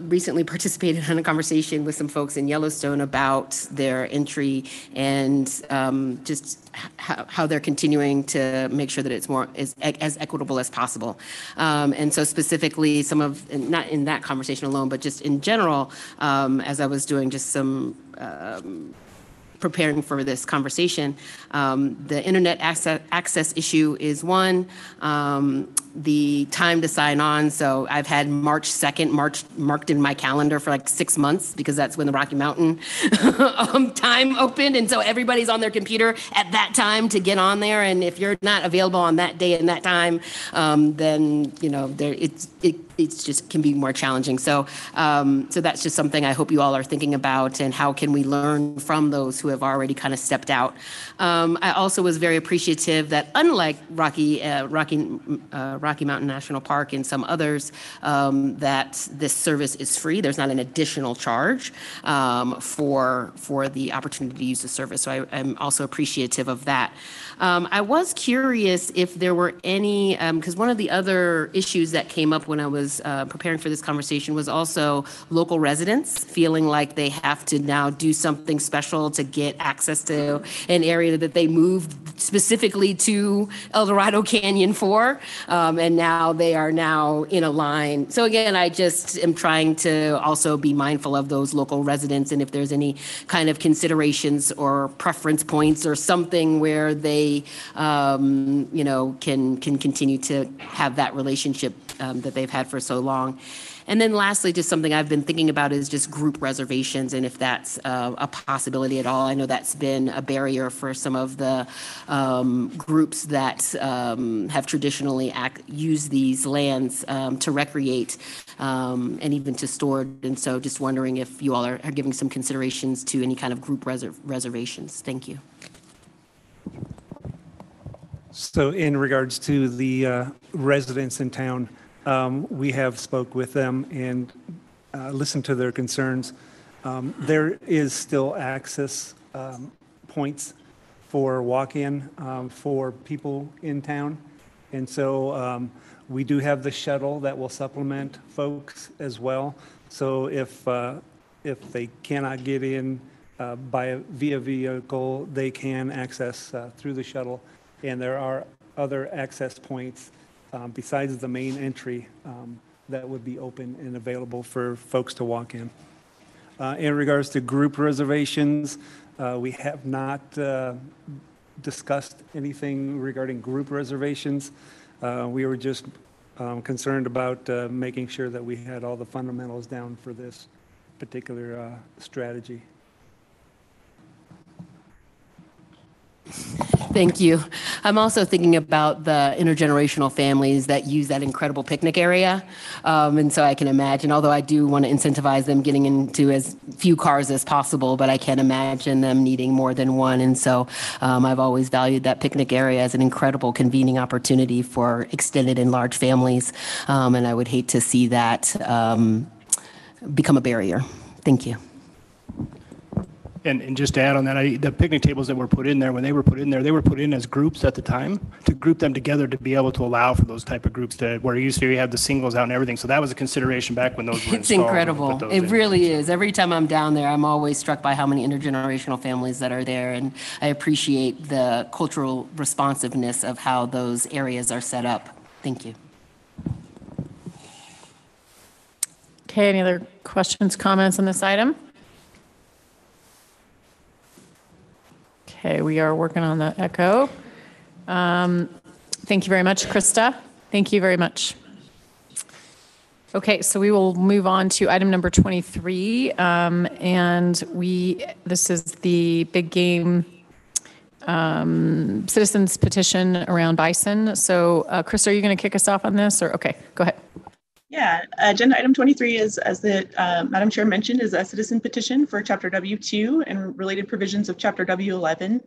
recently participated in a conversation with some folks in Yellowstone about their entry and just how they're continuing to make sure that it's more as equitable as possible. And so specifically not in that conversation alone, but just in general, as I was doing just some preparing for this conversation, the internet access issue is one. The time to sign on. So I've had March 2nd marked in my calendar for like 6 months because that's when the Rocky Mountain time opened. And so everybody's on their computer at that time to get on there. And if you're not available on that day and that time, then, you know, it's just can be more challenging. So that's just something I hope you all are thinking about, and how can we learn from those who have already kind of stepped out. I also was very appreciative that unlike Rocky Mountain National Park and some others, that this service is free. There's not an additional charge for the opportunity to use the service. So I'm also appreciative of that. I was curious if there were any, because one of the other issues that came up when I was preparing for this conversation was also local residents feeling like they have to now do something special to get access to an area that they moved specifically to El Dorado Canyon for, and now they are now in a line. So again, I just am trying to also be mindful of those local residents, and if there's any kind of considerations or preference points or something where they, you know, can continue to have that relationship that they've had for so long. And then lastly, just something I've been thinking about is just group reservations, and if that's a possibility at all. I know that's been a barrier for some of the groups that have traditionally used these lands to recreate and even to store. And so just wondering if you all are giving some considerations to any kind of group reservations. Thank you. So in regards to the residents in town, we have spoke with them and listened to their concerns. There is still access points for walk-in for people in town. And so we do have the shuttle that will supplement folks as well. So if they cannot get in via vehicle, they can access through the shuttle. And there are other access points besides the main entry that would be open and available for folks to walk in. In regards to group reservations, we have not discussed anything regarding group reservations. We were just concerned about making sure that we had all the fundamentals down for this particular strategy. Thank you. I'm also thinking about the intergenerational families that use that incredible picnic area. And so I can imagine, although I do want to incentivize them getting into as few cars as possible, but I can imagine them needing more than one. And so I've always valued that picnic area as an incredible convening opportunity for extended and large families. And I would hate to see that become a barrier. Thank you. And just to add on that, the picnic tables that were put in there, when they were put in there, they were put in as groups at the time to group them together to be able to allow for those type of groups to where usually you have the singles out and everything. So that was a consideration back when those were It's installed. incredible. It really is. Every time I'm down there, I'm always struck by how many intergenerational families that are there. And I appreciate the cultural responsiveness of how those areas are set up. Thank you. Okay, any other questions, comments on this item? Okay, we are working on the echo. Thank you very much, Krista. Thank you very much. Okay, so we will move on to item number 23. And this is the big game citizens petition around bison. So Krista, are you going to kick us off on this? Or okay, go ahead. Yeah, agenda item 23 is, as the Madam Chair mentioned, is a citizen petition for Chapter W2 and related provisions of Chapter W11,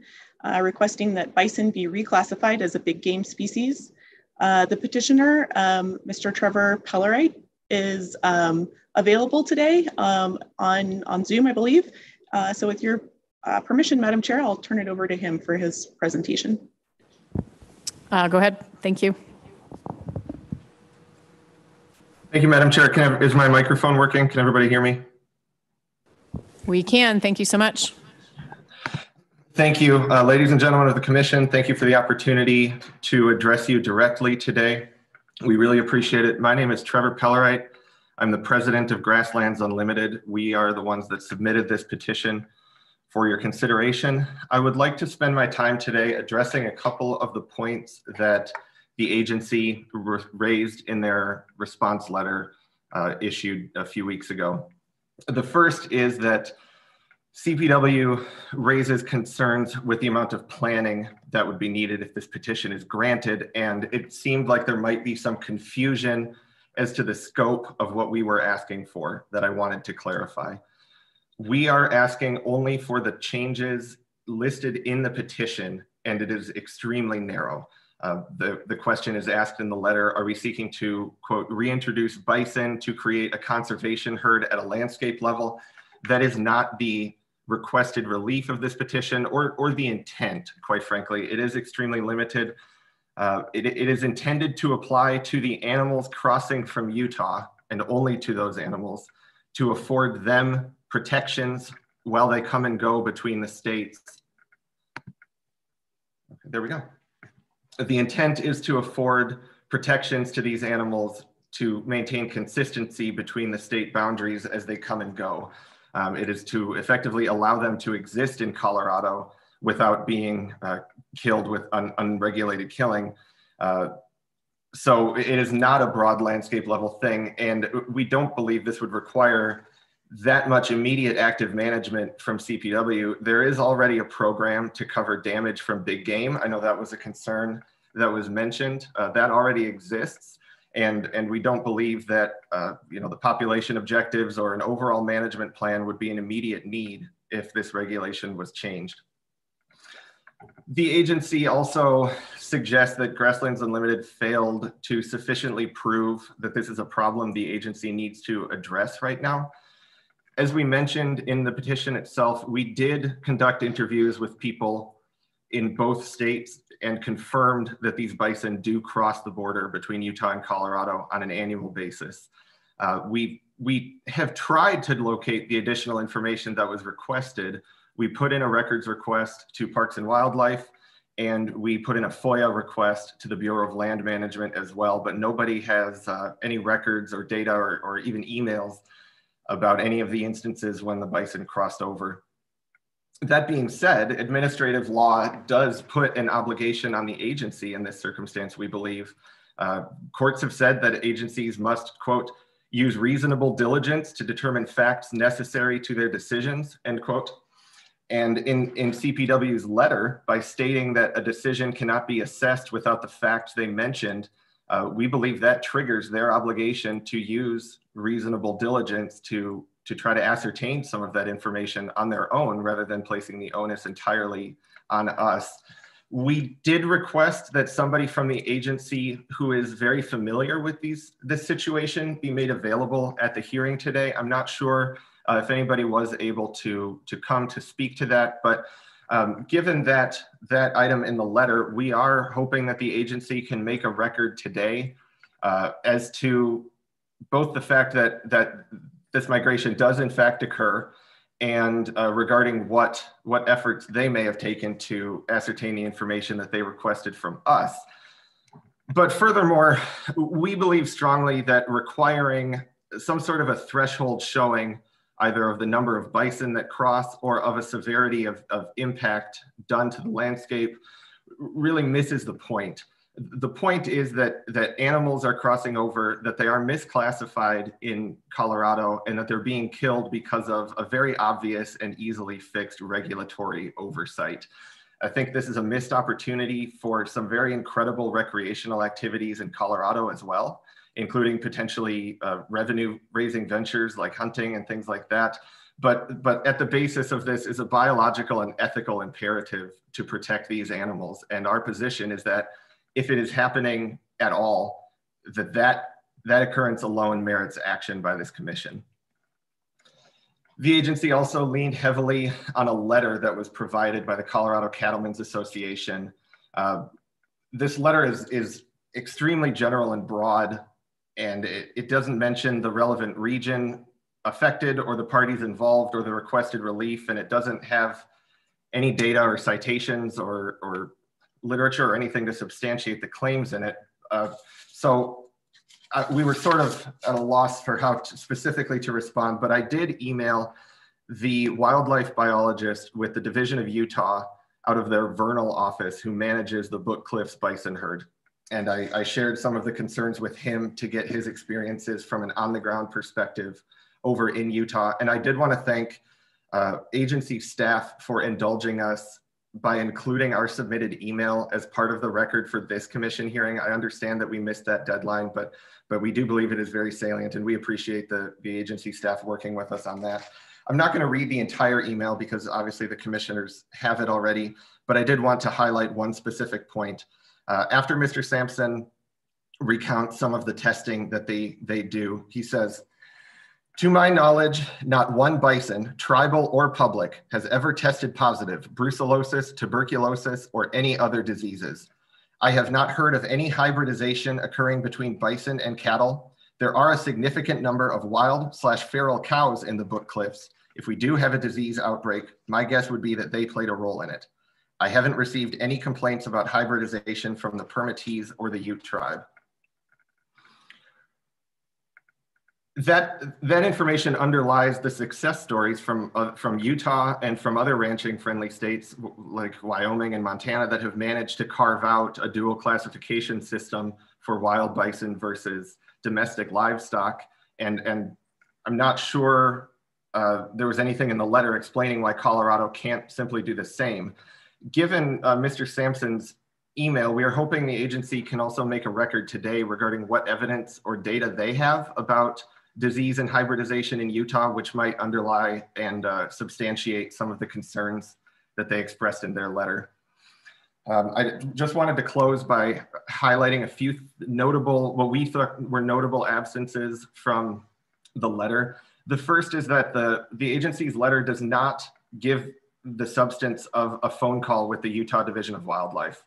requesting that bison be reclassified as a big game species. The petitioner, Mr. Trevor Pellerite, is available today on Zoom, I believe. So with your permission, Madam Chair, I'll turn it over to him for his presentation. Go ahead. Thank you. Thank you, Madam Chair. Is my microphone working? Can everybody hear me? We can. Thank you so much. Thank you, ladies and gentlemen of the commission. Thank you for the opportunity to address you directly today. We really appreciate it. My name is Trevor Pellerite. I'm the president of Grasslands Unlimited. We are the ones that submitted this petition for your consideration. I would like to spend my time today addressing a couple of the points that the agency raised in their response letter issued a few weeks ago. The first is that CPW raises concerns with the amount of planning that would be needed if this petition is granted, and it seemed like there might be some confusion as to the scope of what we were asking for that I wanted to clarify. We are asking only for the changes listed in the petition, and it is extremely narrow. The question is asked in the letter, are we seeking to, quote, reintroduce bison to create a conservation herd at a landscape level? That is not the requested relief of this petition or the intent, quite frankly. It is extremely limited. It is intended to apply to the animals crossing from Utah and only to those animals to afford them protections while they come and go between the states. There we go. The intent is to afford protections to these animals to maintain consistency between the state boundaries as they come and go. It is to effectively allow them to exist in Colorado without being killed with unregulated killing. So it is not a broad landscape level thing, and we don't believe this would require that much immediate active management from CPW. There is already a program to cover damage from big game. I know that was a concern that was mentioned. That already exists. And we don't believe that the population objectives or an overall management plan would be an immediate need if this regulation was changed. The agency also suggests that Grasslands Unlimited failed to sufficiently prove that this is a problem the agency needs to address right now. As we mentioned in the petition itself, we did conduct interviews with people in both states and confirmed that these bison do cross the border between Utah and Colorado on an annual basis. We have tried to locate the additional information that was requested. We put in a records request to Parks and Wildlife, and we put in a FOIA request to the Bureau of Land Management as well, but nobody has any records or data or even emails about any of the instances when the bison crossed over. That being said, administrative law does put an obligation on the agency in this circumstance, we believe. Courts have said that agencies must, quote, use reasonable diligence to determine facts necessary to their decisions, end quote. And in CPW's letter, by stating that a decision cannot be assessed without the facts they mentioned, we believe that triggers their obligation to use reasonable diligence to try to ascertain some of that information on their own rather than placing the onus entirely on us. We did request that somebody from the agency who is very familiar with this situation be made available at the hearing today. I'm not sure if anybody was able to come to speak to that, but given that item in the letter, we are hoping that the agency can make a record today as to both the fact that this migration does in fact occur and regarding what efforts they may have taken to ascertain the information that they requested from us. But furthermore, we believe strongly that requiring some sort of a threshold showing either of the number of bison that cross or of a severity of impact done to the landscape really misses the point. The point is that animals are crossing over, that they are misclassified in Colorado, and that they're being killed because of a very obvious and easily fixed regulatory oversight. I think this is a missed opportunity for some very incredible recreational activities in Colorado as well, including potentially revenue-raising ventures like hunting and things like that. But at the basis of this is a biological and ethical imperative to protect these animals. And our position is that if it is happening at all, that occurrence alone merits action by this commission. The agency also leaned heavily on a letter that was provided by the Colorado Cattlemen's Association. This letter is extremely general and broad And it doesn't mention the relevant region affected or the parties involved or the requested relief. And it doesn't have any data or citations or literature or anything to substantiate the claims in it. So we were sort of at a loss for how specifically to respond, but I did email the wildlife biologist with the Division of Utah out of their Vernal office who manages the Book Cliffs bison herd. And I shared some of the concerns with him to get his experiences from an on-the-ground perspective over in Utah. And I did want to thank agency staff for indulging us by including our submitted email as part of the record for this commission hearing. I understand that we missed that deadline, but we do believe it is very salient, and we appreciate the agency staff working with us on that. I'm not going to read the entire email because obviously the commissioners have it already, but I did want to highlight one specific point. After Mr. Sampson recounts some of the testing that they do, he says, "To my knowledge, not one bison, tribal or public, has ever tested positive brucellosis, tuberculosis, or any other diseases. I have not heard of any hybridization occurring between bison and cattle. There are a significant number of wild/feral cows in the Book Cliffs. If we do have a disease outbreak, my guess would be that they played a role in it. I haven't received any complaints about hybridization from the Permatees or the Ute tribe." That information underlies the success stories from Utah and from other ranching friendly states like Wyoming and Montana that have managed to carve out a dual classification system for wild bison versus domestic livestock. And I'm not sure there was anything in the letter explaining why Colorado can't simply do the same. Given Mr. Sampson's email, we are hoping the agency can also make a record today regarding what evidence or data they have about disease and hybridization in Utah, which might underlie and substantiate some of the concerns that they expressed in their letter. I just wanted to close by highlighting a few notable, what we thought were notable absences from the letter. The first is that the agency's letter does not give the substance of a phone call with the Utah Division of Wildlife.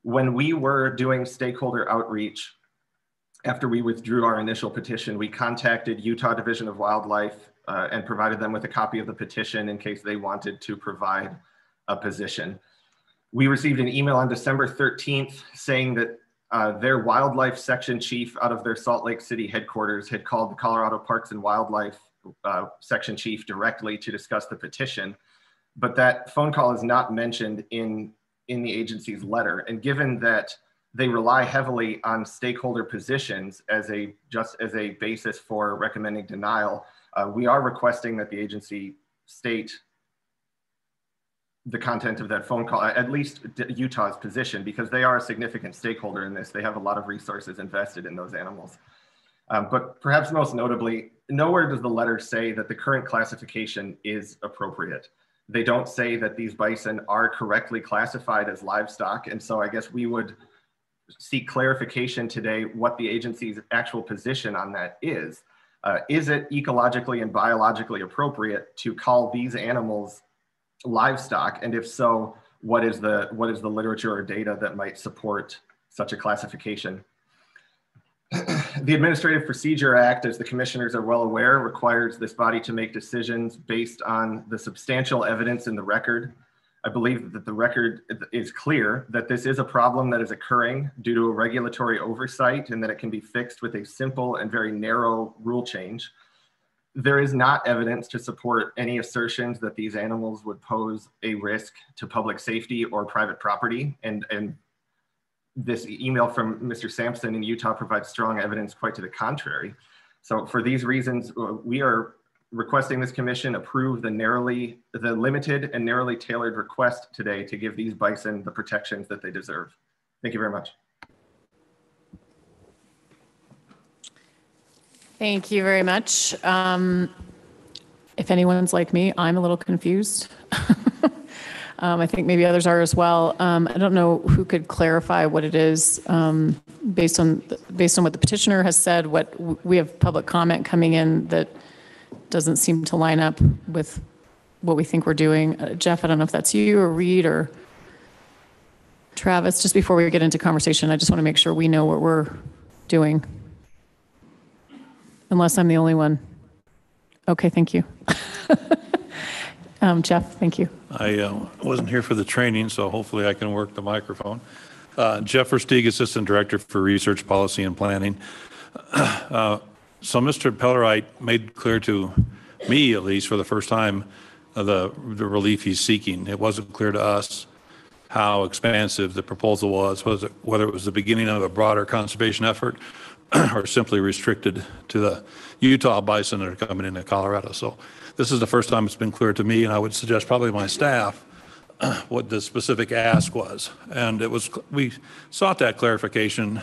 When we were doing stakeholder outreach, after we withdrew our initial petition, we contacted Utah Division of Wildlife and provided them with a copy of the petition in case they wanted to provide a position. We received an email on December 13th saying that their wildlife section chief out of their Salt Lake City headquarters had called the Colorado Parks and Wildlife section chief directly to discuss the petition. But that phone call is not mentioned in the agency's letter. And given that they rely heavily on stakeholder positions as a basis for recommending denial, we are requesting that the agency state the content of that phone call, at least Utah's position, because they are a significant stakeholder in this. They have a lot of resources invested in those animals. But perhaps most notably, nowhere does the letter say that the current classification is appropriate. They don't say that these bison are correctly classified as livestock. And so I guess we would seek clarification today what the agency's actual position on that is. Is it ecologically and biologically appropriate to call these animals livestock? And if so, what is the literature or data that might support such a classification? The Administrative Procedure Act, as the commissioners are well aware, requires this body to make decisions based on the substantial evidence in the record. I believe that the record is clear that this is a problem that is occurring due to a regulatory oversight and that it can be fixed with a simple and very narrow rule change. There is not evidence to support any assertions that these animals would pose a risk to public safety or private property. And this email from Mr. Sampson in Utah provides strong evidence quite to the contrary. So for these reasons, we are requesting this commission approve the limited and narrowly tailored request today to give these bison the protections that they deserve. Thank you very much. Thank you very much. If anyone's like me, I'm a little confused. I think maybe others are as well. I don't know who could clarify what it is based on what the petitioner has said. What we have public comment coming in that doesn't seem to line up with what we think we're doing. Jeff, I don't know if that's you or Reed or Travis. Just before we get into conversation, I just want to make sure we know what we're doing. unless I'm the only one. Okay, thank you. Jeff, thank you. I wasn't here for the training, so hopefully I can work the microphone. Jeff Versteeg, Assistant Director for Research, Policy, and Planning. So Mr. Pellerite made clear to me, at least for the first time, the relief he's seeking. It wasn't clear to us how expansive the proposal was, whether it was the beginning of a broader conservation effort or simply restricted to the Utah bison that are coming into Colorado. So this is the first time it's been clear to me, and I would suggest probably my staff, what the specific ask was. And we sought that clarification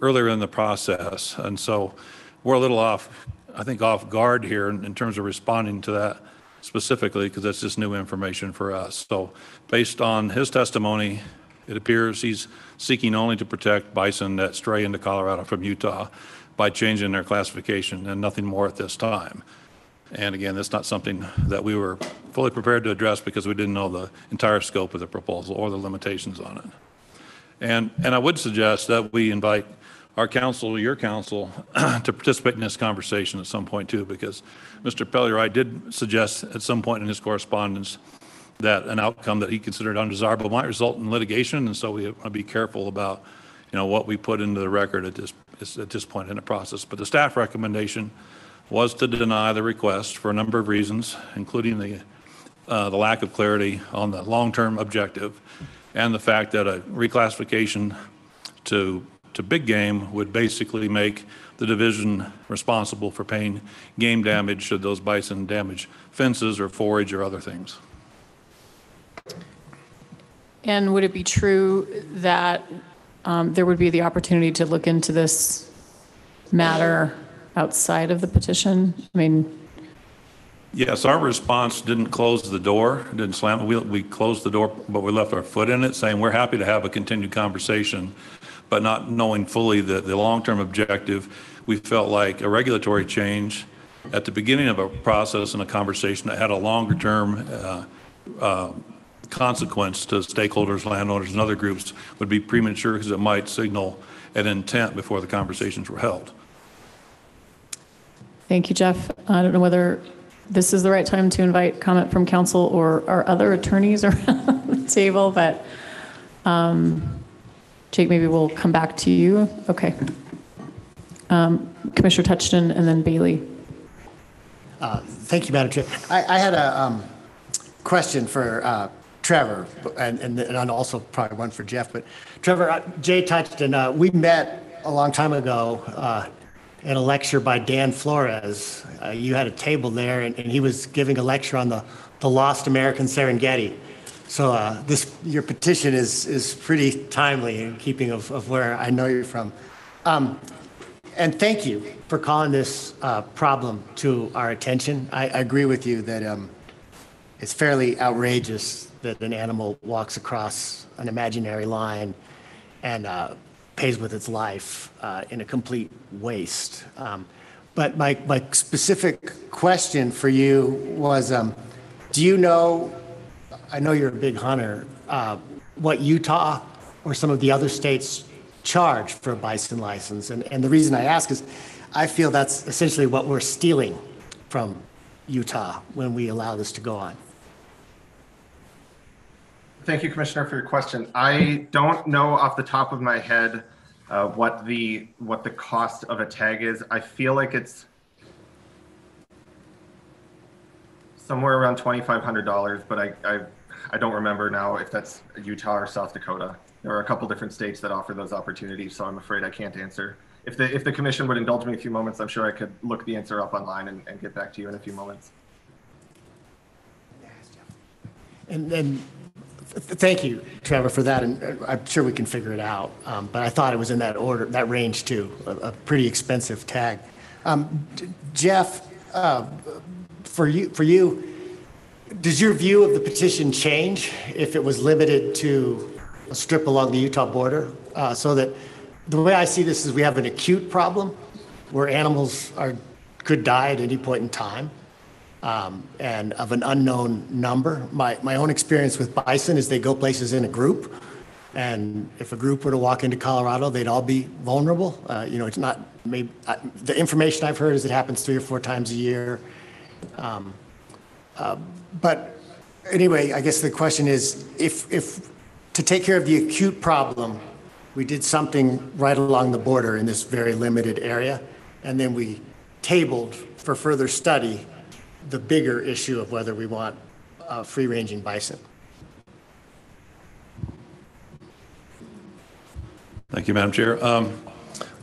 earlier in the process. And so we're a little off guard here in terms of responding to that specifically, because that's just new information for us. So based on his testimony, it appears he's seeking only to protect bison that stray into Colorado from Utah by changing their classification and nothing more at this time. And again, that's not something that we were fully prepared to address because we didn't know the entire scope of the proposal or the limitations on it. And I would suggest that we invite our council, your council, to participate in this conversation at some point too, because Mr. Pellerite did suggest at some point in his correspondence that an outcome that he considered undesirable might result in litigation, and so we want to be careful about, what we put into the record at this point in the process. But the staff recommendation was to deny the request for a number of reasons, including the lack of clarity on the long-term objective and the fact that a reclassification to big game would basically make the division responsible for paying game damage should those bison damage fences or forage or other things. And would it be true that there would be the opportunity to look into this matter outside of the petition? I mean, yes, our response didn't close the door, didn't slam it. We closed the door, but we left our foot in it, saying we're happy to have a continued conversation, but not knowing fully the long-term objective. We felt like a regulatory change at the beginning of a process and a conversation that had a longer-term consequence to stakeholders, landowners, and other groups would be premature because it might signal an intent before the conversations were held. thank you, Jeff. I don't know whether this is the right time to invite comment from council or our other attorneys around the table, but Jake, maybe we'll come back to you. Okay. Commissioner Touchton and then Bailey. Thank you, Madam Chair. I had a question for Trevor, and also probably one for Jeff. But Trevor, Jay Touchton, we met a long time ago in a lecture by Dan Flores. You had a table there, and he was giving a lecture on the lost American Serengeti. So your petition is pretty timely in keeping of where I know you're from. And thank you for calling this problem to our attention. I agree with you that it's fairly outrageous that an animal walks across an imaginary line and pays with its life in a complete waste. But my specific question for you was, do you know, I know you're a big hunter, what Utah or some of the other states charge for a bison license? And the reason I ask is I feel that's essentially what we're stealing from Utah when we allow this to go on. Thank you, Commissioner, for your question. I don't know off the top of my head what the cost of a tag is. I feel like it's somewhere around $2,500, but I don't remember now if that's Utah or South Dakota. There are a couple different states that offer those opportunities, so I'm afraid I can't answer. If the commission would indulge me a few moments, I'm sure I could look the answer up online and get back to you in a few moments. And thank you, Trevor, for that, and I'm sure we can figure it out. But I thought it was in that order, that range too, a pretty expensive tag. Jeff, for you, does your view of the petition change if it was limited to a strip along the Utah border? So that the way I see this is we have an acute problem where animals could die at any point in time. And of an unknown number. My own experience with bison is they go places in a group, And if a group were to walk into Colorado, they'd all be vulnerable. It's not, maybe, the information I've heard is it happens 3 or 4 times a year. But anyway, I guess the question is, if to take care of the acute problem, we did something right along the border in this very limited area, and then we tabled for further study the bigger issue of whether we want free-ranging bison. Thank you, Madam Chair.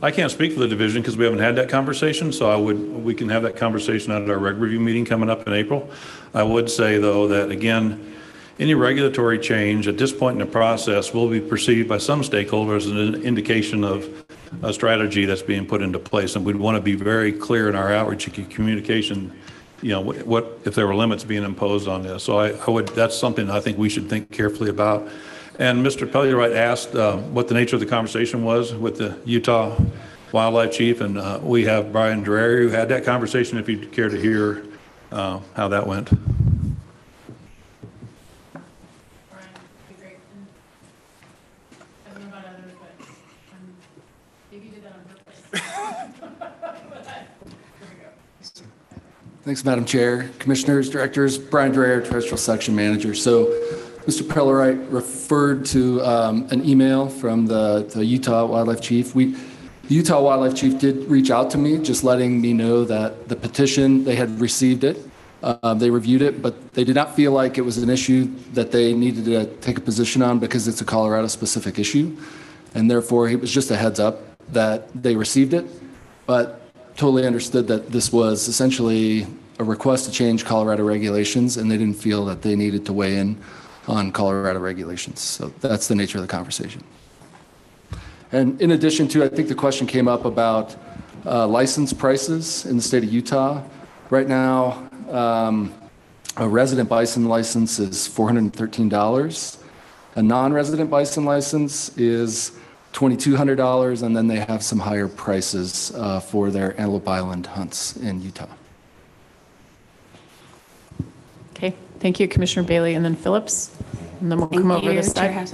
I can't speak for the division because we haven't had that conversation, so we can have that conversation at our reg review meeting coming up in April. I would say, though, that again, any regulatory change at this point in the process will be perceived by some stakeholders as an indication of a strategy that's being put into place, and we'd want to be very clear in our outreach and communication, what if there were limits being imposed on this. So that's something I think we should think carefully about. And Mr. Pellerite asked what the nature of the conversation was with the Utah Wildlife Chief, and we have Brian Dreher who had that conversation, if you'd care to hear how that went. Thanks, Madam Chair, Commissioners, Directors. Brian Dreher, Terrestrial Section Manager. So Mr. Pellerite referred to an email from the Utah Wildlife Chief. The Utah Wildlife Chief did reach out to me, just letting me know that the petition, they had received it. They reviewed it, but they did not feel like it was an issue that they needed to take a position on because it's a Colorado-specific issue. And therefore, it was just a heads up that they received it, but totally understood that this was essentially a request to change Colorado regulations, and they didn't feel that they needed to weigh in on Colorado regulations. So that's the nature of the conversation. And in addition to, I think the question came up about license prices in the state of Utah. Right now, a resident bison license is $413. A non-resident bison license is $2,200, and then they have some higher prices for their Antelope Island hunts in Utah. Okay, thank you, Commissioner Bailey, and then Phillips, and then we'll come over this side.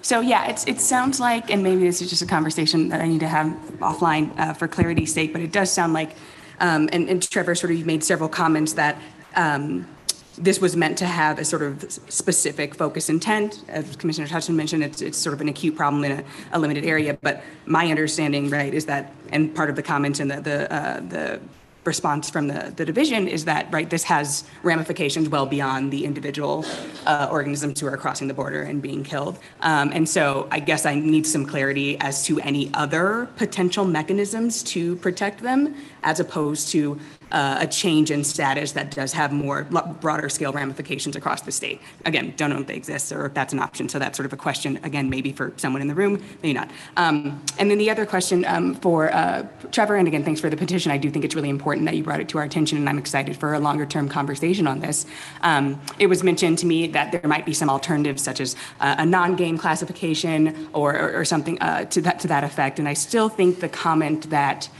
So yeah, it sounds like, and maybe this is just a conversation that I need to have offline for clarity's sake, but it does sound like, and Trevor sort of made several comments that this was meant to have a sort of specific focus intent. As Commissioner Hutchinson mentioned, it's sort of an acute problem in a limited area. But my understanding, right, is that, and part of the comments and the response from the division is that, right, this has ramifications well beyond the individual organisms who are crossing the border and being killed. And so I guess I need some clarity as to any other potential mechanisms to protect them, as opposed to a change in status that does have more broader scale ramifications across the state. Again, don't know if they exist or if that's an option. So that's sort of a question, again, maybe for someone in the room, maybe not. And then the other question for Trevor, and again, thanks for the petition. I do think it's really important that you brought it to our attention, and I'm excited for a longer term conversation on this. It was mentioned to me that there might be some alternatives, such as a non-game classification or something to that effect. And I still think the comment that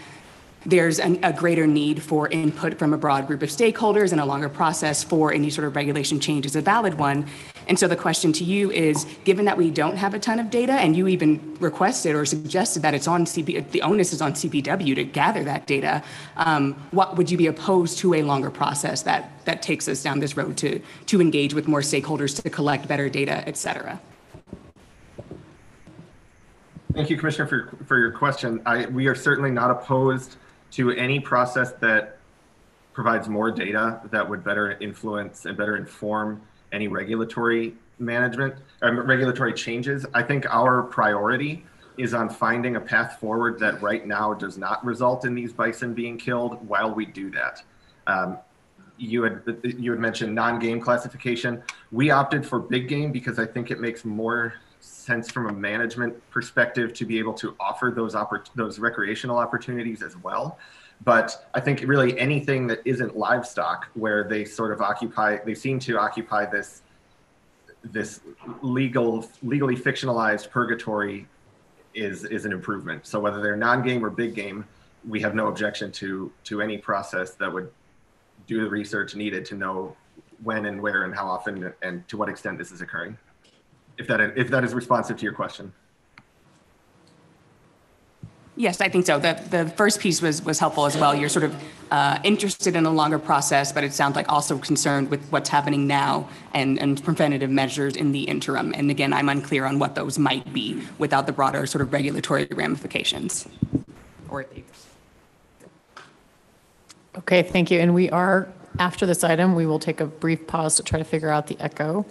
there's a greater need for input from a broad group of stakeholders and a longer process for any sort of regulation change is a valid one. And so the question to you is, given that we don't have a ton of data, and you even requested or suggested that it's on the onus is on CPW to gather that data, what would you be opposed to a longer process that takes us down this road to engage with more stakeholders to collect better data, et cetera? Thank you, Commissioner, for your question. We are certainly not opposed to any process that provides more data that would better influence and better inform any regulatory management, regulatory changes. I think our priority is on finding a path forward that right now does not result in these bison being killed while we do that. You had mentioned non-game classification. We opted for big game because I think it makes more sense from a management perspective to be able to offer those recreational opportunities as well. But I think really anything that isn't livestock, where they sort of they seem to occupy this legally fictionalized purgatory is an improvement. So whether they're non-game or big game, we have no objection to any process that would do the research needed to know when and where and how often and to what extent this is occurring. if that is responsive to your question. Yes, I think so. The first piece was helpful as well. You're sort of interested in a longer process, but it sounds like also concerned with what's happening now and preventative measures in the interim. And again, I'm unclear on what those might be without the broader sort of regulatory ramifications. Okay, thank you. And we are, after this item, we will take a brief pause to try to figure out the echo.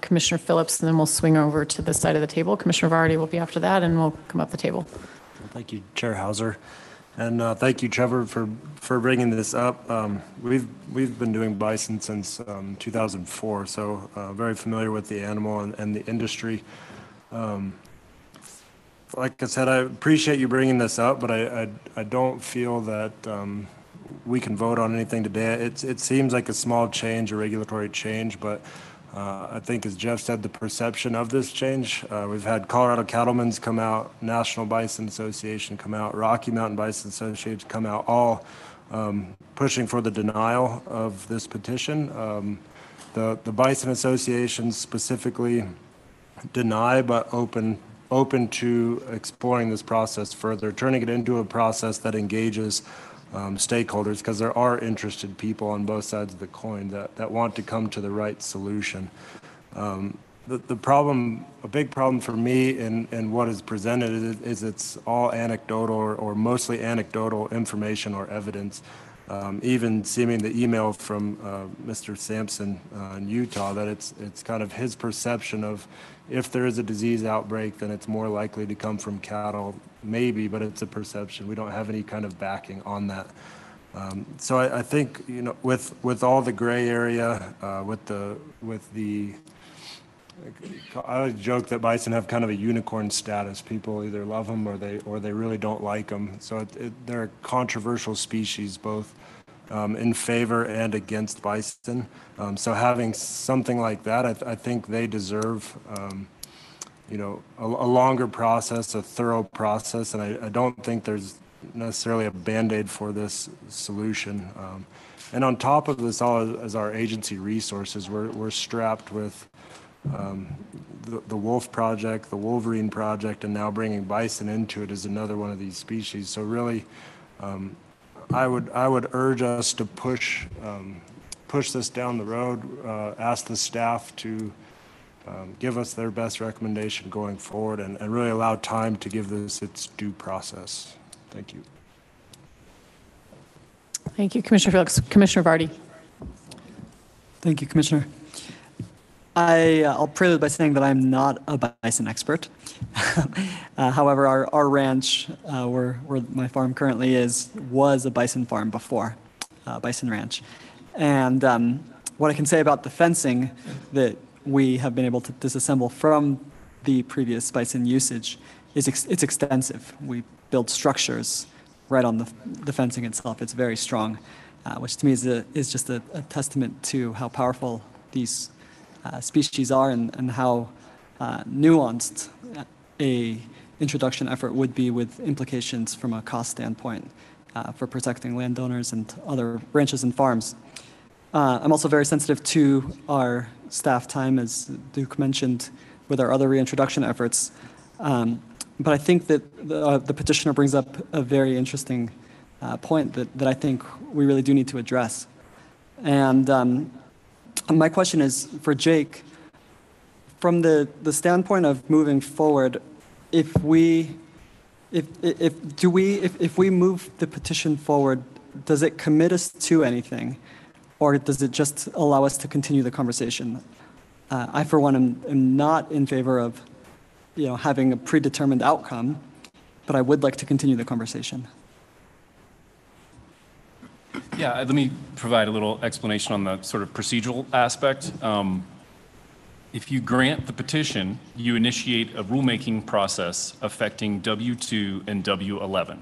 Commissioner Phillips, and then we'll swing over to the side of the table. Commissioner Vardy will be after that, and we'll come up the table. Thank you, Chair Hauser. And thank you, Trevor, for bringing this up. We've been doing bison since 2004, so very familiar with the animal and the industry. Like I said, I appreciate you bringing this up, but I don't feel that we can vote on anything today. It seems like a small change, a regulatory change, but I think, as Jeff said, the perception of this change. We've had Colorado Cattlemen's come out, National Bison Association come out, Rocky Mountain Bison Association come out, all pushing for the denial of this petition. The Bison Association specifically deny, but open to exploring this process further, turning it into a process that engages stakeholders, because there are interested people on both sides of the coin that want to come to the right solution. The problem, a big problem for me in what is presented is it's all anecdotal or mostly anecdotal information or evidence. Even seeming the email from Mr. Sampson in Utah, that it's kind of his perception of if there is a disease outbreak, then it's more likely to come from cattle, maybe, but it's a perception. We don't have any kind of backing on that. So I think, you know, with all the gray area, with the I always joke that bison have kind of a unicorn status. People either love them or they really don't like them. So they're a controversial species, both in favor and against bison. So having something like that, I think they deserve, you know, a longer process, a thorough process, and I don't think there's necessarily a Band-Aid for this solution. And on top of this all, as our agency resources, we're strapped with the Wolf Project, the Wolverine Project, and now bringing bison into it is another one of these species. So really, I would urge us to push this down the road, ask the staff to give us their best recommendation going forward, and really allow time to give this its due process. Thank you. Thank you, Commissioner Phillips. Commissioner Vardy. Thank you, Commissioner. I'll prelude by saying that I'm not a bison expert. However, our ranch, where my farm currently is, was a bison farm before, Bison Ranch. And what I can say about the fencing that we have been able to disassemble from the previous bison usage is it's extensive. We build structures right on the fencing itself. It's very strong, which to me is just a testament to how powerful these species are and how nuanced a introduction effort would be, with implications from a cost standpoint for protecting landowners and other ranches and farms. I'm also very sensitive to our staff time, as Duke mentioned, with our other reintroduction efforts. But I think that the petitioner brings up a very interesting point that I think we really do need to address. And my question is for Jake, from the standpoint of moving forward, if we move the petition forward, does it commit us to anything, or does it just allow us to continue the conversation? I, for one, am not in favor of, having a predetermined outcome, but I would like to continue the conversation. Yeah, let me provide a little explanation on the sort of procedural aspect. If you grant the petition, you initiate a rulemaking process affecting W2 and W11.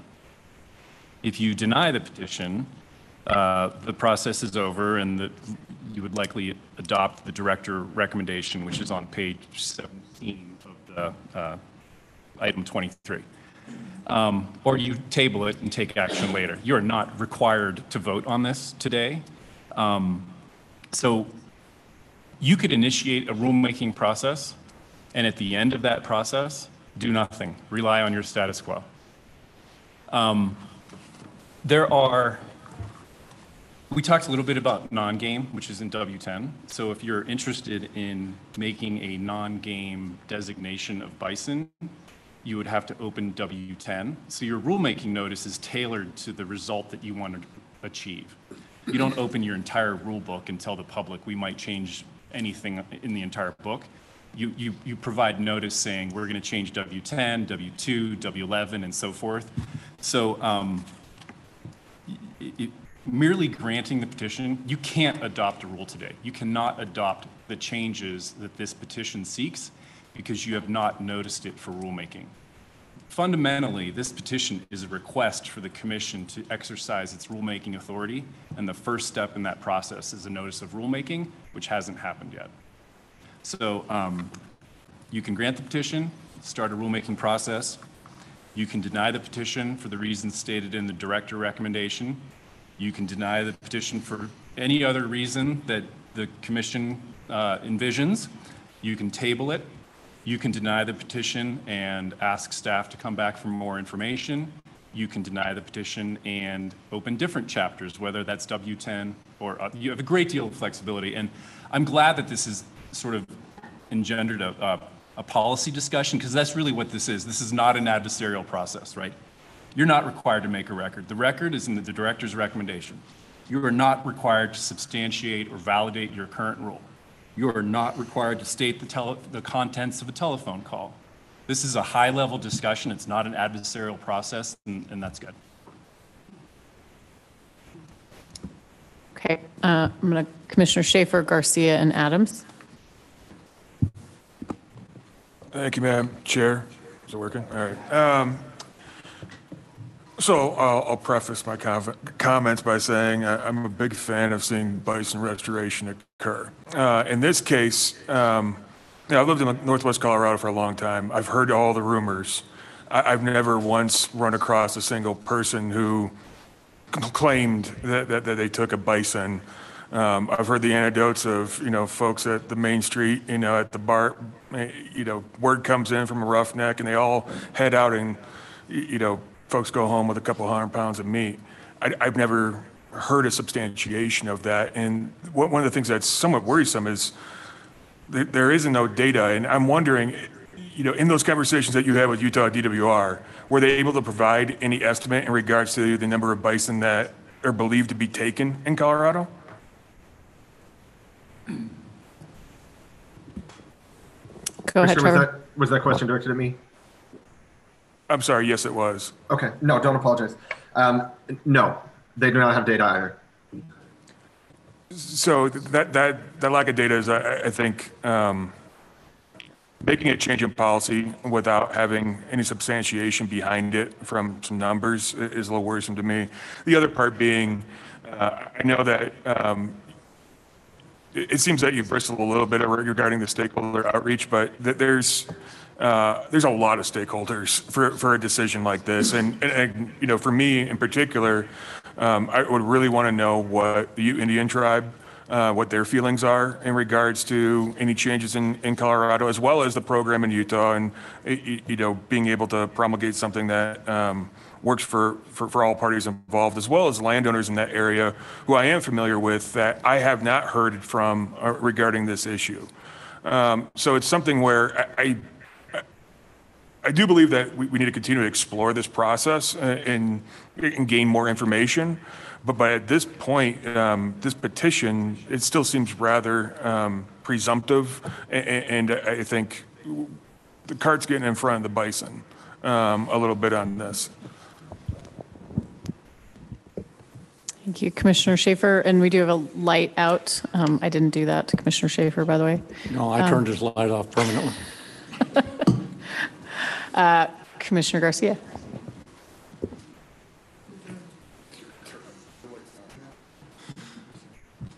If you deny the petition, the process is over, and you would likely adopt the director recommendation, which is on page 17 of the item 23. Or you table it and take action later. You are not required to vote on this today. So you could initiate a rulemaking process And at the end of that process, do nothing. Rely on your status quo. We talked a little bit about non-game, which is in W10. So if you're interested in making a non-game designation of bison, you would have to open W10. So your rulemaking notice is tailored to the result that you want to achieve. You don't open your entire rule book and tell the public we might change anything in the entire book. You provide notice saying we're going to change W10, W2, W11, and so forth. So merely granting the petition, you can't adopt a rule today. You cannot adopt the changes that this petition seeks because you have not noticed it for rulemaking. Fundamentally, this petition is a request for the commission to exercise its rulemaking authority, and the first step in that process is a notice of rulemaking, which hasn't happened yet. So you can grant the petition, start a rulemaking process. You can deny the petition for the reasons stated in the director recommendation. You can deny the petition for any other reason that the commission envisions. You can table it. You can deny the petition and ask staff to come back for more information. You can deny the petition and open different chapters, whether that's W10 or you have a great deal of flexibility. And I'm glad that this has sort of engendered a policy discussion, because that's really what this is. This is not an adversarial process, right? You're not required to make a record. The record is in the director's recommendation. You are not required to substantiate or validate your current rule. You are not required to state the contents of a telephone call. This is a high-level discussion. It's not an adversarial process, and that's good. Okay, I'm going to Commissioner Schaefer, Garcia, and Adams. Thank you, Madam Chair. Is it working? All right. So I'll preface my comments by saying I'm a big fan of seeing bison restoration occur. In this case, I've lived in Northwest Colorado for a long time. I've heard all the rumors. I've never once run across a single person who claimed that they took a bison. I've heard the anecdotes of, folks at the main street, at the bar, word comes in from a roughneck and they all head out and, folks go home with a couple 100 pounds of meat. I've never heard a substantiation of that. And one of the things that's somewhat worrisome is there isn't no data. And I'm wondering, in those conversations that you had with Utah DWR, were they able to provide any estimate in regards to the number of bison that are believed to be taken in Colorado? Go ahead, Trevor. Was that question directed at me? I'm sorry, yes, it was. Okay, no, don't apologize. No, they do not have data either. So that lack of data is, I think, making a change in policy without having any substantiation behind it from some numbers is a little worrisome to me. The other part being, I know that it seems that you've bristled a little bit regarding the stakeholder outreach, but there's a lot of stakeholders for a decision like this. And for me in particular, I would really want to know what the Ute Indian tribe, what their feelings are in regards to any changes in Colorado, as well as the program in Utah, and being able to promulgate something that works for all parties involved, as well as landowners in that area who I am familiar with that I have not heard from regarding this issue. So it's something where I do believe that we need to continue to explore this process and gain more information. But at this point, this petition, it still seems rather presumptive. And I think the cart's getting in front of the bison a little bit on this. Thank you, Commissioner Schaefer. And we do have a light out. I didn't do that to Commissioner Schaefer, by the way. No, I turned his light off permanently. Commissioner Garcia.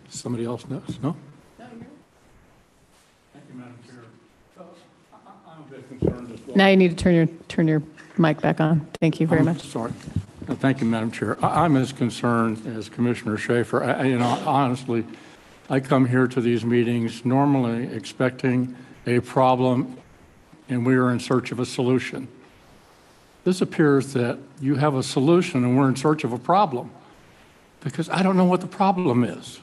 Somebody else knows? No? Now you need to turn your mic back on. Thank you very much. Sorry. Thank you, Madam Chair. I'm as concerned as Commissioner Schaefer. Honestly, I come here to these meetings normally expecting a problem and we are in search of a solution. This appears that you have a solution and we're in search of a problem, because I don't know what the problem is.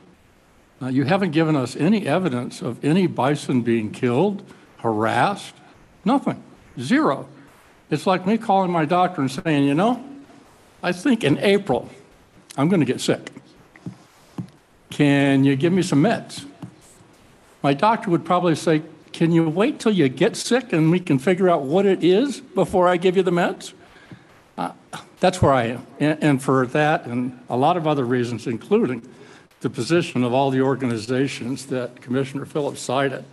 You haven't given us any evidence of any bison being killed, harassed, nothing, zero. It's like me calling my doctor and saying, you know, I think in April I'm going to get sick. Can you give me some meds? My doctor would probably say, can you wait till you get sick and we can figure out what it is before I give you the meds? That's where I am. And for that and a lot of other reasons, including the position of all the organizations that Commissioner Phillips cited,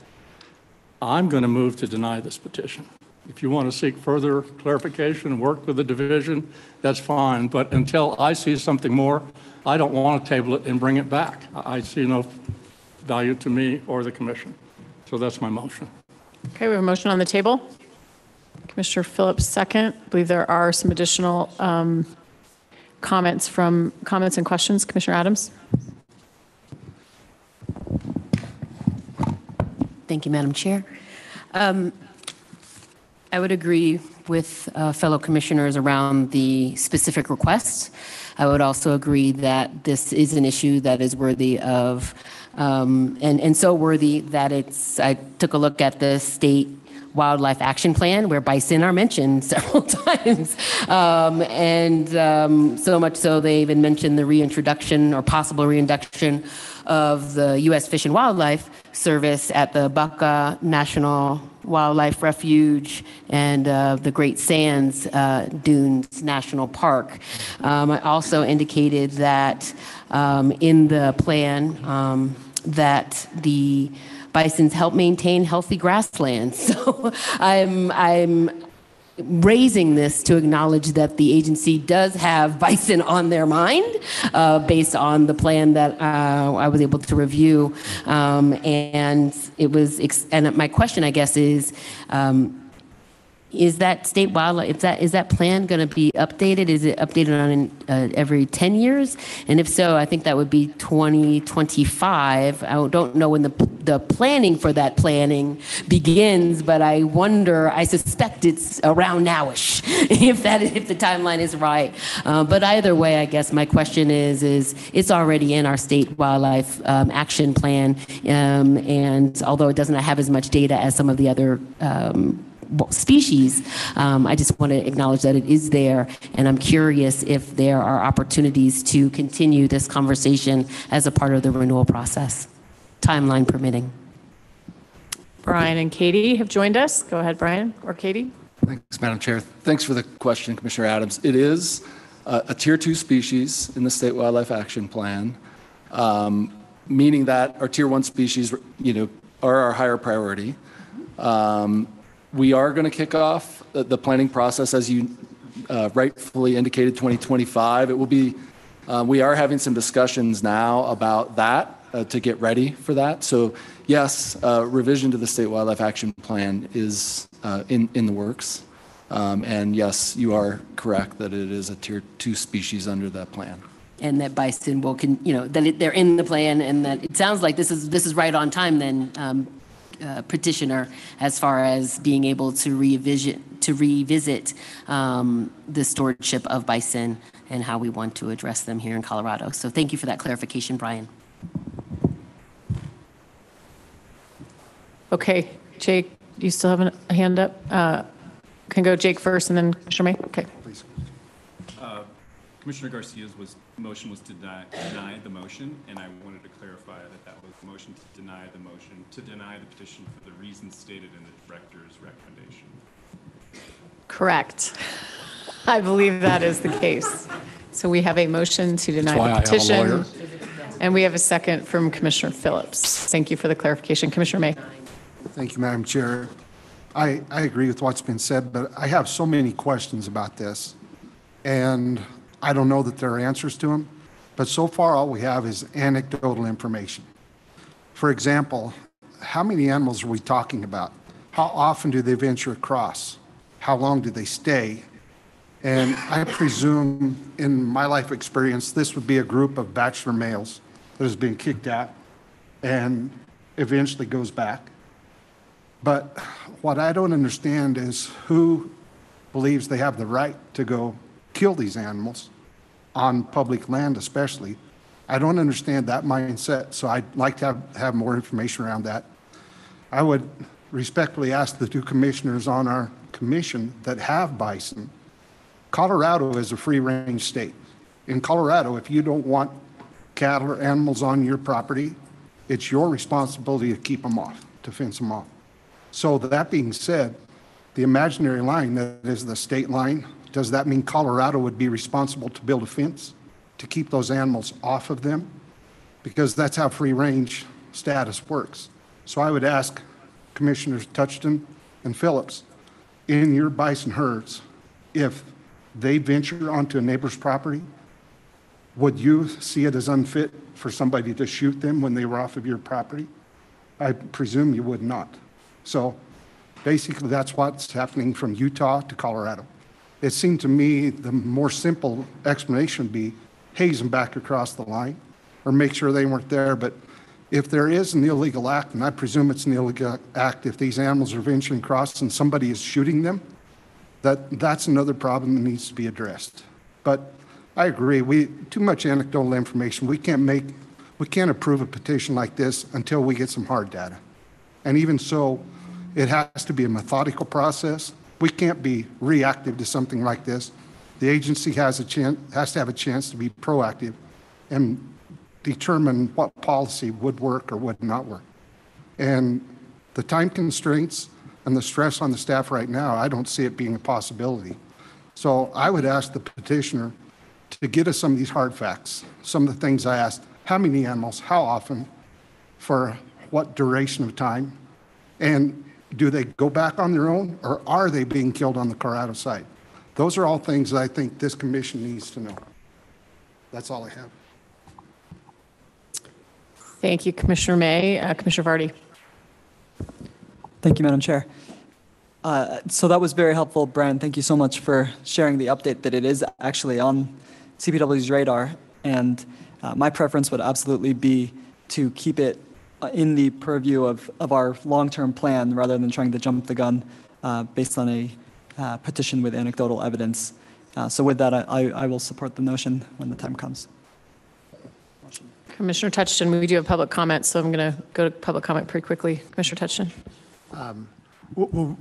I'm going to move to deny this petition. If you want to seek further clarification and work with the division, that's fine. But until I see something more, I don't want to table it and bring it back. I see no value to me or the commission. So that's my motion. Okay, we have a motion on the table. Commissioner Phillips, second. I believe there are some additional comments and questions. Commissioner Adams. Thank you, Madam Chair. I would agree with fellow commissioners around the specific requests. I would also agree that this is an issue that is worthy of, and so worthy that I took a look at the state wildlife action plan where bison are mentioned several times. So much so they even mentioned the reintroduction or possible reintroduction of the U.S. Fish and Wildlife Service at the Baca National Wildlife Refuge and the Great Sands Dunes National Park. I also indicated that in the plan that the bisons help maintain healthy grasslands. So I'm raising this to acknowledge that the agency does have bison on their mind based on the plan that I was able to review. And it was, and my question, I guess, is that state wildlife, is that plan going to be updated? Is it updated on every 10 years? And if so, I think that would be 2025. I don't know when the planning for that planning begins, but I wonder, I suspect it's around nowish, if the timeline is right. But either way, I guess my question is it's already in our state wildlife action plan. And although it doesn't have as much data as some of the other species, I just want to acknowledge that it is there, and I'm curious if there are opportunities to continue this conversation as a part of the renewal process, timeline permitting. Brian and Katie have joined us. Go ahead, Brian or Katie. Thanks, Madam Chair. Thanks for the question, Commissioner Adams. It is a Tier 2 species in the State Wildlife Action Plan, meaning that our Tier 1 species, are our higher priority. We are going to kick off the planning process, as you rightfully indicated, 2025. It will be, we are having some discussions now about that to get ready for that. So yes, revision to the State Wildlife Action Plan is in the works. And yes, you are correct that it is a Tier 2 species under that plan. And that bison will, that they're in the plan, and that it sounds like this is right on time then, petitioner, as far as being able to revisit the stewardship of bison and how we want to address them here in Colorado. So thank you for that clarification, Brian. Okay, Jake, you still have a hand up? Can go Jake first and then Commissioner May? Okay. Please. Commissioner Garcia's motion was to deny the motion, and I wanted to clarify that was the motion to deny the petition for the reasons stated in the director's recommendation. Correct. I believe that is the case. So we have a motion to deny the petition, and we have a second from Commissioner Phillips. Thank you for the clarification. Commissioner May. Thank you, Madam Chair. I agree with what's been said, but I have so many questions about this, and I don't know that there are answers to them, but so far all we have is anecdotal information. For example, how many animals are we talking about? How often do they venture across? How long do they stay? And I presume, in my life experience, this would be a group of bachelor males that has been kicked out and eventually goes back. But what I don't understand is who believes they have the right to go kill these animals on public land especially. I don't understand that mindset, so I'd like to have more information around that. I would respectfully ask the two commissioners on our commission that have bison. Colorado is a free-range state. In Colorado, if you don't want cattle or animals on your property, it's your responsibility to keep them off, to fence them off. So that being said, the imaginary line that is the state line, does that mean Colorado would be responsible to build a fence to keep those animals off of them? Because that's how free-range status works. So I would ask Commissioners Touchton and Phillips, in your bison herds, if they venture onto a neighbor's property, would you see it as unfit for somebody to shoot them when they were off of your property? I presume you would not. So basically that's what's happening from Utah to Colorado. It seemed to me the more simple explanation would be haze them back across the line or make sure they weren't there. But if there is an illegal act, and I presume it's an illegal act if these animals are venturing across and somebody is shooting them, that's another problem that needs to be addressed. But I agree, too much anecdotal information. We can't approve a petition like this until we get some hard data. And even so, it has to be a methodical process. We can't be reactive to something like this. The agency has to have a chance to be proactive and determine what policy would work or would not work. And the time constraints and the stress on the staff right now, I don't see it being a possibility. So I would ask the petitioner to get us some of these hard facts, some of the things I asked. How many animals, how often, for what duration of time, and do they go back on their own, or are they being killed on the Colorado side? Those are all things that I think this commission needs to know. That's all I have. Thank you, Commissioner May. Commissioner Vardy. Thank you, Madam Chair. So that was very helpful, Brian. Thank you so much for sharing the update that it is actually on CPW's radar. And my preference would absolutely be to keep it in the purview of our long-term plan rather than trying to jump the gun based on a petition with anecdotal evidence. So with that, I will support the notion when the time comes. Commissioner Touchton, we do have public comment, so I'm going to go to public comment pretty quickly. Commissioner Touchton. Well,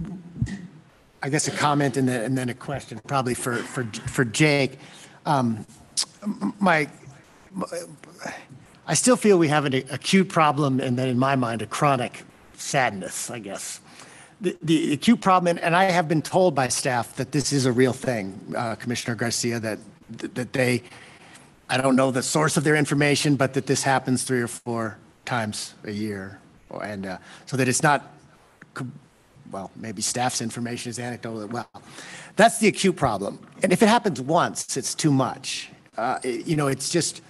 I guess a comment and then a question, probably for Jake. I still feel we have an acute problem, and then in my mind, a chronic sadness, I guess. The acute problem, and I have been told by staff that this is a real thing, Commissioner Garcia, that they, I don't know the source of their information, but that this happens 3 or 4 times a year. And so that it's not, well, maybe staff's information is anecdotal. Well, that's the acute problem. And if it happens once, it's too much. It's just,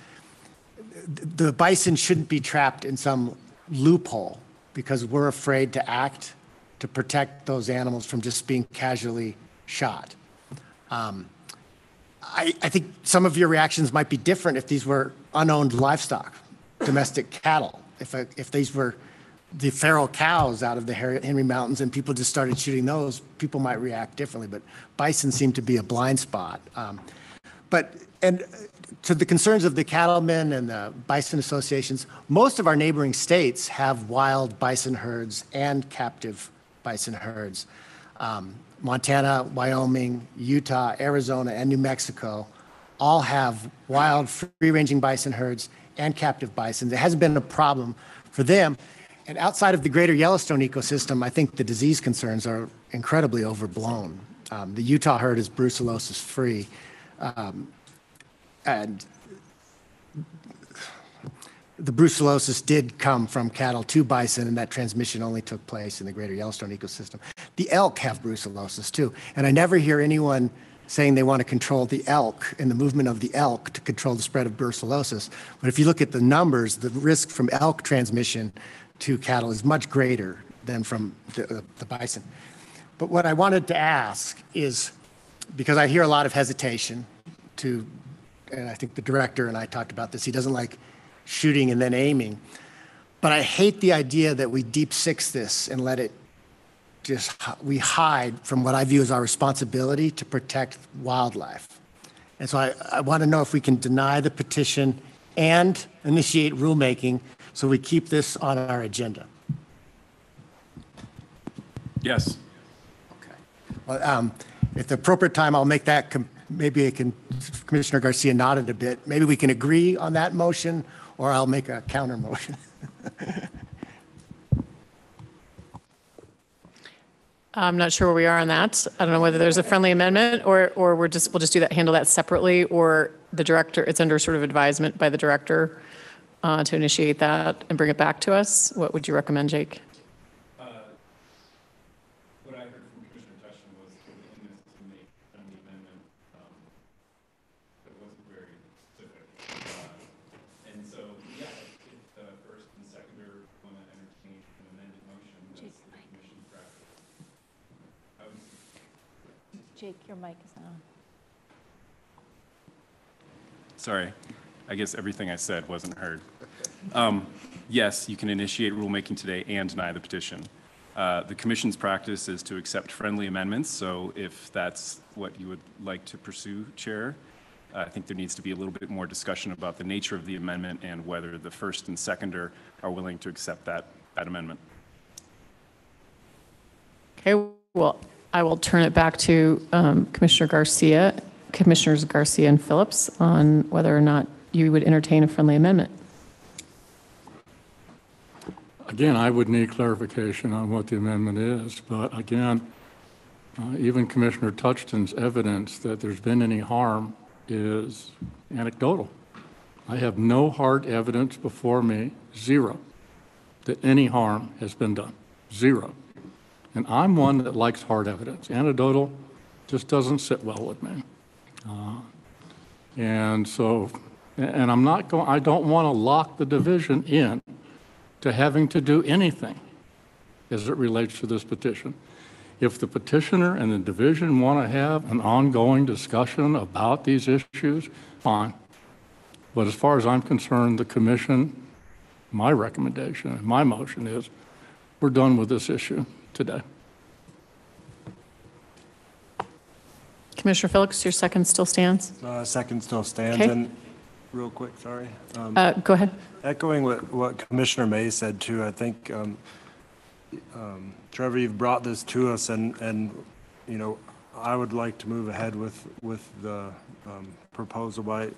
the bison shouldn't be trapped in some loophole because we're afraid to act to protect those animals from just being casually shot. I think some of your reactions might be different if these were unowned livestock, domestic cattle. If these were the feral cows out of the Henry Mountains and people just started shooting those, people might react differently. But bison seem to be a blind spot. And to the concerns of the cattlemen and the bison associations, most of our neighboring states have wild bison herds and captive bison herds. Montana, Wyoming, Utah, Arizona, and New Mexico all have wild free-ranging bison herds and captive bison. It hasn't been a problem for them. And outside of the greater Yellowstone ecosystem, I think the disease concerns are incredibly overblown. The Utah herd is brucellosis free. And the brucellosis did come from cattle to bison, and that transmission only took place in the greater Yellowstone ecosystem. The elk have brucellosis too, and I never hear anyone saying they want to control the elk and the movement of the elk to control the spread of brucellosis. But if you look at the numbers, the risk from elk transmission to cattle is much greater than from the bison. But what I wanted to ask is, because I hear a lot of hesitation and I think the director and I talked about this, he doesn't like shooting and then aiming. But I hate the idea that we deep six this and let it we hide from what I view as our responsibility to protect wildlife. And so I want to know if we can deny the petition and initiate rulemaking so we keep this on our agenda. Yes. Well, at the appropriate time, I'll make that, maybe I can, Commissioner Garcia nodded a bit. Maybe we can agree on that motion, or I'll make a counter motion. I'm not sure where we are on that. I don't know whether there's a friendly amendment or we'll just do that, handle that separately, or the director, it's under sort of advisement by the director to initiate that and bring it back to us. What would you recommend, Jake? What I heard from Commissioner Tushin was to make an amendment that wasn't very specific. And so, yeah, if the first and seconder want to entertain an amended motion, that's the commission's practice. Jake, your mic is on. Sorry, I guess everything I said wasn't heard. Yes, you can initiate rulemaking today and deny the petition. The commission's practice is to accept friendly amendments, so if that's what you would like to pursue, Chair, I think there needs to be a little bit more discussion about the nature of the amendment and whether the first and seconder are willing to accept that amendment. Okay, well, I will turn it back to Commissioners Garcia and Phillips on whether or not you would entertain a friendly amendment. Again, I would need clarification on what the amendment is, but again, even Commissioner Touchton's evidence that there's been any harm is anecdotal. I have no hard evidence before me, zero, that any harm has been done, zero. And I'm one that likes hard evidence. Anecdotal just doesn't sit well with me. And so, and I'm not going, I don't want to lock the division in to having to do anything as it relates to this petition. If the petitioner and the division want to have an ongoing discussion about these issues, fine. But as far as I'm concerned, the commission, my recommendation and my motion is we're done with this issue today. Commissioner Phillips, your second still stands? Second still stands. Okay. And real quick, sorry. Go ahead. Echoing what Commissioner May said too, I think, Trevor, you've brought this to us, and you know, I would like to move ahead with the proposal by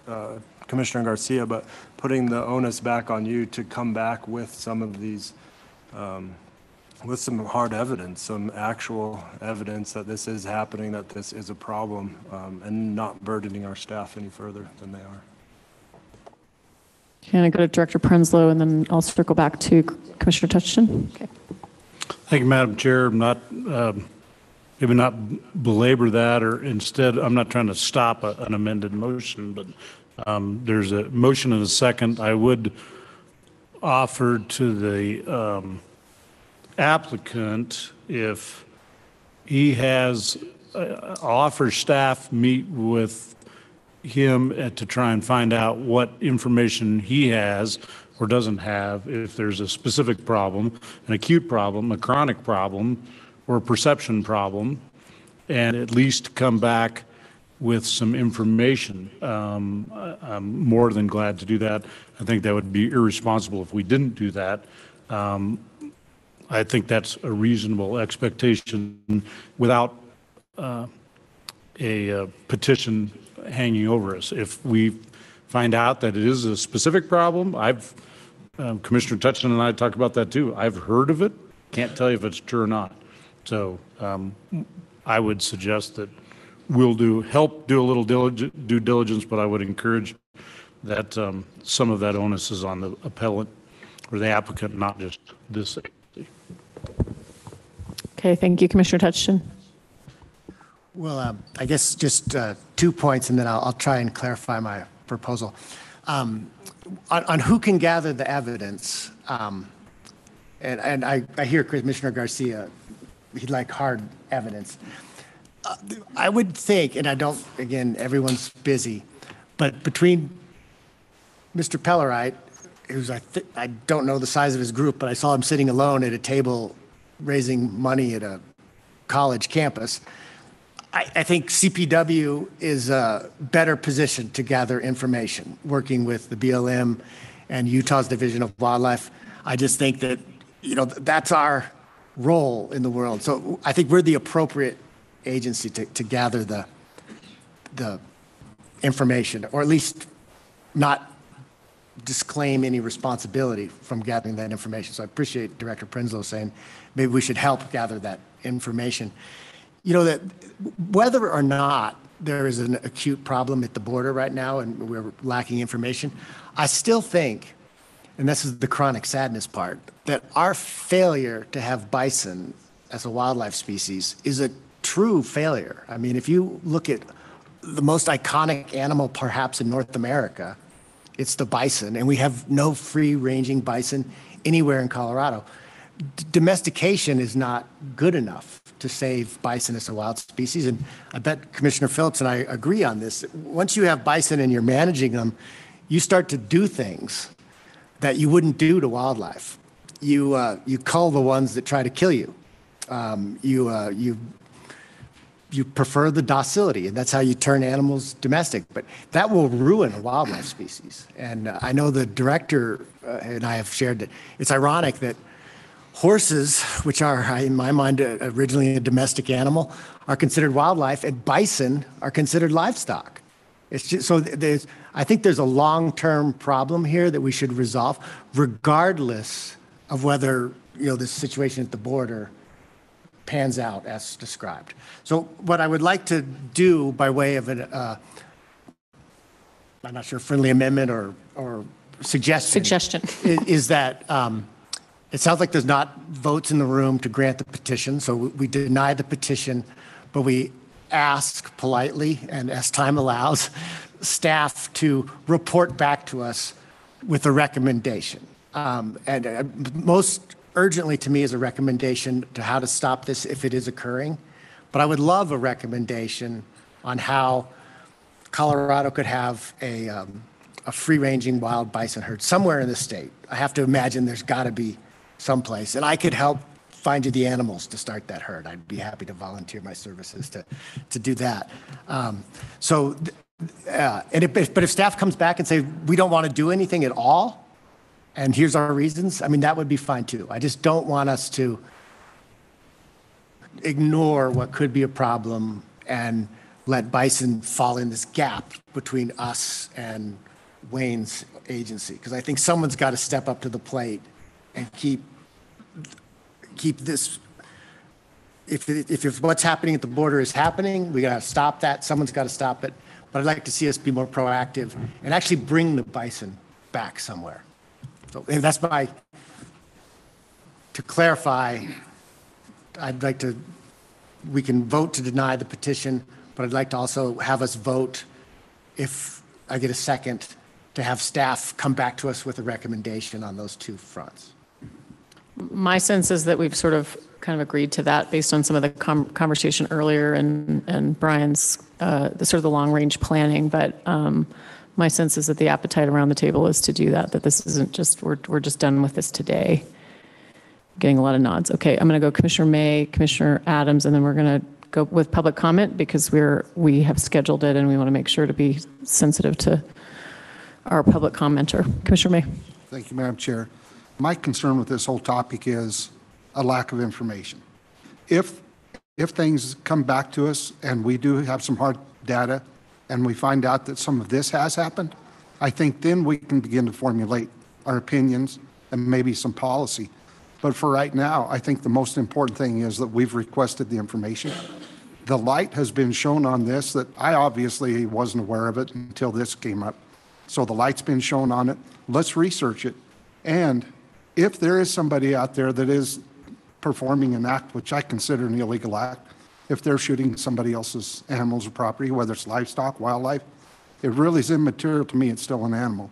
Commissioner Garcia, but putting the onus back on you to come back with some of these, with some hard evidence, some actual evidence that this is happening, that this is a problem, and not burdening our staff any further than they are. Can I go to Director Prenslow, and then I'll circle back to Commissioner Touchton? Okay. Thank you, Madam Chair. Maybe not belabor that, or instead, I'm not trying to stop an amended motion, but there's a motion and a second. I would offer to the applicant, if he has, offer staff meet with him to try and find out what information he has or doesn't have, if there's a specific problem, an acute problem, a chronic problem, or a perception problem, and at least come back with some information. I'm more than glad to do that. I think that would be irresponsible if we didn't do that. I think that's a reasonable expectation without a petition hanging over us. If we find out that it is a specific problem, Commissioner Touchton and I talked about that too. I've heard of it, can't tell you if it's true or not. So I would suggest that we'll help do a little due diligence, but I would encourage that some of that onus is on the appellant or the applicant, not just this agency. Okay, thank you, Commissioner Touchton. Well, I guess just 2 points, and then I'll try and clarify my proposal. On who can gather the evidence, and I hear Commissioner Garcia, he'd like hard evidence. I would think, and I don't, again, everyone's busy, but between Mr. Pellerite, who's I don't know the size of his group, but I saw him sitting alone at a table raising money at a college campus. I think CPW is better positioned to gather information, working with the BLM and Utah's Division of Wildlife. I just think that, that's our role in the world. So I think we're the appropriate agency to gather the information, or at least not disclaim any responsibility from gathering that information. So I appreciate Director Prinsloo saying maybe we should help gather that information. That whether or not there is an acute problem at the border right now and we're lacking information, I still think, and this is the chronic sadness part, that our failure to have bison as a wildlife species is a true failure. I mean, if you look at the most iconic animal perhaps in North America, it's the bison, and we have no free-ranging bison anywhere in Colorado. Domestication is not good enough to save bison as a wild species, and I bet Commissioner Phillips and I agree on this. Once you have bison and you're managing them, you start to do things that you wouldn't do to wildlife. You cull the ones that try to kill you. You prefer the docility, and that's how you turn animals domestic. But that will ruin a wildlife species. And I know the director and I have shared that it's ironic that horses, which are, in my mind, originally a domestic animal, are considered wildlife, and bison are considered livestock. It's just, so I think there's a long-term problem here that we should resolve, regardless of whether this situation at the border pans out as described. So what I would like to do by way of an, I'm not sure, friendly amendment or suggestion is that it sounds like there's not votes in the room to grant the petition, so we deny the petition, but we ask politely, and as time allows, staff to report back to us with a recommendation. And most urgently to me is a recommendation to how to stop this if it is occurring. But I would love a recommendation on how Colorado could have a free-ranging wild bison herd somewhere in the state. I have to imagine there's got to be someplace, and I could help find you the animals to start that herd. I'd be happy to volunteer my services to do that. But if staff comes back and say, we don't want to do anything at all, and here's our reasons, I mean, that would be fine too. I just don't want us to ignore what could be a problem and let bison fall in this gap between us and Wayne's agency. Because I think someone's got to step up to the plate and keep this, if what's happening at the border is happening, we got to stop that. Someone's got to stop it. But I'd like to see us be more proactive and actually bring the bison back somewhere. So and that's to clarify, I'd like to, we can vote to deny the petition, but I'd like to also have us vote, if I get a second, to have staff come back to us with a recommendation on those two fronts. My sense is that we've sort of kind of agreed to that based on some of the conversation earlier and Brian's the sort of the long-range planning. But my sense is that the appetite around the table is to do that. That this isn't just we're just done with this today. Getting a lot of nods. Okay, I'm going to go Commissioner May, Commissioner Adams, and then we're going to go with public comment because we have scheduled it and we want to make sure to be sensitive to our public commenter. Commissioner May. Thank you, Madam Chair. My concern with this whole topic is a lack of information. If things come back to us and we do have some hard data and we find out that some of this has happened, I think then we can begin to formulate our opinions and maybe some policy. But for right now, I think the most important thing is that we've requested the information. The light has been shown on this that I obviously wasn't aware of it until this came up. So the light's been shown on it. Let's research it. And if there is somebody out there that is performing an act, which I consider an illegal act, if they're shooting somebody else's animals or property, whether it's livestock, wildlife, it really is immaterial to me. It's still an animal.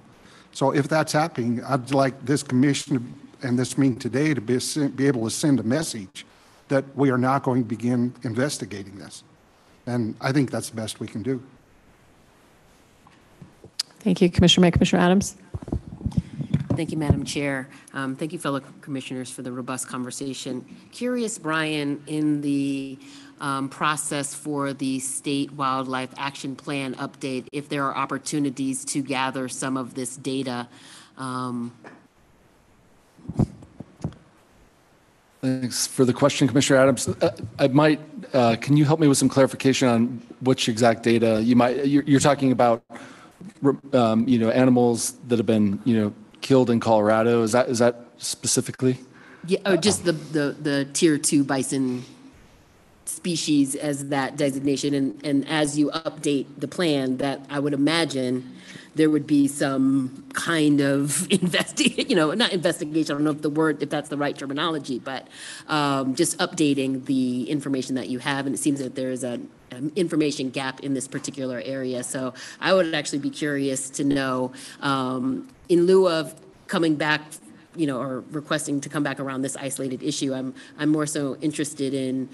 So if that's happening, I'd like this commission and this meeting today to be able to send a message that we are now going to begin investigating this. And I think that's the best we can do. Thank you, Commissioner May. Commissioner Adams. Thank you, Madam Chair. Thank you, fellow commissioners, for the robust conversation. Curious, Brian, in the process for the State Wildlife Action Plan update, if there are opportunities to gather some of this data. Thanks for the question, Commissioner Adams. Can you help me with some clarification on which exact data you're talking about, animals that have been, killed in Colorado? Is that specifically? Yeah, just the tier 2 bison species as that designation. And as you update the plan, that I would imagine there would be some kind of not investigation, I don't know if that's the right terminology, but just updating the information that you have. And it seems that there's an information gap in this particular area. So I would actually be curious to know, in lieu of coming back, or requesting to come back around this isolated issue, I'm more so interested in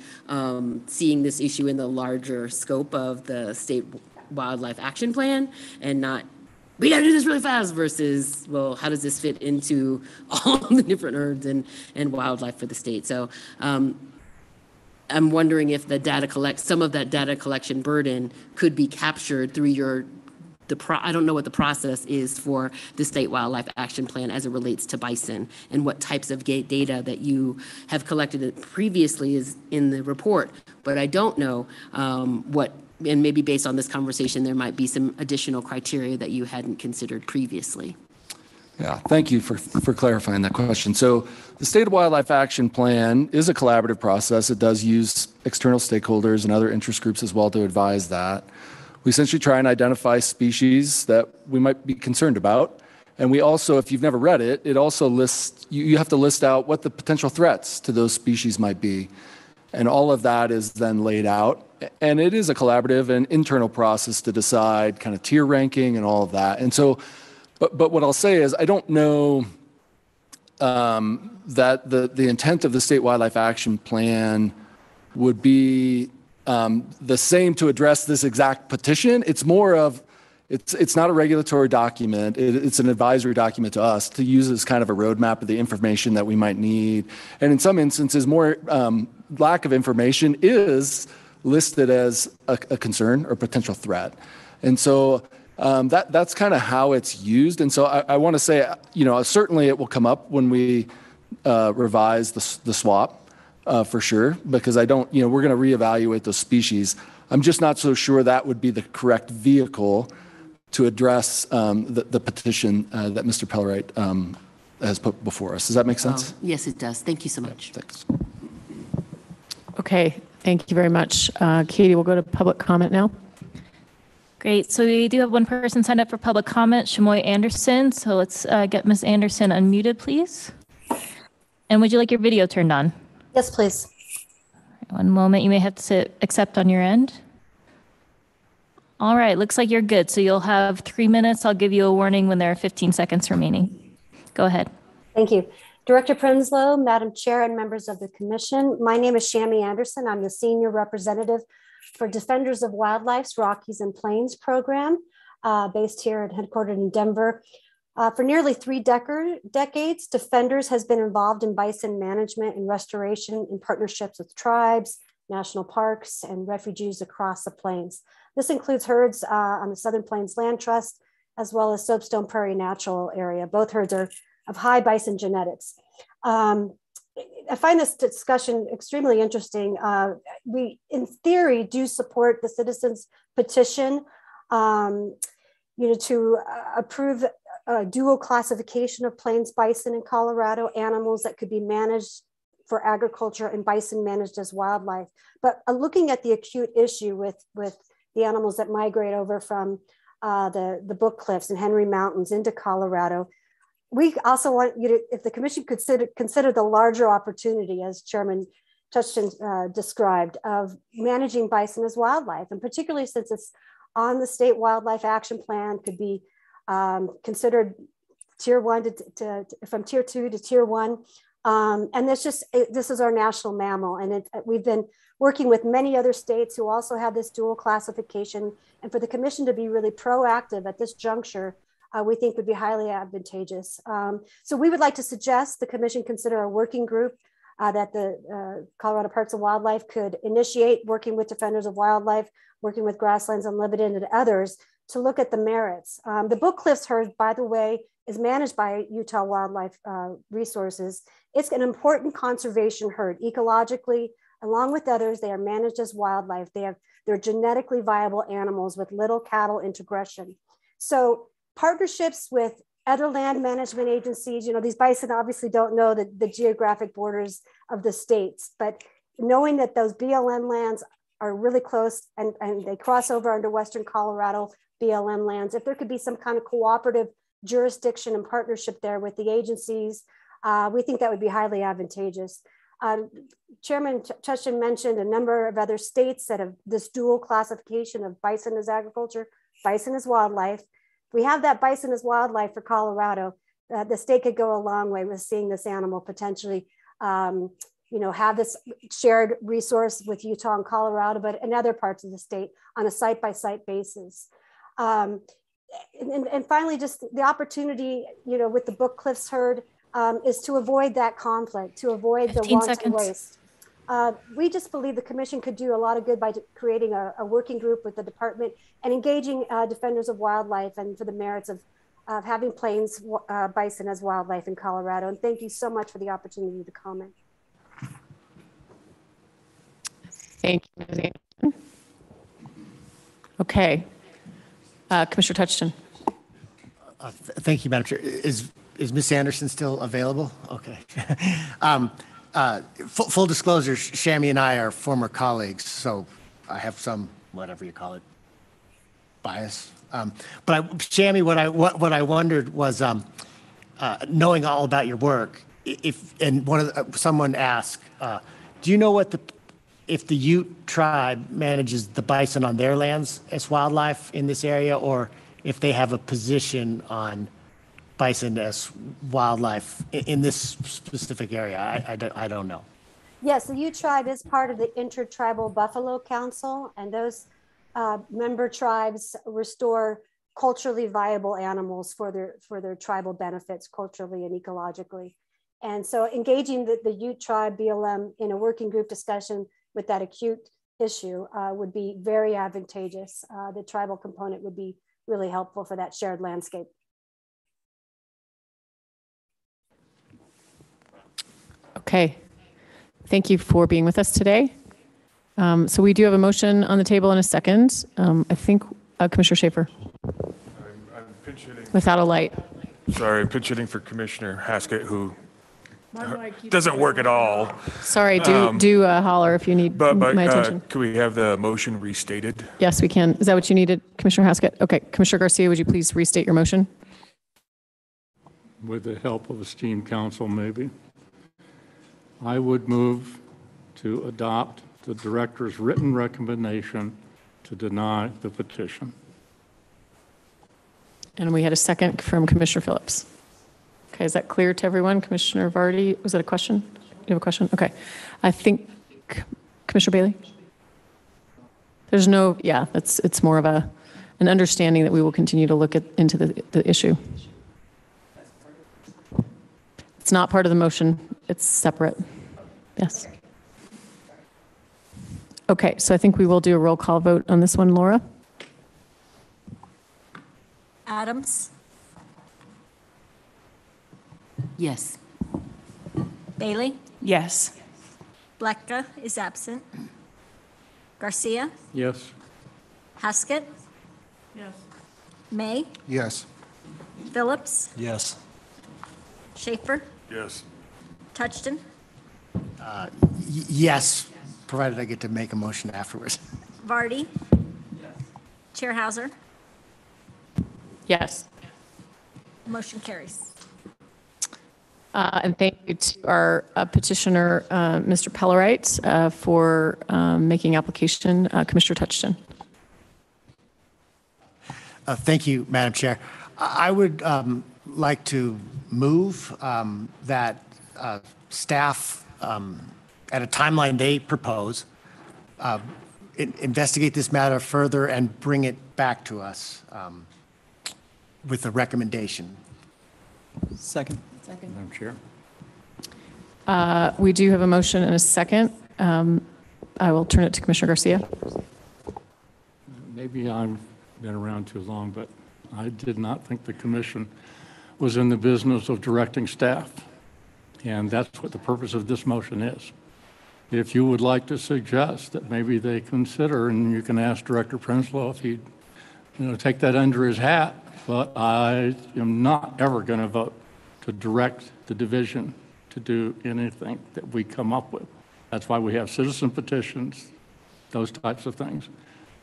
seeing this issue in the larger scope of the State Wildlife Action Plan, and not, we gotta do this really fast, versus, well, how does this fit into all the different herds and wildlife for the state? So I'm wondering if some of that data collection burden could be captured through I don't know what the process is for the State Wildlife Action Plan as it relates to bison, and what types of data that you have collected previously is in the report, but I don't know and maybe based on this conversation, there might be some additional criteria that you hadn't considered previously. Yeah, thank you for clarifying that question. So the State Wildlife Action Plan is a collaborative process. It does use external stakeholders and other interest groups as well to advise that. We essentially try and identify species that we might be concerned about. And we also, if you've never read it, it also lists, you have to list out what the potential threats to those species might be. And all of that is then laid out. And it is a collaborative and internal process to decide kind of tier ranking and all of that. And so, but what I'll say is, I don't know that the intent of the State Wildlife Action Plan would be the same to address this exact petition. It's more of, it's not a regulatory document. It's an advisory document to us to use as kind of a roadmap of the information that we might need. And in some instances, more lack of information is listed as a concern or potential threat. And so that's kind of how it's used. And so I want to say, certainly it will come up when we revise the SWAP. For sure, because we're going to reevaluate those species. I'm just not so sure that would be the correct vehicle to address the petition that Mr. Pellerite has put before us. Does that make sense? Yes, it does. Thank you so much. Thanks. Okay, thank you very much. Katie, we'll go to public comment now. Great. So we do have one person signed up for public comment, Shamoy Anderson. So let's get Ms. Anderson unmuted, please. And would you like your video turned on? Yes, please. One moment, you may have to accept on your end. All right, looks like you're good. So you'll have 3 minutes. I'll give you a warning when there are 15 seconds remaining. Go ahead. Thank you. Director Prenslow, Madam Chair, and members of the Commission. My name is Shami Anderson. I'm the Senior Representative for Defenders of Wildlife's Rockies and Plains program, based here and headquartered in Denver. For nearly 3 decades, Defenders has been involved in bison management and restoration in partnerships with tribes, national parks, and refuges across the plains. This includes herds on the Southern Plains Land Trust, as well as Soapstone Prairie Natural Area. Both herds are of high bison genetics. I find this discussion extremely interesting. We, in theory, do support the citizens' petition, to approve dual classification of plains bison in Colorado, animals that could be managed for agriculture and bison managed as wildlife. But looking at the acute issue with the animals that migrate over from the Book Cliffs and Henry Mountains into Colorado, we also want you to, if the commission could consider the larger opportunity, as Chairman Touchton described, of managing bison as wildlife, and particularly since it's on the State Wildlife Action Plan, could be considered tier 1 from tier 2 to tier 1. And this is our national mammal. And we've been working with many other states who also have this dual classification. And for the commission to be really proactive at this juncture we think would be highly advantageous. So we would like to suggest the commission consider a working group that the Colorado Parks and Wildlife could initiate, working with Defenders of Wildlife, working with Grasslands Unlimited and others to look at the merits. The Book Cliffs herd, by the way, is managed by Utah Wildlife Resources. It's an important conservation herd. Ecologically, along with others, they are managed as wildlife. They're genetically viable animals with little cattle integration. So partnerships with other land management agencies, these bison obviously don't know the geographic borders of the states, but knowing that those BLM lands are really close and they cross over under Western Colorado BLM lands, if there could be some kind of cooperative jurisdiction and partnership there with the agencies, we think that would be highly advantageous. Chairman Touchton mentioned a number of other states that have this dual classification of bison as agriculture, bison as wildlife. If we have that bison as wildlife for Colorado, the state could go a long way with seeing this animal potentially, have this shared resource with Utah and Colorado, but in other parts of the state on a site-by-site basis. And finally, just the opportunity, with the Book Cliffs herd is to avoid that conflict, to avoid the wanton waste. We just believe the commission could do a lot of good by creating a working group with the department and engaging Defenders of Wildlife and for the merits of having plains bison as wildlife in Colorado. And thank you so much for the opportunity to comment. Thank you, Ms. Anderson. Okay. Commissioner Touchton. Thank you, Madam Chair. Is Ms. Anderson still available? Okay. Full disclosure, Shammy and I are former colleagues, so I have some, whatever you call it, bias. But Shammy, what I wondered was, knowing all about your work, someone asked, do you know if the Ute tribe manages the bison on their lands as wildlife in this area, or if they have a position on bison as wildlife in this specific area? I don't know. Yes, the Ute tribe is part of the Intertribal Buffalo Council, and those member tribes restore culturally viable animals for their tribal benefits, culturally and ecologically. And so engaging the Ute tribe BLM in a working group discussion with that acute issue would be very advantageous. The tribal component would be really helpful for that shared landscape. Okay. Thank you for being with us today. So we do have a motion on the table in a second. I think Commissioner Schaefer. I'm pinch hitting. Without a light. Sorry, I'm pinch hitting for Commissioner Haskett, who doesn't work at all. Sorry, do holler if you need my attention. Could we have the motion restated? Yes, we can. Is that what you needed, Commissioner Haskett? Okay, Commissioner Garcia, would you please restate your motion? With the help of esteemed counsel, maybe. I would move to adopt the director's written recommendation to deny the petition. And we had a second from Commissioner Phillips. Okay, is that clear to everyone? Commissioner Vardy, was that a question? Do you have a question? Okay. I think, Commissioner Bailey? There's no, yeah, it's more of an understanding that we will continue to look into the issue. It's not part of the motion. It's separate. Yes. Okay, so I think we will do a roll call vote on this one, Laura. Adams? Yes. Bailey? Yes. Bleka is absent. Garcia? Yes. Haskett? Yes. May? Yes. Phillips? Yes. Schaefer? Yes. Touchton? Yes, provided I get to make a motion afterwards. Vardy? Chair Hauser? Yes. Motion carries. And thank you to our petitioner, Mr. Pellerite, for making application. Commissioner Touchton. Thank you, Madam Chair. I would like to move that staff, at a timeline they propose, investigate this matter further and bring it back to us with a recommendation. Second. Madam Chair. We do have a motion and a second. I will turn it to Commissioner Garcia. Maybe I've been around too long, but I did not think the commission was in the business of directing staff. And that's what the purpose of this motion is. If you would like to suggest that maybe they consider, and you can ask Director Prinsloo if he'd take that under his hat, but I am not ever going to vote to direct the division to do anything that we come up with. That's why we have citizen petitions, those types of things.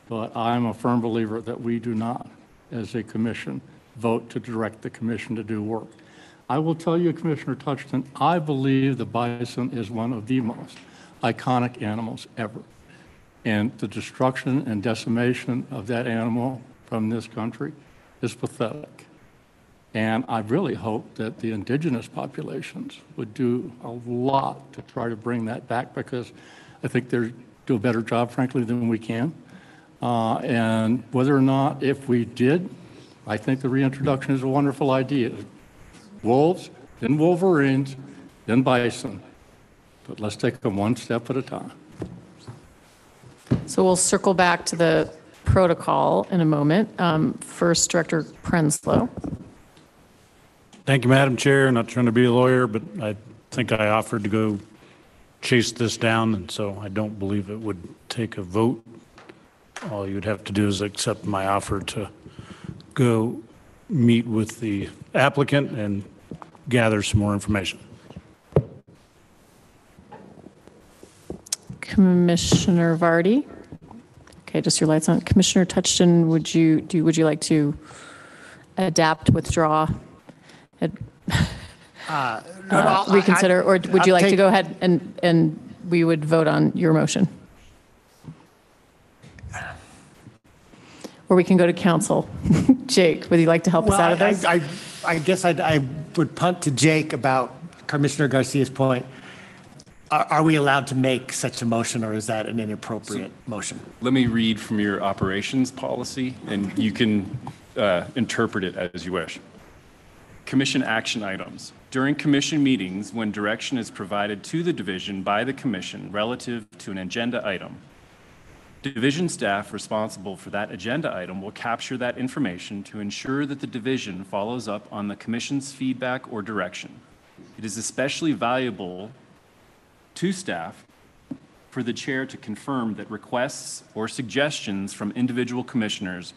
But I'm a firm believer that we do not, as a commission, vote to direct the commission to do work. I will tell you, Commissioner Touchton, I believe the bison is one of the most iconic animals ever. And the destruction and decimation of that animal from this country is pathetic. And I really hope that the indigenous populations would do a lot to try to bring that back, because I think they do a better job, frankly, than we can. And whether or not, if we did, I think the reintroduction is a wonderful idea. Wolves, then wolverines, then bison. But let's take them one step at a time. So we'll circle back to the protocol in a moment. First, Director Prinsloo. Thank you, Madam Chair. Not trying to be a lawyer, but I think I offered to go chase this down, and so I don't believe it would take a vote. All you'd have to do is accept my offer to go meet with the applicant and gather some more information. Commissioner Vardy. Okay, just your lights on. Commissioner Touchton, would you like to adapt, withdraw, reconsider, or would you like to go ahead and we would vote on your motion? Or we can go to council. Jake, would you like to help us out of this? I guess I would punt to Jake about Commissioner Garcia's point. Are we allowed to make such a motion, or is that an inappropriate motion? Let me read from your operations policy, and you can interpret it as you wish. Commission action items. During commission meetings, when direction is provided to the division by the commission relative to an agenda item, division staff responsible for that agenda item will capture that information to ensure that the division follows up on the commission's feedback or direction. It is especially valuable to staff for the chair to confirm that requests or suggestions from individual commissioners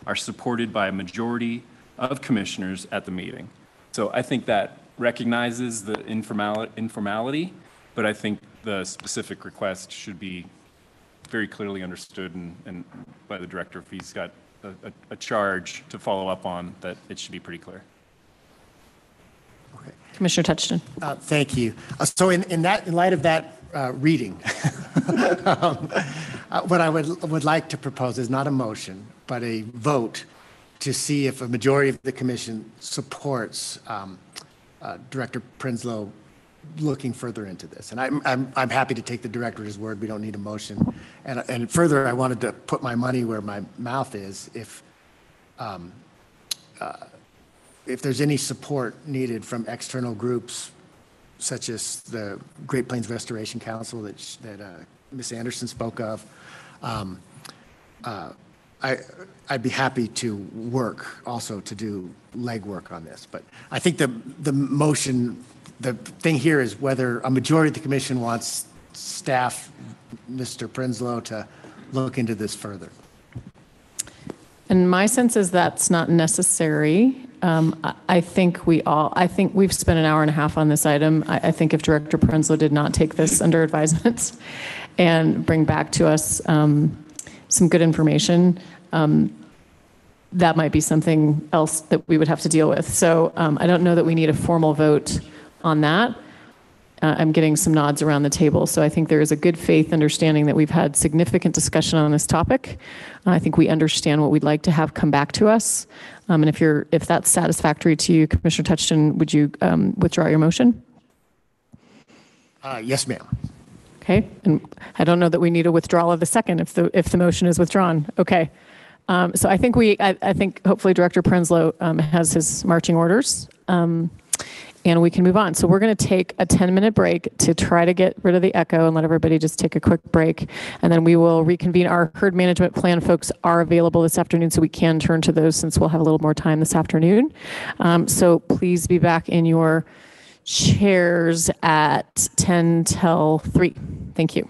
are supported by a majority of commissioners at the meeting. So I think that recognizes the informality, but I think the specific request should be very clearly understood and by the director, if he's got a charge to follow up on, that it should be pretty clear. Okay. Commissioner Touchton. Thank you. So in light of that reading, what I would like to propose is not a motion, but a vote to see if a majority of the commission supports Director Prinsloo looking further into this. And I'm happy to take the director at his word. We don't need a motion. And further, I wanted to put my money where my mouth is. If there's any support needed from external groups, such as the Great Plains Restoration Council that Ms. Anderson spoke of, I'd be happy to work also to do legwork on this. But I think the motion, the thing here is whether a majority of the commission wants staff, Mr. Prinsloo, to look into this further. And my sense is that's not necessary. I think we've spent an hour and a half on this item. I think if Director Prinsloo did not take this under advisement and bring back to us some good information, that might be something else that we would have to deal with. So I don't know that we need a formal vote on that. I'm getting some nods around the table. So I think there is a good faith understanding that we've had significant discussion on this topic. I think we understand what we'd like to have come back to us. And if that's satisfactory to you, Commissioner Touchton, would you withdraw your motion? Yes, ma'am. Okay. And I don't know that we need a withdrawal of the second if the motion is withdrawn. Okay. So I think I think hopefully Director Prenslow has his marching orders, and we can move on. So we're going to take a 10-minute break to try to get rid of the echo and let everybody just take a quick break. And then we will reconvene. Our herd management plan folks are available this afternoon, so we can turn to those since we'll have a little more time this afternoon. So please be back in your chairs at 10 till 3. Thank you.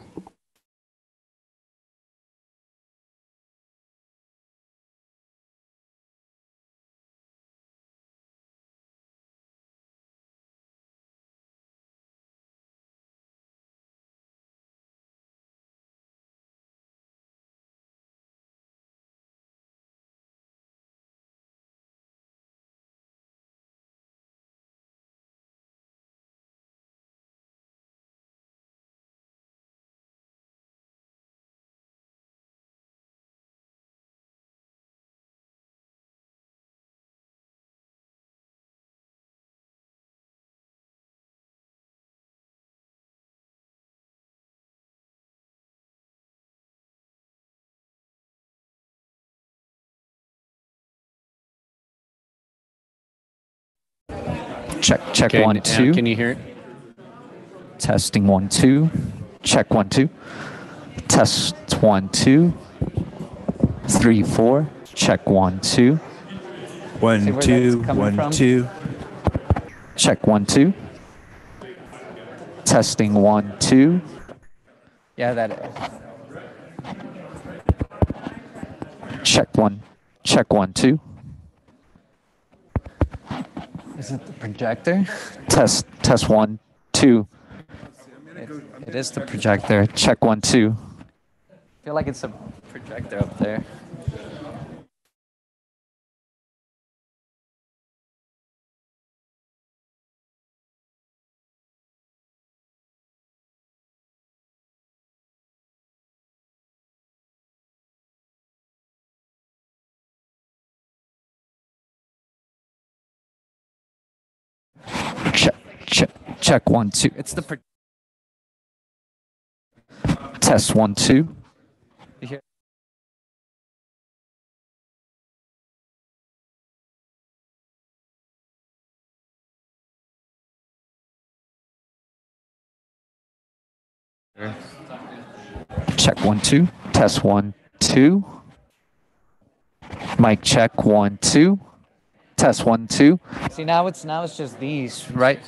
Check Okay, 1 2. Can you hear it? Testing 1 2. Check 1 2. Test 1 2. 3 4. Check 1 2. 1 2 1 2. Check 1 2. Testing 1 2. Yeah, that is. Check 1. Check 1 2. Is it the projector? Test 1 2. It is the projector. Check 1 2. I feel like it's a projector up there. Check 1 2. It's the test 1 2. You hear? Check 1 2. Test 1 2. Mic check 1 2. Test 1 2. See, now it's just these, right?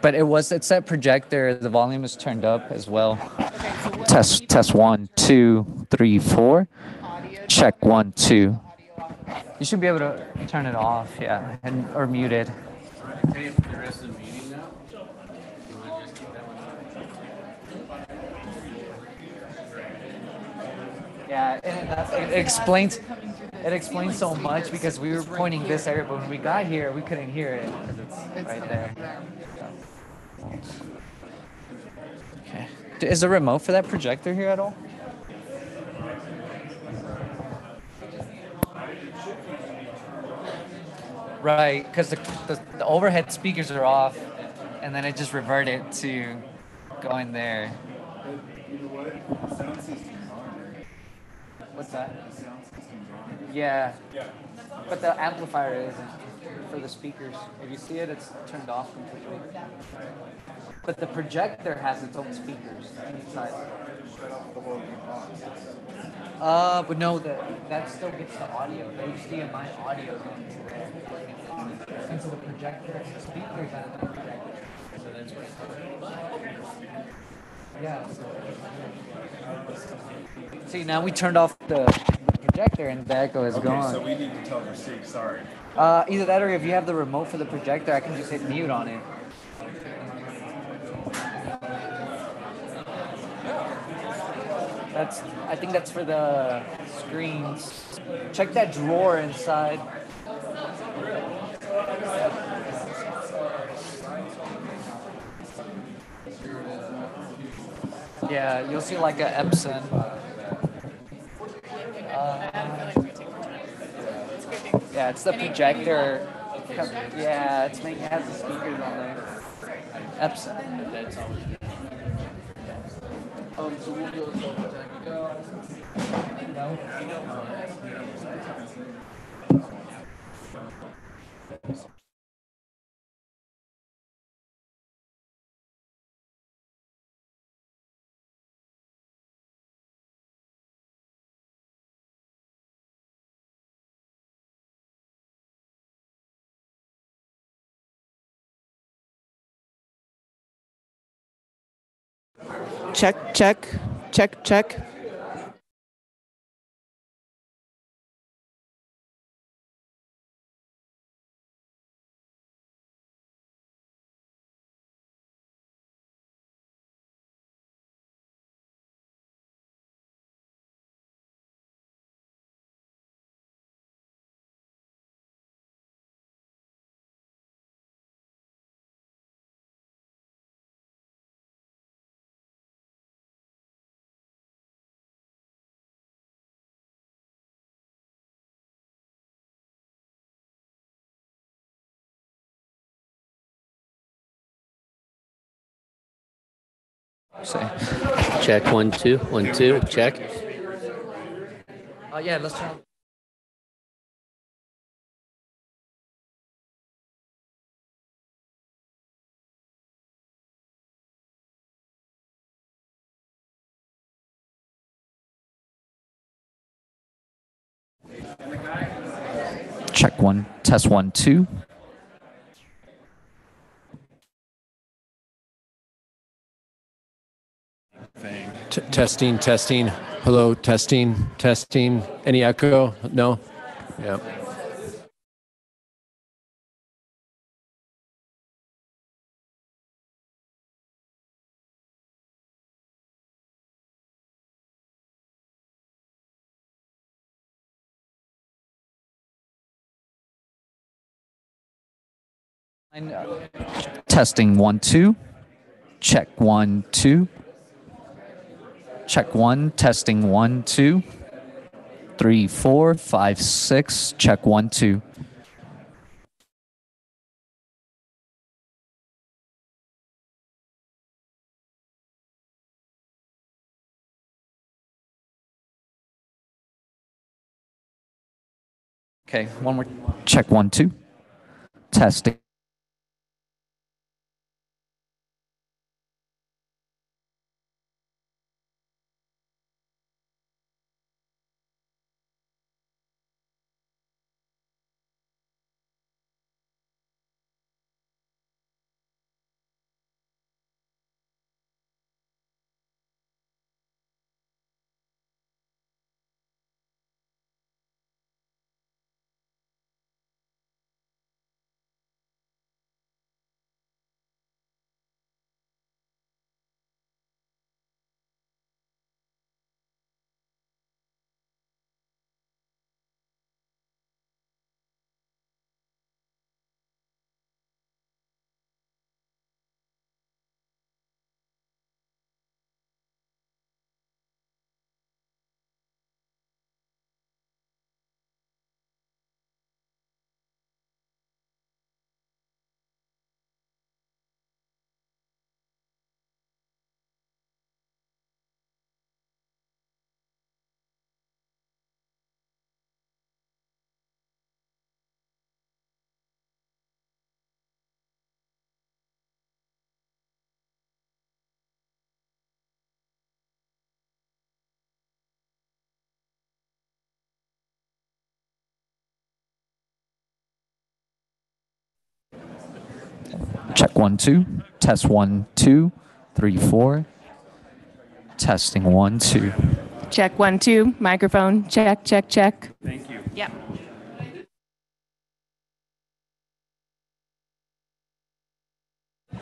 But it's that projector. The volume is turned up as well. Test 1 2 3 4. Check 1 2. You should be able to turn it off, yeah, or mute it. Yeah, and it explains so much because we were pointing this area, but when we got here, we couldn't hear it because it's right there. Okay. Is there a remote for that projector here at all? Right, because the overhead speakers are off, and then it just reverted to going there. What's that? Yeah, but the amplifier isn't for the speakers. If you see it, it's turned off completely. But the projector has its own speakers inside. But no, that still gets the audio. The HDMI audio going to there. And so the projector speakers have the projector. So that's yeah. See, now we turned off the projector and the echo is gone. So we need to tell Rasik, sorry. Either that or if you have the remote for the projector, I can just hit mute on it. I think that's for the screens. Check that drawer inside. Yeah, you'll see like a Epson. Yeah, it's the projector. Yeah, it has the speakers on there. Epson. So we'll go. Check, check, check, check. Say, check 1 2 1 2 check. Oh yeah, let's try. Check one, test 1 2. Testing, testing. Hello, testing, testing. Any echo? No? Yeah. Testing 1 2. Check 1 2. Check 1. Testing 1 2. 3 4 5 6. Check 1 2. Okay, one more. Check 1 2. Testing. Check 1 2. Test 1 2 3 4. Testing 1 2. Check 1 2. Microphone. Check, check, check. Thank you. Yep.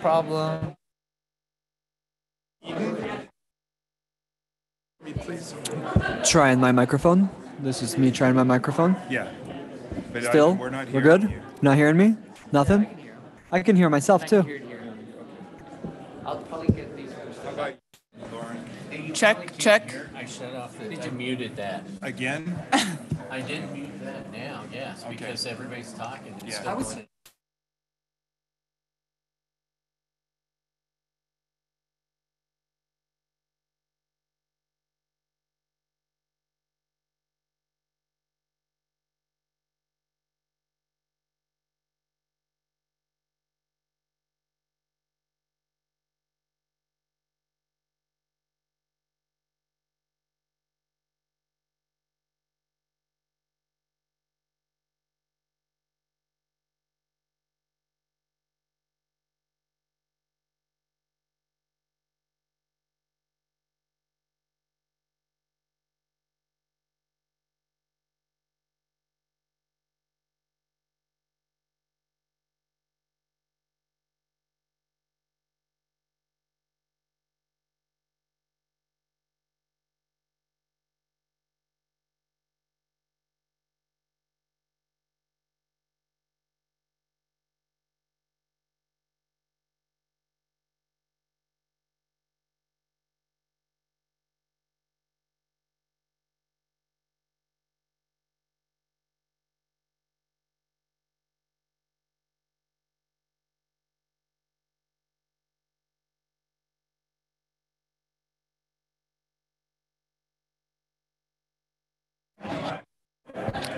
Problem. Trying my microphone. This is me trying my microphone. Yeah. But Still? we're not We're hearing good? you. Not hearing me? Nothing? I can hear myself too. I'll probably get these. Check, check. I shut off the. I muted that. Again? I did mute that now, yes, Okay. because everybody's talking. It's Yeah. still I was- going.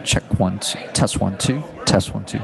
Check 1 2. Test 1 2. Test 1 2.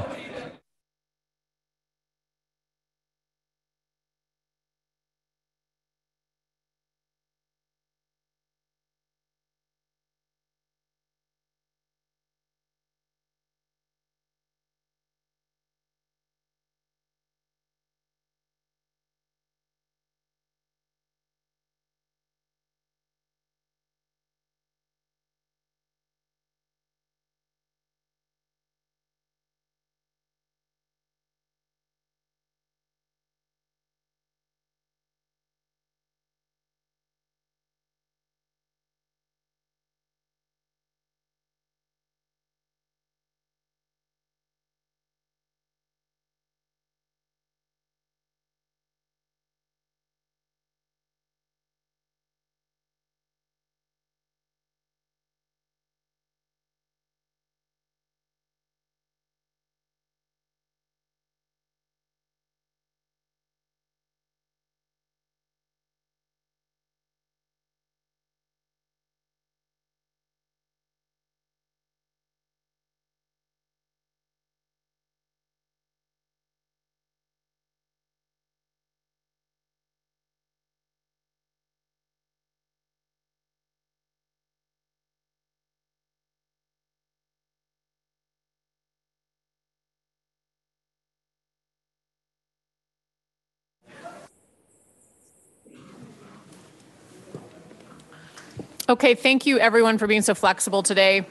Okay, thank you everyone for being so flexible today.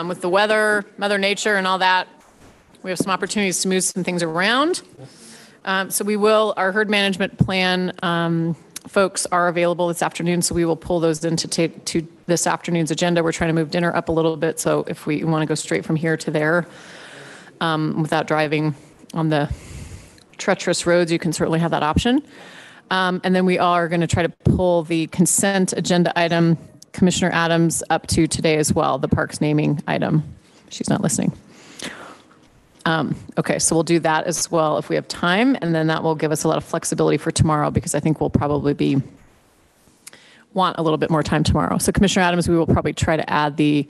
With the weather, Mother Nature and all that, we have some opportunities to move some things around. So we will, our herd management plan folks are available this afternoon, so we will pull those into to this afternoon's agenda. We're trying to move dinner up a little bit, so if we want to go straight from here to there without driving on the treacherous roads, you can certainly have that option. And then we are going to try to pull the consent agenda item, Commissioner Adams, up to today as well, the parks naming item. She's not listening. Okay, so we'll do that as well if we have time, and then that will give us a lot of flexibility for tomorrow, because I think we'll probably want a little bit more time tomorrow. So Commissioner Adams, we will probably try to add the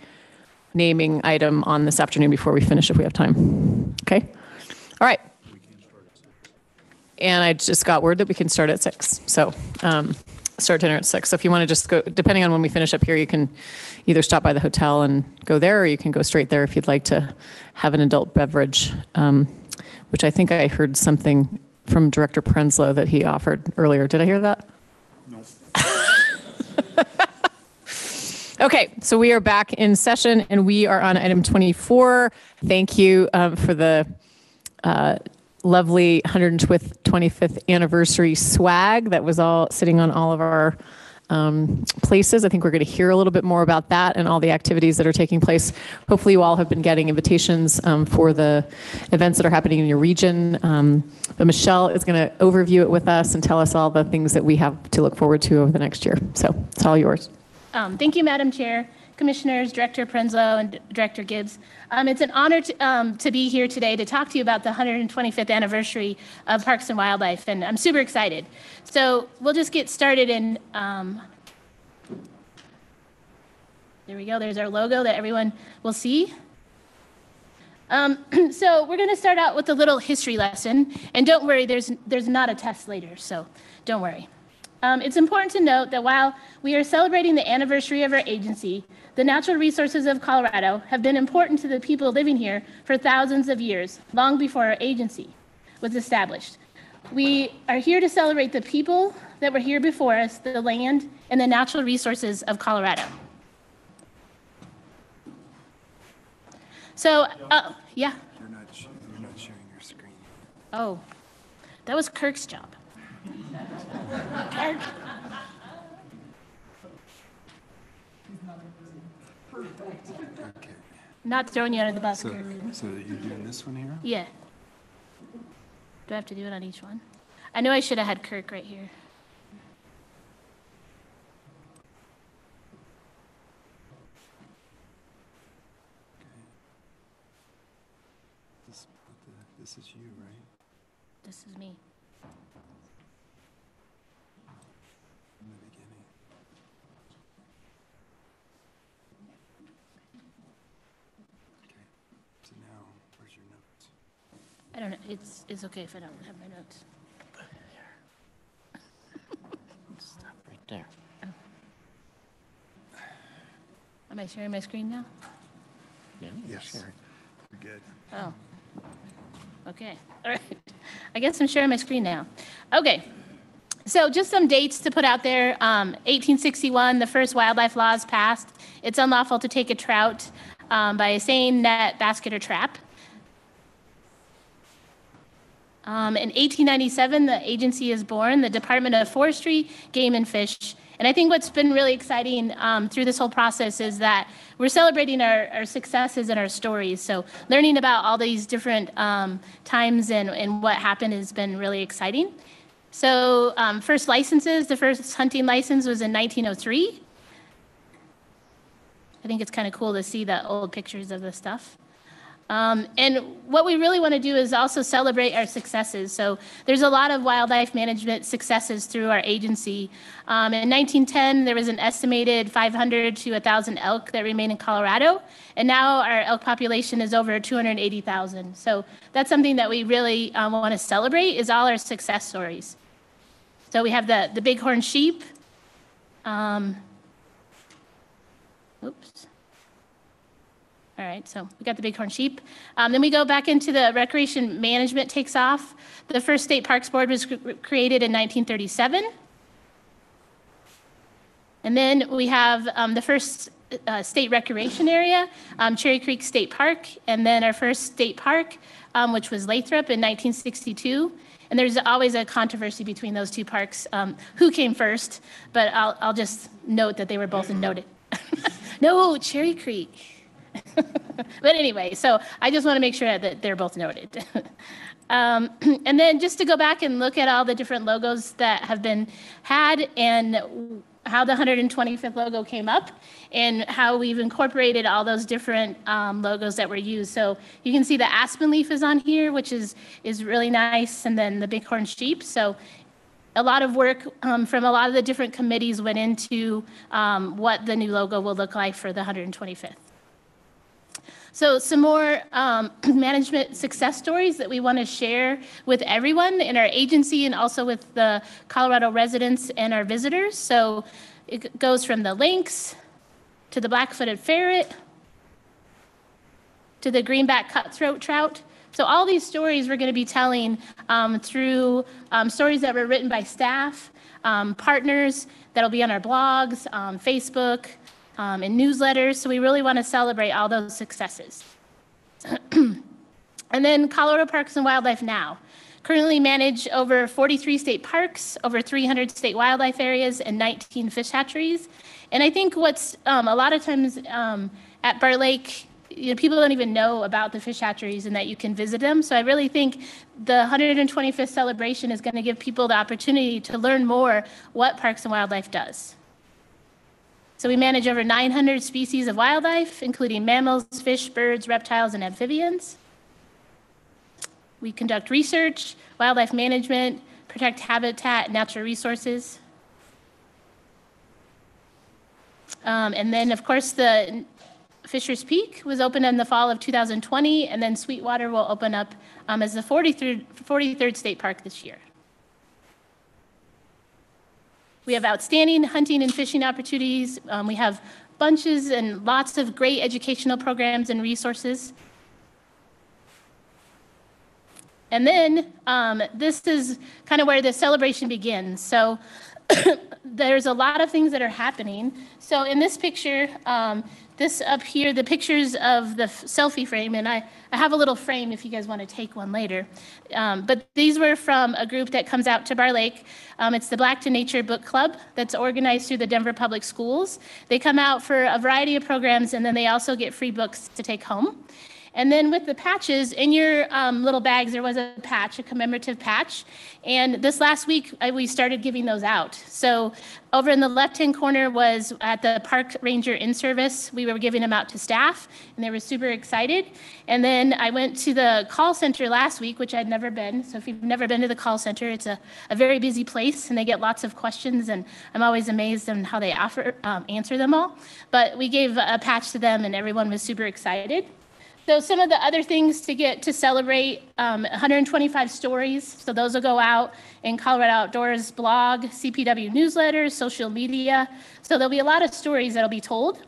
naming item on this afternoon before we finish if we have time. Okay? All right. And I just got word that we can start at 6. So start dinner at 6. So if you want to just go, depending on when we finish up here, you can either stop by the hotel and go there, or you can go straight there if you'd like to have an adult beverage, which I think I heard something from Director Prenslow that he offered earlier. Did I hear that? No. Okay, so we are back in session and we are on item 24. Thank you for the lovely 125th anniversary swag that was all sitting on all of our places. I think we're going to hear a little bit more about that and all the activities that are taking place. Hopefully you all have been getting invitations for the events that are happening in your region. But Michelle is going to overview it with us and tell us all the things that we have to look forward to over the next year. So it's all yours. Thank you, Madam Chair, Commissioners, Director Prenslow, and Director Gibbs. It's an honor to be here today to talk to you about the 125th anniversary of Parks and Wildlife, and I'm super excited. So we'll just get started in, there we go, there's our logo that everyone will see. So we're gonna start out with a little history lesson, and don't worry, there's not a test later, so don't worry. It's important to note that while we are celebrating the anniversary of our agency, the natural resources of Colorado have been important to the people living here for thousands of years, long before our agency was established. We are here to celebrate the people that were here before us, the land, and the natural resources of Colorado. So, yeah. You're not sharing your screen. Oh, that was Kirk's job. Kirk. Okay. Not throwing you under the bus. So you're doing this one here? Yeah. Do I have to do it on each one? I know I should have had Kirk right here. This is you, right? This is me. In the beginning. I don't know, it's okay if I don't have my notes. Stop right there. Am I sharing my screen now? Yes. You're good. Oh, okay, all right. I guess I'm sharing my screen now. Okay, so just some dates to put out there. 1861, the first wildlife laws passed. It's unlawful to take a trout by a seine, net, basket, or trap. In 1897, the agency is born, the Department of Forestry, Game and Fish. And I think what's been really exciting through this whole process is that we're celebrating our successes and our stories. So learning about all these different times and what happened has been really exciting. So first licenses, the first hunting license was in 1903. I think it's kind of cool to see the old pictures of the stuff. And what we really want to do is also celebrate our successes. So there's a lot of wildlife management successes through our agency. In 1910, there was an estimated 500 to 1,000 elk that remain in Colorado. And now our elk population is over 280,000. So that's something that we really want to celebrate is all our success stories. So we have the bighorn sheep. Oops. All right, so we got the bighorn sheep. Then we go back into the recreation management takes off. The first state parks board was created in 1937. And then we have the first state recreation area, Cherry Creek State Park, and then our first state park, which was Lathrop in 1962. And there's always a controversy between those two parks, who came first, but I'll just note that they were both noted. No, Cherry Creek. But anyway, so I just want to make sure that they're both noted. And then just to go back and look at all the different logos that have been had and how the 125th logo came up and how we've incorporated all those different logos that were used. So you can see the aspen leaf is on here, which is really nice, and then the bighorn sheep. So a lot of work from a lot of the different committees went into what the new logo will look like for the 125th. So some more management success stories that we want to share with everyone in our agency and also with the Colorado residents and our visitors. So it goes from the lynx to the black-footed ferret to the greenback cutthroat trout. So all these stories we're going to be telling through stories that were written by staff, partners that'll be on our blogs, Facebook, and newsletters. So we really want to celebrate all those successes. And then Colorado Parks and Wildlife Now. Currently manage over 43 state parks, over 300 state wildlife areas, and 19 fish hatcheries. And I think what's a lot of times at Barr Lake, people don't even know about the fish hatcheries and that you can visit them. So I really think the 125th celebration is going to give people the opportunity to learn more what Parks and Wildlife does. So we manage over 900 species of wildlife, including mammals, fish, birds, reptiles, and amphibians. We conduct research, wildlife management, protect habitat, and natural resources. And then, of course, the Fisher's Peak was opened in the fall of 2020, and then Sweetwater will open up as the 43rd state park this year. We have outstanding hunting and fishing opportunities. We have bunches and lots of great educational programs and resources. And then this is kind of where the celebration begins. So there's a lot of things that are happening. So in this picture, this up here, the pictures of the selfie frame, and I have a little frame if you guys want to take one later. But these were from a group that comes out to Barr Lake. It's the Black to Nature Book Club that's organized through the Denver Public Schools. They come out for a variety of programs, and then they also get free books to take home. And then with the patches, in your little bags, there was a patch, a commemorative patch. And this last week, we started giving those out. So over in the left-hand corner was at the Park Ranger in-service. We were giving them out to staff, and they were super excited. And then I went to the call center last week, which I'd never been. So if you've never been to the call center, it's a very busy place, and they get lots of questions, and I'm always amazed on how they answer them all. But we gave a patch to them, and everyone was super excited. So some of the other things to get to celebrate, 125 stories. So those will go out in Colorado Outdoors blog, CPW newsletters, social media. So there'll be a lot of stories that'll be told.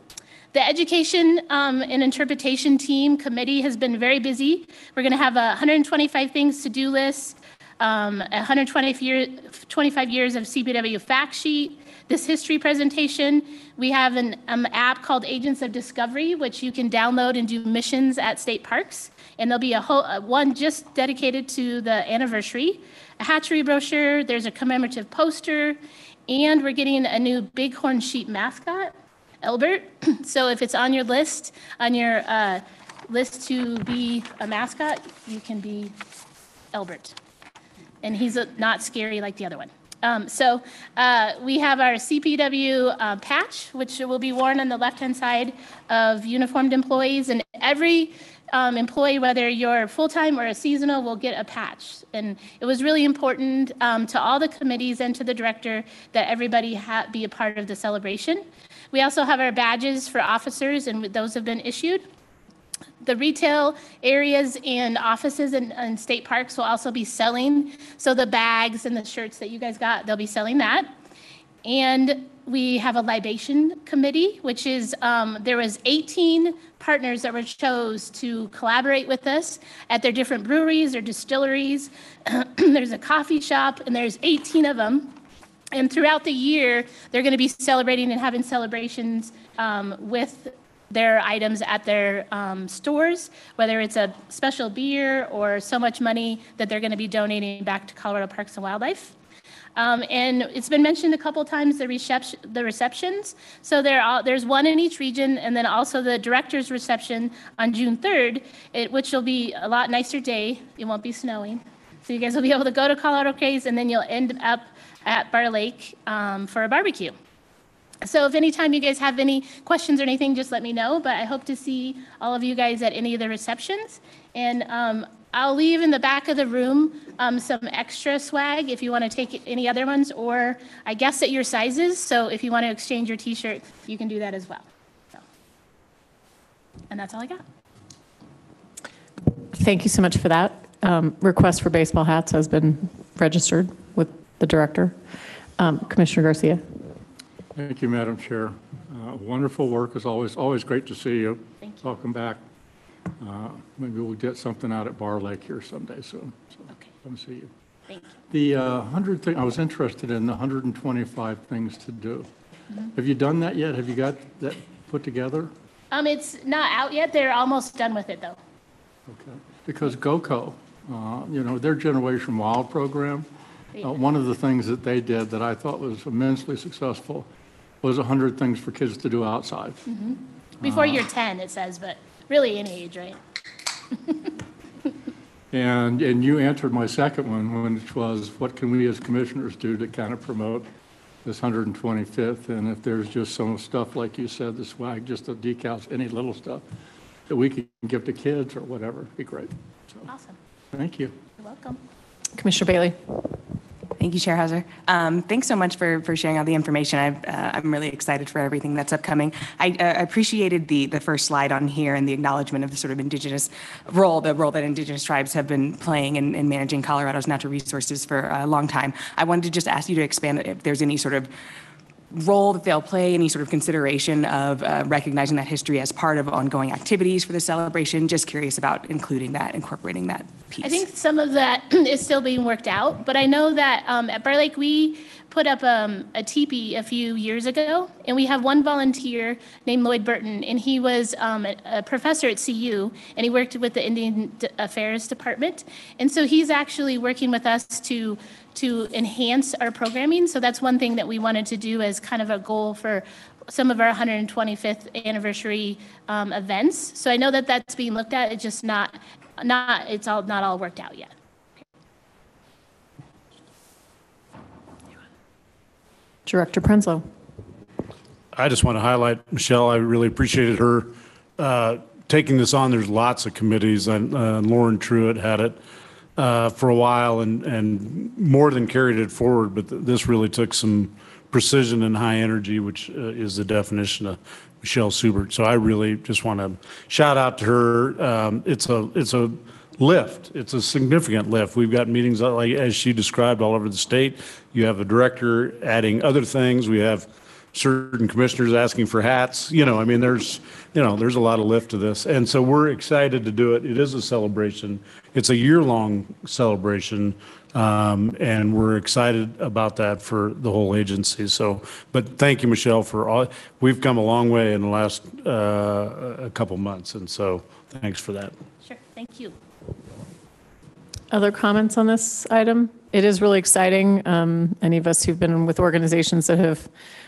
The education and interpretation team committee has been very busy. We're going to have a 125 things to do list, 125 years of CPW fact sheet, this history presentation. We have an app called Agents of Discovery, which you can download and do missions at state parks. And there'll be a whole one just dedicated to the anniversary, a hatchery brochure, there's a commemorative poster, and we're getting a new bighorn sheep mascot, Elbert. So if it's on your list to be a mascot, you can be Elbert. And he's not scary like the other one. We have our CPW patch, which will be worn on the left-hand side of uniformed employees, and every employee, whether you're full-time or a seasonal, will get a patch. And it was really important to all the committees and to the director that everybody be a part of the celebration. We also have our badges for officers, and those have been issued. The retail areas and offices and state parks will also be selling. So the bags and the shirts that you guys got, they'll be selling that. And we have a libation committee, which is, there was 18 partners that were chose to collaborate with us at their different breweries or distilleries. There's a coffee shop, and there's 18 of them. And throughout the year, they're going to be celebrating and having celebrations with their items at their stores, whether it's a special beer or so much money that they're going to be donating back to Colorado Parks and Wildlife. And it's been mentioned a couple times, the receptions. So there's one in each region, and then also the director's reception on June 3rd, which will be a lot nicer day. It won't be snowing. So you guys will be able to go to Colorado Craze, and then you'll end up at Bar Lake for a barbecue. So if anytime you guys have any questions or anything, just let me know. But I hope to see all of you guys at any of the receptions. And I'll leave in the back of the room some extra swag if you want to take any other ones, or I guess at your sizes. So if you want to exchange your t-shirt, you can do that as well. So. And that's all I got. Thank you so much for that. Request for baseball hats has been registered with the director. Commissioner Garcia. Thank you, Madam Chair. Wonderful work as always. Always great to see you. Thank you. Welcome back. Maybe we'll get something out at Bar Lake here someday soon. So okay. Come see you. Thank you. The 100 thing, I was interested in the 125 things to do. Mm-hmm. Have you done that yet? Have you got that put together? It's not out yet. They're almost done with it though. Okay. Because GOCO, their Generation Wild program, one of the things that they did that I thought was immensely successful was 100 things for kids to do outside. Mm-hmm. Before you're 10, it says, but really any age, right? And you answered my second one, which was, what can we as commissioners do to kind of promote this 125th? And if there's just some stuff, like you said, the swag, just the decals, any little stuff that we can give to kids or whatever, it'd be great. So, awesome. Thank you. You're welcome. Commissioner Bailey. Thank you, Chair Hauser. Thanks so much for sharing all the information. I'm really excited for everything that's upcoming. I appreciated the first slide on here and the acknowledgement of the sort of Indigenous role, the role that Indigenous tribes have been playing in managing Colorado's natural resources for a long time. I wanted to just ask you to expand if there's any sort of role that they'll play, any sort of consideration of recognizing that history as part of ongoing activities for the celebration. Just curious about including that, incorporating that piece. I think some of that is still being worked out, but I know that at Bar Lake, we put up a teepee a few years ago, and we have one volunteer named Lloyd Burton, and he was a professor at CU, and he worked with the Indian Affairs Department. And so he's actually working with us to enhance our programming. So that's one thing that we wanted to do as kind of a goal for some of our 125th anniversary events. So I know that that's being looked at. It's just not all worked out yet. Director Prenslow. I just want to highlight Michelle. I really appreciated her taking this on. There's lots of committees, and Lauren Truitt had it for a while and more than carried it forward, but this really took some precision and high energy, which is the definition of Michelle Subert. So I really just want to shout out to her. It's a lift. It's a significant lift. We've got meetings like as she described all over the state. You have a director adding other things. We have certain commissioners asking for hats. I mean, there's a lot of lift to this. And so we're excited to do it. It is a celebration. It's a year-long celebration. And we're excited about that for the whole agency. But thank you, Michelle, for all. We've come a long way in the last a couple months. And so thanks for that. Sure, thank you. Other comments on this item? It is really exciting. Any of us who've been with organizations that have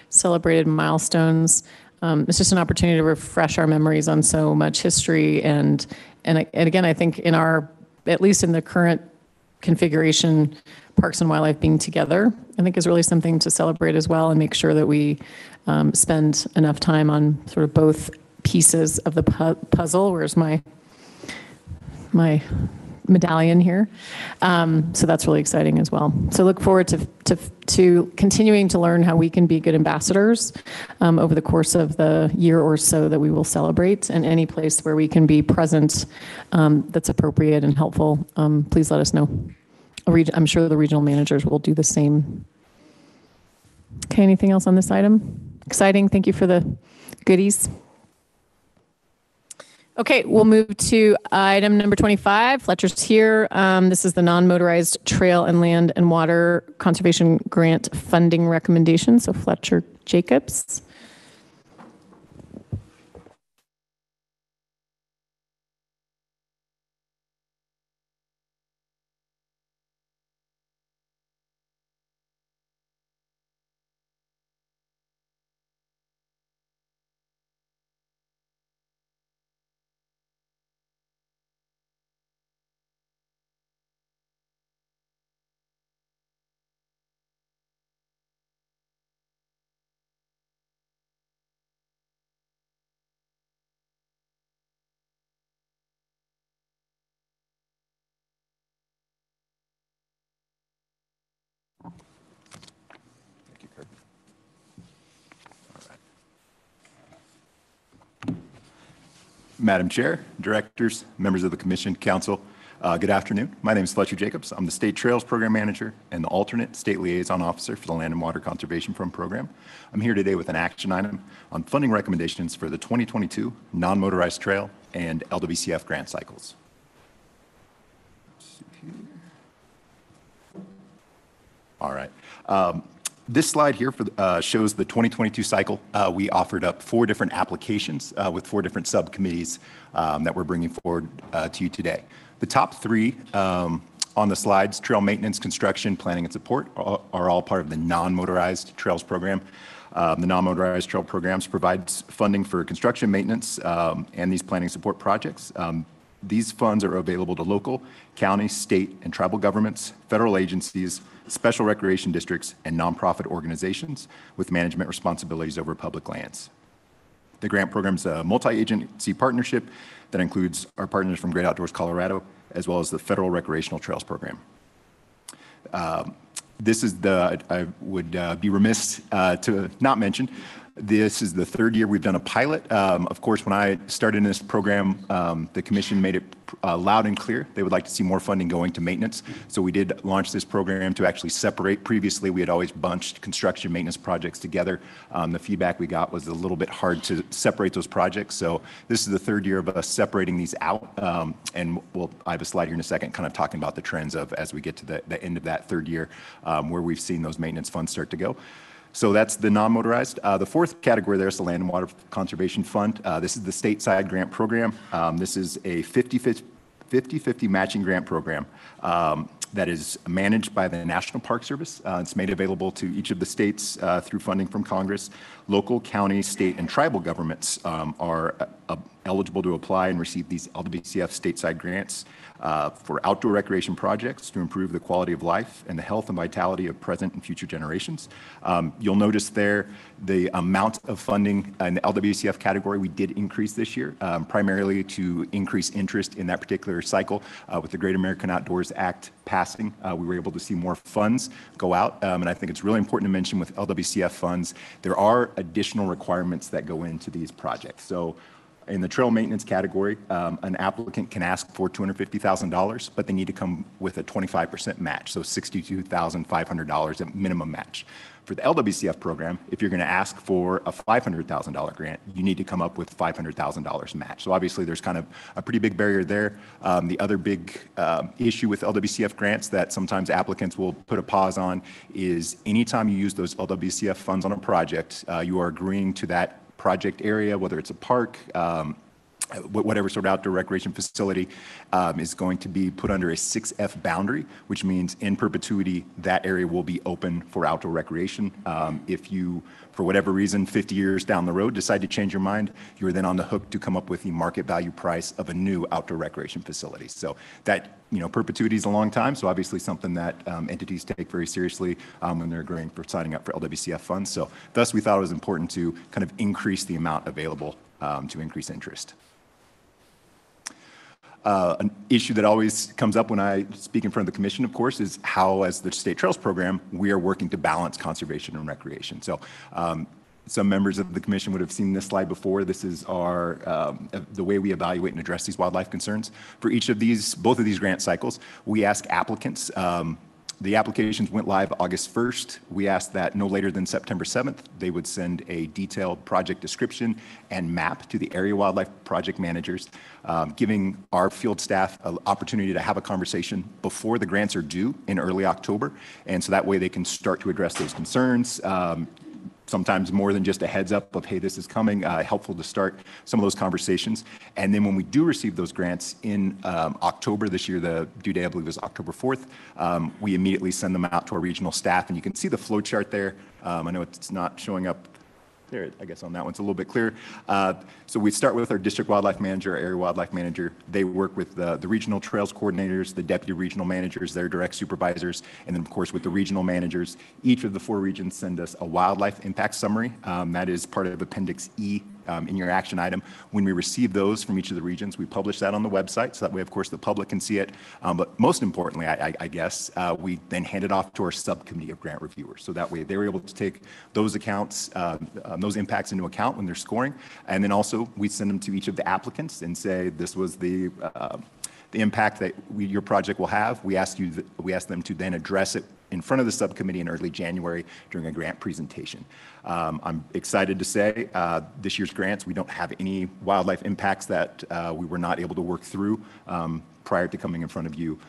celebrated milestones, it's just an opportunity to refresh our memories on so much history. And again, I think at least in the current configuration, Parks and Wildlife being together, I think is really something to celebrate as well, and make sure that we spend enough time on sort of both pieces of the puzzle. Where's my medallion here? So that's really exciting as well. So look forward to continuing to learn how we can be good ambassadors over the course of the year or so that we will celebrate, and any place where we can be present that's appropriate and helpful, please let us know. I'm sure the regional managers will do the same. Okay, anything else on this item? Exciting, thank you for the goodies. Okay, we'll move to item number 25. Fletcher's here. This is the non-motorized trail and land and water conservation grant funding recommendation. So Fletcher Jacobs. Madam Chair, directors, members of the Commission, Council, good afternoon. My name is Fletcher Jacobs. I'm the State Trails Program Manager and the alternate State Liaison Officer for the Land and Water Conservation Fund Program. I'm here today with an action item on funding recommendations for the 2022 non-motorized trail and LWCF grant cycles. All right. This slide here shows the 2022 cycle. We offered up 4 different applications with 4 different subcommittees that we're bringing forward to you today. The top 3 on the slides, trail maintenance, construction, planning, and support, are all part of the non-motorized trails program. The non-motorized trail programs provides funding for construction, maintenance, and these planning support projects. These funds are available to local, county, state, and tribal governments, federal agencies, special recreation districts, and nonprofit organizations with management responsibilities over public lands. The grant program is a multi-agency partnership that includes our partners from Great Outdoors Colorado, as well as the Federal Recreational Trails Program. I would be remiss to not mention, this is the 3rd year we've done a pilot. Of course, when I started in this program, the Commission made it loud and clear they would like to see more funding going to maintenance. So we did launch this program to actually separate. Previously, we had always bunched construction maintenance projects together. The feedback we got was a little bit hard to separate those projects. So this is the 3rd year of us separating these out. And I have a slide here in a second kind of talking about the trends of as we get to the end of that 3rd year where we've seen those maintenance funds start to go. So that's the non-motorized. The 4th category there is the Land and Water Conservation Fund. This is the stateside grant program. This is a 50-50 matching grant program that is managed by the National Park Service. It's made available to each of the states through funding from Congress. Local, county, state, and tribal governments are eligible to apply and receive these LWCF stateside grants for outdoor recreation projects to improve the quality of life and the health and vitality of present and future generations. You'll notice there the amount of funding in the LWCF category we did increase this year, primarily to increase interest in that particular cycle. With the Great American Outdoors Act passing, we were able to see more funds go out. And I think it's really important to mention with LWCF funds, there are additional requirements that go into these projects. So in the trail maintenance category, an applicant can ask for $250,000, but they need to come with a 25% match, so $62,500 at minimum match. For the LWCF program, if you're going to ask for a $500,000 grant, you need to come up with $500,000 match. So obviously, there's kind of a pretty big barrier there. The other big issue with LWCF grants that sometimes applicants will put a pause on is anytime you use those LWCF funds on a project, you are agreeing to that project area, whether it's a park, whatever sort of outdoor recreation facility, is going to be put under a 6F boundary, which means in perpetuity, that area will be open for outdoor recreation. If you, for whatever reason, 50 years down the road, decide to change your mind, you're then on the hook to come up with the market value price of a new outdoor recreation facility. So that, perpetuity is a long time, so obviously something that entities take very seriously when they're agreeing for signing up for LWCF funds. So thus, we thought it was important to kind of increase the amount available to increase interest. An issue that always comes up when I speak in front of the commission, of course, is how, as the State Trails Program, we are working to balance conservation and recreation. So some members of the commission would have seen this slide before. This is our the way we evaluate and address these wildlife concerns. For each of these, both of these grant cycles, we ask applicants, the applications went live August 1st. We asked that no later than September 7th, they would send a detailed project description and map to the area wildlife project managers, giving our field staff an opportunity to have a conversation before the grants are due in early October. And so that way they can start to address those concerns. Sometimes more than just a heads up of, hey, this is coming, helpful to start some of those conversations. And then when we do receive those grants in October this year, the due date I believe is October 4th, we immediately send them out to our regional staff. And you can see the flow chart there. I know it's not showing up there, I guess on that one's a little bit clearer. So we start with our district wildlife manager, our area wildlife manager. They work with the regional trails coordinators, the deputy regional managers, their direct supervisors, and then of course with the regional managers. Each of the 4 regions send us a wildlife impact summary. That is part of Appendix E in your action item. When we receive those from each of the regions, we publish that on the website, so that way, of course, the public can see it. But most importantly, I guess, we then hand it off to our subcommittee of grant reviewers. So that way, they're able to take those accounts, those impacts into account when they're scoring. And then also, we send them to each of the applicants and say, this was the impact that your project will have. We ask them to then address it in front of the subcommittee in early January during a grant presentation. I'm excited to say this year's grants, we don't have any wildlife impacts that we were not able to work through prior to coming in front of you.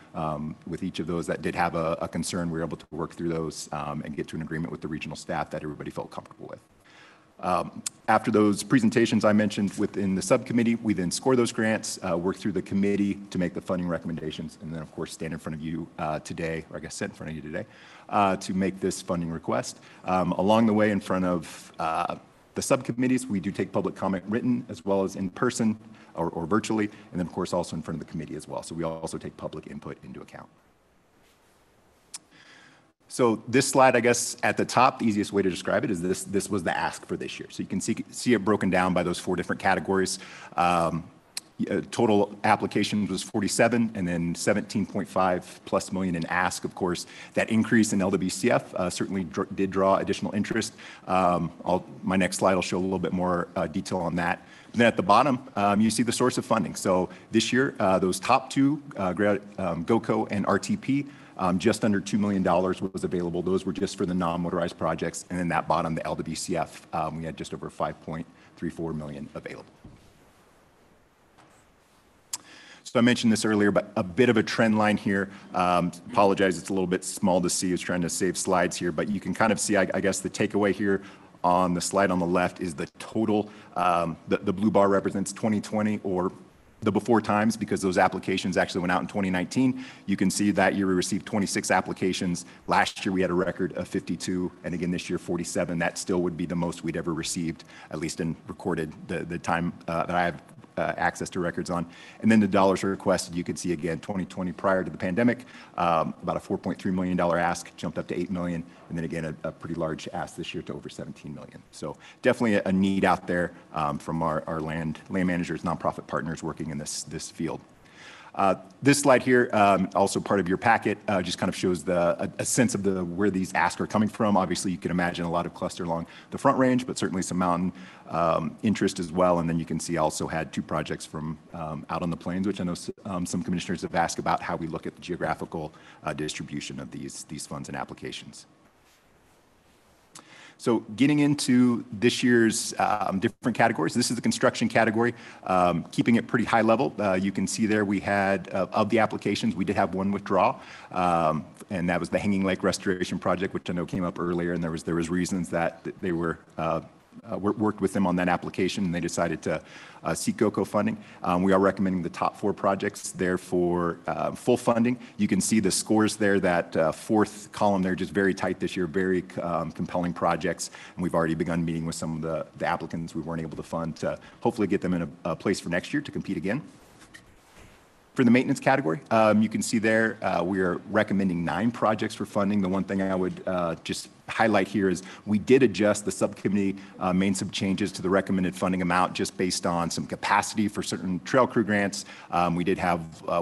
With each of those that did have a concern, we were able to work through those and get to an agreement with the regional staff that everybody felt comfortable with. After those presentations I mentioned within the subcommittee, we then score those grants, work through the committee to make the funding recommendations, and then of course stand in front of you today, or I guess sit in front of you today, to make this funding request. Along the way in front of the subcommittees, we do take public comment written as well as in person or virtually, and then of course also in front of the committee as well. So we also take public input into account. So this slide, I guess, at the top, the easiest way to describe it is this was the ask for this year. So you can see it broken down by those 4 different categories. Total applications was 47, and then 17.5+ million in ask. Of course, that increase in LWCF certainly did draw additional interest. My next slide will show a little bit more detail on that. And then at the bottom, you see the source of funding. So this year, those top 2, GOCO and RTP, just under $2 million was available. Those were just for the non-motorized projects. And then that bottom, the LWCF, we had just over 5.34 million available. So I mentioned this earlier, but a bit of a trend line here. Apologize, it's a little bit small to see. I was trying to save slides here, but you can kind of see, I guess, the takeaway here on the slide on the left is the total. The blue bar represents 2020 or the before times, because those applications actually went out in 2019. You can see that year we received 26 applications. Last year we had a record of 52, and again this year 47. That still would be the most we'd ever received, at least in recorded the time that I have access to records on. And then the dollars are requested. You can see again 2020 prior to the pandemic, about a $4.3 million ask jumped up to $8 million, and then again a pretty large ask this year to over $17 million. So definitely a need out there from our land managers, nonprofit partners working in this field. This slide here, also part of your packet, just kind of shows a sense of where these asks are coming from. Obviously, you can imagine a lot of cluster along the Front Range, but certainly some mountain interest as well. And then you can see also had 2 projects from out on the plains, which I know some commissioners have asked about how we look at the geographical distribution of these funds and applications. So getting into this year's different categories, this is the construction category, keeping it pretty high level. You can see there we had, of the applications, we did have 1 withdrawal, and that was the Hanging Lake Restoration Project, which I know came up earlier, and there was reasons that they were worked with them on that application, and they decided to seek GOCO funding. We are recommending the top 4 projects there for full funding. You can see the scores there, that 4th column there, just very tight this year, very compelling projects. And we've already begun meeting with some of the applicants we weren't able to fund to hopefully get them in a place for next year to compete again. For the maintenance category, you can see there we are recommending 9 projects for funding. The one thing I would just highlight here is we did adjust the subcommittee made some changes to the recommended funding amount just based on some capacity for certain trail crew grants. We did have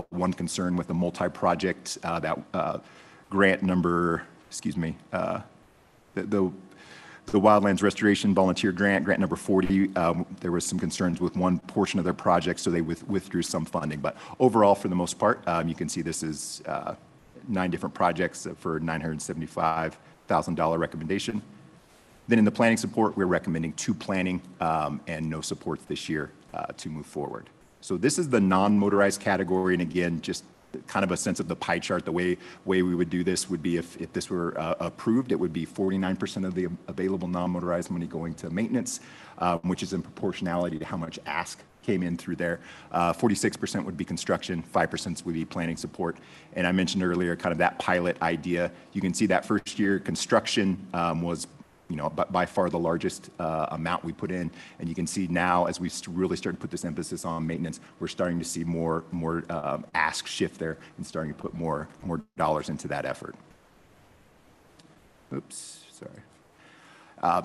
one concern with the multi-project, that grant number, the Wildlands Restoration Volunteer Grant number 40, there was some concerns with one portion of their project, so they withdrew some funding. But overall, for the most part, you can see this is 9 different projects for $975,000 recommendation. Then in the planning support, we're recommending 2 planning and no supports this year to move forward. So this is the non-motorized category, and again, just kind of a sense of the pie chart. The way we would do this would be if this were approved, it would be 49% of the available non-motorized money going to maintenance, which is in proportionality to how much ask came in through there. 46% would be construction, 5% would be planning support. And I mentioned earlier kind of that pilot idea. You can see that first year construction was by far the largest amount we put in. And you can see now, as we really start to put this emphasis on maintenance, we're starting to see more ask shift there and starting to put more dollars into that effort. Oops, sorry.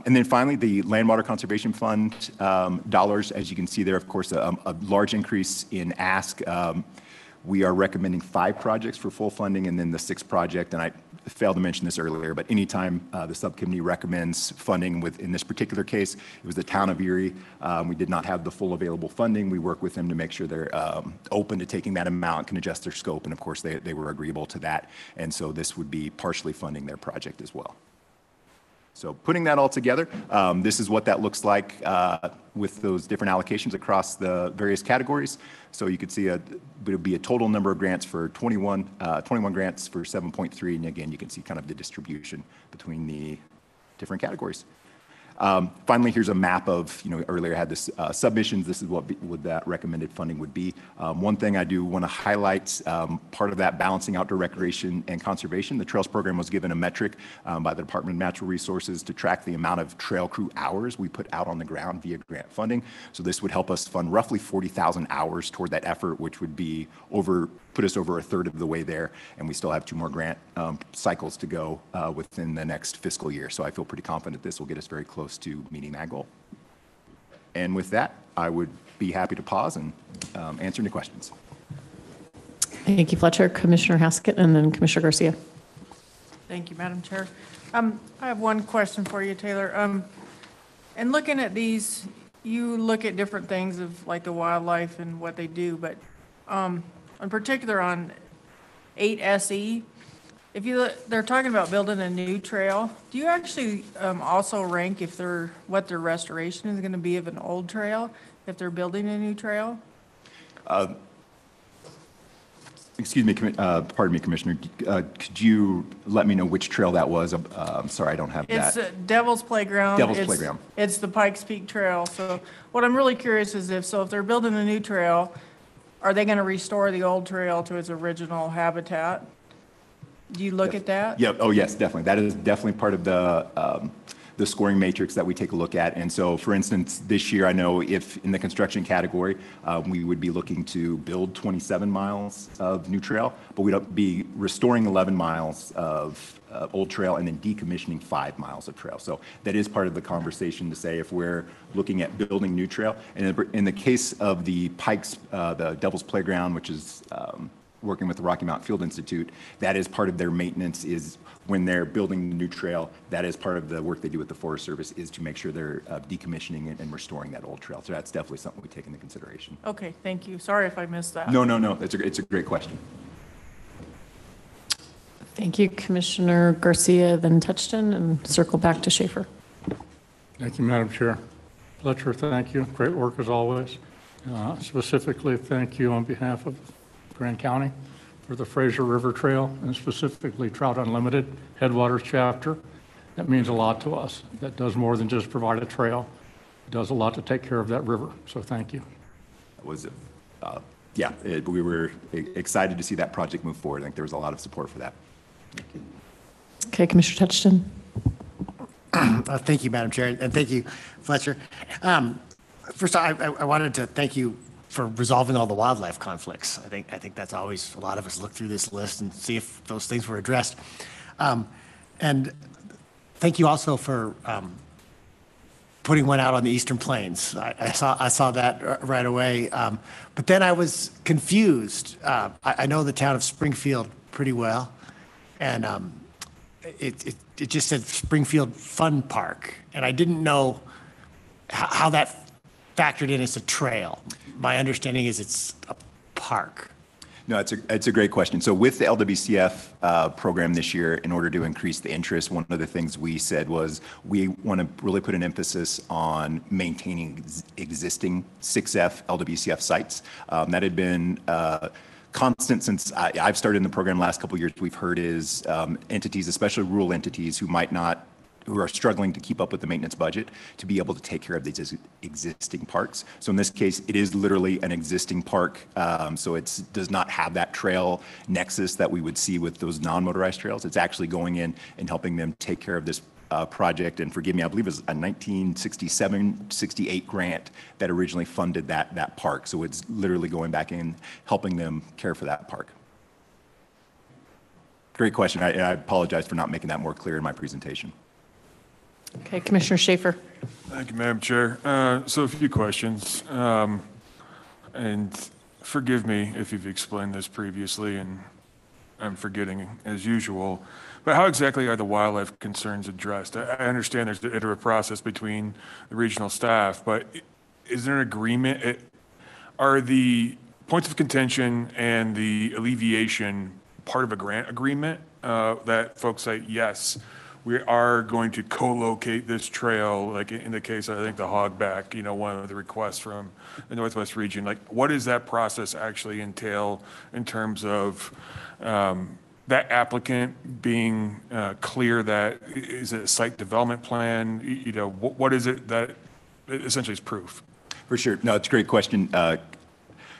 And then finally, the Land Water Conservation Fund dollars, as you can see there, of course, a large increase in ask. We are recommending 5 projects for full funding, and then the 6th project, and I failed to mention this earlier, but anytime the subcommittee recommends funding in this particular case, it was the town of Erie. We did not have the full available funding. We work with them to make sure they're open to taking that amount, can adjust their scope, and of course they were agreeable to that. And so this would be partially funding their project as well. So putting that all together, this is what that looks like with those different allocations across the various categories. So you could see it would be a total number of grants for 21 grants for 7.3. And again, you can see kind of the distribution between the different categories. Finally, here's a map of, earlier I had this submissions. This is what that recommended funding would be. One thing I do want to highlight, part of that balancing outdoor recreation and conservation, the Trails program was given a metric by the Department of Natural Resources to track the amount of trail crew hours we put out on the ground via grant funding. So this would help us fund roughly 40,000 hours toward that effort, which would be put us over a third of the way there, and we still have 2 more grant cycles to go within the next fiscal year. So I feel pretty confident this will get us very close to meeting that goal. And with that, I would be happy to pause and answer any questions. Thank you, Fletcher. Commissioner Haskett, and then Commissioner Garcia. Thank you, Madam Chair. I have one question for you, Taylor. And looking at these, you look at different things of like the wildlife and what they do, but in particular on 8SE, they're talking about building a new trail. Do you actually also rank what their restoration is going to be of an old trail if they're building a new trail? Excuse me, pardon me, Commissioner. Could you let me know which trail that was? I'm sorry, I don't have that. It's Devil's Playground. Playground. It's the Pikes Peak Trail. So what I'm really curious is if they're building a new trail, are they going to restore the old trail to its original habitat? Do you look at that? Yep. Oh, yes, definitely. That is definitely part of the scoring matrix that we take a look at. And so, for instance, this year, I know if in the construction category, we would be looking to build 27 miles of new trail, but we'd be restoring 11 miles of old trail and then decommissioning 5 miles of trail. So that is part of the conversation to say if we're looking at building new trail. And in the case of the Pikes, the Devil's Playground, which is working with the Rocky Mountain Field Institute, that is part of their maintenance is when they're building the new trail, that is part of the work they do with the Forest Service is to make sure they're decommissioning and restoring that old trail. So that's definitely something we take into consideration. Okay, thank you. Sorry if I missed that. No. It's a great question. Thank you, Commissioner Garcia, then Touchton, and circle back to Schaefer. Thank you, Madam Chair. Fletcher, thank you. Great work as always. Specifically, thank you on behalf of Grand County for the Fraser River Trail and specifically Trout Unlimited Headwaters Chapter. That means a lot to us. That does more than just provide a trail. It does a lot to take care of that river. So thank you. We were excited to see that project move forward. I think there was a lot of support for that. Okay, Commissioner Touchton. Thank you, Madam Chair, and thank you, Fletcher. First, I wanted to thank you for resolving all the wildlife conflicts. I think that's always, a lot of us look through this list and see if those things were addressed. And thank you also for putting one out on the Eastern Plains. I saw that right away. But then I was confused. I know the town of Springfield pretty well, and it just said Springfield Fun Park, and I didn't know how that factored in as a trail. My understanding is it's a park. No, it's a great question. So with the LWCF program this year, in order to increase the interest, one of the things we said was we want to really put an emphasis on maintaining existing 6F LWCF sites. That had been constant since I've started in the program the last couple of years. We've heard is entities, especially rural entities who are struggling to keep up with the maintenance budget to be able to take care of these existing parks. So in this case, it is literally an existing park. So it does not have that trail nexus that we would see with those non-motorized trails. It's actually going in and helping them take care of this project. And forgive me, I believe it was a 1967-68 grant that originally funded that park. So it's literally going back in, helping them care for that park. Great question. I apologize for not making that more clear in my presentation. Okay, Commissioner Schaefer. Thank you, Madam Chair. So a few questions. And forgive me if you've explained this previously and I'm forgetting as usual, but how exactly are the wildlife concerns addressed? I understand there's the iterative process between the regional staff, but is there an agreement? Are the points of contention and the alleviation part of a grant agreement that folks say, yes, we are going to co-locate this trail, like in the case, I think the Hogback, one of the requests from the Northwest region, like what does that process actually entail in terms of that applicant being clear that is it a site development plan? What is it that essentially is proof? For sure. No, it's a great question,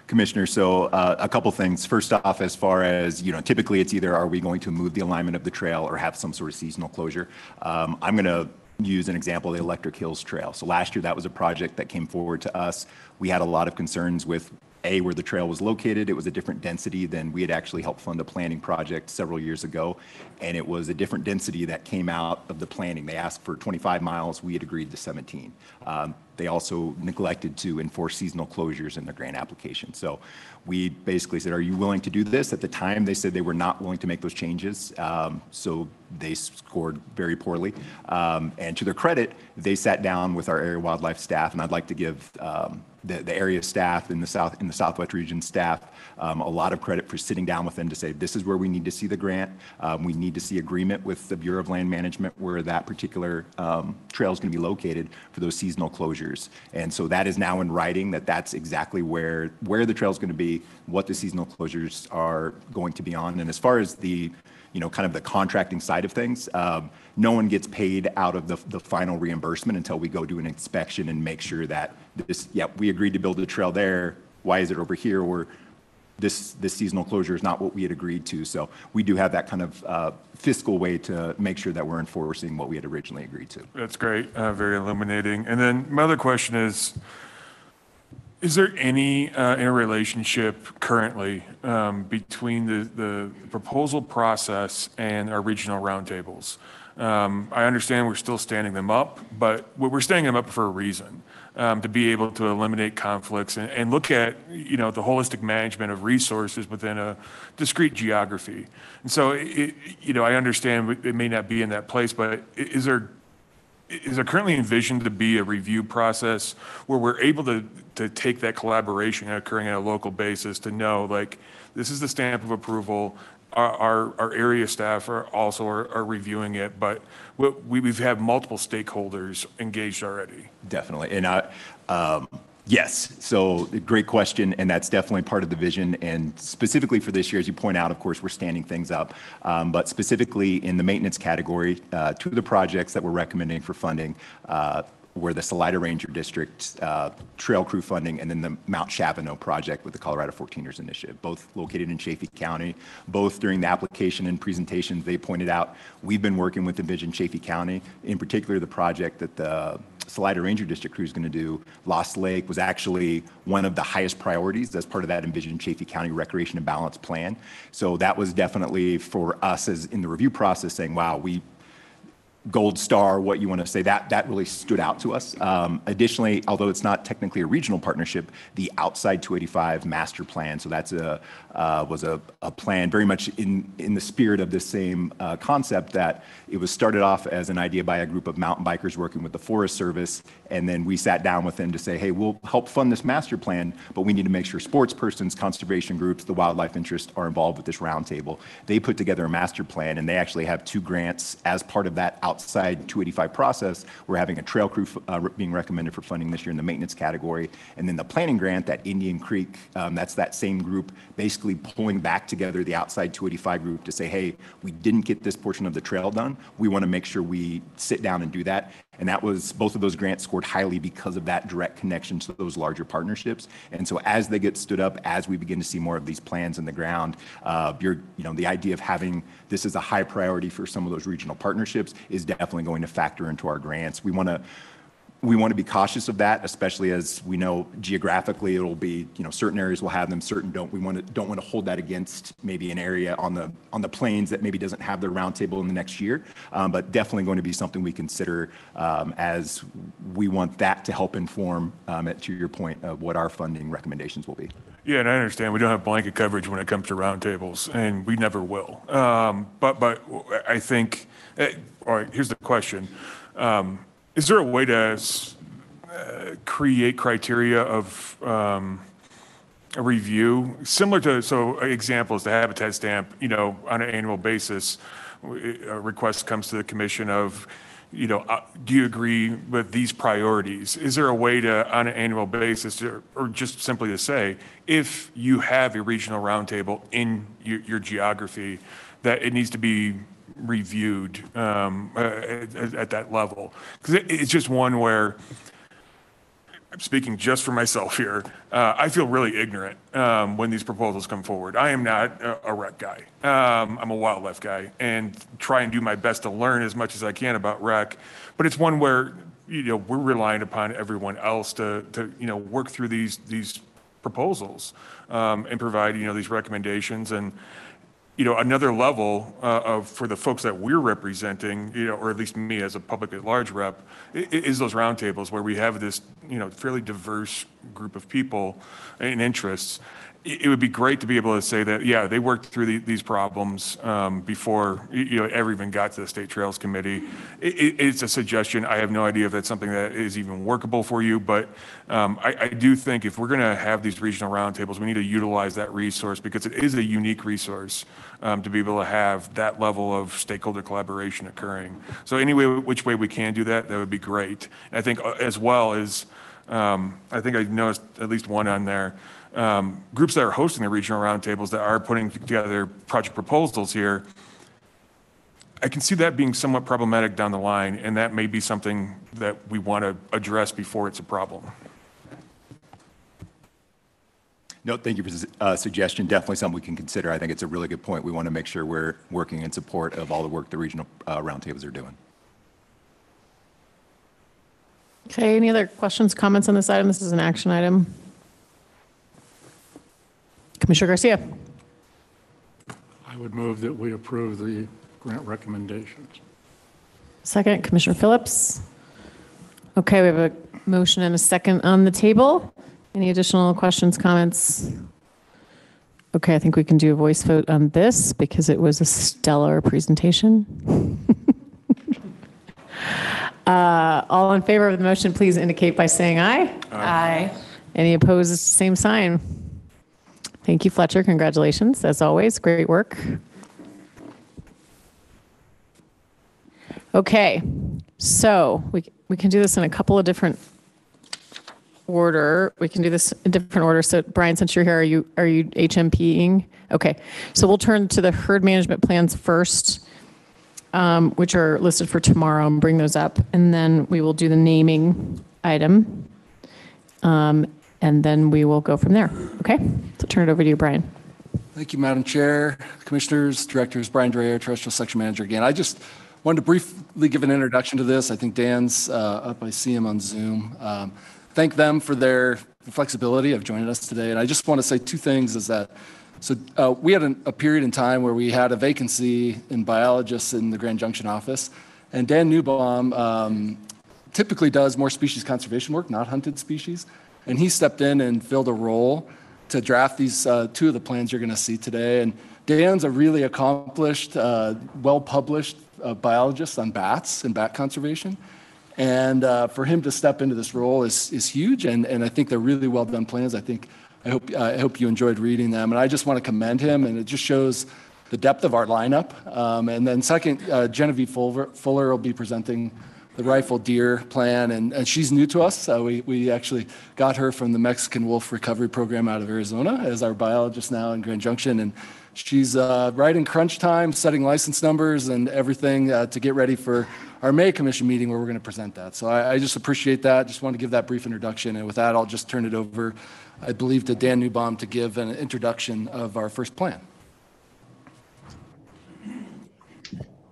Commissioner. So a couple things. First off, as far as, typically it's either are we going to move the alignment of the trail or have some sort of seasonal closure. I'm going to use an example, the Electric Hills Trail. So last year, that was a project that came forward to us. We had a lot of concerns with where the trail was located. It was a different density than we had actually helped fund a planning project several years ago. And it was a different density that came out of the planning. They asked for 25 miles. We had agreed to 17. They also neglected to enforce seasonal closures in the grant application. So we basically said, are you willing to do this? At the time, they said they were not willing to make those changes. So they scored very poorly. And to their credit, they sat down with our area wildlife staff, and I'd like to give the area staff in the Southwest region staff a lot of credit for sitting down with them to say, this is where we need to see the grant. We need to see agreement with the Bureau of Land Management where that particular trail is going to be located for those seasonal closures. And so that is now in writing that that's exactly where the trail is going to be, what the seasonal closures are going to be on. And as far as the kind of the contracting side of things, no one gets paid out of the final reimbursement until we go do an inspection and make sure that we agreed to build a trail there. Why is it over here? Or this seasonal closure is not what we had agreed to. So we do have that kind of fiscal way to make sure that we're enforcing what we had originally agreed to. That's great, very illuminating. And then my other question is there any interrelationship currently between the proposal process and our regional roundtables? I understand we're still standing them up, but we're standing them up for a reason, to be able to eliminate conflicts and look at, the holistic management of resources within a discrete geography. And so, I understand it may not be in that place, but is there currently envisioned to be a review process where we're able to take that collaboration occurring on a local basis to know, like, this is the stamp of approval, our area staff are reviewing it, but we've had multiple stakeholders engaged already. Definitely. And yes, so great question, and that's definitely part of the vision. And specifically for this year, as you point out, of course, we're standing things up. But specifically in the maintenance category, two of the projects that we're recommending for funding were the Salida Ranger District trail crew funding and then the Mount Chavano project with the Colorado 14ers Initiative, both located in Chaffee County. Both during the application and presentations, they pointed out, we've been working with Envision Chaffee County, in particular the project that the Salida Ranger District crew is going to do. Lost Lake was actually one of the highest priorities as part of that Envision Chaffee County Recreation and Balance Plan. So that was definitely for us as in the review process saying, wow, we gold star, what you want to say, that really stood out to us. Additionally, although it's not technically a regional partnership, the Outside 285 master plan, so that's was a plan very much in the spirit of this same concept, that it was started off as an idea by a group of mountain bikers working with the Forest Service, and then we sat down with them to say, hey, we'll help fund this master plan, but we need to make sure sports persons, conservation groups, the wildlife interest are involved with this roundtable. They put together a master plan, and they actually have 2 grants as part of that Outside 285 process. We're having a trail crew being recommended for funding this year in the maintenance category. And then the planning grant, that Indian Creek, that's that same group basically pulling back together the Outside 285 group to say, hey, we didn't get this portion of the trail done. We want to make sure we sit down and do that. And that was, both of those grants scored highly because of that direct connection to those larger partnerships. And so as they get stood up, as we begin to see more of these plans in the ground, the idea of having this as a high priority for some of those regional partnerships is definitely going to factor into our grants. We want to be cautious of that, especially as we know geographically it'll be, certain areas will have them, certain don't. We don't want to hold that against maybe an area on the plains that maybe doesn't have their roundtable in the next year, but definitely going to be something we consider as we want that to help inform, to your point, of what our funding recommendations will be. Yeah, and I understand we don't have blanket coverage when it comes to roundtables, and we never will. But I think, all right, here's the question. Is there a way to create criteria of a review similar to, so example is the habitat stamp, on an annual basis, a request comes to the commission of, do you agree with these priorities? Is there a way to, on an annual basis, or just simply to say, if you have a regional roundtable in your geography, that it needs to be reviewed at that level? Because it's just one where, I'm speaking just for myself here, I feel really ignorant when these proposals come forward. I am not a rec guy. I'm a wildlife guy, and try and do my best to learn as much as I can about rec. But it's one where we're relying upon everyone else to work through these proposals and provide these recommendations. And another level for the folks that we're representing, or at least me as a public at large rep, is those roundtables where we have this, fairly diverse group of people and interests. It would be great to be able to say that, yeah, they worked through these problems before it ever even got to the State Trails Committee. It's a suggestion. I have no idea if that's something that is even workable for you, but I do think if we're going to have these regional roundtables, we need to utilize that resource because it is a unique resource to be able to have that level of stakeholder collaboration occurring. So which way we can do that, that would be great. And I think as well as, I think I noticed at least one on there, groups that are hosting the regional roundtables that are putting together project proposals here, I can see that being somewhat problematic down the line, and that may be something that we want to address before it's a problem. No, thank you for the suggestion. Definitely something we can consider. I think it's a really good point. We want to make sure we're working in support of all the work the regional roundtables are doing. Okay, any other questions, comments on this item? This is an action item. Commissioner Garcia. I would move that we approve the grant recommendations. Second, Commissioner Phillips. Okay, we have a motion and a second on the table. Any additional questions, comments? Okay, I think we can do a voice vote on this because it was a stellar presentation. All in favor of the motion, please indicate by saying aye. Aye. Any opposed, same sign. Thank you, Fletcher. Congratulations, as always. Great work. Okay, so we can do this in a couple of different order. We can do this in different order. So Brian, since you're here, are you HMPing? Okay, so we'll turn to the herd management plans first, which are listed for tomorrow, and bring those up, and then we will do the naming item, and then we will go from there. Okay, so turn it over to you, Brian. Thank you, Madam Chair, Commissioners, Directors. Brian Dreyer, Terrestrial Section Manager again. I just wanted to briefly give an introduction to this. I think Dan's up. I see him on Zoom. Thank them for their flexibility of joining us today. And I just want to say two things is that, so we had a period in time where we had a vacancy in biologists in the Grand Junction office. And Dan Newbaum typically does more species conservation work, not hunted species. And he stepped in and filled a role to draft these two of the plans you're going to see today. And Dan's a really accomplished, well-published biologist on bats and bat conservation. And for him to step into this role is huge, and I think they're really well done plans. I hope you enjoyed reading them, and I just want to commend him, and it just shows the depth of our lineup. And then second, Genevieve Fuller will be presenting the rifle deer plan, and she's new to us. We actually got her from the Mexican Wolf Recovery Program out of Arizona as our biologist now in Grand Junction, and she's right in crunch time, setting license numbers and everything to get ready for our May Commission meeting where we're going to present that. So I just appreciate that. Just want to give that brief introduction. And with that, I'll just turn it over, I believe, to Dan Newbaum to give an introduction of our first plan.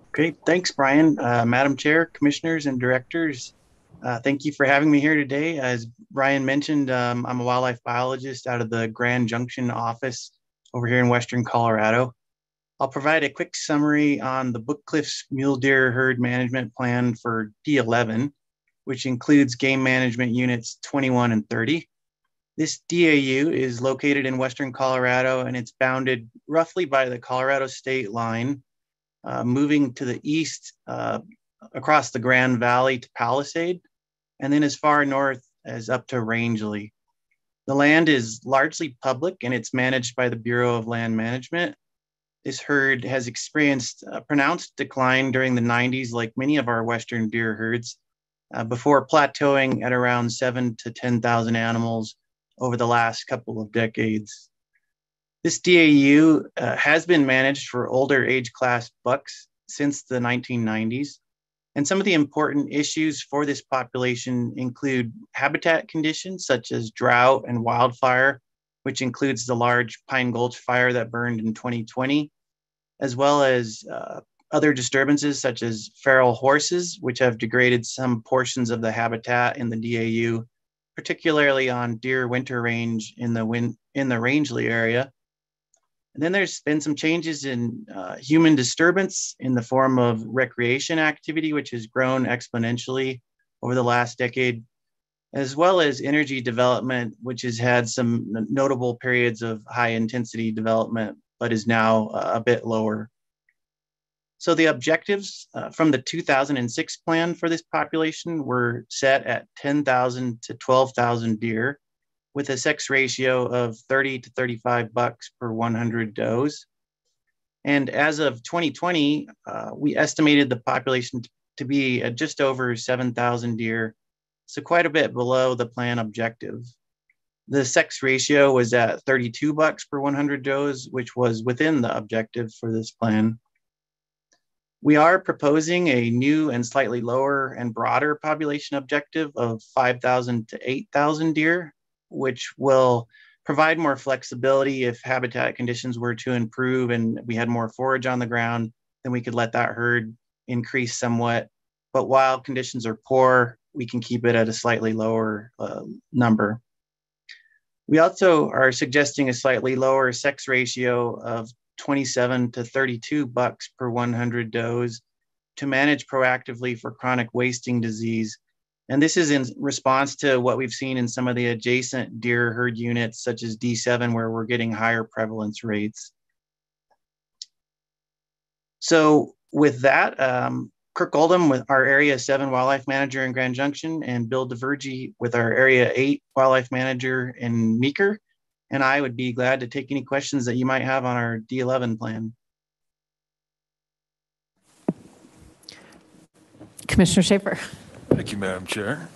Okay, thanks, Brian. Madam Chair, Commissioners, and Directors, thank you for having me here today. As Brian mentioned, I'm a wildlife biologist out of the Grand Junction office over here in Western Colorado. I'll provide a quick summary on the Book Cliffs Mule Deer Herd Management Plan for D11, which includes game management units 21 and 30. This DAU is located in Western Colorado, and it's bounded roughly by the Colorado state line, moving to the east across the Grand Valley to Palisade, and then as far north as up to Rangeley. The land is largely public, and it's managed by the Bureau of Land Management. This herd has experienced a pronounced decline during the 90s, like many of our Western deer herds, before plateauing at around 7,000 to 10,000 animals over the last couple of decades. This DAU has been managed for older age class bucks since the 1990s. And some of the important issues for this population include habitat conditions such as drought and wildfire, which includes the large Pine Gulch fire that burned in 2020, as well as other disturbances such as feral horses, which have degraded some portions of the habitat in the DAU, particularly on deer winter range in the Rangeley area. And then there's been some changes in human disturbance in the form of recreation activity, which has grown exponentially over the last decade, as well as energy development, which has had some notable periods of high intensity development, but is now a bit lower. So the objectives from the 2006 plan for this population were set at 10,000 to 12,000 deer, with a sex ratio of 30 to 35 bucks per 100 does. And as of 2020, we estimated the population to be at just over 7,000 deer, so quite a bit below the plan objective. The sex ratio was at 32 bucks per 100 does, which was within the objective for this plan. We are proposing a new and slightly lower and broader population objective of 5,000 to 8,000 deer, which will provide more flexibility if habitat conditions were to improve and we had more forage on the ground, then we could let that herd increase somewhat. But while conditions are poor, we can keep it at a slightly lower number. We also are suggesting a slightly lower sex ratio of 27 to 32 bucks per 100 does to manage proactively for chronic wasting disease. And this is in response to what we've seen in some of the adjacent deer herd units, such as D7, where we're getting higher prevalence rates. So with that, Kirk Oldham with our Area 7 Wildlife Manager in Grand Junction, and Bill DeVergy with our Area 8 Wildlife Manager in Meeker. And I would be glad to take any questions that you might have on our D11 plan. Commissioner Schaefer. Thank you, Madam Chair.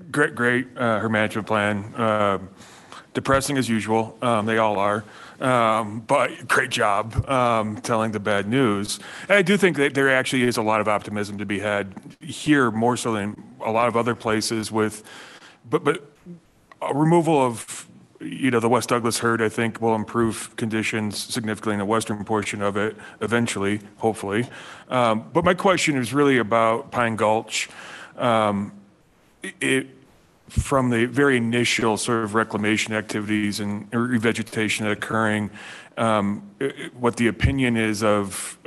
Great her management plan. Depressing as usual, they all are, but great job telling the bad news. And I do think that there actually is a lot of optimism to be had here, more so than a lot of other places with, but a removal of, the West Douglas herd, I think, will improve conditions significantly in the western portion of it eventually, hopefully. But my question is really about Pine Gulch. From the very initial sort of reclamation activities and revegetation occurring, what the opinion is of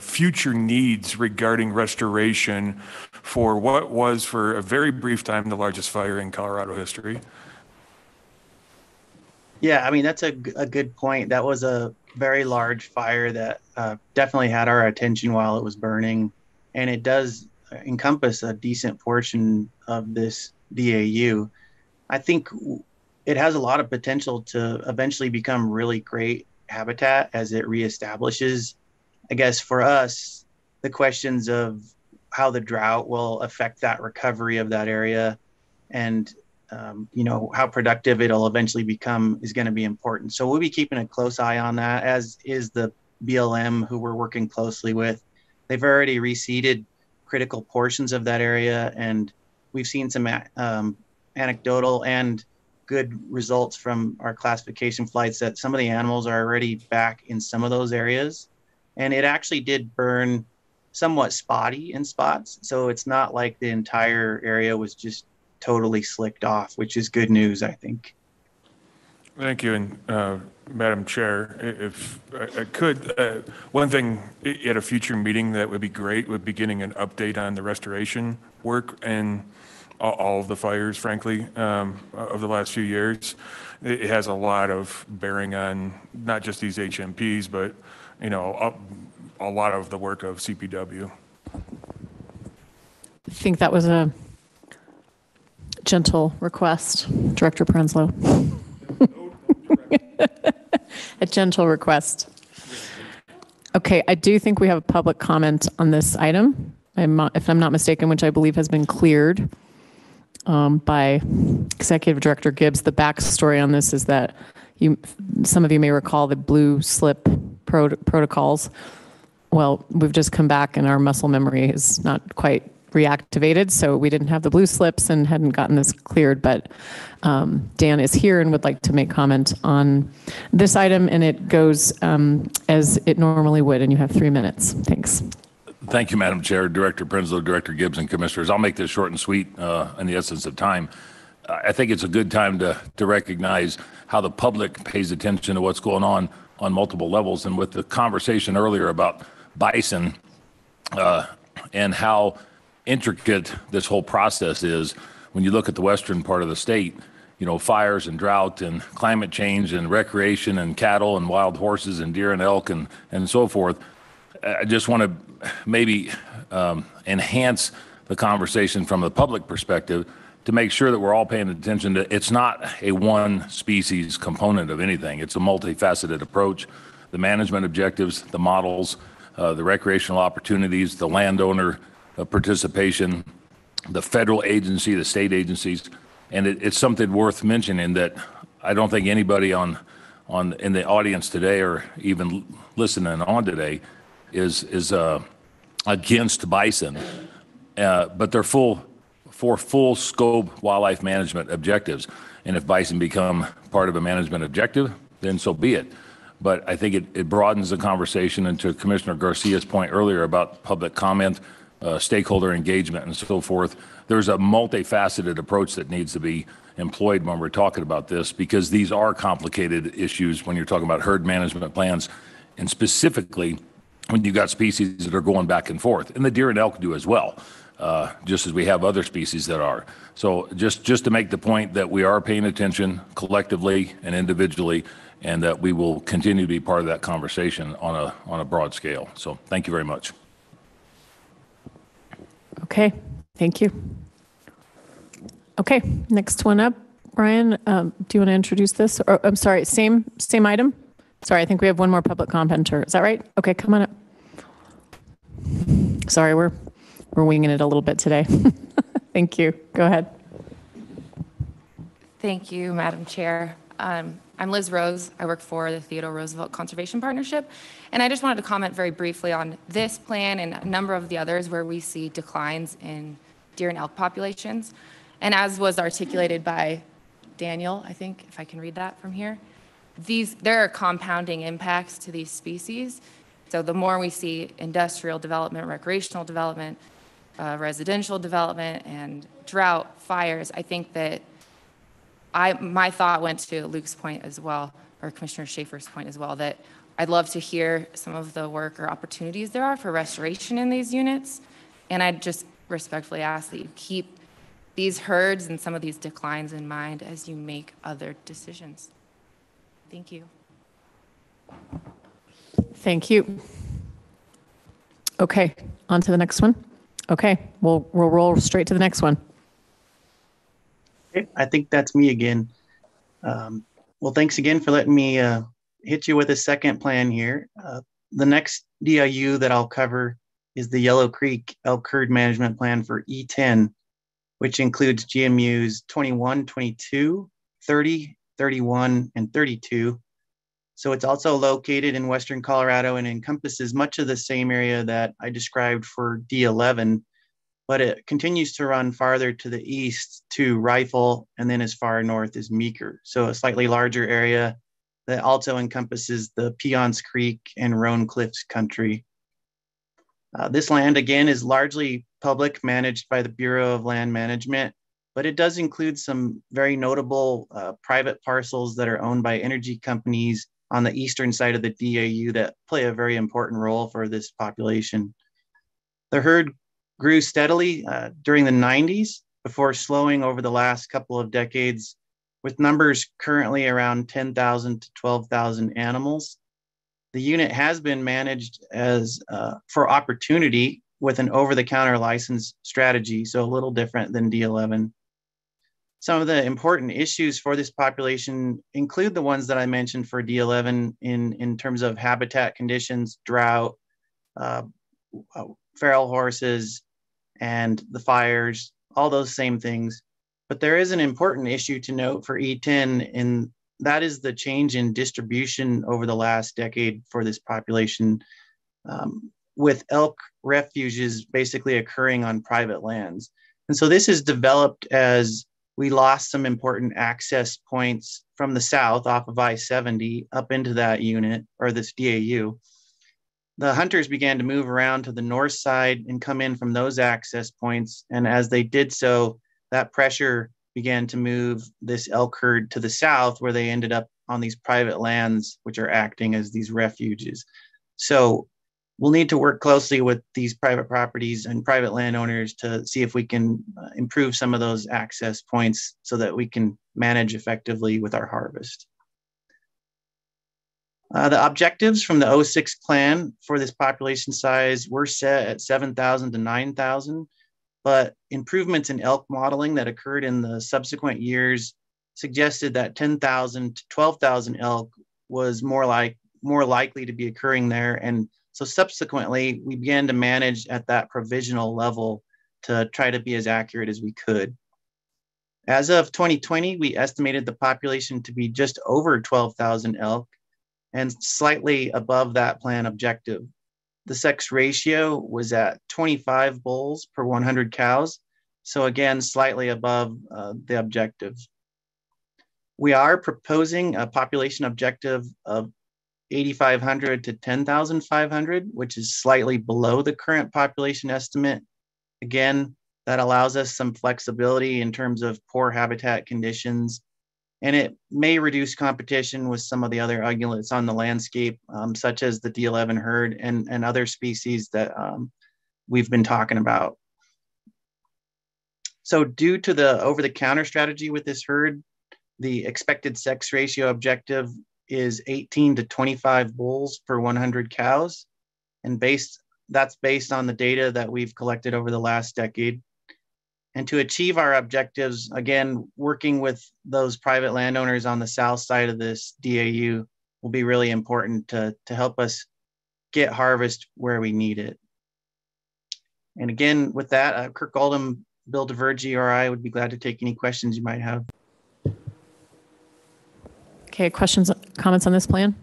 future needs regarding restoration for what was, for a very brief time, the largest fire in Colorado history. Yeah, I mean, that's a good point. That was a very large fire that definitely had our attention while it was burning. And it does encompass a decent portion of this DAU. I think it has a lot of potential to eventually become really great habitat as it reestablishes. I guess for us, the questions of how the drought will affect that recovery of that area and how productive it'll eventually become is going to be important. So we'll be keeping a close eye on that, as is the BLM, who we're working closely with. They've already reseeded critical portions of that area, and we've seen some anecdotal and good results from our classification flights that some of the animals are already back in some of those areas. And it actually did burn somewhat spotty in spots. So it's not like the entire area was just totally slicked off, which is good news, I think. Thank you. And Madam Chair, if I could, one thing at a future meeting that would be great would be getting an update on the restoration work and all of the fires, frankly, of the last few years. It has a lot of bearing on not just these HMPs, but, a lot of the work of CPW. I think that was a gentle request, Director Prenslow. A gentle request. Okay, I do think we have a public comment on this item, if I'm not mistaken, which I believe has been cleared by Executive Director Gibbs. The backstory on this is that some of you may recall the blue slip protocols. Well, we've just come back and our muscle memory is not quite reactivated, so we didn't have the blue slips and hadn't gotten this cleared, but Dan is here and would like to make comment on this item, and it goes as it normally would, and you have 3 minutes. Thanks. Thank you, Madam Chair, Director Prenslow, Director Gibbs, and Commissioners. I'll make this short and sweet in the essence of time. I think it's a good time to recognize how the public pays attention to what's going on multiple levels, and with the conversation earlier about bison and how intricate this whole process is. When you look at the western part of the state, fires and drought and climate change and recreation and cattle and wild horses and deer and elk and so forth. I just want to maybe enhance the conversation from the public perspective to make sure that we're all paying attention to it's not a one species component of anything. It's a multifaceted approach. The management objectives, the models, the recreational opportunities, the landowner participation, the federal agency, the state agencies, and it's something worth mentioning that I don't think anybody in the audience today or even listening on today is against bison, but they're full for full scope wildlife management objectives. And if bison become part of a management objective, then so be it. But I think it broadens the conversation, and to Commissioner Garcia's point earlier about public comment, stakeholder engagement and so forth, there's a multifaceted approach that needs to be employed when we're talking about this, because these are complicated issues when you're talking about herd management plans, and specifically when you've got species that are going back and forth. And the deer and elk do as well, just as we have other species that are. So just to make the point that we are paying attention collectively and individually, and that we will continue to be part of that conversation on a broad scale. So thank you very much. Okay, thank you. Okay, next one up, Brian, do you want to introduce this? Or I'm sorry, same item? Sorry, I think we have one more public commenter. Is that right? Okay, come on up. Sorry, we're winging it a little bit today. Thank you. Go ahead. Thank you, Madam Chair. I'm Liz Rose. I work for the Theodore Roosevelt Conservation Partnership, and I just wanted to comment very briefly on this plan and a number of the others where we see declines in deer and elk populations. And as was articulated by Daniel, I think, if I can read that from here, there are compounding impacts to these species. So the more we see industrial development, recreational development, residential development, and drought, fires, I think that my thought went to Luke's point as well, or Commissioner Schaefer's point as well, that I'd love to hear some of the work or opportunities there are for restoration in these units. And I'd just respectfully ask that you keep these herds and some of these declines in mind as you make other decisions. Thank you. Thank you. Okay, on to the next one. Okay, we'll roll straight to the next one. Okay, I think that's me again. Well, thanks again for letting me hit you with a second plan here. The next DIU that I'll cover is the Yellow Creek Elk Herd Management Plan for E10, which includes GMUs 21, 22, 30, 31, and 32. So it's also located in Western Colorado and encompasses much of the same area that I described for D11, but it continues to run farther to the east to Rifle and then as far north as Meeker. So a slightly larger area that also encompasses the Pions Creek and Roan Cliffs country. This land, again, is largely public, managed by the Bureau of Land Management, but it does include some very notable private parcels that are owned by energy companies on the eastern side of the DAU that play a very important role for this population. The herd grew steadily during the 90s before slowing over the last couple of decades, with numbers currently around 10,000 to 12,000 animals. The unit has been managed as for opportunity with an over-the-counter license strategy, so a little different than D11. Some of the important issues for this population include the ones that I mentioned for D11 in terms of habitat conditions, drought, feral horses, and the fires, all those same things. But there is an important issue to note for E10, and that is the change in distribution over the last decade for this population, with elk refuges basically occurring on private lands. And so this is developed as we lost some important access points from the south off of I-70 up into that unit, or this DAU. The hunters began to move around to the north side and come in from those access points. And as they did so, that pressure began to move this elk herd to the south, where they ended up on these private lands, which are acting as these refuges. So we'll need to work closely with these private properties and private landowners to see if we can improve some of those access points so that we can manage effectively with our harvest. The objectives from the 06 plan for this population size were set at 7,000 to 9,000, but improvements in elk modeling that occurred in the subsequent years suggested that 10,000 to 12,000 elk was more likely to be occurring there. And so subsequently, we began to manage at that provisional level to try to be as accurate as we could. As of 2020, we estimated the population to be just over 12,000 elk and slightly above that plan objective. The sex ratio was at 25 bulls per 100 cows, So again, slightly above the objective. We are proposing a population objective of 8,500 to 10,500, which is slightly below the current population estimate. Again, that allows us some flexibility in terms of poor habitat conditions, and it may reduce competition with some of the other ungulates on the landscape, such as the D11 herd and other species that we've been talking about. So due to the over-the-counter strategy with this herd, the expected sex ratio objective is 18 to 25 bulls per 100 cows. And that's based on the data that we've collected over the last decade. And to achieve our objectives, again, working with those private landowners on the south side of this DAU will be really important to help us get harvest where we need it. And again, with that, Kirk Oldham, Bill DeVergy, or I would be glad to take any questions you might have. Okay, questions, comments on this plan?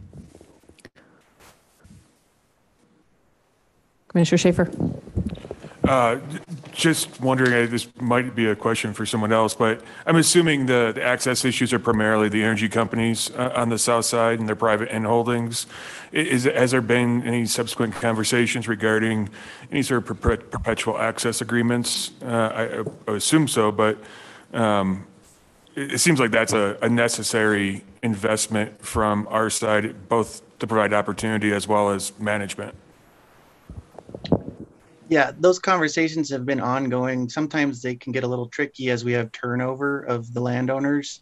Commissioner Schaefer. Just wondering, this might be a question for someone else, but I'm assuming the access issues are primarily the energy companies on the south side and their private end holdings. Has there been any subsequent conversations regarding any sort of perpetual access agreements? I assume so, but it seems like that's a necessary investment from our side, both to provide opportunity as well as management. Yeah, those conversations have been ongoing. Sometimes they can get a little tricky as we have turnover of the landowners.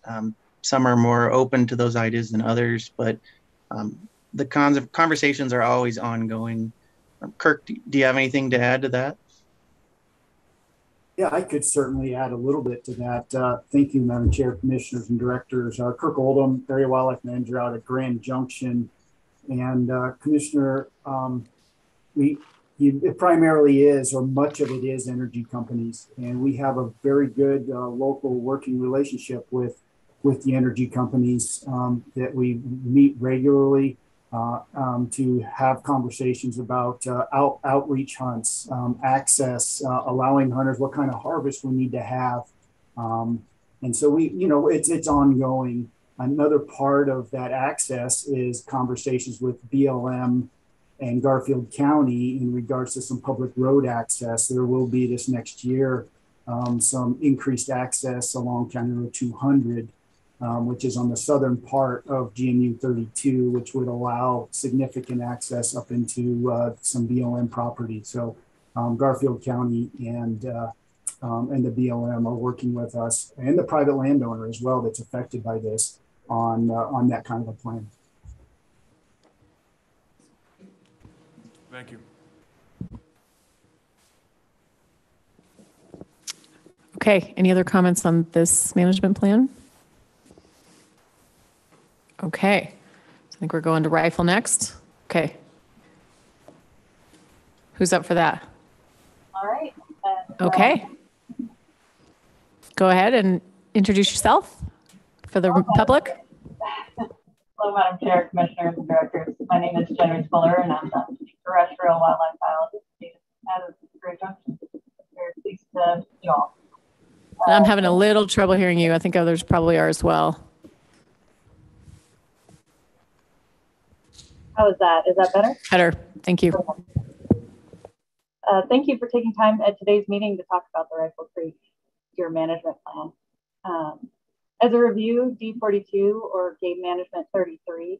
Some are more open to those ideas than others, but the conversations are always ongoing. Kirk, do you have anything to add to that? Yeah, I could certainly add a little bit to that. Thank you, Madam Chair, Commissioners and Directors. Kirk Oldham, Area Wildlife Manager out at Grand Junction. And Commissioner, it primarily is, or much of it is, energy companies. And we have a very good local working relationship with the energy companies that we meet regularly to have conversations about outreach hunts, access, allowing hunters what kind of harvest we need to have. And so it's ongoing. Another part of that access is conversations with BLM and Garfield County in regards to some public road access. There will be this next year some increased access along County Road 200, which is on the southern part of GMU 32, which would allow significant access up into some BLM property. So Garfield County and the BLM are working with us and the private landowner as well that's affected by this on that kind of a plan. Thank you. Okay, any other comments on this management plan? Okay, so I think we're going to rifle next. Okay. Who's up for that? All right. Okay. Go ahead and introduce yourself for the public. Hello, Madam Chair, Commissioners, and Directors. My name is Jenny Fuller, and I'm the terrestrial wildlife biologist at Grand Junction. Very pleased to meet you all. I'm having a little trouble hearing you. I think others probably are as well. How is that? Is that better? Better. Thank you. Thank you for taking time at today's meeting to talk about the Rifle Creek Deer Management Plan. As a review, D42, or Game Management 33,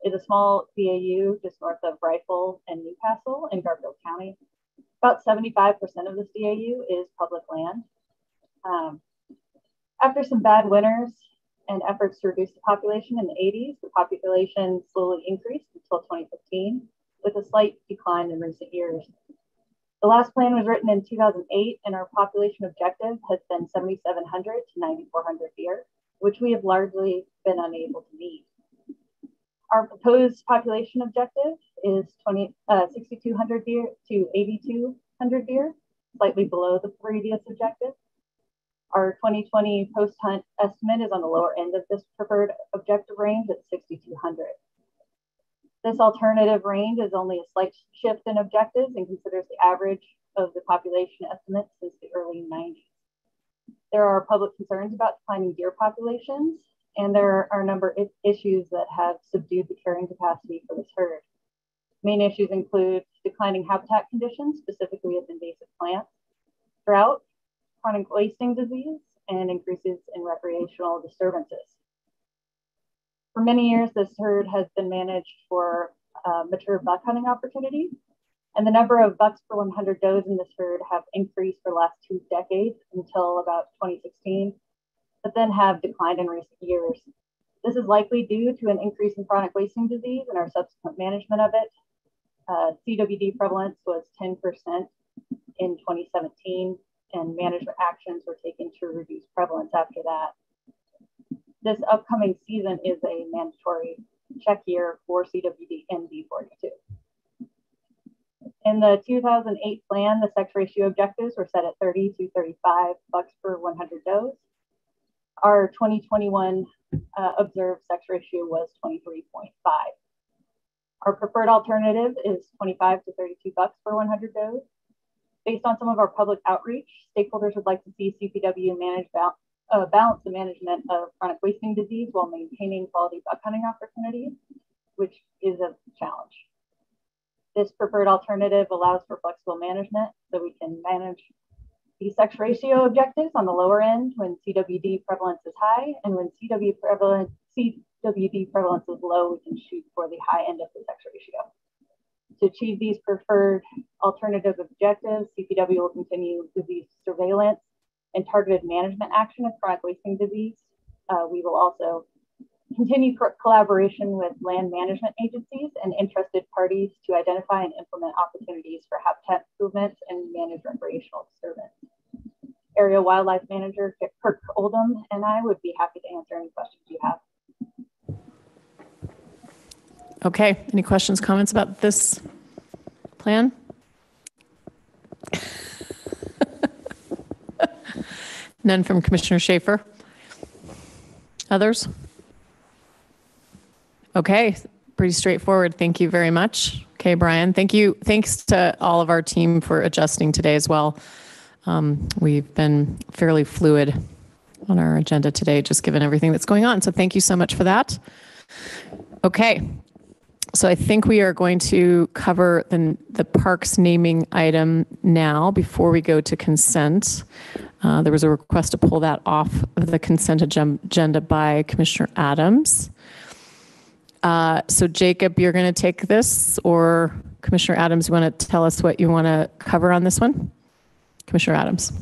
is a small DAU just north of Rifle and Newcastle in Garfield County. About 75% of this DAU is public land. After some bad winters and efforts to reduce the population in the 80s, the population slowly increased until 2015, with a slight decline in recent years. The last plan was written in 2008, and our population objective has been 7,700 to 9,400 deer, which we have largely been unable to meet. Our proposed population objective is 6,200 deer to 8,200 deer, slightly below the previous objective. Our 2020 post-hunt estimate is on the lower end of this preferred objective range at 6,200. This alternative range is only a slight shift in objectives and considers the average of the population estimates since the early 90s. There are public concerns about declining deer populations, and there are a number of issues that have subdued the carrying capacity for this herd. Main issues include declining habitat conditions, specifically of invasive plants, drought, chronic wasting disease, and increases in recreational disturbances. For many years, this herd has been managed for mature buck hunting opportunities, and the number of bucks per 100 does in this herd have increased for the last 2 decades until about 2016, but then have declined in recent years. This is likely due to an increase in chronic wasting disease and our subsequent management of it. CWD prevalence was 10% in 2017, and management actions were taken to reduce prevalence after that. This upcoming season is a mandatory check year for CWD and D42. In the 2008 plan, the sex ratio objectives were set at 30 to 35 bucks per 100 does. Our 2021 observed sex ratio was 23.5. Our preferred alternative is 25 to 32 bucks per 100 does. Based on some of our public outreach, stakeholders would like to see CPW balance the management of chronic wasting disease while maintaining quality buck hunting opportunities, which is a challenge. This preferred alternative allows for flexible management so we can manage the sex ratio objectives on the lower end when CWD prevalence is high, and when CWD prevalence is low, we can shoot for the high end of the sex ratio. To achieve these preferred alternative objectives, CPW will continue disease surveillance and targeted management action of chronic wasting disease. We will also continue collaboration with land management agencies and interested parties to identify and implement opportunities for habitat improvements and manage recreational disturbance. Area Wildlife Manager Kirk Oldham and I would be happy to answer any questions you have. Okay, any questions, comments about this plan? None from Commissioner Schaefer. Others? Okay, pretty straightforward. Thank you very much. Okay, Brian, thank you. Thanks to all of our team for adjusting today as well. We've been fairly fluid on our agenda today, just given everything that's going on. So thank you so much for that. Okay, so I think we are going to cover the parks naming item now before we go to consent. There was a request to pull that off of the consent agenda by Commissioner Adams. So Jacob, you're going to take this, or Commissioner Adams, you want to tell us what you want to cover on this one? Commissioner Adams.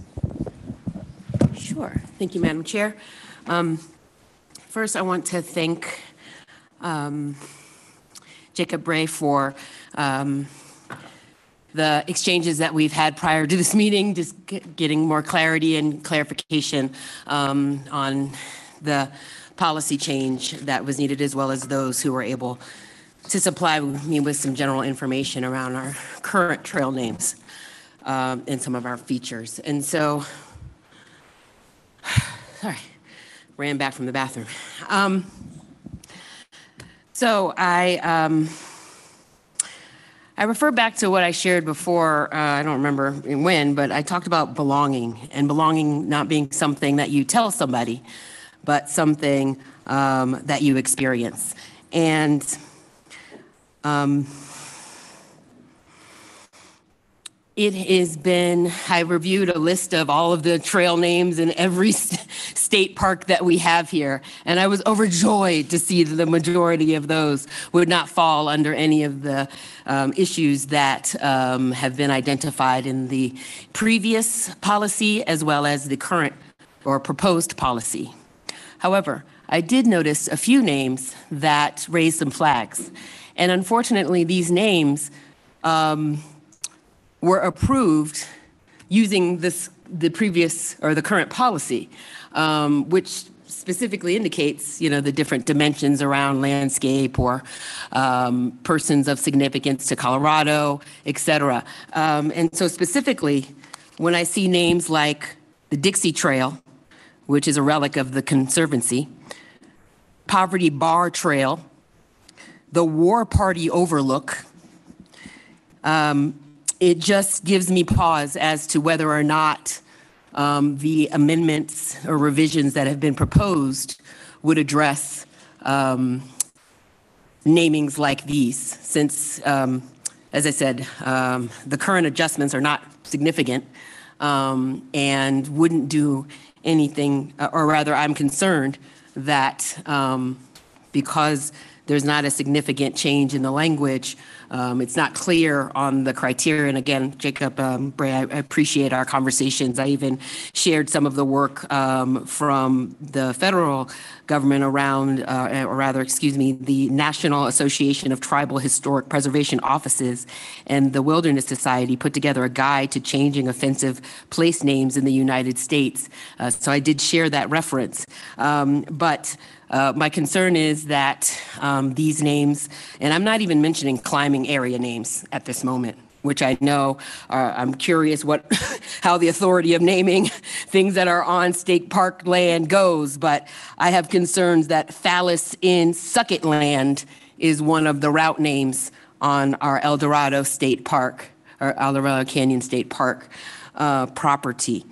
Sure. Thank you, Madam Chair. First, I want to thank Jacob Bray for the exchanges that we've had prior to this meeting, just getting more clarity and clarification on the policy change that was needed, as well as those who were able to supply me with some general information around our current trail names and some of our features. And so, sorry, ran back from the bathroom. So I refer back to what I shared before. I don't remember when, but I talked about belonging, and belonging not being something that you tell somebody, but something that you experience. And it has been, I reviewed a list of all of the trail names in every state park that we have here, and I was overjoyed to see that the majority of those would not fall under any of the issues that have been identified in the previous policy as well as the current or proposed policy. However, I did notice a few names that raised some flags, and unfortunately these names were approved using the previous or the current policy, which specifically indicates, the different dimensions around landscape or persons of significance to Colorado, et cetera. And so specifically, when I see names like the Dixie Trail, which is a relic of the Conservancy, Poverty Bar Trail, the War Party Overlook, it just gives me pause as to whether or not the amendments or revisions that have been proposed would address namings like these, since, as I said, the current adjustments are not significant and wouldn't do anything, or rather, I'm concerned that because there's not a significant change in the language, it's not clear on the criteria. And again, Jacob, Bray, I appreciate our conversations. I even shared some of the work from the federal government around, or rather, excuse me, the National Association of Tribal Historic Preservation Offices and the Wilderness Society put together a guide to changing offensive place names in the United States. So I did share that reference. But my concern is that these names, and I'm not even mentioning climbing area names at this moment, which I know I'm curious how the authority of naming things that are on state park land goes, but I have concerns that Phallus in Suckett Land is one of the route names on our El Dorado State Park, or El Dorado Canyon State Park property.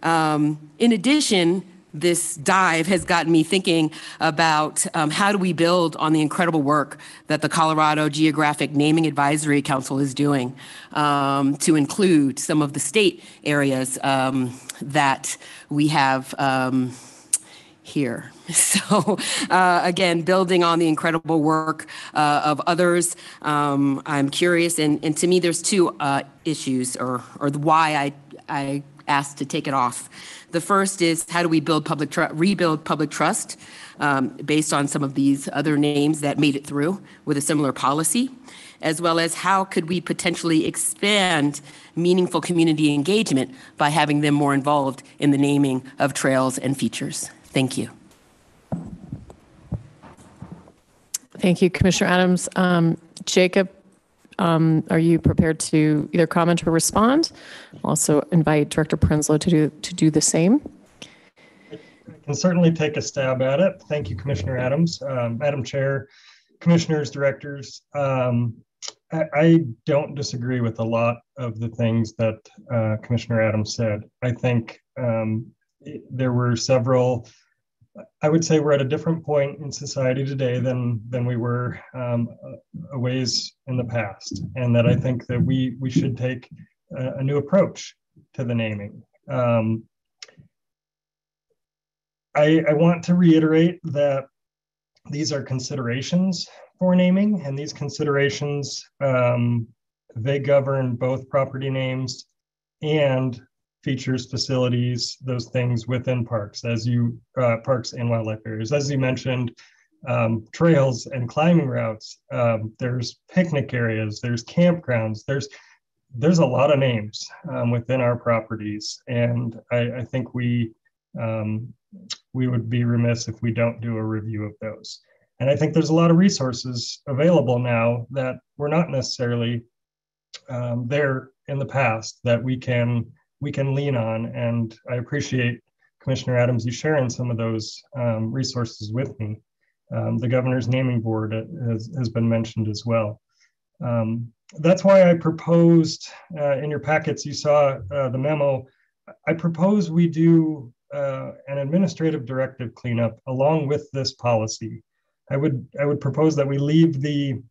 In addition, this dive has gotten me thinking about how do we build on the incredible work that the Colorado Geographic Naming Advisory Council is doing to include some of the state areas that we have here. So again, building on the incredible work of others, I'm curious, and to me there's two issues or why I asked to take it off. The first is how do we build rebuild public trust based on some of these other names that made it through with a similar policy, as well as how could we potentially expand meaningful community engagement by having them more involved in the naming of trails and features. Thank you. Thank you, Commissioner Adams. Jacob, are you prepared to either comment or respond? I'll also invite Director Prenslow to do the same. I can certainly take a stab at it. Thank you, Commissioner Adams. Madam Chair, Commissioners, Directors, I don't disagree with a lot of the things that Commissioner Adams said. I think there were several. I would say we're at a different point in society today than we were a ways in the past, and that I think that we should take a new approach to the naming. I want to reiterate that these are considerations for naming, and these considerations, they govern both property names and features, facilities, those things within parks, parks and wildlife areas. As you mentioned, trails and climbing routes, there's picnic areas, there's campgrounds, there's a lot of names within our properties. And I think we would be remiss if we don't do a review of those. And I think there's a lot of resources available now that were not necessarily there in the past that we can lean on. And I appreciate, Commissioner Adams, you sharing some of those resources with me. The Governor's Naming Board has been mentioned as well. That's why I proposed, in your packets, you saw the memo, I propose we do an administrative directive cleanup along with this policy. I would propose that we leave the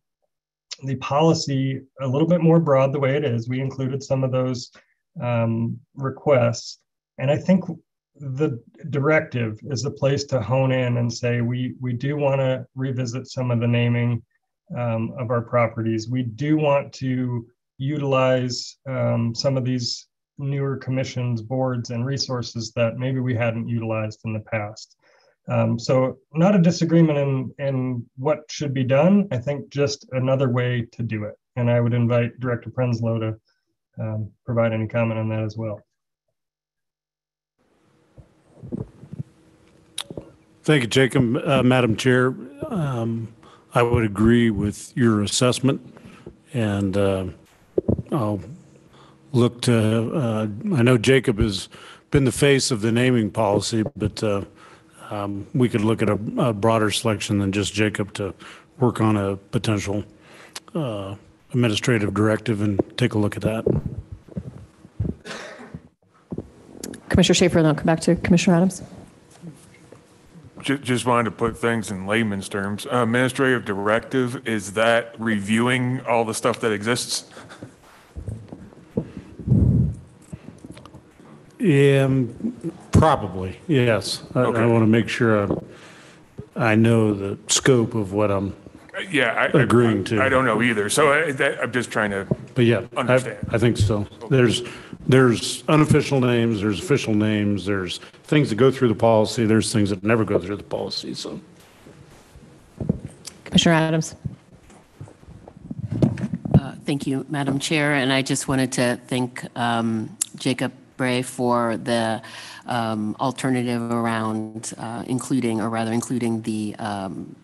policy a little bit more broad the way it is. We included some of those requests. And I think the directive is the place to hone in and say, we do want to revisit some of the naming of our properties. We do want to utilize some of these newer commissions, boards, and resources that maybe we hadn't utilized in the past. So not a disagreement in what should be done. I think just another way to do it. And I would invite Director Prenslow to provide any comment on that as well. Thank you, Jacob. Madam Chair, I would agree with your assessment, and I'll look to, I know Jacob has been the face of the naming policy, but we could look at a broader selection than just Jacob to work on a potential administrative directive and take a look at that. Commissioner Schaefer, and then I'll come back to Commissioner Adams. Just wanted to put things in layman's terms. Administrative directive, is that reviewing all the stuff that exists? Probably, yes. I want to make sure I know the scope of what I'm agreeing to. I don't know either. So I'm just trying to But yeah, understand. I think so. There's unofficial names, there's official names, there's things that go through the policy, there's things that never go through the policy, so. Commissioner Adams. Thank you, Madam Chair, and I just wanted to thank Jacob Bray for the alternative around including the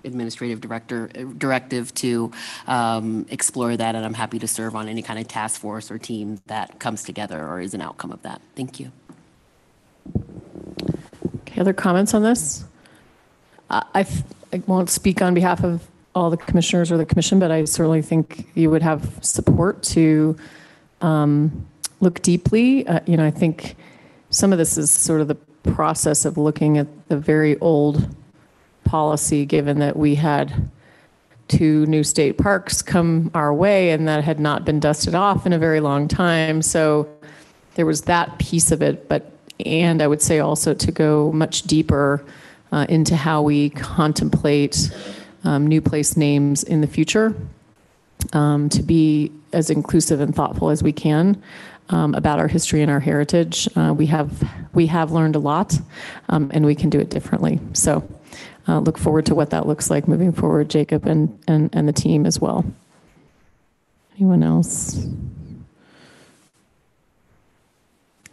administrative directive to explore that, and I'm happy to serve on any kind of task force or team that comes together or is an outcome of that. Thank you. Okay, other comments on this? I won't speak on behalf of all the commissioners or the commission, but I certainly think you would have support to look deeply. I think some of this is sort of the process of looking at the very old policy, given that we had 2 new state parks come our way and that had not been dusted off in a very long time. So there was that piece of it, and I would say also to go much deeper into how we contemplate new place names in the future, to be as inclusive and thoughtful as we can about our history and our heritage. We have learned a lot, and we can do it differently. So look forward to what that looks like moving forward, Jacob and the team as well. Anyone else?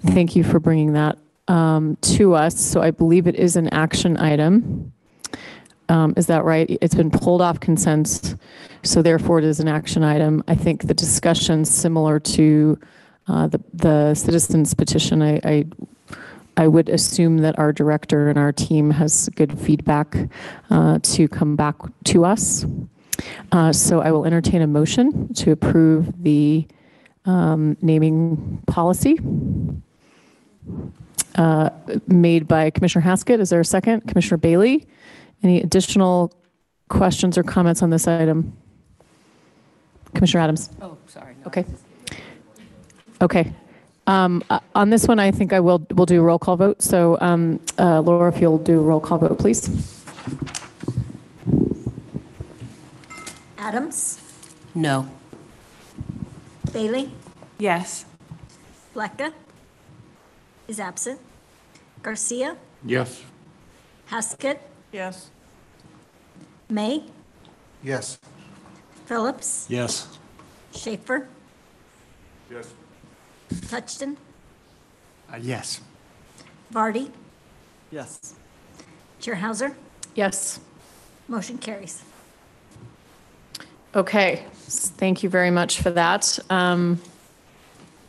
Thank you for bringing that to us. So I believe it is an action item. Is that right? It's been pulled off consent, so therefore it is an action item. I think the discussion similar to the citizens petition, I would assume that our director and our team has good feedback to come back to us. So I will entertain a motion to approve the naming policy made by Commissioner Haskett. Is there a second? Commissioner Bailey? Any additional questions or comments on this item? Commissioner Adams? Oh, sorry. No. Okay. Okay. On this one, I think we'll do a roll call vote. So Laura, if you'll do a roll call vote, please. Adams? No. Bailey? Yes. Flecka is absent. Garcia? Yes. Haskett? Yes. May? Yes. Phillips? Yes. Schaefer? Yes. Touchton? Yes. Vardy? Yes. Chair Hauser? Yes. Motion carries. Okay. Thank you very much for that.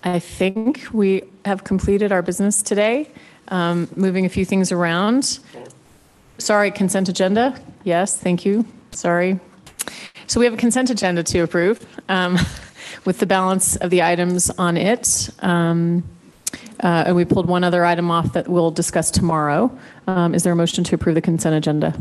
I think we have completed our business today. Moving a few things around. Sorry, consent agenda. Yes, thank you. Sorry. So we have a consent agenda to approve with the balance of the items on it. And we pulled one other item off that we'll discuss tomorrow. Is there a motion to approve the consent agenda?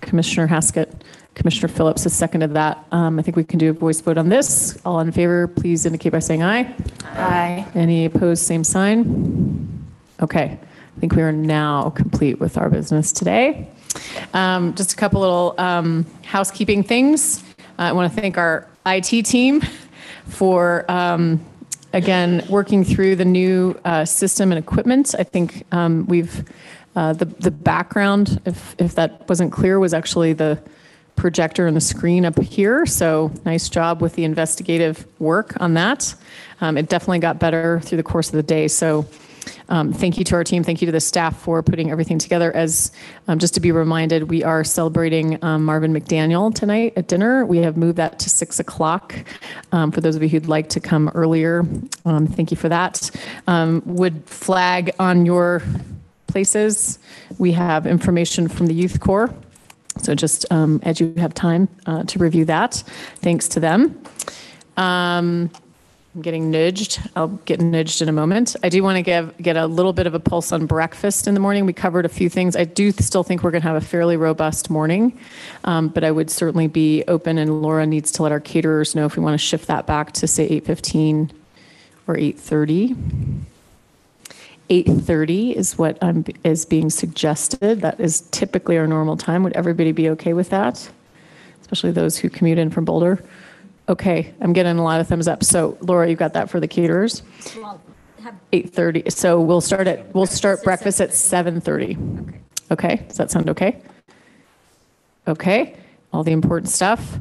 Commissioner Haskett, Commissioner Phillips has seconded that. I think we can do a voice vote on this. All in favor, please indicate by saying aye. Aye. Any opposed, same sign. Okay. I think we are now complete with our business today. Just a couple little housekeeping things. I want to thank our IT team for, again, working through the new system and equipment. I think we've, the background, if that wasn't clear, was actually the projector and the screen up here. So nice job with the investigative work on that. It definitely got better through the course of the day. So thank you to our team. Thank you to the staff for putting everything together. As just to be reminded, we are celebrating Marvin McDaniel tonight at dinner. We have moved that to 6 o'clock. For those of you who'd like to come earlier, thank you for that. Would flag on your places. We have information from the Youth Corps. So just as you have time to review that, thanks to them. I'm getting nudged. I'll get nudged in a moment. I do want to get a little bit of a pulse on breakfast in the morning. We covered a few things. I do still think we're going to have a fairly robust morning, but I would certainly be open, and Laura needs to let our caterers know if we want to shift that back to, say, 8:15 or 8:30. 8:30 is what is being suggested. That is typically our normal time. Would everybody be okay with that? Especially those who commute in from Boulder. Okay, I'm getting a lot of thumbs up. So Laura, you got that for the caterers? 8:30. So we'll start breakfast at 7:30. Okay, does that sound okay? Okay, all the important stuff.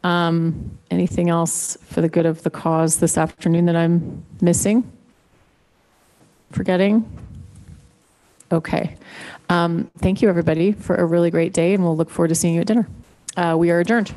Anything else for the good of the cause this afternoon that I'm missing? Forgetting? Okay. Thank you, everybody, for a really great day, and we'll look forward to seeing you at dinner. We are adjourned.